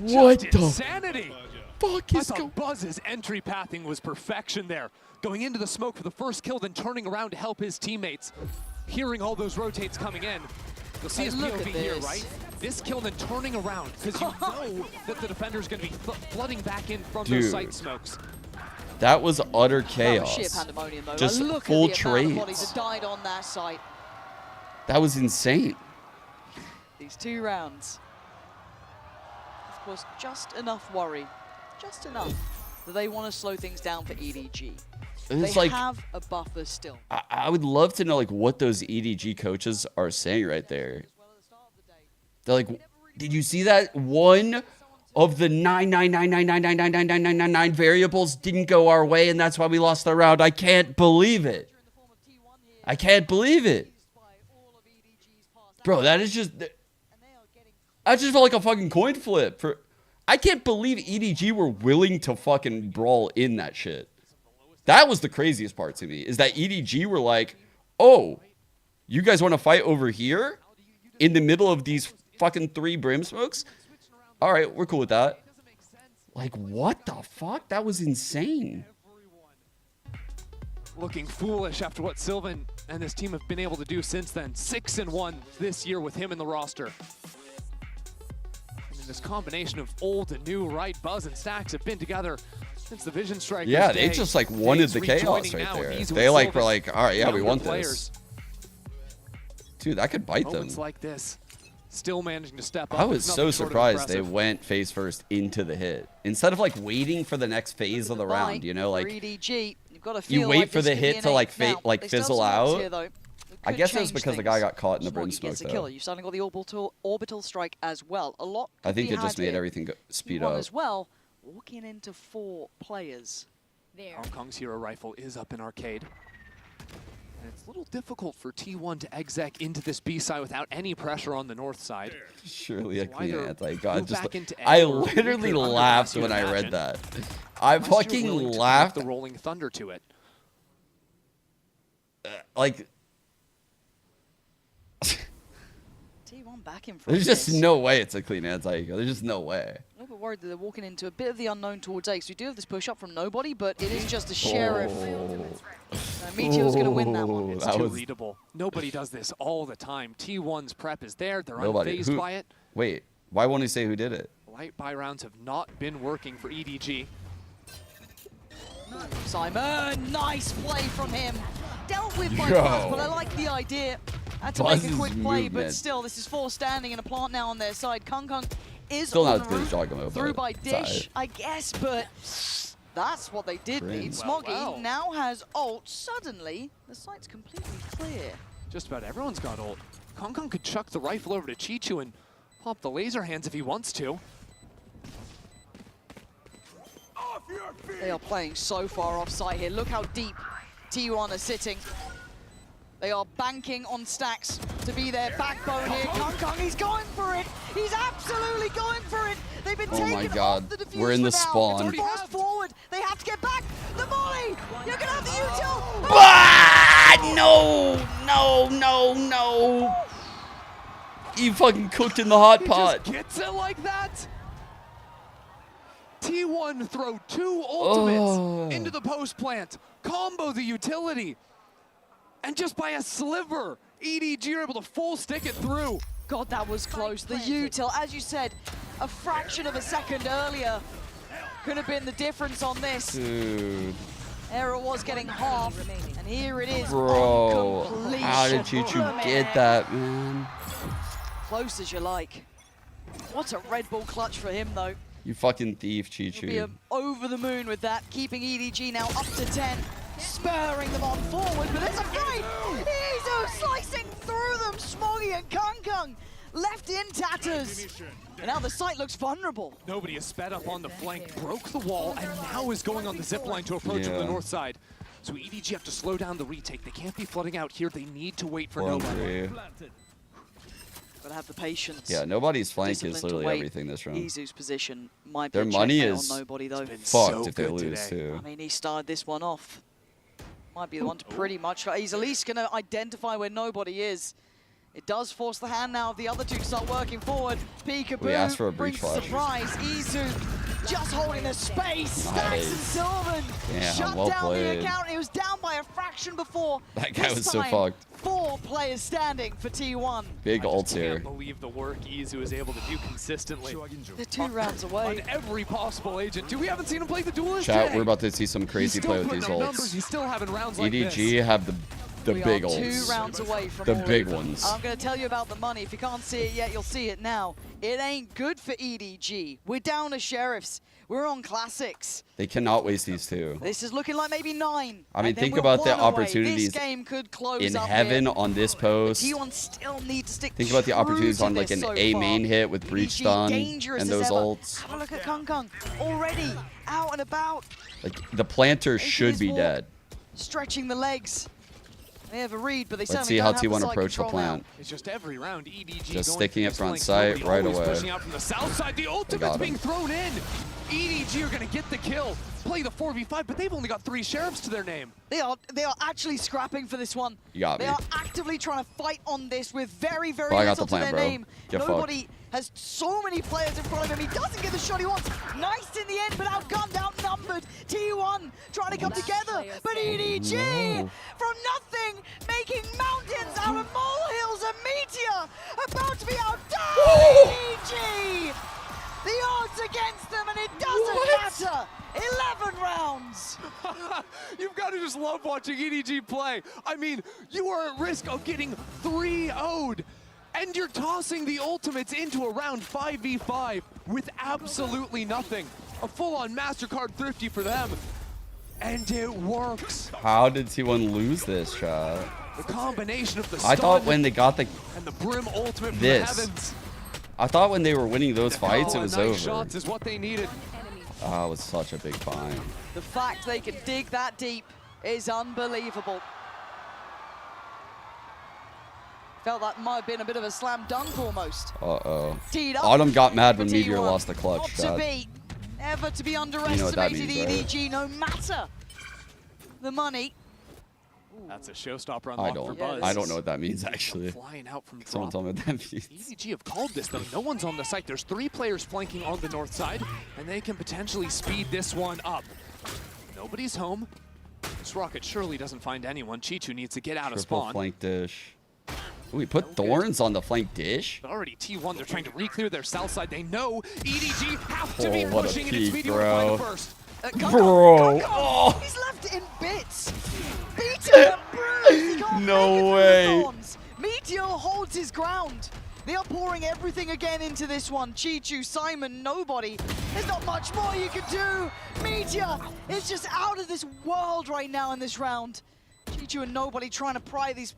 What Just the insanity? Fuck is going? Buzz's entry pathing was perfection there. Going into the smoke for the first kill, then turning around to help his teammates. Hearing all those rotates coming in. You'll see his POV here, right? This kill then turning around, because you know that the defender's going to be flooding back in from those sight smokes. That was utter chaos. Sheer pandemonium, though. Just look full at the amount of bodies trades. that died on that site. That was insane. These 2 rounds. Of course, just enough worry. Just enough that they want to slow things down for EDG. It's They like, have a buffer still. I would love to know like what those EDG coaches are saying right there. They're like, did you see that? One of the 9 variables didn't go our way, and that's why we lost the round. I can't believe it. I can't believe it. Bro, that is just... I just felt like a fucking coin flip. I can't believe EDG were willing to fucking brawl in that shit. That was the craziest part to me, is that EDG were like, oh, you guys want to fight over here? In the middle of these fucking 3 brim smokes? All right, we're cool with that. Like, what the fuck? That was insane. Looking foolish after what Sylvan and his team have been able to do since then. 6-1 this year with him in the roster. And this combination of old and new, right? Buzz and Stacks have been together since the Vision Strikers Yeah, day. they just like wanted the chaos right there. They like were like, all right, yeah, we want this. Dude, that could bite them. Moments like this, still managing to step up. I was so surprised they went phase first into the hit instead of like waiting for the next phase of the round. You know, like EDG, you've got to you wait like for the hit to like fizzle out. Here, I guess it was because the guy got caught in the brim smoke, though. You suddenly got the orbital strike as well. A lot. I think it just made everything speed up. As well, walking into 4 players. Hong Kong's hero rifle is up in arcade. And it's a little difficult for T1 to exec into this B side without any pressure on the north side. Surely a clean anti-god. I literally laughed when I read that. I fucking laughed. The rolling thunder to it. Like... T1 back in front. There's just no way it's a clean anti-ego. There's just no way. A little bit worried that they're walking into a bit of the unknown towards Ace. We do have this push up from nobody, but it is just a sheriff. Meteor's going to win that one. It's too readable. Nobody does this all the time. T1's prep is there. They're unfazed by it. Wait, why won't he say who did it? Light buy rounds have not been working for EDG. Simon, nice play from him. Dealt with by Buzz, but I like the idea. Had to make a quick play, but still, this is 4 standing and a plant now on their side. Kung is still on not as good as Jogamo, through by Dish, I guess, but that's what they did need. Smoggy now has ult. Suddenly, the site's completely clear. Just about everyone's got ult. Kung could chuck the rifle over to Chichu and pop the laser hands if he wants to. They are playing so far off site here. Look how deep T1 are sitting. They are banking on Stacks to be their backbone here. Kung, he's going for it. He's absolutely going for it. They've been taken off the defuse. We're in the spawn. It's fast forward. They have to get back. The volley. You're gonna have the util. No. You fucking cooked in the hot pot. He just gets it like that. T1 throw 2 ultimates into the post plant. Combo the utility. And just by a sliver, EDG are able to full stick it through. God, that was close. The util, as you said, a fraction of a second earlier could have been the difference on this. Dude. Error was getting half, and here it is. Bro, how did Chichu get that, man? Close as you like. What a Red Bull clutch for him, though. You fucking thief, Chichu. He'll be over the moon with that, keeping EDG now up to 10, spurring them on forward, but there's a fight! Izu slicing through them, Smoggy and Kung left in tatters. And now the site looks vulnerable. Nobody has sped up on the flank, broke the wall, and now is going on the zip line to approach from the north side. So EDG have to slow down the retake. They can't be flooding out here. They need to wait for nobody. Gotta have the patience. Yeah, nobody's flank is literally everything this round. Izu's position might be their money is on nobody, though. fucked so if they lose too. I mean, he started this one off. Might be the one to pretty much. He's at least gonna identify where nobody is. It does force the hand now of the other two to start working forward. Peekaboo we asked for a breach brings surprise. Izu just holding the space. Stacks and Sylvan shut down the account. He was down by a fraction before. That guy was so fucked. 4 players standing for T1. Big ults here. I can't believe the work Izu is able to do consistently. They're 2 rounds away. On every possible agent. Dude, we haven't seen him play the duelist Chat, today. we're about to see some crazy play with these ults. He's still having rounds like this. EDG have the big ults. 2 rounds away from the big ones. I'm going to tell you about the money. If you can't see it yet, you'll see it now. It ain't good for EDG. We're down to Sheriffs. We're on Classics. They cannot waste these 2. This is looking like maybe 9. I mean, think about the opportunities this game could close in up heaven here. on this post. T1 still need to stick Think about the opportunities on like an so A far. main hit with breach done and those ults. Have a look at Kung already out and about. Like the planter should be dead. Stretching the legs. They have a read, but they Let's see how T1 approach the plant. It's just every round EDG just sticking it front sight right away. Pushing out from the south side. The ultimate's being thrown in. EDG are going to get the kill, play the 4v5, but they've only got 3 sheriffs to their name. They are actually scrapping for this one. You got me. They are actively trying to fight on this with very little to their name. Nobody has so many players in front of him. He doesn't get the shot he wants. Nice in the end, but outgunned, outnumbered. T1 trying to come together, but EDG from nothing, making mountains out of molehills. A Meteor about to be outdone. EDG. The odds against them, and it doesn't matter. 11 rounds. You've got to just love watching EDG play. I mean, you are at risk of getting 3-0'd, and you're tossing the ultimates into a round 5v5 with absolutely nothing. A full-on MasterCard thrifty for them, and it works. How did T1 lose this shot? The combination of the stun I thought when they got and the Brim ultimate from the heavens. I thought when they were winning those fights, it was over. Shots is what they needed. Oh, it was such a big find. The fact they can dig that deep is unbelievable. Felt that might have been a bit of a slam dunk almost. Uh-oh. Teed up. Autumn got mad when Meteor lost the clutch Not shot. to be, never to be underestimated, you know what that means, EDG, no matter the money. That's a showstopper unlock for Buzz. I don't know what that means, actually. Flying out from Someone tell me what that means. EDG have called this, though. No one's on the site. There's 3 players flanking on the north side, and they can potentially speed this one up. Nobody's home. This rocket surely doesn't find anyone. Chichu needs to get out of spawn. Flank dish. Ooh, we put Thorns on the flank dish. But already T1, they're trying to re-clear their south side. They know EDG have to be pushing, and it's Meteor to find the first. Bro. Oh. He's left in bits. Meteor bruised. No way. Meteor holds his ground. They are pouring everything again into this one. Chichu, Simon, nobody. There's not much more you can do. Meteor is just out of this world right now in this round. Chichu and nobody trying to pry these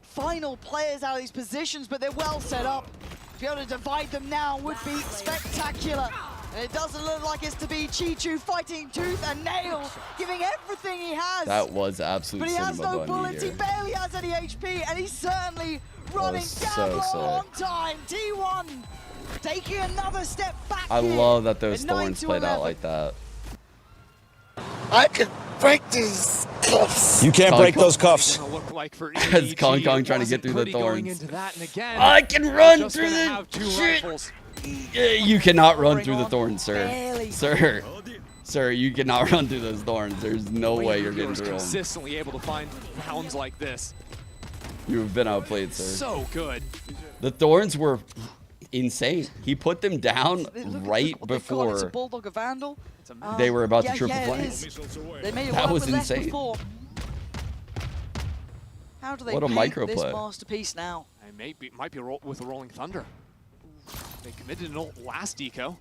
final players out of these positions, but they're well set up. To be able to divide them now would be spectacular. And it doesn't look like it's to be Chichu fighting tooth and nail, giving everything he has. That was absolute But he has no cinema bullets, he barely has any HP, and he's certainly running down low on time. T1 taking another step back. I love that those Thorns played out like that. I can break these cuffs. You can't break those cuffs. As Kong trying to get through the Thorns. I can run through the shit. You cannot run through the Thorns, sir. Sir, you cannot run through those Thorns. There's no way you're getting through them. Consistently able to find rounds like this. You've been outplayed, sir. So good. The Thorns were insane. He put them down right before it's a Bulldog, a Vandal. They were about to triple play. That was insane. How do they what a micro this play. masterpiece now? It might be with a Rolling Thunder. They committed an ult last eco,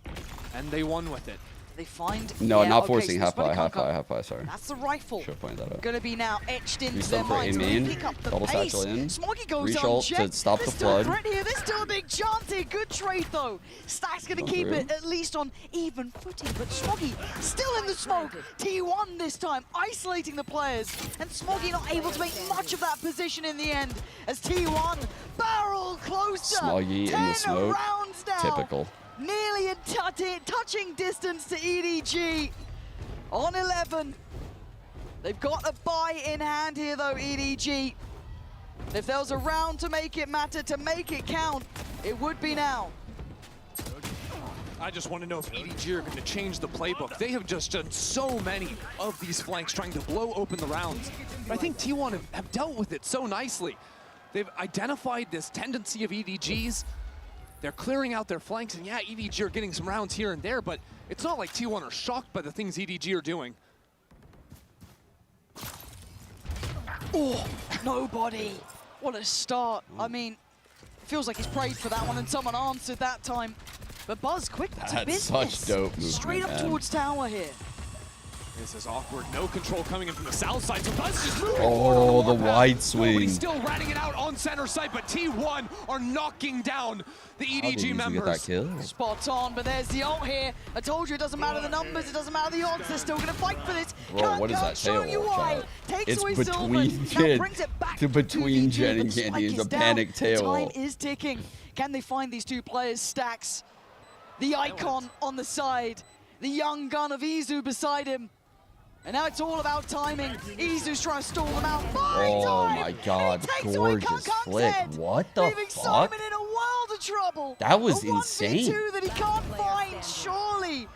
and they won with it. They find no, not forcing half pie. Sorry. That's the rifle. Should have pointed that out. Gonna be now etched into their minds. Pick up the double satchel in. Smoggy goes to stop the flood. Here. There's still a big chance here. Good trade though. Stack's gonna keep it at least on even footing, but Smoggy still in the smoke. T1 this time isolating the players, and Smoggy not able to make much of that position in the end as T1 barrel closer. Smoggy in the smoke. Rounds now. Typical. Nearly a touching distance to EDG on 11. They've got a buy in hand here though, EDG. If there was a round to make it matter, to make it count, it would be now. I just want to know if EDG are going to change the playbook. They have just done so many of these flanks trying to blow open the rounds. But I think T1 have dealt with it so nicely. They've identified this tendency of EDG's. They're clearing out their flanks, and yeah, EDG are getting some rounds here and there, but it's not like T1 are shocked by the things EDG are doing. Oh, nobody. What a start. I mean, it feels like he's prayed for that one, and someone answered that time. But Buzz quick to business. Such dope movement, straight up towards tower here. This is awkward. No control coming in from the south side. So Buzz just moving forward. The wide swing. Nobody's still ratting it out on center side, but T1 are knocking down the EDG members. Spot on, but there's the ult here. I told you it doesn't matter the numbers, it doesn't matter the odds. They're still going to fight for this. Bro, what is that tail? It's between Jen and Candy. It's a panic tail. Time is ticking. Can they find these two players? Stacks, the icon on the side, the young gun of Izu beside him. And now it's all about timing. Izu's trying to stall them out. Oh my god, gorgeous flick. What the leaving fuck? Simon in a world of trouble. That was insane. 1v2 that he can't find, surely.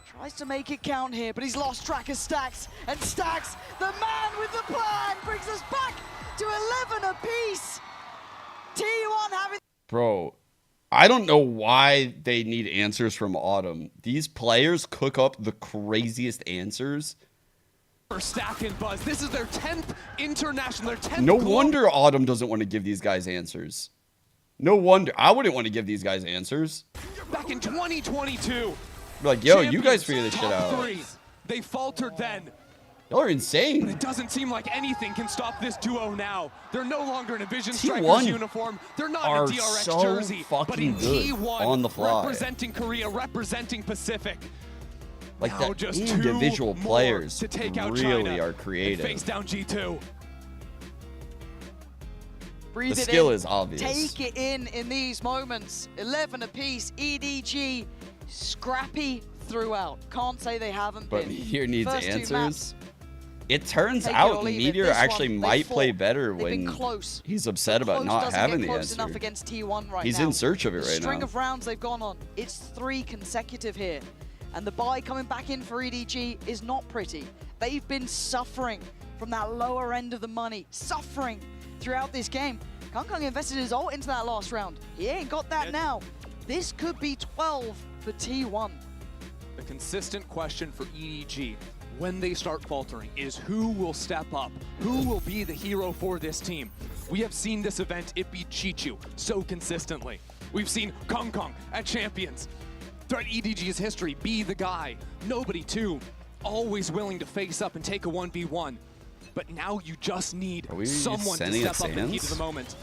Tries to make it count here, but he's lost track of Stacks. And Stacks, the man with the plan, brings us back to 11 apiece. T1 having... Bro, I don't know why they need answers from Autumn. These players cook up the craziest answers. For Stack and Buzz, this is their 10th international, their 10th. No wonder Autumn doesn't want to give these guys answers. No wonder. I wouldn't want to give these guys answers. Back in 2022. Like, yo, you guys figure this shit out. They faltered then. Y'all are insane. But it doesn't seem like anything can stop this duo now. They're no longer in a Vision Strikers uniform. They're not in a DRX jersey, but in T1 on the fly. Representing Korea, representing Pacific. Like now that just individual players to take out really China are creative. Face down G2. Breathe the skill is obvious. Take it in these moments. 11 apiece. EDG scrappy throughout. Can't say they haven't been. But here needs answers. It turns out Meteor actually might play better when he's upset about not having the answer. Enough against T1 right he's now. In search of it right now. The string of rounds they've gone on, it's 3 consecutive here. And the buy coming back in for EDG is not pretty. They've been suffering from that lower end of the money, suffering throughout this game. Kung invested his ult into that last round. He ain't got that now. This could be 12 for T1. The consistent question for EDG when they start faltering is who will step up? Who will be the hero for this team? We have seen this event, it beat Chichu so consistently. We've seen Kung at Champions. Throughout EDG's history, be the guy. Nobody too, always willing to face up and take a 1v1. But now you just need someone to step up in the heat of the moment.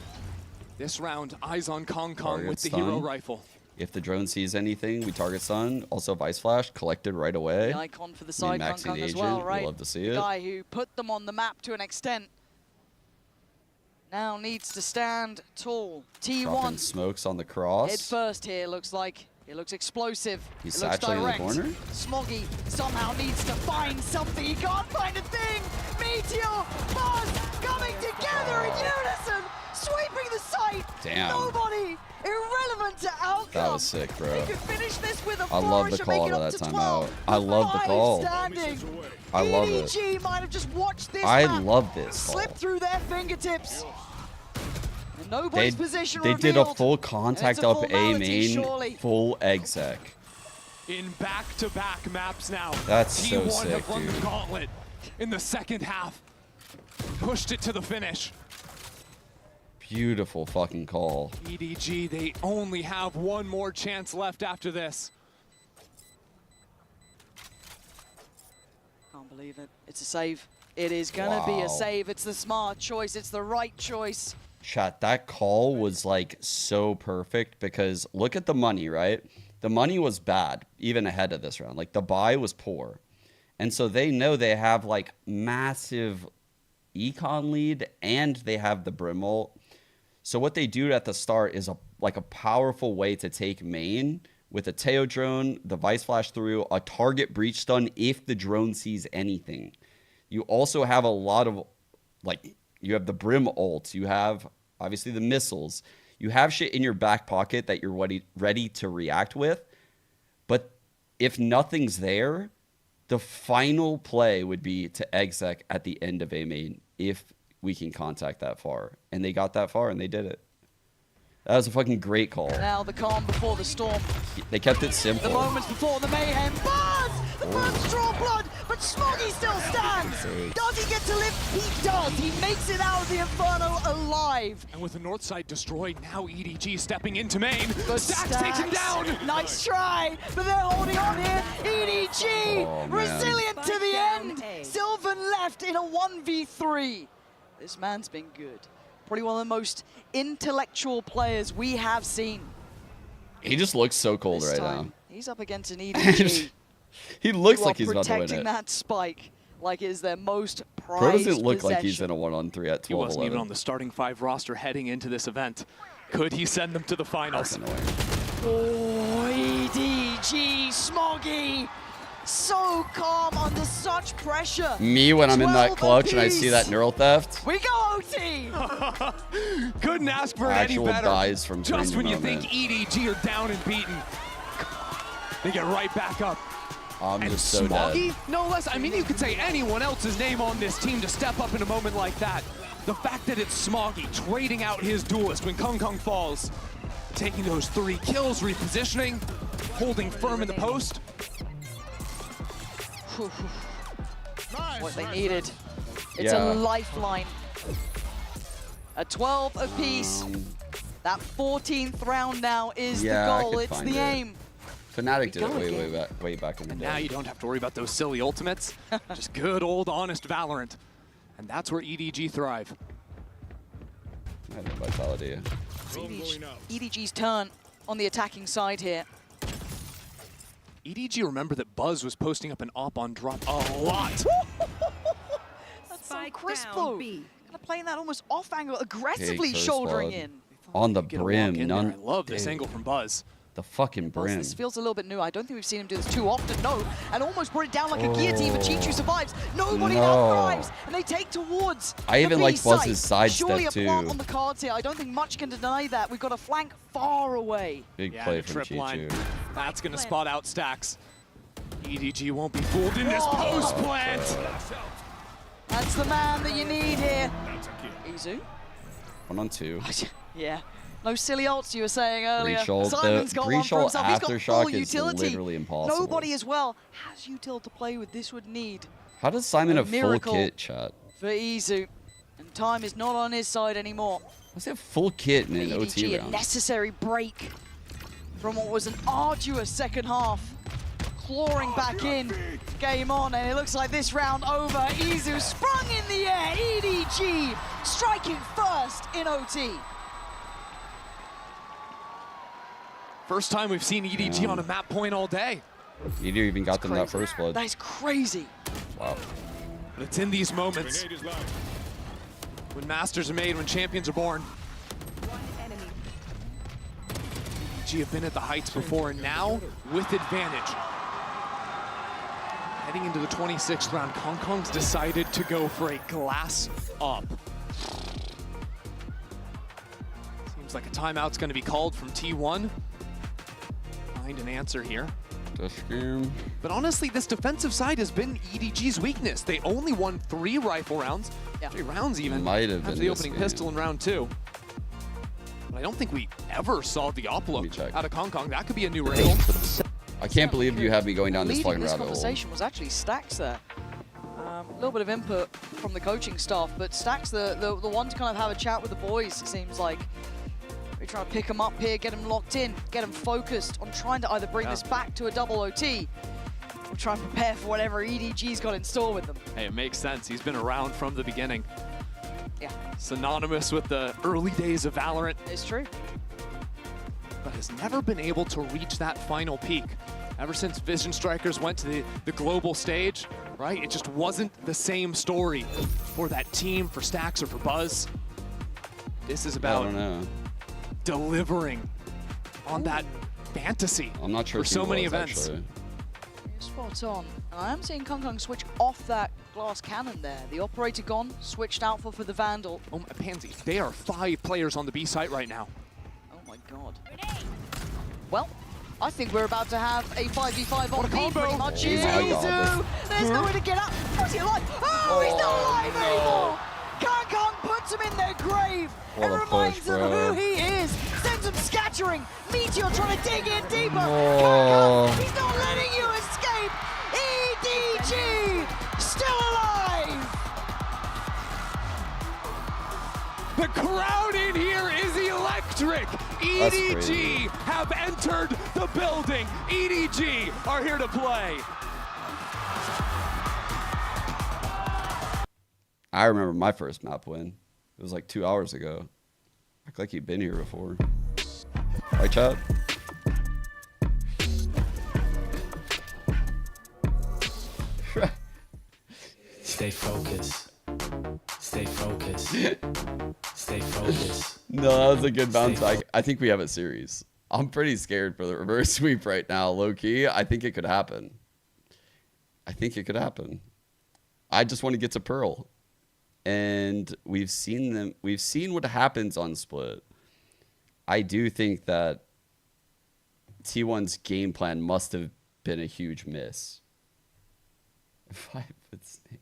This round, eyes on Kung with the hero rifle. If the drone sees anything, we target Sun. Also, Vice Flash collected right away. The icon for the side Kung as well, right? We'll love to see it. The guy who put them on the map to an extent now needs to stand tall. T1 dropping smokes on the cross. Head first here, looks like. It looks explosive. He's it looks actually direct. in the corner. Smoggy somehow needs to find something. He can't find a thing. Meteor, Buzz coming together in unison, sweeping the site. Damn. Nobody irrelevant to outcome. That was sick, bro. They could finish this with a I love the call to that timeout. I love the call. Standing. I love it. EDG might have just watched this I love this slip through their fingertips. Nobody's position they did a full contact a up A main, surely. full exec. In back-to-back maps now. That's T1 so sick, have won dude. the gauntlet in the second half. Pushed it to the finish. Beautiful fucking call. EDG, they only have one more chance left after this. Can't believe it. It's a save. It is gonna be a save. It's the smart choice. It's the right choice. Chat, that call was like so perfect because look at the money, right? The money was bad even ahead of this round. Like the buy was poor. And so they know they have like massive econ lead and they have the Brim ult. So what they do at the start is like a powerful way to take main with a Teo drone, the Vice Flash through, a target breach stun if the drone sees anything. You also have a lot of, like, you have the Brim ult, you have obviously the missiles, you have shit in your back pocket that you're ready to react with. But if nothing's there, the final play would be to exec at the end of A main if we can contact that far. And they got that far and they did it. That was a fucking great call. Now the calm before the storm. They kept it simple. The moments before the mayhem. Buzz! The first draw blood, but Smoggy still stands. Does he get to live? He does. He makes it out of the Inferno alive. And with the north side destroyed, now EDG stepping into main. Stacks takes him down. Nice try, but they're holding on here. EDG, resilient to the end. Sylvan left in a 1v3. This man's been good. Probably one of the most intellectual players we have seen. He just looks so cold right now. He's up against an EDG. He looks like he's about to win it. Protecting that spike like it is their most prized Pro doesn't look possession. like he's in a 1-on-3 at 12-11. He wasn't even on the starting 5 roster heading into this event. Could he send them to the finals? Oh, EDG, Smoggy. So calm under such pressure. Me when I'm in that clutch and I see that neural theft. We go OT. Couldn't ask for Actual any better. Dies from Just when you moment. think EDG are down and beaten, they get right back up. I'm and just so Smoggy, dead. no less. I mean, you could say anyone else's name on this team to step up in a moment like that. The fact that it's Smoggy trading out his duelist when Kong Kong falls, taking those 3 kills, repositioning, holding firm in the post. What they needed. It's a lifeline. A 12 apiece. That 14th round now is the goal. It's the aim. Fnatic did it way back in the day. Now you don't have to worry about those silly ultimates. Just good old honest Valorant. And that's where EDG thrive. I have no vitality. EDG's turn on the attacking side here. EDG, remember that Buzz was posting up an op on drop a lot. That's so crisp though. Kind of playing that almost off angle, aggressively shouldering in. On the brim, I love this angle from Buzz. The fucking brim. This feels a little bit new. I don't think we've seen him do this too often, no. And almost brought it down like a guillotine, but Chichu survives. Nobody now thrives, and they take towards I even like Buzz's sidestep Surely a too. plant on the cards here. I don't think much can deny that. We've got a flank far away. Big play from trip line. Chichu. That's going to spot out Stacks. EDG won't be fooled in this post plant. That's the man that you need here. Izu? 1-on-2. Yeah. No silly ults you were saying earlier. Breach-ult. Simon's got one for himself. He's got full utility. Literally impossible. Nobody as well has util to play with. This would need How does Simon have full miracle kit, chat? for Izu. And time is not on his side anymore. What's that full kit in an OT EDG, a round? necessary break from what was an arduous second half. Clawing back in, game on, and it looks like this round over. Izu sprung in the air, EDG striking first in OT. First time we've seen EDG on a map point all day. EDG even got them that first blood. That is crazy. Wow. But it's in these moments when masters are made, when champions are born. EDG have been at the heights before, and now with advantage. Heading into the 26th round, Kong Kong's decided to go for a glass up. Seems like a timeout's going to be called from T1. Find an answer here. But honestly, this defensive side has been EDG's weakness. They only won 3 rifle rounds, 3 rounds even, Might have after been the this opening game. pistol in round 2. don't think we ever saw the Oplo out of Hong Kong. That could be a new wrinkle. I can't believe you have me going down this fucking rabbit hole. This conversation was actually Stax there. A little bit of input from the coaching staff, but Stax the one to kind of have a chat with the boys, it seems like. We're trying to pick them up here, get them locked in, get them focused on trying to either bring this back to a double OT or try and prepare for whatever EDG's got in store with them. Hey, it makes sense. He's been around from the beginning. Yeah. Synonymous with the early days of Valorant. It's true. But has never been able to reach that final peak. Ever since Vision Strikers went to the global stage, right? It just wasn't the same story for that team, for Stax, or for Buzz. This is about delivering on that fantasy. I'm not sure for so many events. Actually. Spot on. And I am seeing Kung Kung switch off that glass cannon there. The operator gone, switched out for the Vandal. Oh, Pansy, they are 5 players on the B site right now. Oh my god. Well, I think we're about to have a 5v5 on B pretty much. Izu! There's nowhere to get up. What's he alive? Oh, he's not alive anymore! Kung Kung puts him in their grave. What and reminds push, them bro. who he is. Sends him scattering. Meteor trying to dig in deeper. Oh. Kung Kung, he's not letting you escape. EDG still alive. The crowd in here is electric. EDG have entered the building. EDG are here to play. I remember my first map win. It was like 2 hours ago. Act like you've been here before. Right, chat? Stay focused. Stay focused. Stay focused. No, that was a good bounce back. I think we have a series. I'm pretty scared for the reverse sweep right now, low key. I think it could happen. I think it could happen. I just want to get to Pearl. And we've seen what happens on Split. I do think that T1's game plan must have been a huge miss. 5-foot snake.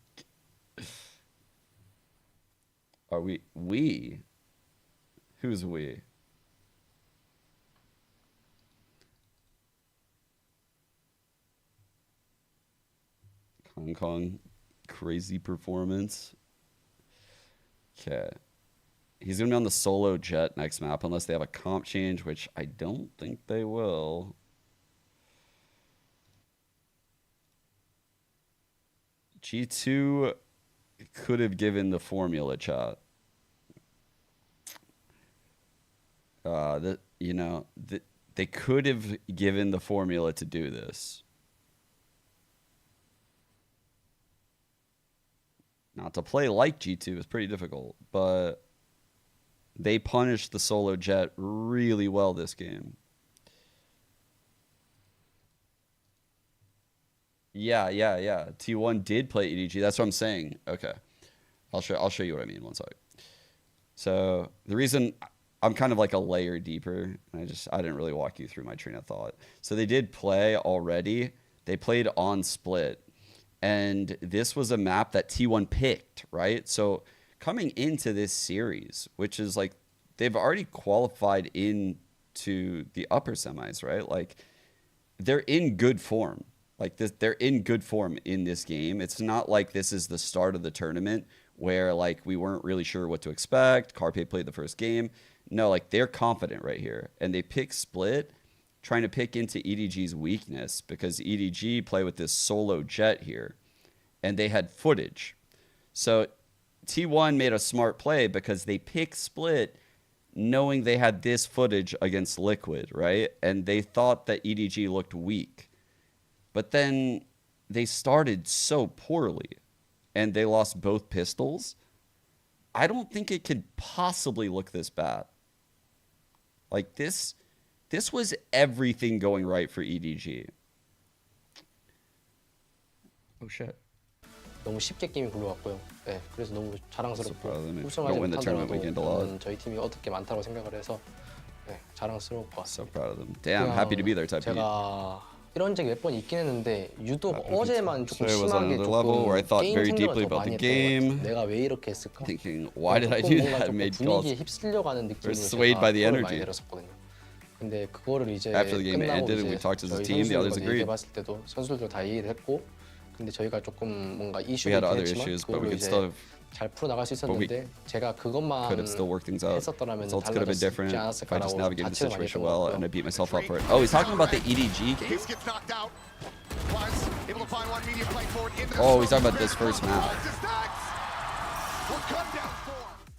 Are we? Who's we? Hong Kong, crazy performance. Okay. He's going to be on the solo jet next map unless they have a comp change, which I don't think they will. G2 could have given the formula, chat. They could have given the formula to do this. Not to play like G2 is pretty difficult, but they punished the solo jet really well this game. Yeah. T1 did play EDG. That's what I'm saying. Okay. I'll show you what I mean. One second. So the reason I'm kind of like a layer deeper, and I didn't really walk you through my train of thought. So they did play already. They played on Split. And this was a map that T1 picked, right? So coming into this series, which is like, they've already qualified into the upper semis, right? Like, they're in good form. Like, they're in good form in this game. It's not like this is the start of the tournament where, like, we weren't really sure what to expect. Carpe played the first game. No, like, they're confident right here. And they pick Split, trying to pick into EDG's weakness because EDG play with this solo jet here and they had footage. So T1 made a smart play because they picked Split knowing they had this footage against Liquid, right? And they thought that EDG looked weak. But then they started so poorly and they lost both pistols. I don't think it could possibly look this bad. Like this was everything going right for EDG. Oh shit. 너무 쉽게 게임이 굴러갔고요. 네, 그래서 너무 자랑스럽고 Don't win the tournament weekend a lot. 저희 팀이 얻을 게 많다고 생각을 해서 네, 자랑스러울 것 같습니다. So proud of them. Damn, happy to be there type. 제가 이런 적이 몇 번 있긴 했는데 유독 어제만 조금 So it was on 심하게 another level where I 조금 thought 게임 very 생각을 deeply 더 about the 많이 했던 것 같아요. game. 내가 왜 이렇게 했을까? Thinking, why did I do that? And made calls. 분위기에 휩쓸려가는 Or 느낌으로 swayed 제가 by the 골을 많이 energy. 내렸었거든요. 근데 그거를 이제 After the game 끝나고 ended and 이제 we talked as a 저희 team, the others 선수들과 agreed. 얘기해봤을 때도 선수들도 다 이해를 했고, 근데 저희가 조금 뭔가 We 이슈도 had other 있긴 했지만 issues, but we 그걸로 could 이제 still have 잘 풀어나갈 수 있었는데 제가 그것만 could have still worked things out. 했었더라면 Results could have been 달라졌지 different if I just 않았을까라고 navigated the 자책을 많이 situation 했던 것 well 같고요. and I beat myself up for it. Oh, he's talking about the EDG game? Oh, he's talking about this first map.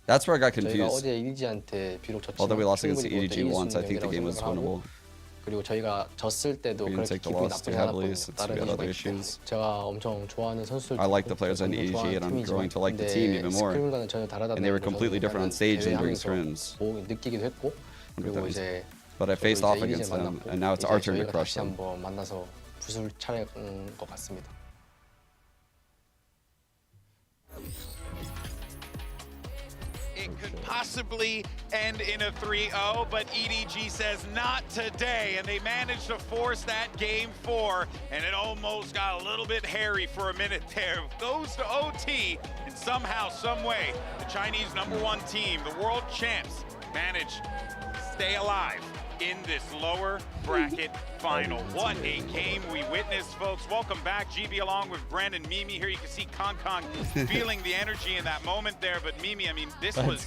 That's where I got 저희가 confused. 어제 EDG한테 비록 Although we 졌지만 lost against the 충분히 EDG 그것도 이길 수 once, I 있는 think the game 경기라고 was 생각하고, winnable. 그리고 저희가 졌을 때도 We didn't 그렇게 take the 기분이 loss too 나쁘지 heavily 않았거든요. since 다른 we had other 이유가 있고. issues. 제가 엄청 좋아하는 선수들 I like the players on EDG and I'm growing to like the team even more. 스크림과는 전혀 다르다는 And they were completely 걸 different on stage and during 대회하면서 scrims. 느끼기도 했고, 그리고 이제 But I faced off against them, and now it's our turn to crush 다시 them. 한번 만나서 붓을 차릴 것 같습니다. It could possibly end in a 3-0, but EDG says not today, and they managed to force that game 4, and it almost got a little bit hairy for a minute there. Goes to OT, and somehow, some way, the Chinese #1 team, the world champs, managed to stay alive in this lower bracket final. What a game we witnessed, folks. Welcome back, GB, along with Brandon, Mimi. Here you can see Kong feeling the energy in that moment there. But Mimi, I mean, this was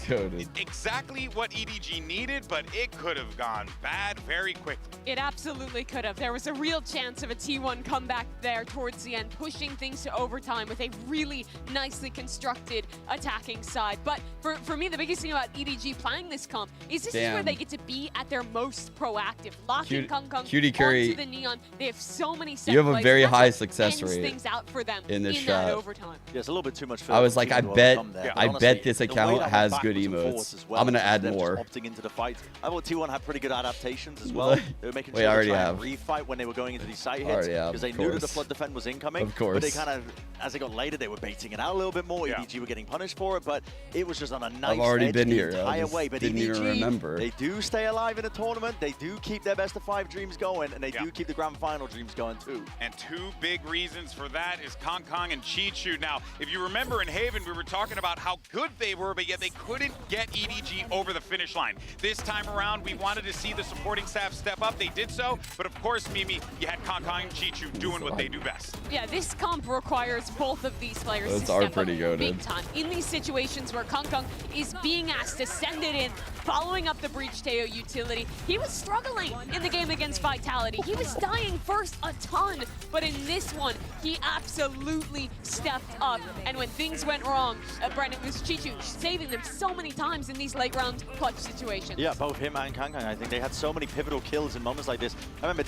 exactly what EDG needed, but it could have gone bad very quickly. It absolutely could have. There was a real chance of a T1 comeback there towards the end, pushing things to overtime with a really nicely constructed attacking side. But for me, the biggest thing about EDG playing this comp is this is where they get to be at their most proactive. Locking Kong Cutie Curry, onto the neon. They have so many set you have a plays, very and that's high what success ends rate things out for them in this that shot. overtime. Yeah, it's a little bit too much for I was like, I bet honestly, this the way account that has went good backwards and emotes. forwards as well, I'm gonna instead add of just more. opting into the fight. I thought T1 had pretty good adaptations as well. They were making Wait, sure I to already try have. and refight when they were going into these side hits Already have, because they of knew that the course. flood defend was incoming. Of course. But they kind of, as they got later, they were baiting it out a little bit more. EDG were getting punished for it, but it was just on a nice I've already edge been the here. entire I just way. But didn't EDG, even remember. they do stay alive in a tournament. They do keep their best of 5 dreams going, and they do keep the grand final dreams going too. And two big reasons for that is Kong and Chichu. Now, if you remember in Haven, we were talking about how good they were, but yet they couldn't get EDG over the finish line. This time around, we wanted to see the supporting staff step up. They did so, but of course, Mimi, you had Kong and Chichu doing what they do best. Yeah, this comp requires both of these players Those to are step pretty up goated. big time. In these situations where Kong is being asked to send it in, following up the breach Teo utility, he was struggling in the game against Vitality. He was dying first a ton, but in this one, he absolutely stepped up. And when things went wrong, Brandon was Chichu saving them so many times in these late round clutch situations. Yeah, both him and Kang. I think they had so many pivotal kills in moments like this. I remember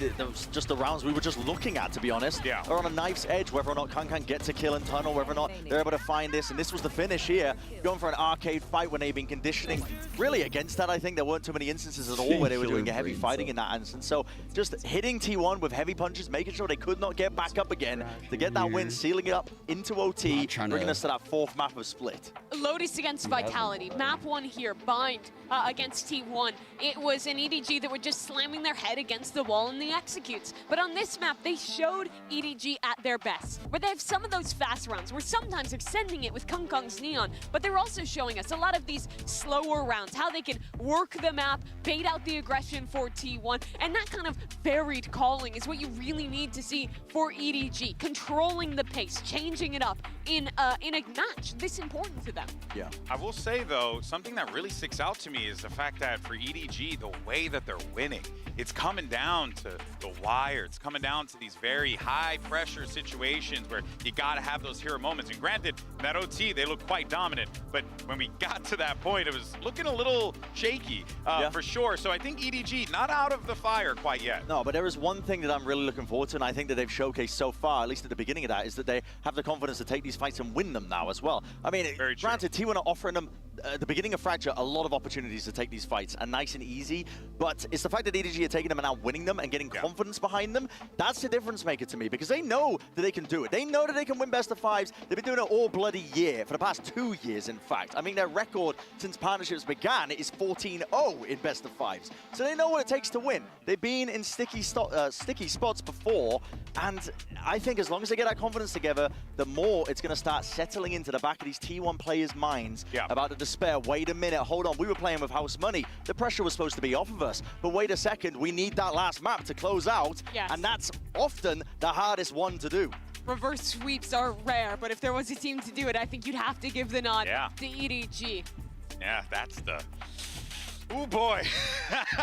just the rounds we were just looking at, to be honest. Yeah. They're on a knife's edge, whether or not Kang gets a kill in tunnel, whether or not they're able to find this. And this was the finish here, going for an arcade fight when they've been conditioning really against that. I think there weren't too many instances at all where they were doing a heavy fighting in that instance. So just hitting T1 with heavy punches, making sure they could not get back up again to get that win, sealing it up into OT, bringing us to that 4th map of Split. Lotus against Vitality. Map 1 here, Bind against T1. It was an EDG that were just slamming their head against the wall in the executes. But on this map, they showed EDG at their best, where they have some of those fast rounds, where sometimes they're sending it with Kong's Neon, but they're also showing us a lot of these slower rounds, how they can work the map, bait out the aggression for T1, and that kind of varied calling is what you really need to see for EDG, controlling the pace, changing it up in a match this important to them. Yeah. I will say, though, something that really sticks out to me is the fact that for EDG, the way that they're winning, it's coming down to the wire. It's coming down to these very high-pressure situations where you got to have those hero moments. And granted, that OT, they look quite dominant. But when we got to that point, it was looking a little shaky, for sure. So I think EDG, not out of the fire quite yet. No, but there is one thing that I'm really looking forward to, and I think that they've showcased so far, at least at the beginning of that, is that they have the confidence to take these fights and win them now as well. I mean, granted, T1 are offering them, at the beginning of Fracture, a lot of opportunities to take these fights, and nice and easy, but it's the fact that EDG are taking them and now winning them and getting confidence behind them. That's the difference maker to me, because they know that they can do it. They know that they can win best of 5s. They've been doing it all blur bloody year, for the past 2 years, in fact. I mean, their record since partnerships began is 14-0 in best of fives. So they know what it takes to win. They've been in sticky spots before, and I think as long as they get that confidence together, the more it's going to start settling into the back of these T1 players' minds about the despair. Wait a minute, hold on, we were playing with house money. The pressure was supposed to be off of us, but wait a second, we need that last map to close out, and that's often the hardest one to do. Reverse sweeps are rare, but if there was a team to do it, I think you'd have to give the nod to EDG. Yeah, that's the... Oh boy,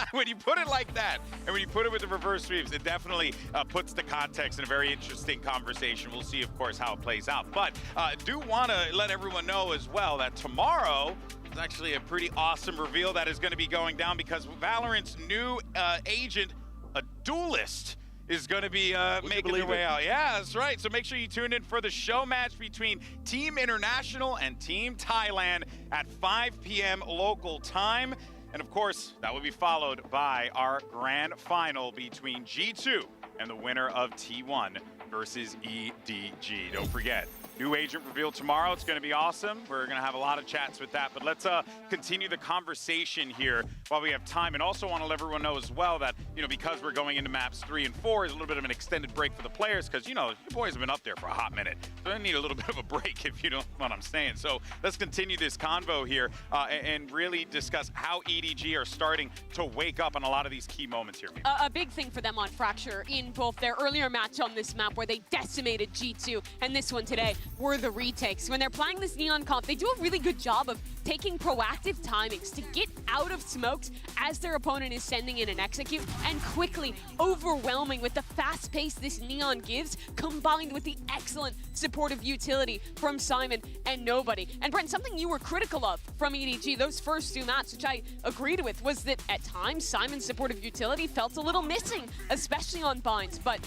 when you put it like that, and when you put it with the reverse sweeps, it definitely puts the context in a very interesting conversation. We'll see, of course, how it plays out. But do want to let everyone know as well that tomorrow is actually a pretty awesome reveal that is going to be going down, because Valorant's new agent, a duelist, is going to be making their way out. Yeah, that's right. So make sure you tune in for the show match between Team International and Team Thailand at 5 p.m. local time. And of course, that will be followed by our grand final between G2 and the winner of T1 versus EDG. Don't forget, new agent reveal tomorrow. It's going to be awesome. We're going to have a lot of chats with that. But let's continue the conversation here while we have time. And also want to let everyone know as well that, you know, because we're going into maps 3 and 4, is a little bit of an extended break for the players, because, you know, your boys have been up there for a hot minute. So they need a little bit of a break, if you don't know what I'm saying. So let's continue this convo here and really discuss how EDG are starting to wake up on a lot of these key moments here. A big thing for them on Fracture in both their earlier match on this map where they decimated G2 and this one today were the retakes. When they're playing this Neon comp, they do a really good job of taking proactive timings to get out of smokes as their opponent is sending in an execute, and quickly overwhelming with the fast pace this Neon gives, combined with the excellent supportive utility from Simon and Nobody. And Brent, something you were critical of from EDG those first 2 maps, which I agreed with, was that at times Simon's supportive utility felt a little missing, especially on binds. But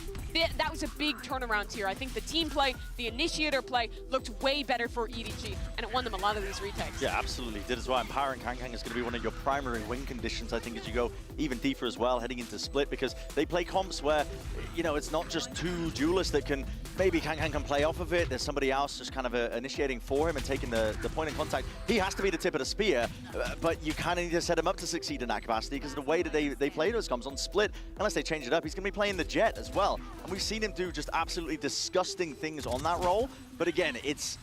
that was a big turnaround here. I think the team play, the initiator play looked way better for EDG, and it won them a lot of these retakes. Yeah, absolutely did as well. Empowering Kang Kang is going to be one of your primary win conditions, I think, as you go even deeper as well, heading into Split, because they play comps where, you know, it's not just 2 duelists that can, maybe Kang Kang can play off of it. There's somebody else just kind of initiating for him and taking the point of contact. He has to be the tip of the spear, but you kind of need to set him up to succeed in that capacity, because the way that they play those comps on Split, unless they change it up, he's going to be playing the Jet as well. And we've seen him do just absolutely disgusting things on that role. But again, it's...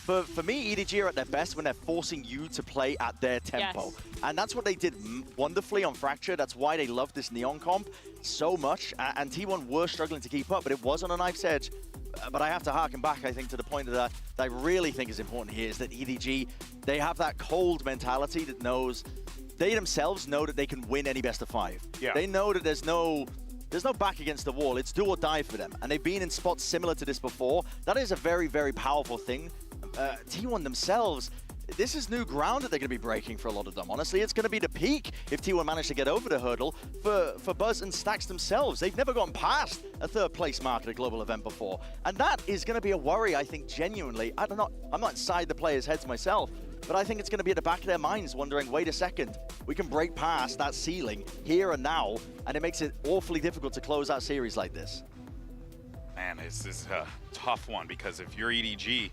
For me, EDG are at their best when they're forcing you to play at their tempo. Yes. And that's what they did wonderfully on Fracture. That's why they love this Neon comp so much. And T1 were struggling to keep up, but it was on a knife's edge. But I have to harken back, I think, to the point that I really think is important here, is that EDG, they have that cold mentality that knows, they themselves know that they can win any best of 5. Yeah. They know that there's no back against the wall. It's do or die for them. And they've been in spots similar to this before. That is a very, very powerful thing. T1 themselves, this is new ground that they're going to be breaking for a lot of them. Honestly, it's going to be the peak if T1 manage to get over the hurdle for Buzz and Stax themselves. They've never gone past a 3rd place mark at a global event before. And that is going to be a worry, I think, genuinely. I'm not inside the players' heads myself, but I think it's going to be at the back of their minds wondering, wait a second, we can break past that ceiling here and now, and it makes it awfully difficult to close out series like this. Man, this is a tough one, because if you're EDG,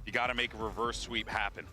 you got to make a reverse sweep happen,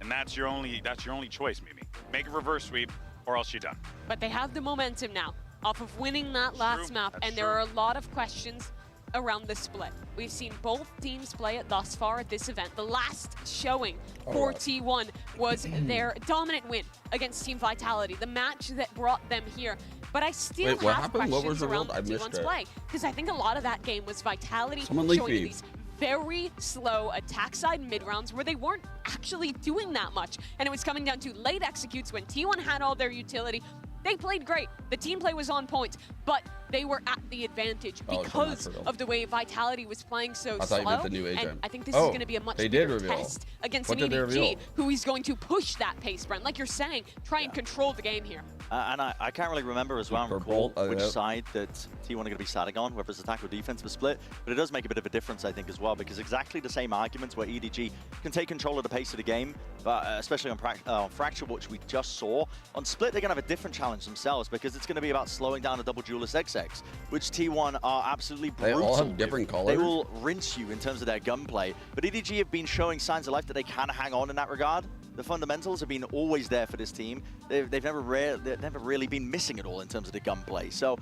and that's your only choice, Mimi. Make a reverse sweep, or else you're done. But they have the momentum now off of winning that last map, and there are a lot of questions around the split. We've seen both teams play it thus far at this event. The last showing for T1 was their dominant win against Team Vitality, the match that brought them here. But I still have questions around T1's play, because I think a lot of that game was Vitality showing these very slow attack side mid-rounds where they weren't actually doing that much. And it was coming down to late executes when T1 had all their utility. They played great. The team play was on point, but they were at the advantage because of the way Vitality was playing so slow. And I think this is going to be a much bigger test against an EDG, who is going to push that pace, Brent. Like you're saying, try and control the game here. And I can't really remember as well and recall which side that T1 are going to be starting on, whether it's attack or defensive split. But it does make a bit of a difference, I think, as well, because exactly the same arguments where EDG can take control of the pace of the game, but especially on Fracture, which we just saw. On Split, they're going to have a different challenge themselves, because it's going to be about slowing down a double duelist XX, which T1 are absolutely brutal. They all have different colors. They will rinse you in terms of their gunplay. But EDG have been showing signs of life that they can hang on in that regard. The fundamentals have been always there for this team. They've never really been missing at all in terms of the gunplay. So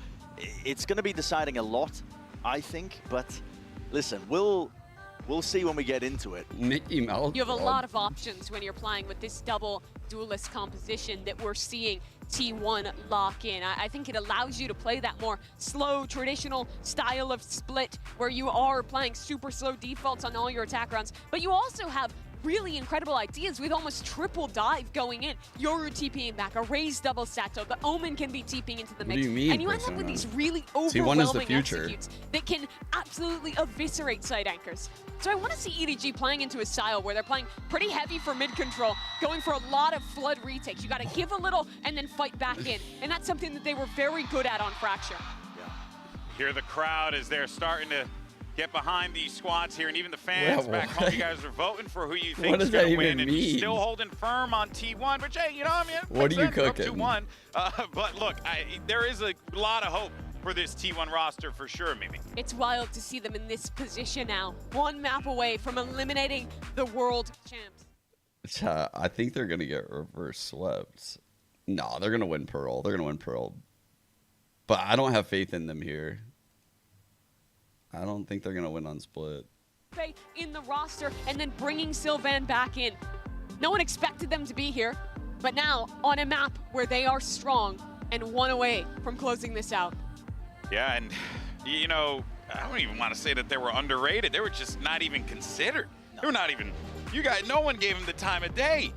it's going to be deciding a lot, I think. But listen, we'll see when we get into it. Mickey Mouse. You have a lot of options when you're playing with this double duelist composition that we're seeing T1 lock in. I think it allows you to play that more slow, traditional style of Split, where you are playing super slow defaults on all your attack rounds, but you also have really incredible ideas with almost triple dive going in. Yoru TPing back, a raised double Sato, the Omen can be TPing into the mix. What do you mean, and you end up with these really overwhelming executes that can absolutely eviscerate side anchors. So I want to see EDG playing into a style where they're playing pretty heavy for mid control, going for a lot of flood retakes. You got to give a little and then fight back in. And that's something that they were very good at on Fracture. Yeah. Hear the crowd as they're starting to get behind these squads here, and even the fans back home, you guys are voting for who you think is going to win, and still holding firm on T1, which, hey, you know, I mean, what are you cooking? 2-1. But look, there is a lot of hope for this T1 roster for sure, Mimi. It's wild to see them in this position now, one map away from eliminating the world champs. I think they're going to get reverse swept. No, they're going to win Pearl. They're going to win Pearl. But I don't have faith in them here. I don't think they're going to win on Split. In the roster and then bringing Sylvan back in. No one expected them to be here, but now on a map where they are strong and one away from closing this out. Yeah, and you know, I don't even want to say that they were underrated. They were just not even considered. No. They were not even, no one gave them the time of day,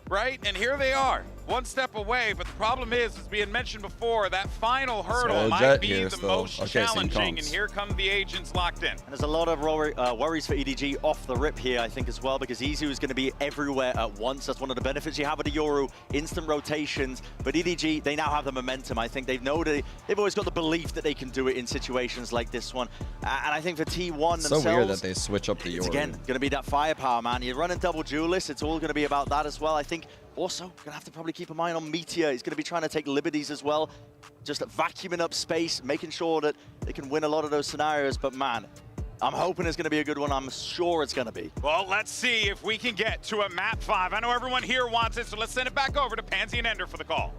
right? And here they are, one step away, but the problem is, as we had mentioned before, that final hurdle might be the most challenging, and here come the agents locked in. And there's a lot of worries for EDG off the rip here, I think, as well, because EZU is going to be everywhere at once. That's one of the benefits you have with the Yoru, instant rotations, but EDG, they now have the momentum. I think they've always got the belief that they can do it in situations like this one, and I think for T1 themselves, so weird that they switch up the Yoru. It's again going to be that firepower, man. You're running double duelists, it's all going to be about that as well. I think also, gonna have to probably keep an eye on Meteor. He's gonna be trying to take liberties as well. Just vacuuming up space, making sure that they can win a lot of those scenarios. But man, I'm hoping it's gonna be a good one. I'm sure it's gonna be. Well, let's see if we can get to a map 5. I know everyone here wants it, so let's send it back over to Pansy and Ender for the call.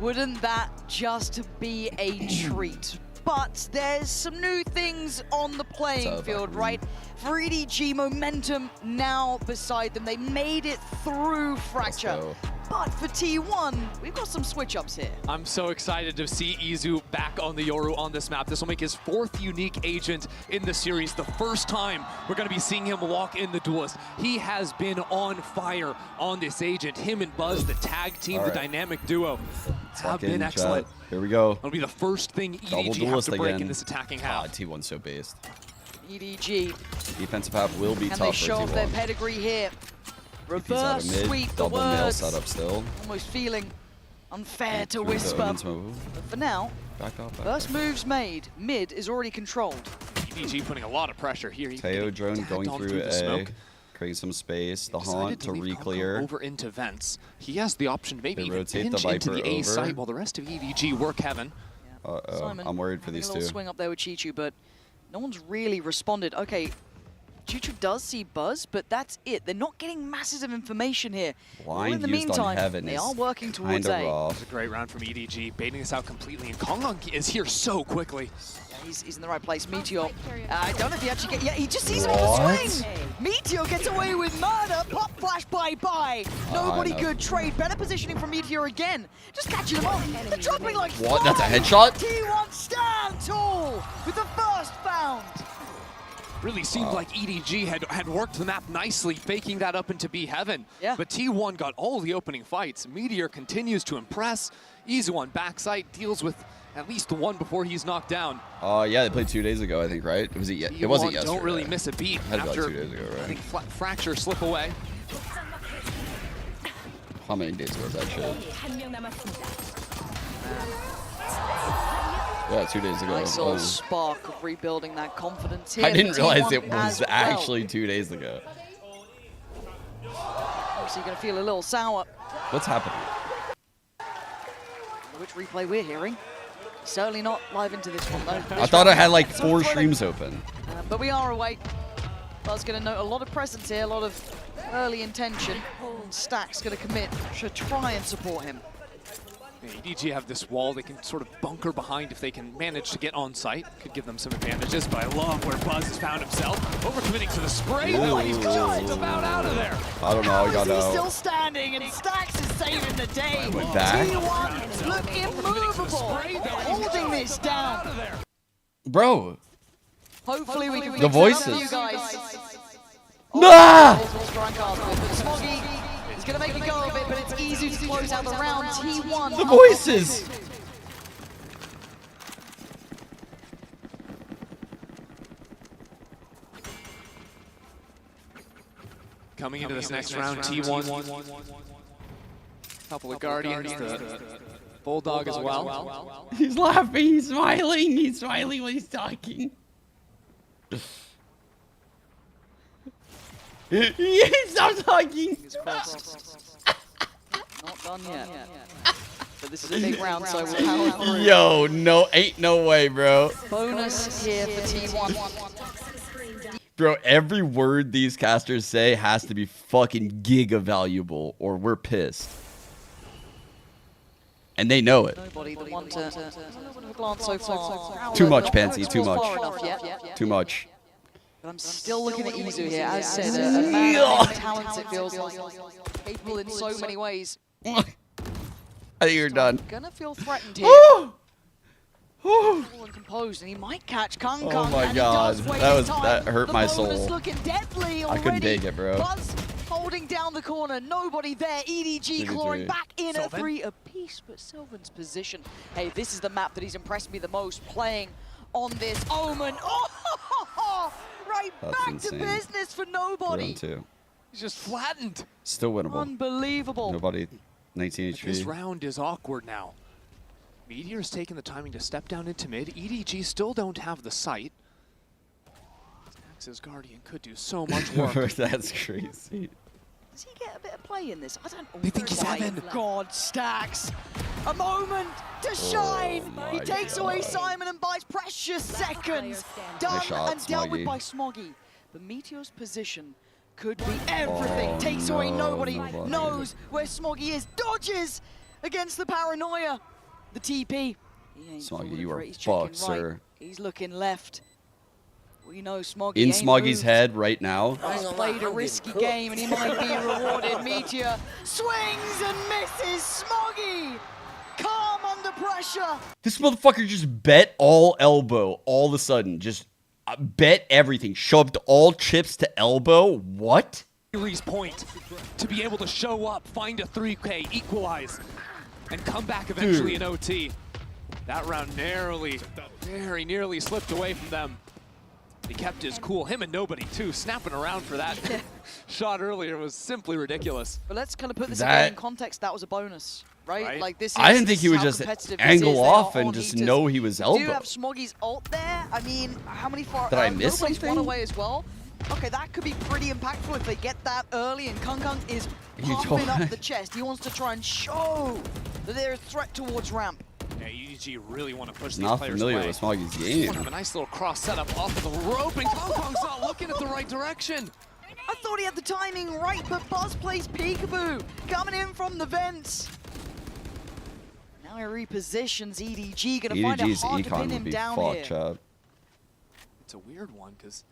Wouldn't that just be a treat? But there's some new things on the playing field, right? For EDG, momentum now beside them. They made it through Fracture. But for T1, we've got some switch-ups here. I'm so excited to see EZU back on the Yoru on this map. This will make his 4th unique agent in the series. The first time we're going to be seeing him walk in the Duelist. He has been on fire on this agent. Him and Buzz, the tag team, the dynamic duo, have been excellent. Here we go. It'll be the first thing EDG has to break in this attacking half. T1's so based. EDG. Defensive half will be tough for T1. And they show off their pedigree here. Reverse sweep the words. Setup still. Almost feeling unfair to whisper. But for now, first moves made. Mid is already controlled. EDG putting a lot of pressure here. Teo drone going through A, creating some space. The haunt to re-clear. Over into vents. He has the option to maybe even pinch into the A site while the rest of EDG work heaven. Simon, I'm worried for these two. A little swing up there with Chichu, but no one's really responded. Okay. Chichu does see Buzz, but that's it. They're not getting masses of information here. Blind in the used meantime, on Heaven they are working towards A. It's a great round from EDG, baiting this out completely, and Kongon is here so quickly. Yeah, he's in the right place. Meteor, I don't know if he actually gets, yeah, he just sees him in the swing. Meteor gets away with murder. Pop flash, bye-bye. Nobody good trade. Better positioning from Meteor again. Just catching him off. They're dropping like what? That's a headshot? T1 stand tall with the first found. Really seemed like EDG had worked the map nicely, faking that up into B Heaven. Yeah. But T1 got all the opening fights. Meteor continues to impress. EZU on backside deals with at least the one before he's knocked down. Yeah, they played 2 days ago, I think, right? It wasn't yesterday. Don't really miss a beat after like 2 days ago, right? I think Fracture slip away. How many days ago was that shit? Yeah, 2 days ago. Nice little spark of rebuilding that confidence here. I didn't realize it was actually 2 days ago. So you're going to feel a little sour. What's happening? Which replay we're hearing. Certainly not live into this one, though. I thought I had like 4 streams open. But we are awake. Buzz going to note a lot of presence here, a lot of early intention. Stack's going to commit to try and support him. EDG have this wall they can sort of bunker behind if they can manage to get on site. Could give them some advantages, but I love where Buzz has found himself. Overcommitting to the spray, though, he's just about out of there. I don't know, I got out. He's still standing, and Stax is saving the day. Went back. T1 look immovable, holding this down. Bro. Hopefully we can the voices. You guys. Nah! Smoggy is going to make a go of it, but it's easy to close out the round. T1. The voices! Coming into this next round, T1. Couple of Guardians, the Bulldog as well. He's laughing, he's smiling when he's talking. Stop talking! Not done yet. But this is a big round, so we'll power through. Yo, no, ain't no way, bro. Bonus here for T1. Bro, every word these casters say has to be fucking giga valuable, or we're pissed. And they know it. Nobody the one to glance so far. Too much, Pansy, too much. Too much. But I'm still looking at Izu here. As said, a man of talents, it feels like. Capable in so many ways. I think you're done. Gonna feel threatened here. Cool and composed, and he might catch Kung Kung. Oh my god, that hurt my soul. Looking deadly I couldn't take it, bro. Buzz holding down the corner, nobody there. EDG clawing back in at 3 apiece, but Sylvan's position. Hey, this is the map that he's impressed me the most, playing on this Omen. Oh, right back to business for nobody. He's just flattened. Still winnable. Unbelievable. Nobody, 19 HP. This round is awkward now. Meteor's taking the timing to step down into mid. EDG still don't have the sight. Stax's Guardian could do so much work. That's crazy. Does he get a bit of play in this? I don't know. They think he's Evan. God, Stax. A moment to shine. He takes away Simon and buys precious seconds. Done and dealt with by Smoggy. The Meteor's position could be everything. Takes away nobody. Knows where Smoggy is. Dodges against the paranoia. The TP. Smoggy, you are fucked, sir. Right. He's looking left. We know Smoggy in Smoggy's head right now. He's played a risky game and he might be rewarded. Meteor swings and misses. Smoggy calm under pressure. This motherfucker just bet all elbow all of a sudden. Just bet everything. Shoved all chips to elbow. What? Series point to be able to show up, find a 3K, equalize, and come back eventually in OT. That round very nearly slipped away from them. He kept his cool. Him and nobody too, snapping around for that shot earlier was simply ridiculous. But let's kind of put this again in context. That was a bonus, right? Like this. I didn't think he would just angle off and just know he was elbow. Do you have Smoggy's ult there? I mean, how many far? Did I miss something? One away as well. Okay, that could be pretty impactful if they get that early, and Kung Kung is pumping up the chest. He wants to try and show that they're a threat towards ramp. Yeah, EDG really want to push these Not players familiar away. with Smoggy's game. Have a nice little cross setup off of the rope, and Kung Kung's not looking at the right direction. I thought he had the timing right, but Buzz plays peekaboo, coming in from the vents. Now he repositions EDG, gonna find it hard to pin him down here. Chad. It's a weird one, because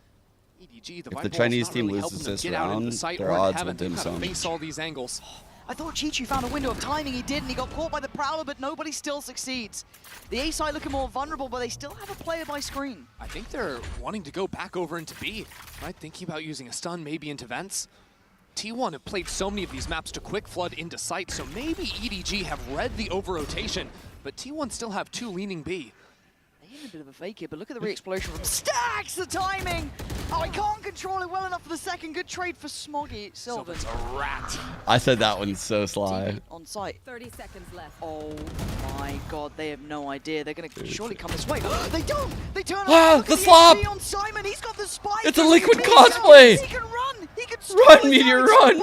EDG, if the Chinese team loses this round, their odds will dim some. Face all these angles. I thought Chi-Chi found a window of timing, he didn't. He got caught by the Prowler, but nobody still succeeds. The A side looking more vulnerable, but they still have a player by screen. I think they're wanting to go back over into B, right? Thinking about using a stun maybe into vents. T1 have played so many of these maps to quick flood into sight, so maybe EDG have read the over-rotation, but T1 still have 2 leaning B. They A bit of a fake here, but look at the re-explosion from Stacks. The timing. Oh, I can't control it well enough for the second. Good trade for Smoggy. Sylvan's a rat. I said that one's so sly. On site. 30 seconds left. Oh my god, they have no idea. They're going to surely come this way. They don't! They turn around. Look The at flop! XP on Simon. He's got the spike. It's a liquid cosplay! He can run! He can run, Meteor, run!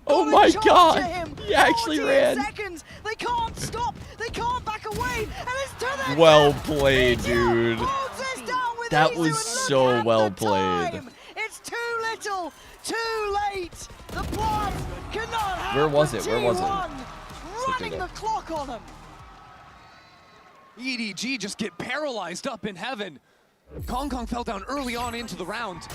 Oh my god! He actually ran. Seconds. They can't stop. They can't back away. And it's to their Well played, dude. That Izu, was so well played. It's too little, too late. The blood cannot happen. Where was it? Where was it? Running the clock on him. EDG just get paralyzed up in heaven. Kong fell down early on into the round.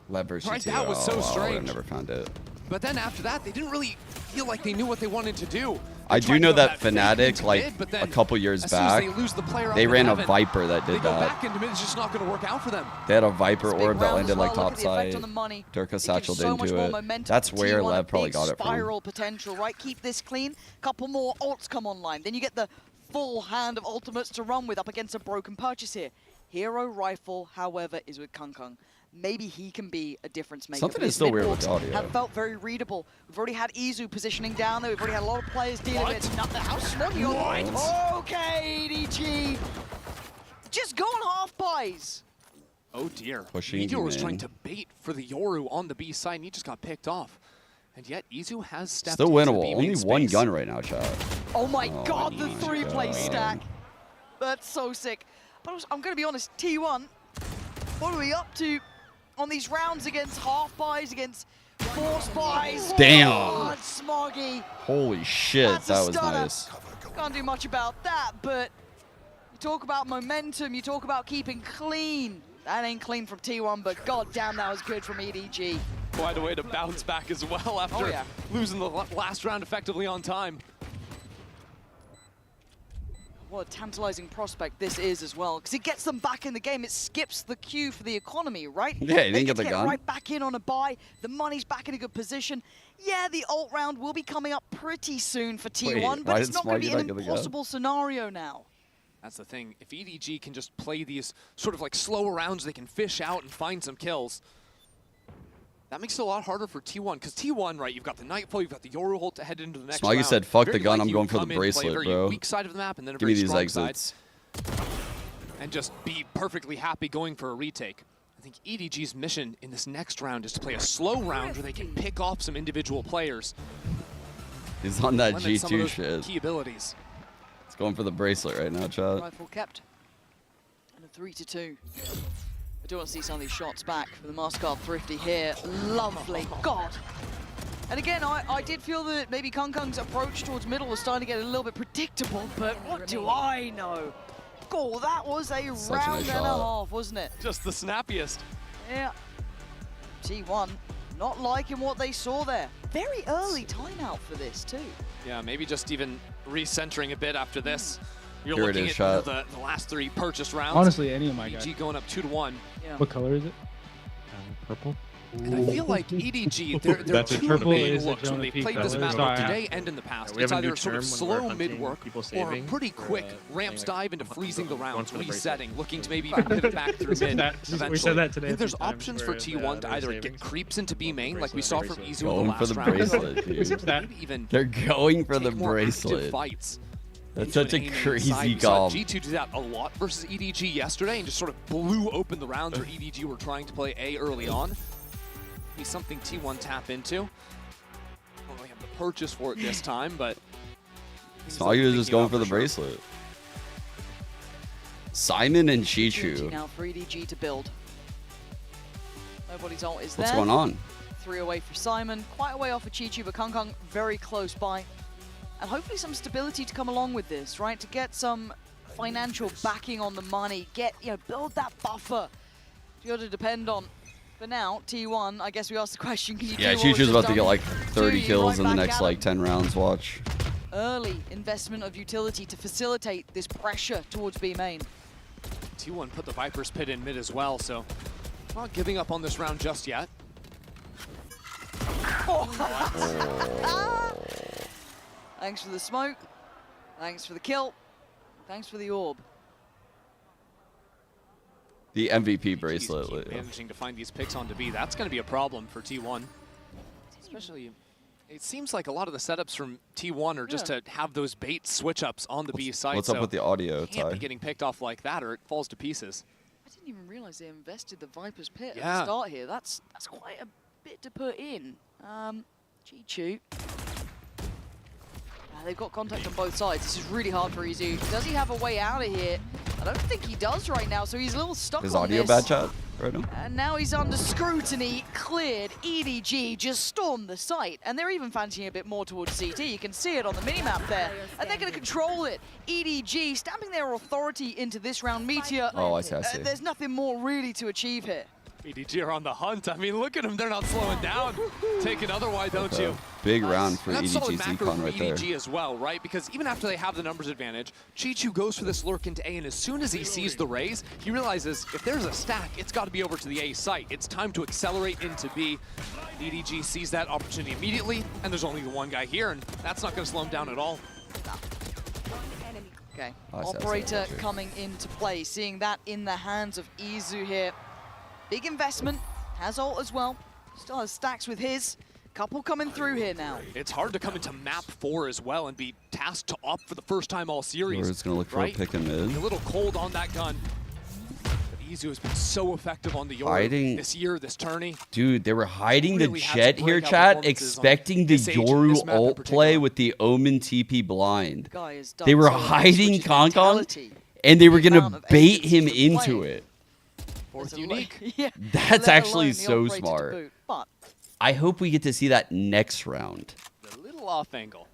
Leverage. Right, that was so strange. I never found it. But then after that, they didn't really feel like they knew what they wanted to do. I do know that Fnatic, like a couple years back, they ran a Viper that did that. Back into mid, it's just not going to work out for them. They had a Viper orb that landed like well. topside. Durka satcheled into it. That's where Lev probably got it from. Spiral potential, right? Keep this clean. Couple more ults come online. Then you get the full hand of ultimates to run with up against a broken purchase here. Hero Rifle, however, is with Kung. Maybe he can be a difference maker. Something is still weird with the audio. Have felt very readable. We've already had Izu positioning down there. We've already had a lot of players dealing with it. How Smoggy on the right. Okay, EDG. Just go on half buys. Oh dear. Pushing Meteor was trying to bait for the Yoru on the B side, and he just got picked off. And yet Izu has stepped Still into winnable. the Only space. one gun right now, chat. Oh my god, the three-play stack. That's so sick. But I'm going to be honest, T1, what are we up to on these rounds against half buys, against force buys? Damn. God, Smoggy. Holy shit, that was nice. Can't do much about that, but you talk about momentum, you talk about keeping clean. That ain't clean from T1, but god damn, that was good from EDG. Quite a way to bounce back as well after losing the last round effectively on time. What a tantalizing prospect this is as well, because it gets them back in the game. It skips the queue for the economy, right? Yeah, he didn't get the gun. Right back in on a buy. The money's back in a good position. Yeah, the ult round will be coming up pretty soon for T1, but it's not going to be an impossible scenario now. That's the thing. If EDG can just play these sort of like slower rounds, they can fish out and find some kills. That makes it a lot harder for T1, because T1, right, you've got the Nightfall, you've got the Yoru ult to head into the next round. Smoggy said, fuck Very the gun, likely I'm going for the come in, bracelet, play a very bro. weak side of the map, and then a Give me very these strong exits. Side, and just be perfectly happy going for a retake. I think EDG's mission in this next round is to play a slow round where they can pick off some individual players. He's on that Limit some of G2 those shit. Key abilities. It's going for the bracelet right now, chat. Rifle kept. And a 3-2. I do want to see some of these shots back from the Maskard Thrifty here. Lovely. God. And again, I did feel that maybe Kung's approach towards middle was starting to get a little bit predictable, but what do I know? Oh, that was a round and a half, wasn't it? Just the snappiest. Yeah. T1 not liking what they saw there. Very early timeout for this, too. Yeah, maybe just even recentering a bit after this. You're Here looking it is, at the last three purchased rounds. Honestly, any of my guys. EDG going up 2-1. Yeah. What color is it? Purple. And I feel like EDG, there are two main looks when they've played this map today and in the past. It's either sort of slow mid-work or a pretty quick ramps dive into freezing the rounds, resetting, looking to maybe even pivot back through mid eventually. We said that today. I think there's options for T1 to either get creeps into B main, like we saw from Izu in the Going for last the round. bracelet, dude. Maybe even They're going for the take more active bracelet. fights. That's such a crazy call. call. G2 did that a lot versus EDG yesterday and just sort of blew open the rounds where EDG were trying to play A early on. Be something T1 tap into. Don't really have the purchase for it this time, but Smoggy was just going for the bracelet. Simon and Chichu. Now for EDG to build. Nobody's ult is there. What's going on? 3 away for Simon, quite a way off for Chichu, but Kung very close by. And hopefully some stability to come along with this, right? To get some financial backing on the money, build that buffer to be able to depend on. For now, T1, I guess we asked the question, can you do Chichu's about to get like 30 kills in the next like 10 rounds, watch. Early investment of utility to facilitate this pressure towards B main. T1 put the Viper's Pit in mid as well, so not giving up on this round just yet. Thanks for the smoke. Thanks for the kill. Thanks for the orb. The MVP bracelet. Managing to find these picks onto B, that's going to be a problem for T1. Especially, it seems like a lot of the setups from T1 are just to have those bait switch-ups on the B side. What's up with the audio, Can't Ty? be getting picked off like that or it falls to pieces. I didn't even realize they invested the Viper's Pit at the start here. That's quite a bit to put in. G2. They've got contact on both sides. This is really hard for Izu. Does he have a way out of here? I don't think he does right now, so he's a little stuck His on audio this. bad, chat? Right now? And now he's under scrutiny. Cleared. EDG just stormed the site. And they're even fancying a bit more towards CT. You can see it on the minimap there. And they're going to control it. EDG stamping their authority into this round. Meteor. Oh, I see. There's nothing more really to achieve here. EDG are on the hunt. I mean, look at them. They're not slowing down. Take another, why don't you? Big round for That's solid EDG's macro econ for right there. EDG as well, right? Because even after they have the numbers advantage, Chi-Chu goes for this lurk into A, and as soon as he sees the raise, he realizes if there's a stack, it's got to be over to the A site. It's time to accelerate into B. EDG sees that opportunity immediately, and there's only the one guy here, and that's not going to slow him down at all. Okay, Operator coming into play, seeing that in the hands of Izu here. Big investment, has ult as well, still has stacks with his. Couple coming through here now. It's hard to come into map 4 as well and be tasked to opt for the first time all series. We're just going to look for a pick and mid. A little cold on that gun. But Izu has been so effective on the Yoru this year, this tourney. Dude, they were hiding Really the had Jet some here, breakout chat, performances expecting the this age and Yoru this map in ult play with the Omen TP blind. Guy has done They were so much, hiding which is Kong, mentality. and they were going amount to of bait agents him he's into playing. it. Fourth unique. Yeah, That's let actually alone the so operator to smart. boot. But I hope we get to see that next round. A little off angle.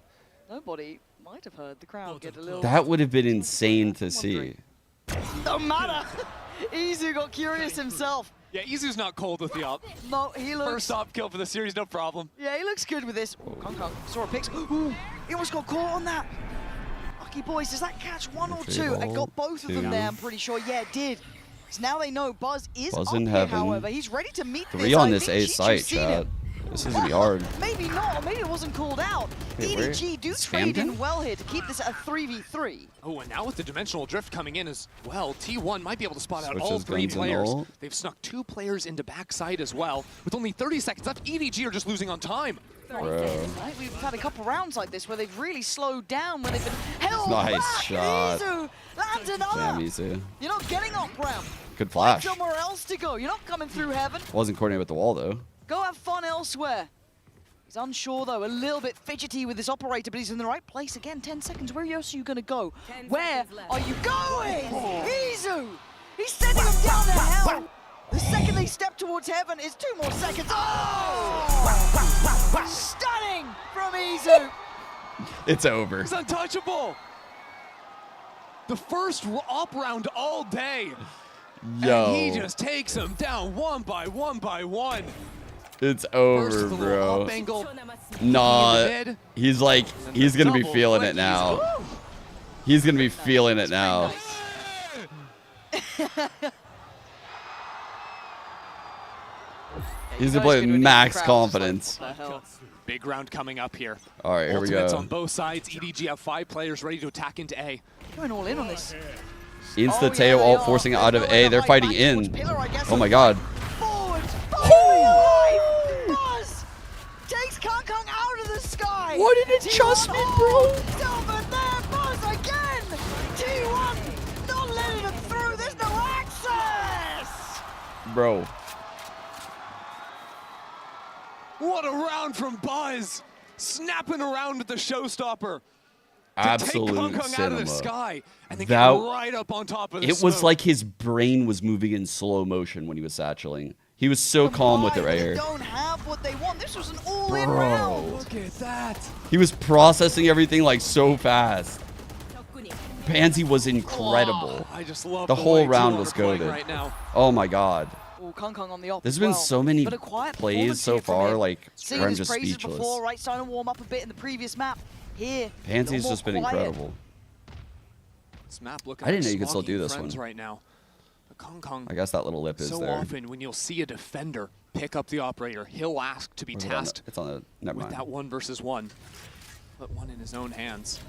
nobody might have heard the crowd get a little... That would have been insane to see. No matter! Izu got curious himself. Yeah, Izu's not cold with the op. No, he looks... First op kill for the series, no problem. Yeah, he looks good with this. Oh, Kong saw a pick. Ooh, he almost got caught on that. Lucky boys, does that catch one or two? I got both of them there, I'm pretty sure. Yeah, it did. So now they know Buzz is up in here, heaven. however. He's ready to meet this. 3 on I this think A site, seen chat. him. This is going to be hard. Maybe not, or maybe it wasn't called out. Wait, EDG do trade Spammed in him? well here to keep this at a 3v3. Oh, and now with the dimensional drift coming in as well, T1 might be able to spot out all Switches 3 guns and players. ult. They've snuck 2 players into backside as well. With only 30 seconds left, EDG are just losing on time. Right, we've had a couple rounds like this where they've really slowed down, when they've been held Nice back. shot. Izu lands another. Damn, Izu. You're not getting up ramp. Good flash. Find somewhere else to go. You're not coming through heaven. Wasn't coordinated with the wall, though. Go have fun elsewhere. He's unsure, though, a little bit fidgety with this operator, but he's in the right place. Again, 10 seconds. Where else are you going to go? Where are you going? Izu! He's sending them down to hell. The second they step towards heaven is 2 more seconds. Oh! Stunning from Izu. It's over. He's untouchable. The first op round all day. Yo. And he just takes them down one by one by one. It's over, bro. Nah, he's like, he's going to be feeling it now. He's going to be feeling it now. He's going to play with max confidence. Big round coming up here. All right, here we Ultimates go. on both sides. EDG have 5 players ready to attack into A. Going all in on this. Insta-Teo ult forcing it out of A. They're fighting in. Oh my god. Buzz takes Kong out of the sky. What an adjustment, bro. Over there, Buzz again. T1 not letting him through. There's no access. Bro. What a round from Buzz! Snapping around with the showstopper. Absolute to take Kong cinema. out of the sky and then That- get right up on top of the It was smoke. like his brain was moving in slow motion when he was satcheling. He was so calm with it right They here. don't have what they want. This was an all-in Bro. round. Look at that. He was processing everything like so fast. Pansy was incredible. I just love the the whole way round T1 was are playing goated. right now. Oh my god. Oh, Kong on the off. There's as been well. so many But a quiet plays performance so here from far, him. like, Seen where I'm his just praises speechless. before, right? Starting to warm up a bit in the previous map. Here, Pansy's more just been quiet. incredible. This map looking I didn't like know you could still do smoggy this friends one. right now. But Kong I guess that little lip is so there. often when you'll see a defender pick up the operator, he'll ask to be Or is it on the- tasked It's on the. Never with mind. that 1 versus 1. Put one in his own hands.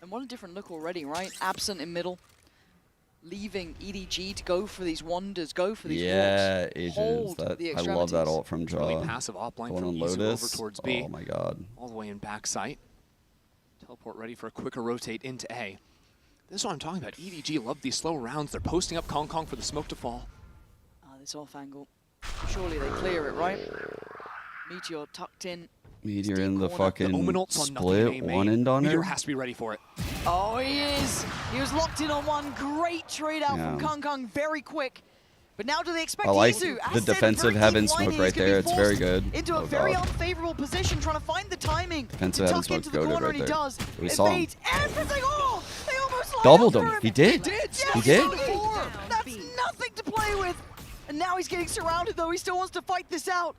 And what a different look already, right? Absent in middle. Leaving EDG to go for these wonders, go for these walks. Agents. I love that ult from Jaw. Really passive offline Going from on Izu Lotus. over towards B. Oh my god. All the way in backside. Teleport ready for a quicker rotate into A. This is what I'm talking about. EDG love these slow rounds. They're posting up Kong for the smoke to fall. This off angle. Surely they clear it, right? Meteor tucked in. Meteor in the fucking split. One end on Meteor her. has to be ready for it. Oh, he is. He was locked in on one. Great trade out from Kong, very quick. But now do they expect I like Izu? the defensive heaven smoke right there. It's very good. Into a very unfavorable position, trying to find the timing. Defensive heaven smoke's goated right there. Does. We saw him. Everything. Oh, they almost Doubled him. He did. Yes, he did. That's nothing to play with. And now he's getting surrounded, though. He still wants to fight this out.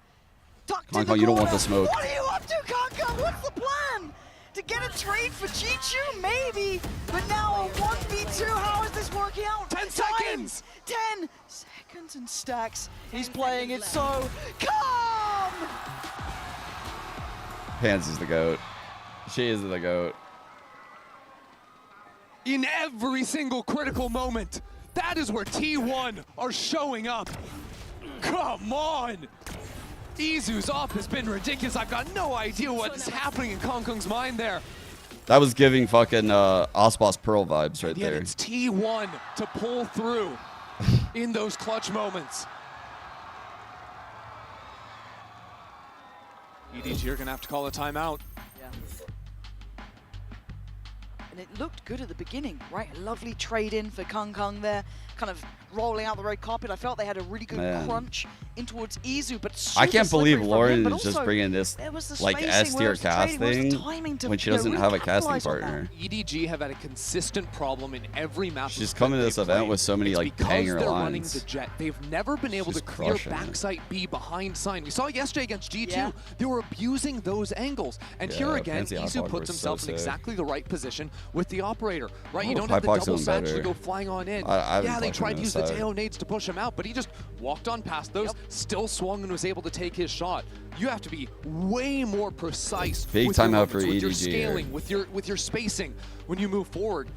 Tucked in the you don't want the smoke. What are you up to, Kong? What's the plan? To get a trade for Chichu? Maybe. But now a 1v2. How is this working out? 10 seconds. 10 seconds and stacks. He's playing it so calm. Pans is the GOAT. She is the GOAT. In every single critical moment, that is where T1 are showing up. Come on. Izu's off has been ridiculous. I've got no idea what is happening in Kong's mind there. That was giving fucking Osboss Pearl vibes right there. It's T1 to pull through in those clutch moments. EDG are gonna have to call a timeout. Yeah. And it looked good at the beginning, right? A lovely trade in for Kong there, kind of rolling out the red carpet. I felt they had a really good crunch in towards Izu, but I can't believe Lauren is just bringing this like S tier casting when she doesn't have a casting partner. EDG have had a consistent problem in every map. She's coming to this event with so many like banger lines. The jet. They've never been able to clear backside B behind sign. We saw yesterday against G2. Yeah. They were abusing those angles. And here again, Izu puts himself in exactly the right position with the operator. Right? You don't have the double sash to go flying on in. Yeah, they tried to use the Day8 nades to push him out, but he just walked on past those, still swung and was able to take his shot. You have to be way more precise. Big timeout for EDG. With your scaling, with your spacing when you move forward.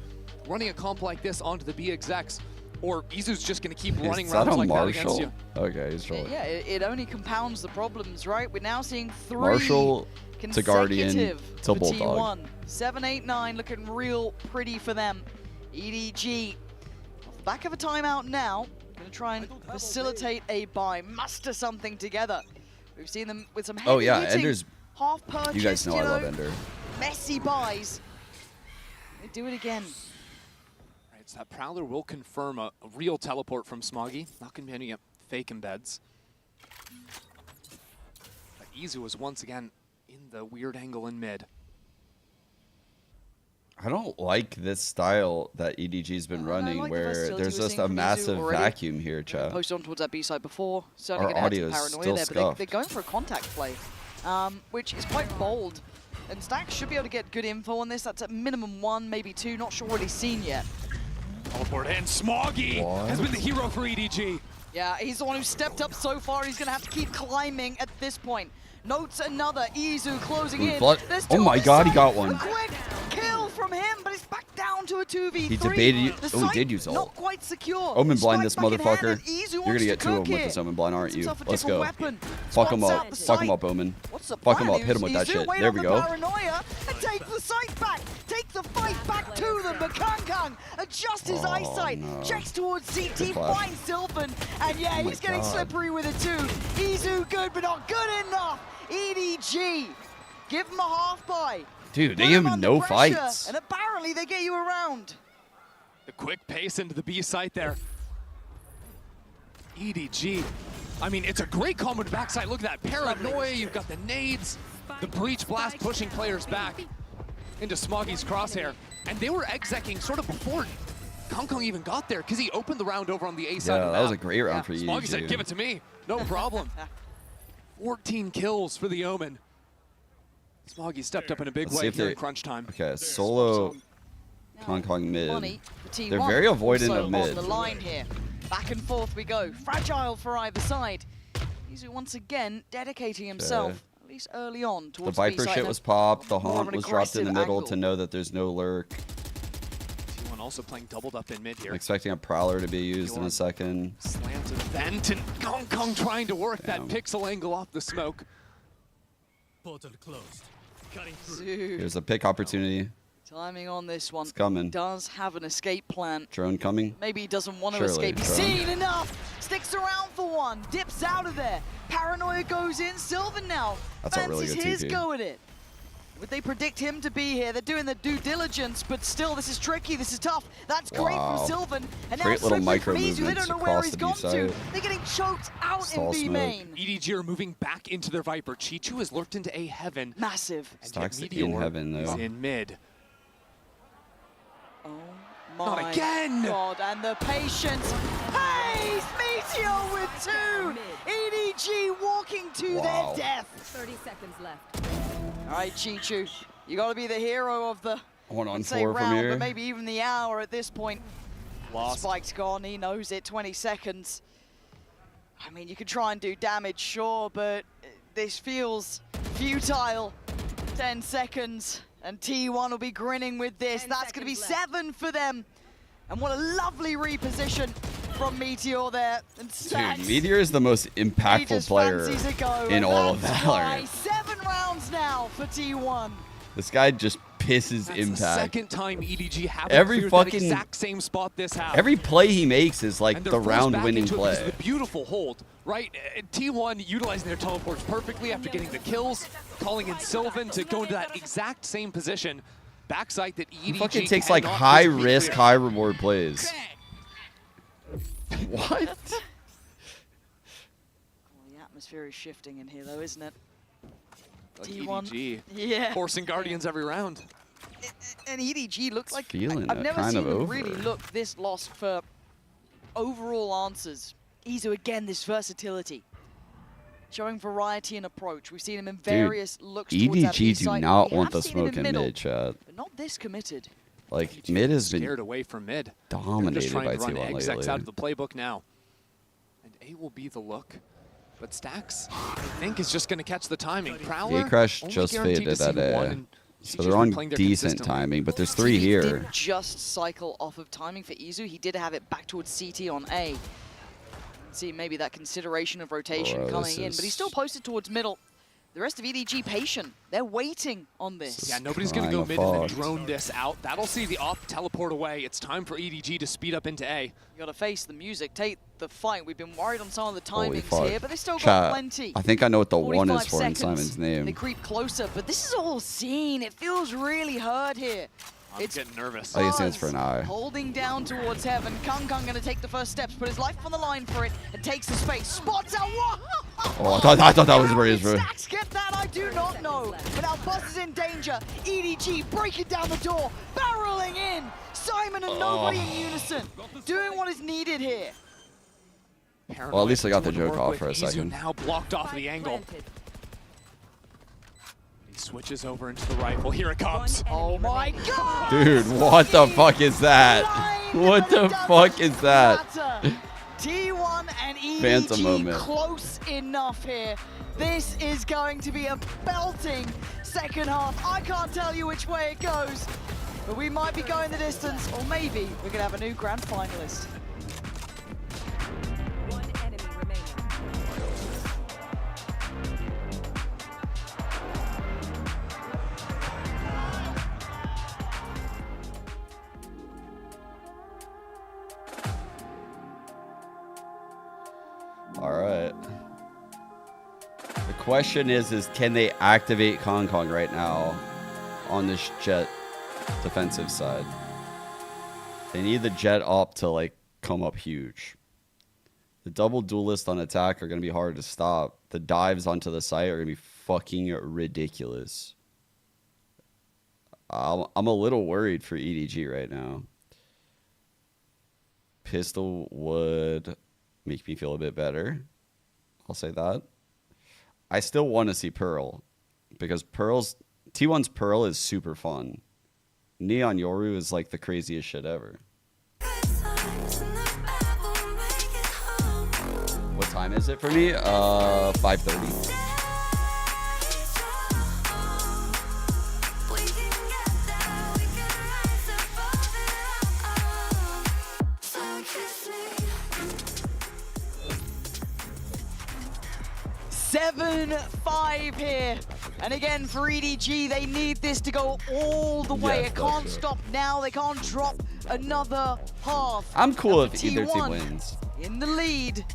Running a comp like this onto the B execs, or Izu's just going to keep running rounds like that against you. Okay, he's trolling. Yeah, it only compounds the problems, right? We're now seeing 3 Marshall to Guardian to Bulldog. T1. 7-8-9 looking real pretty for them. EDG off the back of a timeout now. Going to try and facilitate a buy, muster something together. We've seen them with some heavy Ender's. Half purchase, you guys know I love Ender. Messy buys. They do it again. Right, so that Prowler will confirm a real teleport from Smoggy. Not going to be any fake embeds. But Izu was once again in the weird angle in mid. I don't like this style that EDG's been running, like where there's just a massive vacuum here, Chad. Posted on towards that B side before. Certainly going to add some paranoia there, but they're going for a contact play, which is quite bold. And Stax should be able to get good info on this. That's at minimum 1, maybe 2. Not sure what he's seen yet. Teleport in. Smoggy has been the hero for EDG. Yeah, he's the one who stepped up so far. He's going to have to keep climbing at this point. Notes another. Izu closing in. Oh my god, he got one. A quick kill from him, but it's back down to a 2v3. He debated you. Oh, he did use ult. Not quite secure. Omen blind this motherfucker. You're gonna get 2 of them with this Omen blind, aren't you? Let's go. Fuck him up. Fuck him up, Omen. Fuck him up. Hit him with that shit. There we go. Paranoia and take the sight back. Take the fight back to them. But Kong adjusts his eyesight. Checks towards CT. Finds Sylvan. And yeah, he's getting slippery with it too. Izu good, but not good enough. EDG, give him a half buy. Dude, they give him no fights. And apparently they get you around. The quick pace into the B site there. EDG. I mean, it's a great combo to backside. Look at that paranoia. You've got the nades, the breach blast pushing players back into Smoggy's crosshair. And they were execing sort of before Kong even got there because he opened the round over on the A side. Yeah, that was a great round for EDG. Smoggy said, give it to me. No problem. 14 kills for the Omen. Smoggy stepped up in a big way here in crunch time. Okay, solo Kong mid. They're very avoidant of mid. On the line here. Back and forth we go. Fragile for either side. Izu once again dedicating himself, at least early on, towards the Viper shit was popped. The haunt was dropped in the middle to know that there's no lurk. also playing doubled up in mid here. I'm expecting a Prowler to be used in a second. Slam to vent, and Kong Kong trying to work that pixel angle off the smoke. Portal closed. Cutting through. Here's a pick opportunity. Timing on this one. It's coming. He does have an escape plan. Drone coming. Maybe he doesn't want to Surely, escape. He's drone. seen enough. Sticks around for one. Dips out of there. Paranoia goes in. Sylvan now That's a really fancies good his TP. go at it. Would they predict him to be here? They're doing the due diligence, but still, this is tricky. This is tough. That's great from Sylvan. And now Great little Slippers micro from EDG. They movements don't know where across he's the gone B to. side. They're getting choked out Stall in B smoke. main. EDG are moving back into their Viper. Chichu has lurked into A heaven. Massive. And Stocks yet in Meteor heaven, is though. in mid. My Not again! God, and the patience pays Meteor with 2. EDG walking to their death. 30 seconds left. All right, Chichu, you got to be the hero of the 1-on-4 say from round, here. but maybe even the hour at this point. Lost. Spike's gone, he knows it, 20 seconds. I mean, you can try and do damage, sure, but this feels futile. 10 seconds, and T1 will be grinning with this. That's going to be 7 for them. And what a lovely reposition from Meteor there. And Dude, Meteor is the most impactful player in all of Valorant. 7 rounds now for T1. This guy just pisses That's impact. the second time EDG haven't Every cleared fucking that exact same spot this half. Every play he makes is like And the they're forced back round-winning into it because of play. the beautiful hold, right? T1 utilizing their teleports perfectly after getting the kills, calling in Sylvan to go into that exact same position. Backside that EDG He fucking takes like cannot high-risk, clear. high-reward plays. What? Well, the atmosphere is shifting in here, though, isn't it? Like T1, EDG, yeah. forcing Guardians every round. And EDG looked like feeling I've it, never kind seen of them over. really look this lost for overall answers. Izu again, this versatility, showing variety in approach. We've seen him in various looks towards that B EDG do site. not We want have the seen him smoke in middle, mid, chat. but not this committed. Like, mid has Scared been away from mid. They're just dominated trying by to run T1 execs out lately. of the playbook now. And A will be the look. But Stacks, I think, is just going to catch the timing. Prowler, Crash only just guaranteed faded to at see one, A. and So Chichu's they're been on playing there decent consistently. timing, but there's 3 He here. didn't just cycle off of timing for Izu. He did have it back towards CT on A. See maybe that consideration of rotation Bro, coming in, this but he's is- still posted towards middle. The rest of EDG patient. They're waiting on this. Yeah, nobody's going to go kinda mid and then fucked. drone this out. That'll see the op teleport away. It's time for EDG to speed up into A. You gotta face the music, take the fight. We've been worried on some of the Holy timings fuck. here, but they still got Chat, plenty. I think I know what the 1 is 45 for in seconds. Simon's name. They creep closer, but this is all seen. It feels really hard here. I'm getting nervous. I think it stands for an eye. Holding down towards heaven. Kung Kung gonna take the first steps, put his life on the line for it, and takes the space. Spots out. Oh, I thought that was How did Razor. Stacks get that? I do not know. But now Buzz is in danger. EDG breaking down the door, barreling in. Simon and nobody in unison, doing what is needed here. Well, at least I got the joke Work off with for a Izu second. now blocked off the angle. He switches over into the rifle. Here it comes. Oh my God! Dude, what the fuck is that? What the fuck is that? T1 and Phantom EDG moment. close enough here. This is going to be a belting second half. I can't tell you which way it goes, but we might be going the distance, or maybe we're gonna have a new grand finalist. One enemy remaining. All right. The question is can they activate Kong Kong right now on this Jet defensive side? They need the Jet op to like come up huge. The double duelist on attack are going to be hard to stop. The dives onto the site are going to be fucking ridiculous. I'm a little worried for EDG right now. Pistol would make me feel a bit better. I'll say that. I still want to see Pearl because T1's Pearl is super fun. Neon Yoru is like the craziest shit ever. What time is it for me? 5:30. 7-5 here. And again, for EDG, they need this to go all the way. It can't stop now. They can't drop another half. I'm cool if either team wins. In the lead.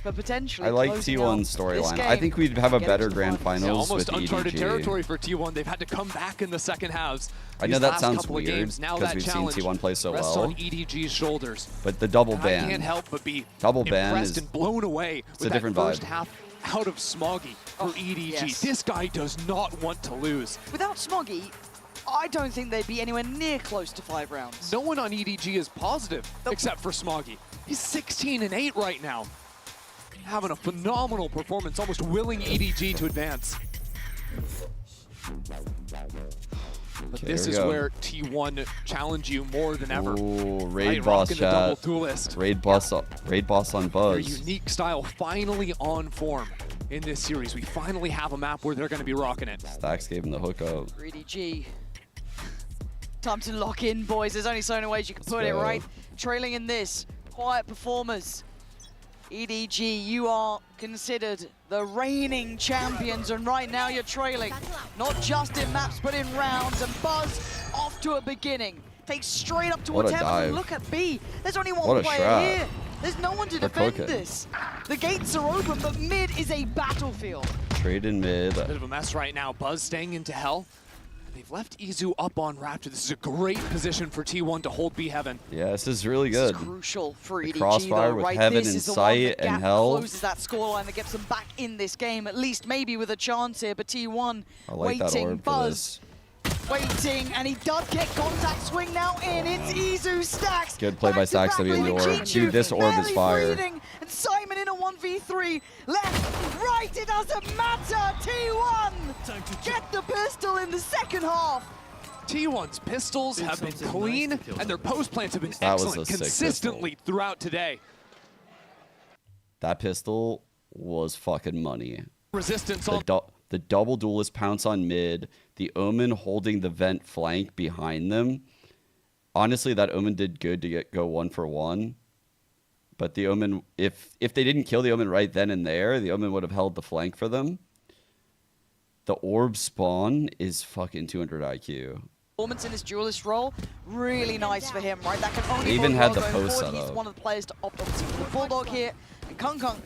But potentially I like T1's storyline. I think we'd have a better grand finals with EDG. Almost uncharted territory for T1. They've had to come back in the second halves. I know that sounds weird because we've seen T1 play so well. On EDG's shoulders. But the double ban. I can't help but be impressed and blown away with that first half out of Smoggy for EDG. Yes. This guy does not want to lose. Without Smoggy, I don't think they'd be anywhere near close to 5 rounds. No one on EDG is positive except for Smoggy. He's 16-8 right now. Having a phenomenal performance, almost willing EDG to advance. But this is where T1 challenge you more than ever. Ooh, raid boss chat. Raid boss on Buzz. Their unique style finally on form in this series. We finally have a map where they're going to be rocking it. Stacks gave him the hookup. EDG. Time to lock in, boys. There's only so many ways you can put it, right? Trailing in this. Quiet performers. EDG, you are considered the reigning champions, and right now you're trailing. Not just in maps, but in rounds, and Buzz off to a beginning. Takes straight up towards heaven. Look at B. There's only one player here. There's no one to defend this. The gates are open, but mid is a battlefield. Trade in mid. A bit of a mess right now. Buzz staying into hell. They've left Izu up on Raptor. This is a great position for T1 to hold B Heaven. Yeah, this is really good. This is crucial for EDG, crossfire though, with right? Heaven this in is the sight and hell. Closes that scoreline that gets them back in this game, at least maybe with a chance here. But T1 waiting, Buzz waiting, and he does get contact. Swing now in. It's Izu. Stacks. Good play by Stacks to be in the orb. Dude, this orb is fire. And Simon in a 1v3. Left, right, it doesn't matter. T1 get the pistol in the second half. T1's pistols have been clean, and their post plants have been excellent consistently throughout today. That pistol was fucking money. Resistance on the double duelist pounce on mid, the Omen holding the vent flank behind them. Honestly, that Omen did good to go 1-for-1. But the Omen, if they didn't kill the Omen right then and there, the Omen would have held the flank for them. The orb spawn is fucking 200 IQ. Performance in his duelist role, really nice for him, right? That can only even had the post set He's one of the players to opt obviously for the Bulldog here, and Kung Kung.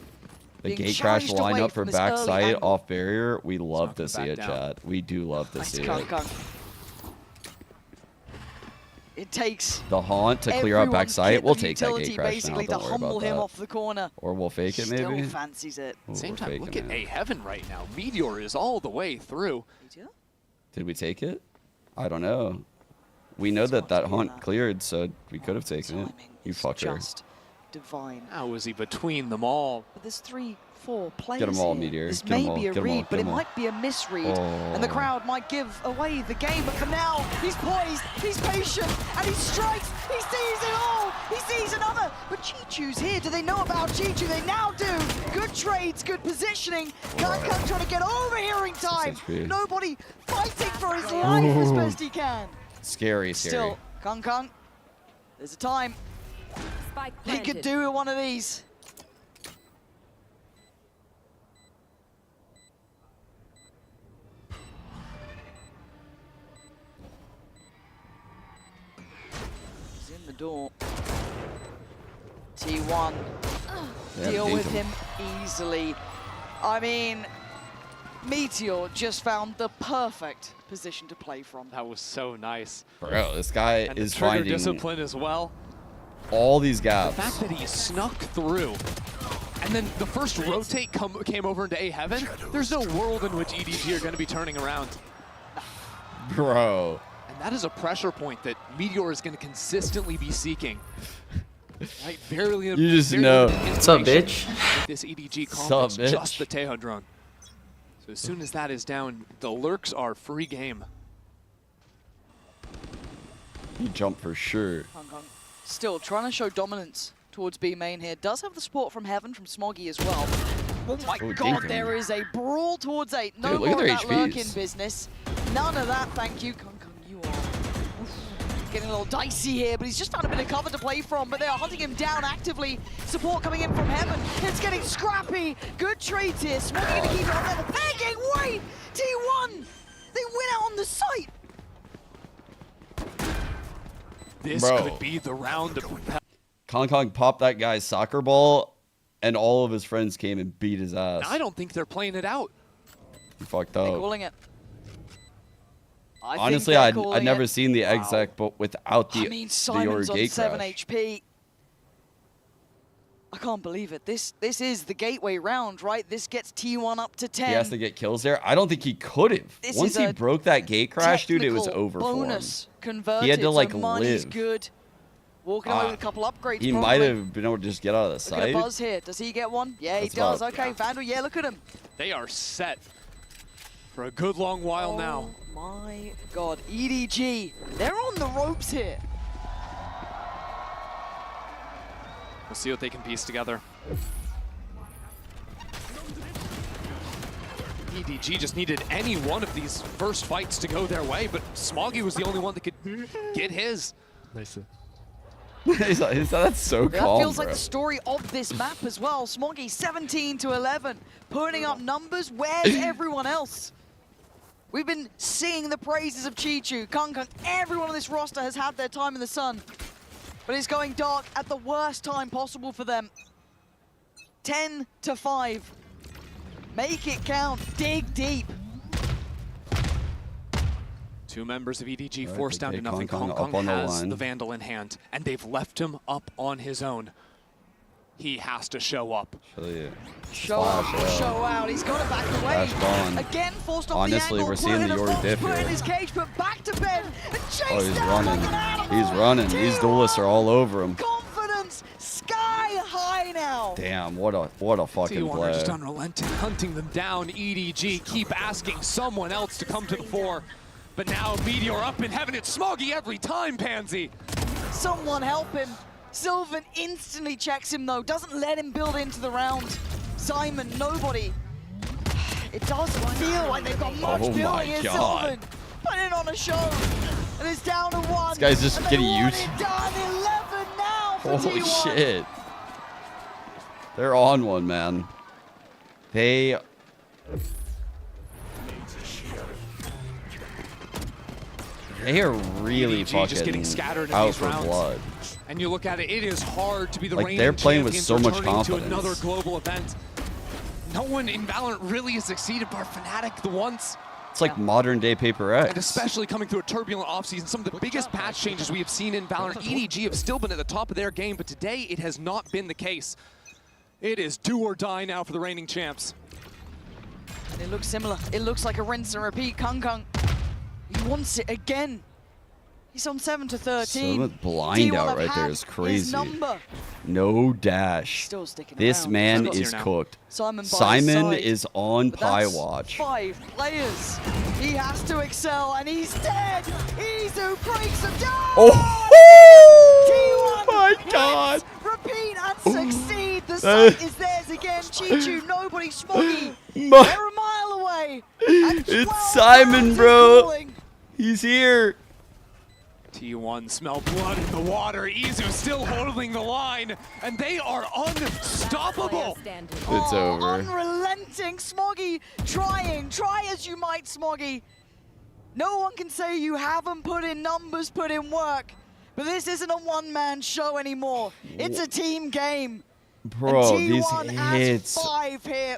The gate crash lineup for backside off barrier, we love to see it, chat. We do love to see it. It takes the haunt to clear out backside. We'll take that gate crash basically now. to humble him off the corner. Or we'll fake it maybe. Still fancies it. Same time, look at A Heaven right now. Meteor is all the way through. Did we take it? I don't know. We know that haunt cleared, so we could have taken it. You fucker. Just divine. How is he between them all? But there's 3-4 players. Get them all, here. Meteor. This may be a read, but it might be a misread, and the crowd might give away the game. But for now, he's poised, he's patient, and he strikes. He sees it all. He sees another. But Chichu's here. Do they know about Chichu? They now do. Good trades, good positioning. Kung Kung trying to get overhearing time. Nobody fighting for his life as best he can. Scary. Still, Kung Kung. There's a time. He could do with one of these. He's in the door. T1 deal with him easily. I mean, Meteor just found the perfect position to play from. That was so nice. Bro, this guy is finding discipline as well. All these gaps. The fact that he snuck through, and then the first rotate came over into A Heaven, there's no world in which EDG are going to be turning around. Bro. And that is a pressure point that Meteor is going to consistently be seeking. Right, barely. You just know. What's up, bitch? This EDG complex, just the Tejo drone. So as soon as that is down, the lurks are free game. You jump for sure. Still trying to show dominance towards B main here. Does have the support from Heaven, from Smoggy as well. Oh my god, there is a brawl towards 8. No more of that lurk in business. None of that, thank you. Kung Kung, you are Getting a little dicey here, but he's just found a bit of cover to play from, but they are hunting him down actively. Support coming in from heaven. It's getting scrappy. Good trade here. Smoggy going to keep it on level. Pegging, wait! T1! They win out on the site! This could be the round of... Kong popped that guy's soccer ball, and all of his friends came and beat his ass. I don't think they're playing it out. He fucked They're up. calling it. Honestly, I'd never seen the exec, but without the Simon's on gate 7 crash. HP. I can't believe it. This is the gateway round, right? This gets T1 up to 10. He has to get kills there. I don't think he could have. Once he broke that gate crash, dude, it was over bonus for him. Converted, He had to like so money's live. good. Walking away with a couple upgrades. He probably. might have been able to just get out of the Look at site. Buzz here. Does he get one? Yeah, he does. Okay, Vandal. Yeah, look at him. They are set for a good long while now. Oh my God, EDG. They're on the ropes here. We'll see what they can piece together. EDG just needed any one of these first fights to go their way, but Smoggy was the only one that could get his. Nice. That's so That calm, feels like bro. the story of this map as well. Smoggy 17 to 11, putting up numbers. Where's everyone else? We've been singing the praises of Chichu, Kung, everyone on this roster has had their time in the sun. But it's going dark at the worst time possible for them. 10 to 5. Make it count, dig deep. Two members of EDG forced down to nothing. Kong has the Vandal in hand, and they've left him up on his own. He has to show up. Show out. He's got it back away. Again, forced off the angle. We're seeing the Yori diff Put in here. his cage, put back to bed, and chase Oh, he's down running. like an animal. He's running. These duelists are all over him. Confidence sky high now. Damn, what a fucking T1 play. are just unrelenting, hunting them down. EDG keep asking someone else to come to the fore. But now Meteor up in heaven. It's Smoggy every time, Pansy. Someone help him. Sylvan instantly checks him though, doesn't let him build into the round. Simon, nobody. It doesn't feel like they've got much building in Sylvan. Putting on a show. And it's down to 1. This guy's just getting used. Done 11 now for Holy T1. shit. They're on one, man. They... They are really EDG fucking just getting scattered in out these for rounds. blood. And you look at it, it is hard to be the reigning They're playing with champions so much returning to confidence. another global event. No one in Valorant really has succeeded bar Fnatic the once. It's like modern day Paper X. And especially coming through a turbulent offseason, some of the biggest patch changes we have seen in Valorant. EDG have still been at the top of their game, but today it has not been the case. It is do or die now for the reigning champs. It looks similar. It looks like a rinse and repeat. Kung, he wants it again. He's on 7 to 13. Some blind out right there is crazy. No dash. Still sticking this around. man is cooked. Simon is on Pie Watch. 5 players. He has to excel, and he's dead. Izu breaks him down. Oh my God! Repeat and succeed. The site is theirs again. Chichu, nobody, Smoggy. They're a mile away. It's Simon, bro. He's here. T1 smell blood in the water. Izu still holding the line, and they are unstoppable. It's over. Unrelenting. Smoggy trying. Try as you might, Smoggy. No one can say you haven't put in numbers, put in work. But this isn't a one-man show anymore. It's a team game. Bro, and T1 these has hits 5 here.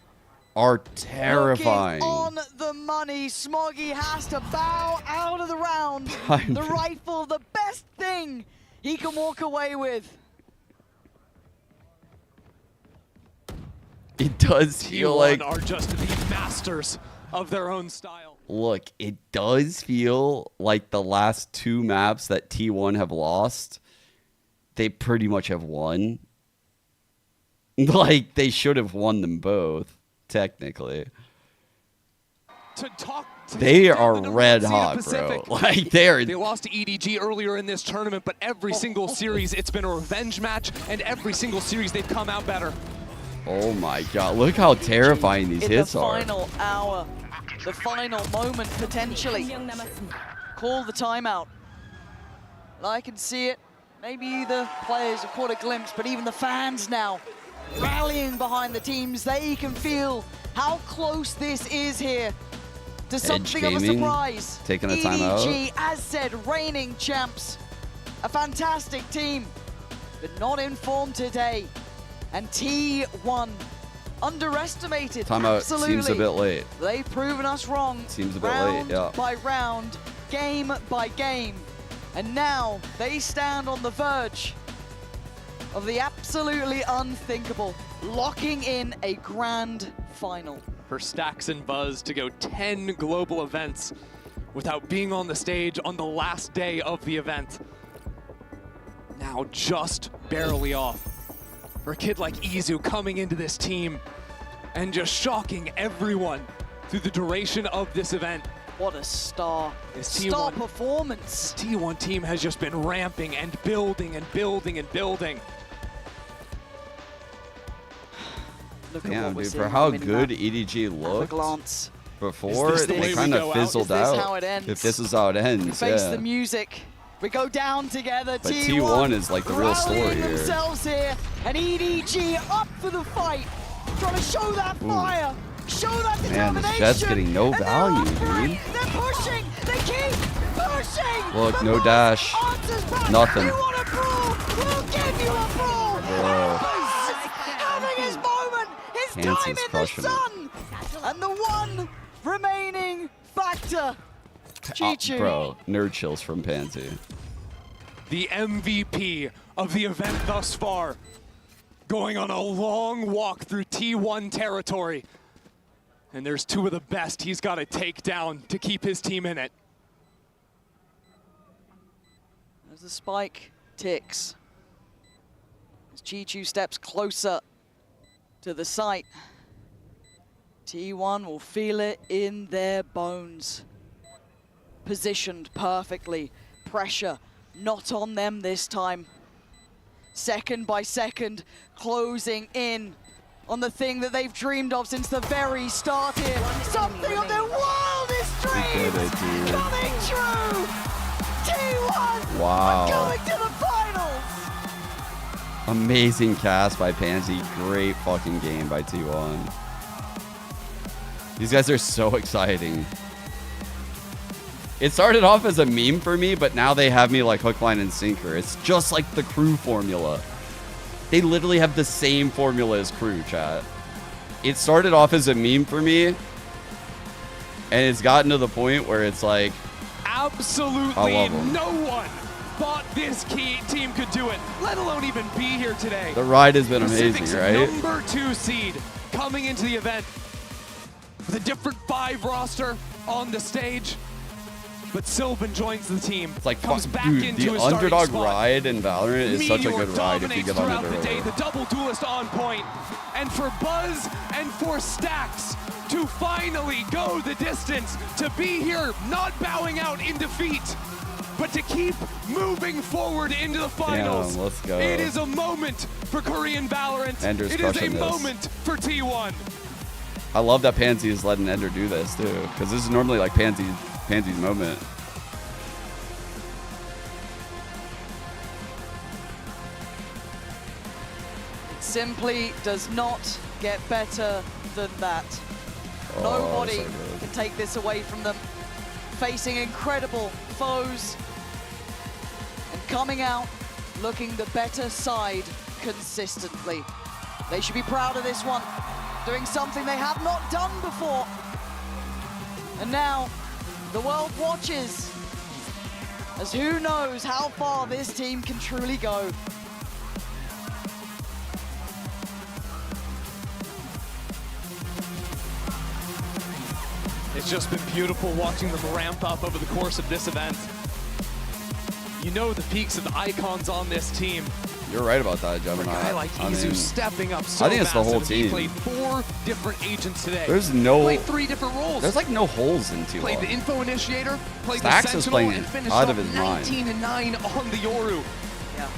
are terrifying. Looking on the money, Smoggy has to bow out of the round. The rifle, the best thing he can walk away with. It does feel like T1 are just the masters of their own style. Look, it does feel like the last 2 maps that T1 have lost, they pretty much have won. Like, they should have won them both, technically. They are red hot, bro. Like, They lost to EDG earlier in this tournament, but every single series, it's been a revenge match, and every single series, they've come out better. Oh my God, look how terrifying these hits are. In the final hour, the final moment, potentially. Call the timeout. And I can see it. Maybe the players have caught a glimpse, but even the fans now rallying behind the teams. They can feel how close this is here to something of a surprise. Taking a timeout. EDG, as said, reigning champs. A fantastic team, but not in form today. And T1 underestimated. Timeout Absolutely. seems a bit late. They've proven us wrong. Seems a bit round late, yeah. by round, game by game. And now they stand on the verge of the absolutely unthinkable, locking in a grand final. For Stax and Buzz to go 10 global events without being on the stage on the last day of the event. Now just barely off. For a kid like Izu coming into this team and just shocking everyone through the duration of this event. What a star performance. T1 team has just been ramping and building and building and building. Look Damn, at what we're dude, seeing for how on the good minimap. EDG looked glance. before, they kind of fizzled out. How it ends? If this is how it ends, We face yeah. the music. We go down together. But T1 is like the real story here. Themselves here, and EDG up for the fight, trying to show that fire, show that determination. Man, this Jet's getting no value, dude. They're pushing. They keep pushing. Look, no dash, nothing. You want a brawl? We'll give you a brawl. Having his moment, his time in the sun, and the one remaining factor. Chichu. Bro, nerd chills from Pansy. The MVP of the event thus far, going on a long walk through T1 territory. And there's two of the best he's got to take down to keep his team in it. As the spike ticks, as Chichu steps closer to the site, T1 will feel it in their bones. Positioned perfectly, pressure not on them this time. Second by second, closing in on the thing that they've dreamed of since the very start here. Something of their wildest dreams coming true. T1 Wow. going to the finals. Amazing cast by Pansy. Great fucking game by T1. These guys are so exciting. It started off as a meme for me, but now they have me like hook, line, and sinker. It's just like the crew formula. They literally have the same formula as crew, chat. It started off as a meme for me, and it's gotten to the point where it's like, absolutely no one thought this team could do it, let alone even be here today. the ride has been Pacific's amazing, right? number 2 seed coming into the event with a different 5 roster on the stage. But Sylvan joins the team. It's like, comes back dude, into the his underdog spot. ride in Valorant is such a good ride if you get throughout underdog. the day, the double duelist on point. And for Buzz and for Stax to finally go the distance, to be here, not bowing out in defeat, but to keep moving forward into the finals. Damn, let's go. It is a moment for Korean Valorant. Ender's It is a crushing this. moment for T1. I love that Pansy is letting Ender do this too, because this is normally like Pansy's moment. It simply does not get better than that. Nobody so good. can take this away from them. Facing incredible foes and coming out looking the better side consistently. They should be proud of this one, doing something they have not done before. And now the world watches, as who knows how far this team can truly go. It's just been beautiful watching them ramp up over the course of this event. You know the peaks and the icons on this team. You're right about that, Gemini. A guy like Izu stepping up so I think it's the whole massive. He team. played 4 different agents today. There's no. Played 3 different roles. There's like no holes in T1. Played the info initiator, played Stax the is sentinel, playing and finished out off of his mind. 19 and 9 on the Yoru. Yeah.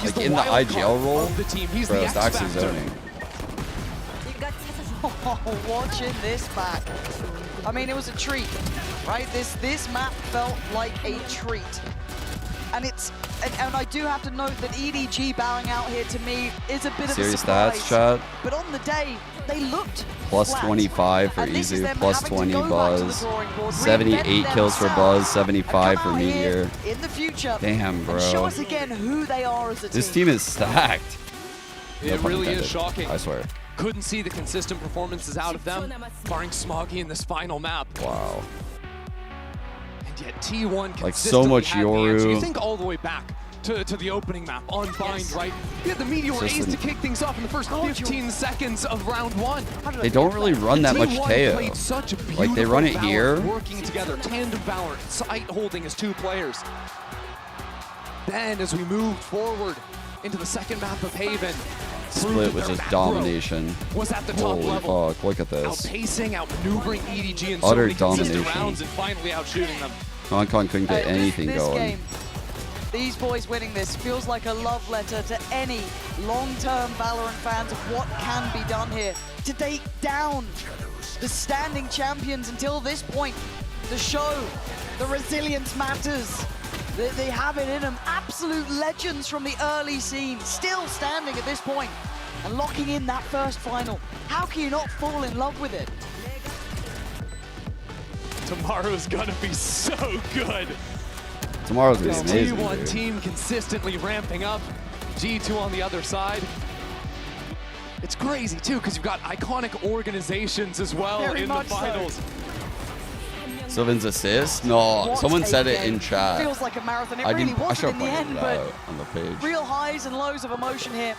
He's Like the in the wild IGL card role, of the team. He's bro, the X Stax is factor. zoning. Oh, watching this back. I mean, it was a treat, right? This map felt like a treat. And I do have to note that EDG bowing out here to me is a bit of a surprise. Stats, chat. But on the day, they looked Plus flat. 25 for Izu, plus 20 Buzz, 78 kills for Buzz, 75 for Meteor. In the future, damn, bro. Show us again who they are as a team. This team is stacked. It really is shocking. I swear. Couldn't see the consistent performances out of them, barring Smoggy in this final map. Wow. And yet T1 like so much Yoru. You think all the way back to the opening map on Bind, right? You had the Meteor Ace to kick things off in the first 15 seconds of round 1. They don't really run that much Teo. Like they run it here. Working together, tandem Valor, site holding as 2 players. Then as we moved forward into the second map of Haven, Split was just domination. Was at the top level. Fuck, look at this. Outpacing, outmaneuvering EDG in utter so many consistent domination. rounds and finally outshooting them. Hong Kong couldn't get anything this going. Game, these boys winning this feels like a love letter to any long-term Valorant fans of what can be done here. To take down the standing champions until this point, to show the resilience matters. They have it in them. Absolute legends from the early scene, still standing at this point and locking in that first final. How can you not fall in love with it? Tomorrow's gonna be so good. Tomorrow's gonna be amazing. T1 dude. team consistently ramping up. G2 on the other side. It's crazy too, because you've got iconic organizations as well in the finals. Sylvan's assist? No, What someone a said it game. in chat. Feels like a marathon. It I really didn't. I should wasn't in have the pointed end, it but out on the page. real highs and lows of emotion here.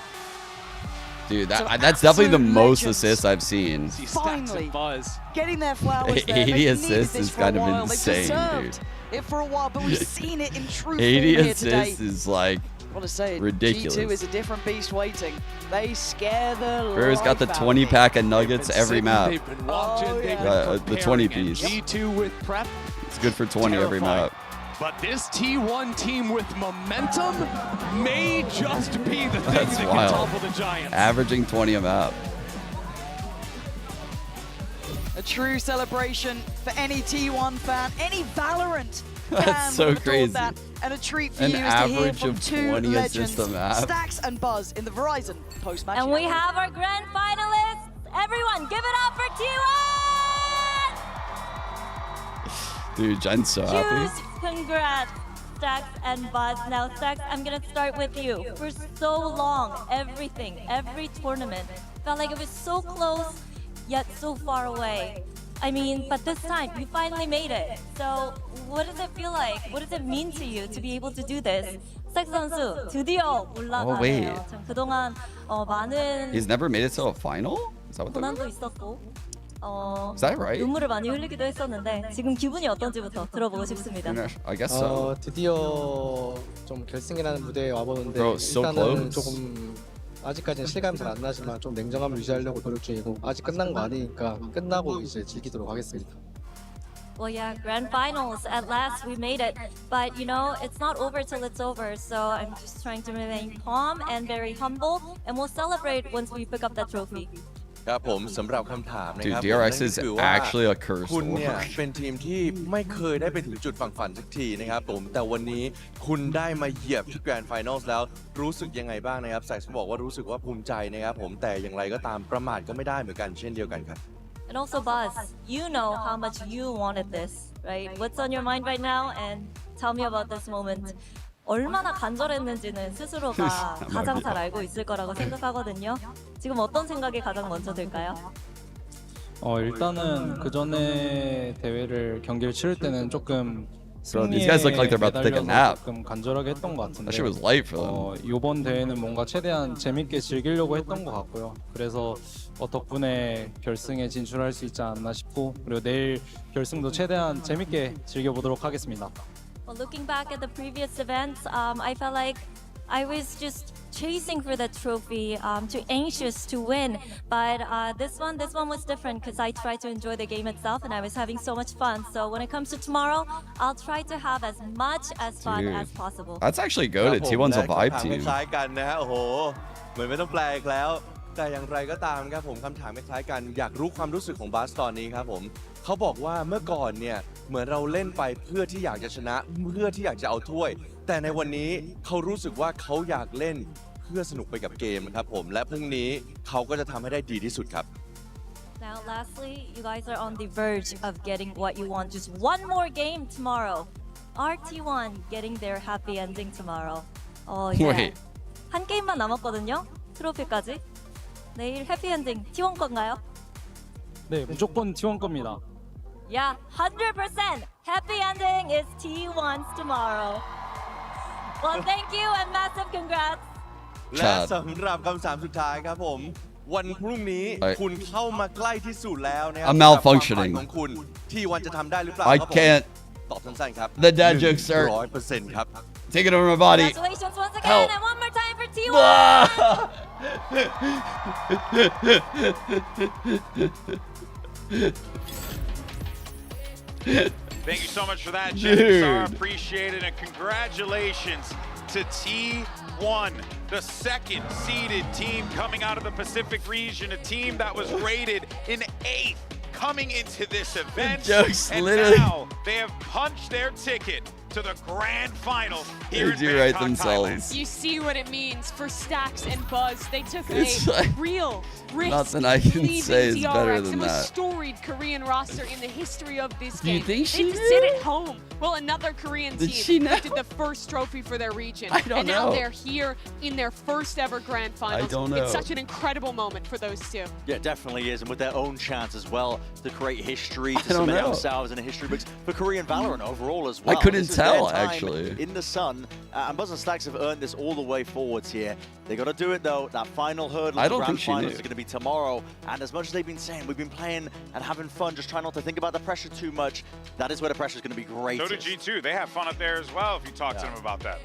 Dude, Some that's definitely the absolute most legends. assists I've seen. Finally, Buzz. getting their flowers there. 80 They needed assists this is for a kind of while. They insane, deserved it for a while, but we've seen it in true form 80 here today. assists is like What to say? ridiculous. G2 is a different beast waiting. They scare the Brewer's got the life out 20 of me. pack of nuggets every map. They've been watching, they've been The 20 preparing, and piece. G2 with prep. It's good for 20 every Terrifying. map. But this T1 team with momentum may just be the thing That's that wild. can topple the Giants. Averaging 20 a map. A true celebration for any T1 fan, any Valorant fan. That's so would have thought crazy. That. And a treat for An you is to hear average from of 2 20 legends, assists a map. Stacks and Buzz in the Verizon post-match. And we have our grand finalists. Everyone, give it up for T1! Dude, Jen's so happy. Huge congrats, Stacks and Buzz. Now, Stacks, I'm gonna start with you. For so long, every tournament, felt like it was so close, yet so far away. I mean, but this time, you finally made it. So, what does it feel like? What does it mean to you to be able to do this? 스택 선수, 드디어 올라가네요. wait. 참 그동안 많은 He's never made it to a final? Is that what that 고난도 있었고, Is that right? 눈물을 많이 흘리기도 했었는데 지금 기분이 어떤지부터 들어보고 싶습니다. I guess so. 드디어 좀 결승이라는 무대에 와보는데 Bro, so 일단은 close. 조금 아직까지는 실감이 잘 안 나지만 좀 냉정함을 유지하려고 노력 중이고 아직 끝난 거 아니니까 끝나고 이제 즐기도록 하겠습니다. Well, yeah, grand finals. At last, we made it. But, you know, it's not over till it's over. So I'm just trying to remain calm and very humble. And we'll celebrate once we pick up that trophy. ครับผมสำหรับคำถามนะครับ Dude, DRX นั่น is ก็คือว่า actually a cursed คุณเนี่ย word. เป็นทีมที่ไม่เคยได้ไปถึงจุดฝั่งฝันสักทีนะครับผมแต่วันนี้คุณได้มาเหยียบที่แกรนด์ไฟนอลแล้วรู้สึกยังไงบ้างนะครับแซคบอกว่ารู้สึกว่าภูมิใจนะครับผมแต่อย่างไรก็ตามประมาทก็ไม่ได้เหมือนกันเช่นเดียวกันครับ And also, Buzz, you know how much you wanted this, right? What's on your mind right now? And tell me about this moment. 얼마나 간절했는지는 스스로가 가장 잘 알고 있을 거라고 생각하거든요. 지금 어떤 생각이 가장 먼저 들까요? 일단은 그 전에 경기를 치를 때는 조금 Bro, these guys look like they're about to take a nap. 조금 간절하게 했던 것 같은데. That shit was light for them. 이번 대회는 뭔가 최대한 재밌게 즐기려고 했던 것 같고요. 그래서 덕분에 결승에 진출할 수 있지 않나 싶고 그리고 내일 결승도 최대한 재밌게 즐겨보도록 하겠습니다. Well, looking back at the previous events, I felt like I was just chasing for the trophy, too anxious to win. But this one was different because I tried to enjoy the game itself and I was having so much fun. So when it comes to tomorrow, I'll try to have as much as fun Dude, as possible. That's actually good. T1's a vibe คำถาม team. คล้ายๆกันนะฮะโอ้โหเหมือนไม่ต้องแปลอีกแล้ว แต่อย่างไรก็ตามครับผมคำถามคล้ายๆกันอยากรู้ความรู้สึกของบาสตอนนี้ครับผม เขาบอกว่าเมื่อก่อนเนี่ยเหมือนเราเล่นไปเพื่อที่อยากจะชนะเพื่อที่อยากจะเอาถ้วยแต่ในวันนี้เขารู้สึกว่าเขาอยากเล่นเพื่อสนุกไปกับเกมครับผมและพรุ่งนี้เขาก็จะทำให้ได้ดีที่สุดครับ Now, lastly, you guys are on the verge of getting what you want. Just one more game tomorrow. RT1 getting their happy ending tomorrow. Oh yeah. 한 게임만 남았거든요. 트로피까지. 내일 해피 엔딩 T1 건가요? 네, 무조건 T1 겁니다. Yeah, 100% happy ending is T1's tomorrow. Well, thank you and massive congrats. และสำหรับคำถามสุดท้ายครับผมวันพรุ่งนี้คุณเข้ามาใกล้ที่สุดแล้วนะครับ I'm malfunctioning ของคุณที่วันจะทำได้หรือเปล่า I can't ตอบสั้นๆครับ The dad jokes are 100% ครับ Take it over my body Congratulations once again and one more time for T1. Thank you so much for that, Jennifer. Appreciate it, and congratulations to T1, the second seeded team coming out of the Pacific region, a team that was rated in 8th coming into this event. And now they have punched their ticket to the grand final here in Bangkok, Thailand. You see what it means for Stacks and Buzz. They took a real risk. Nothing I can say is better than that. The storied Korean roster in the history of this game. Do you think she did sit at home? Well, another Korean team lifted the first trophy for their region. I don't and now they're here in their first ever grand finals. I don't know. It's such an incredible moment for those two. Yeah, it definitely is. And with their own chance as well to create history, to submit themselves in the history books for Korean Valorant overall as well. I couldn't tell, actually. In the sun, and Buzz and Stacks have earned this all the way forwards here. They got to do it though. That final hurdle, the grand finals is going to be tomorrow. And as much as they've been saying, we've been playing and having fun, just try not to think about the pressure too much. That is where the pressure is going to be great. So did G2. They have fun up there as well if you talk to them about that.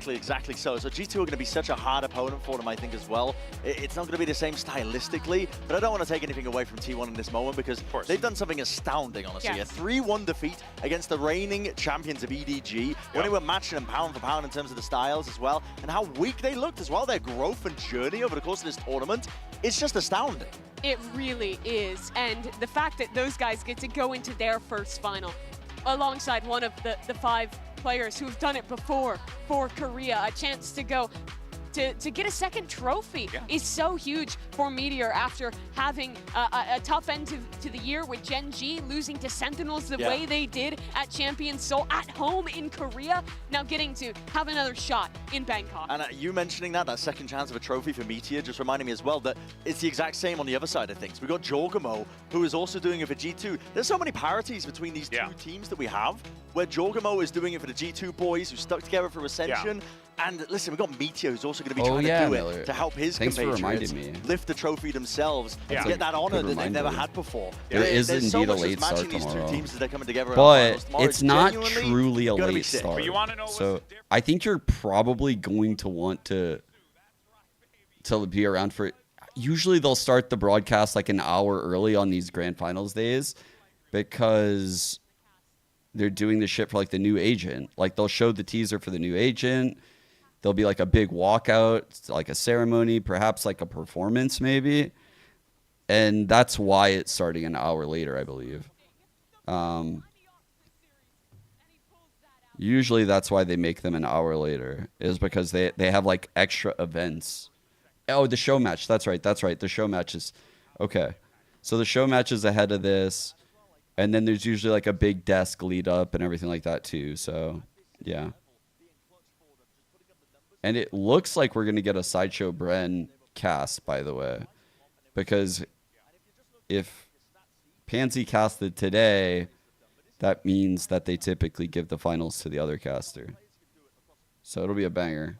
Exactly so. So G2 are going to be such a hard opponent for them, I think, as well. It's not going to be the same stylistically, but I don't want to take anything away from T1 in this moment because they've done something astounding, honestly. A 3-1 defeat against the reigning champions of EDG. When they were matching them pound for pound in terms of the styles as well, and how weak they looked as well. Their growth and journey over the course of this tournament, it's just astounding. It really is. And the fact that those guys get to go into their first final alongside one of the 5 players who've done it before for Korea, a chance to go to get a second trophy is so huge for Meteor after having a tough end to the year with Gen G losing to Sentinels the way they did at Champions Seoul at home in Korea, now getting to have another shot in Bangkok. And you mentioning that second chance of a trophy for Meteor just reminded me as well that it's the exact same on the other side of things. We've got Jorgamo, who is also doing it for G2. There's so many parities between these two teams that we have, where Jorgamo is doing it for the G2 boys who stuck together for Ascension. And listen, we've got Meteor who's also going to be trying to do it to help his compatriots lift the trophy themselves and get that honor that they've never had before. There is indeed a late start tomorrow, but it's not truly a late start. So I think you're probably going to want to be around for it. Usually they'll start the broadcast like an hour early on these grand finals days because they're doing the shit for like the new agent. Like they'll show the teaser for the new agent. There'll be like a big walkout, like a ceremony, perhaps like a performance maybe. And that's why it's starting an hour later, I believe. Usually that's why they make them an hour later, is because they have like extra events. Oh, the show match. That's right. The show match is okay. So the show match is ahead of this. And then there's usually like a big desk lead up and everything like that too. So yeah. And it looks like we're going to get a Sideshow Bren cast, by the way. Because if Pansy casted today, that means that they typically give the finals to the other caster. So it'll be a banger.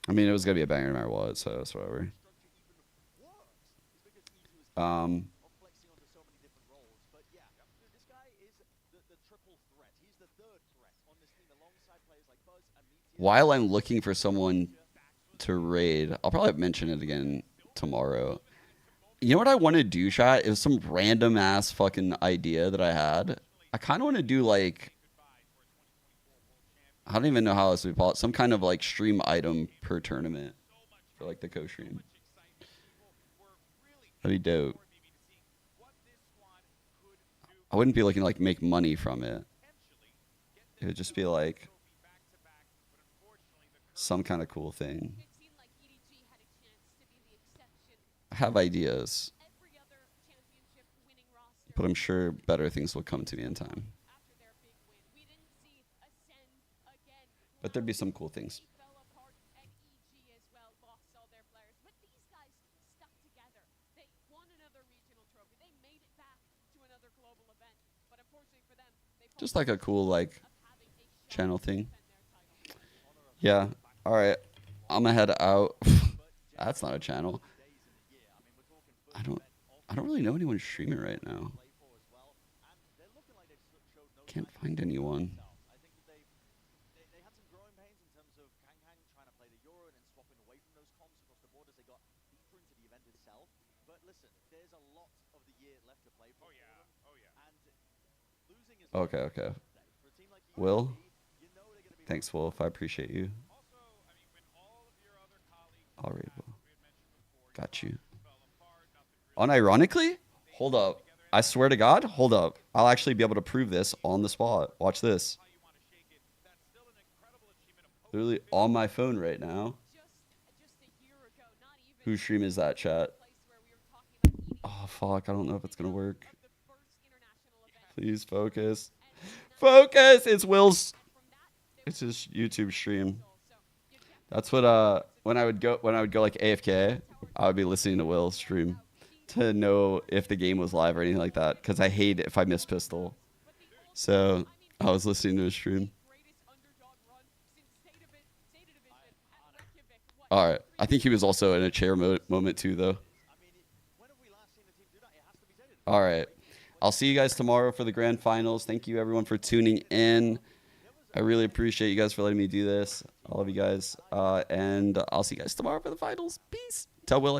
I mean, it was going to be a banger no matter what, so it's whatever. While I'm looking for someone to raid, I'll probably mention it again tomorrow. You know what I want to do, chat? It was some random ass fucking idea that I had. I kind of want to do like, I don't even know how else we call it, some kind of like stream item per tournament for like the co-stream. That'd be dope. I wouldn't be looking to like make money from it. It would just be like some kind of cool thing. I have ideas, but I'm sure better things will come to me in time. But there'd be some cool things. Just like a cool like channel thing. Yeah. All right. I'm gonna head out. That's not a channel. I don't really know anyone streaming right now. Can't find anyone. Okay. Will? Thanks, Wolf. I appreciate you. All right, Will. Got you. Unironically? Hold up. I swear to God, hold up. I'll actually be able to prove this on the spot. Watch this. Literally on my phone right now. Whose stream is that, chat? Oh, fuck. I don't know if it's going to work. Please focus. Focus! It's Will's. It's his YouTube stream. That's what when I would go like AFK, I would be listening to Will's stream to know if the game was live or anything like that, because I hate if I miss pistol. So I was listening to his stream. All right. I think he was also in a chair moment too, though. All right. I'll see you guys tomorrow for the grand finals. Thank you, everyone, for tuning in. I really appreciate you guys for letting me do this. I love you guys. And I'll see you guys tomorrow for the finals. Peace. Tell Will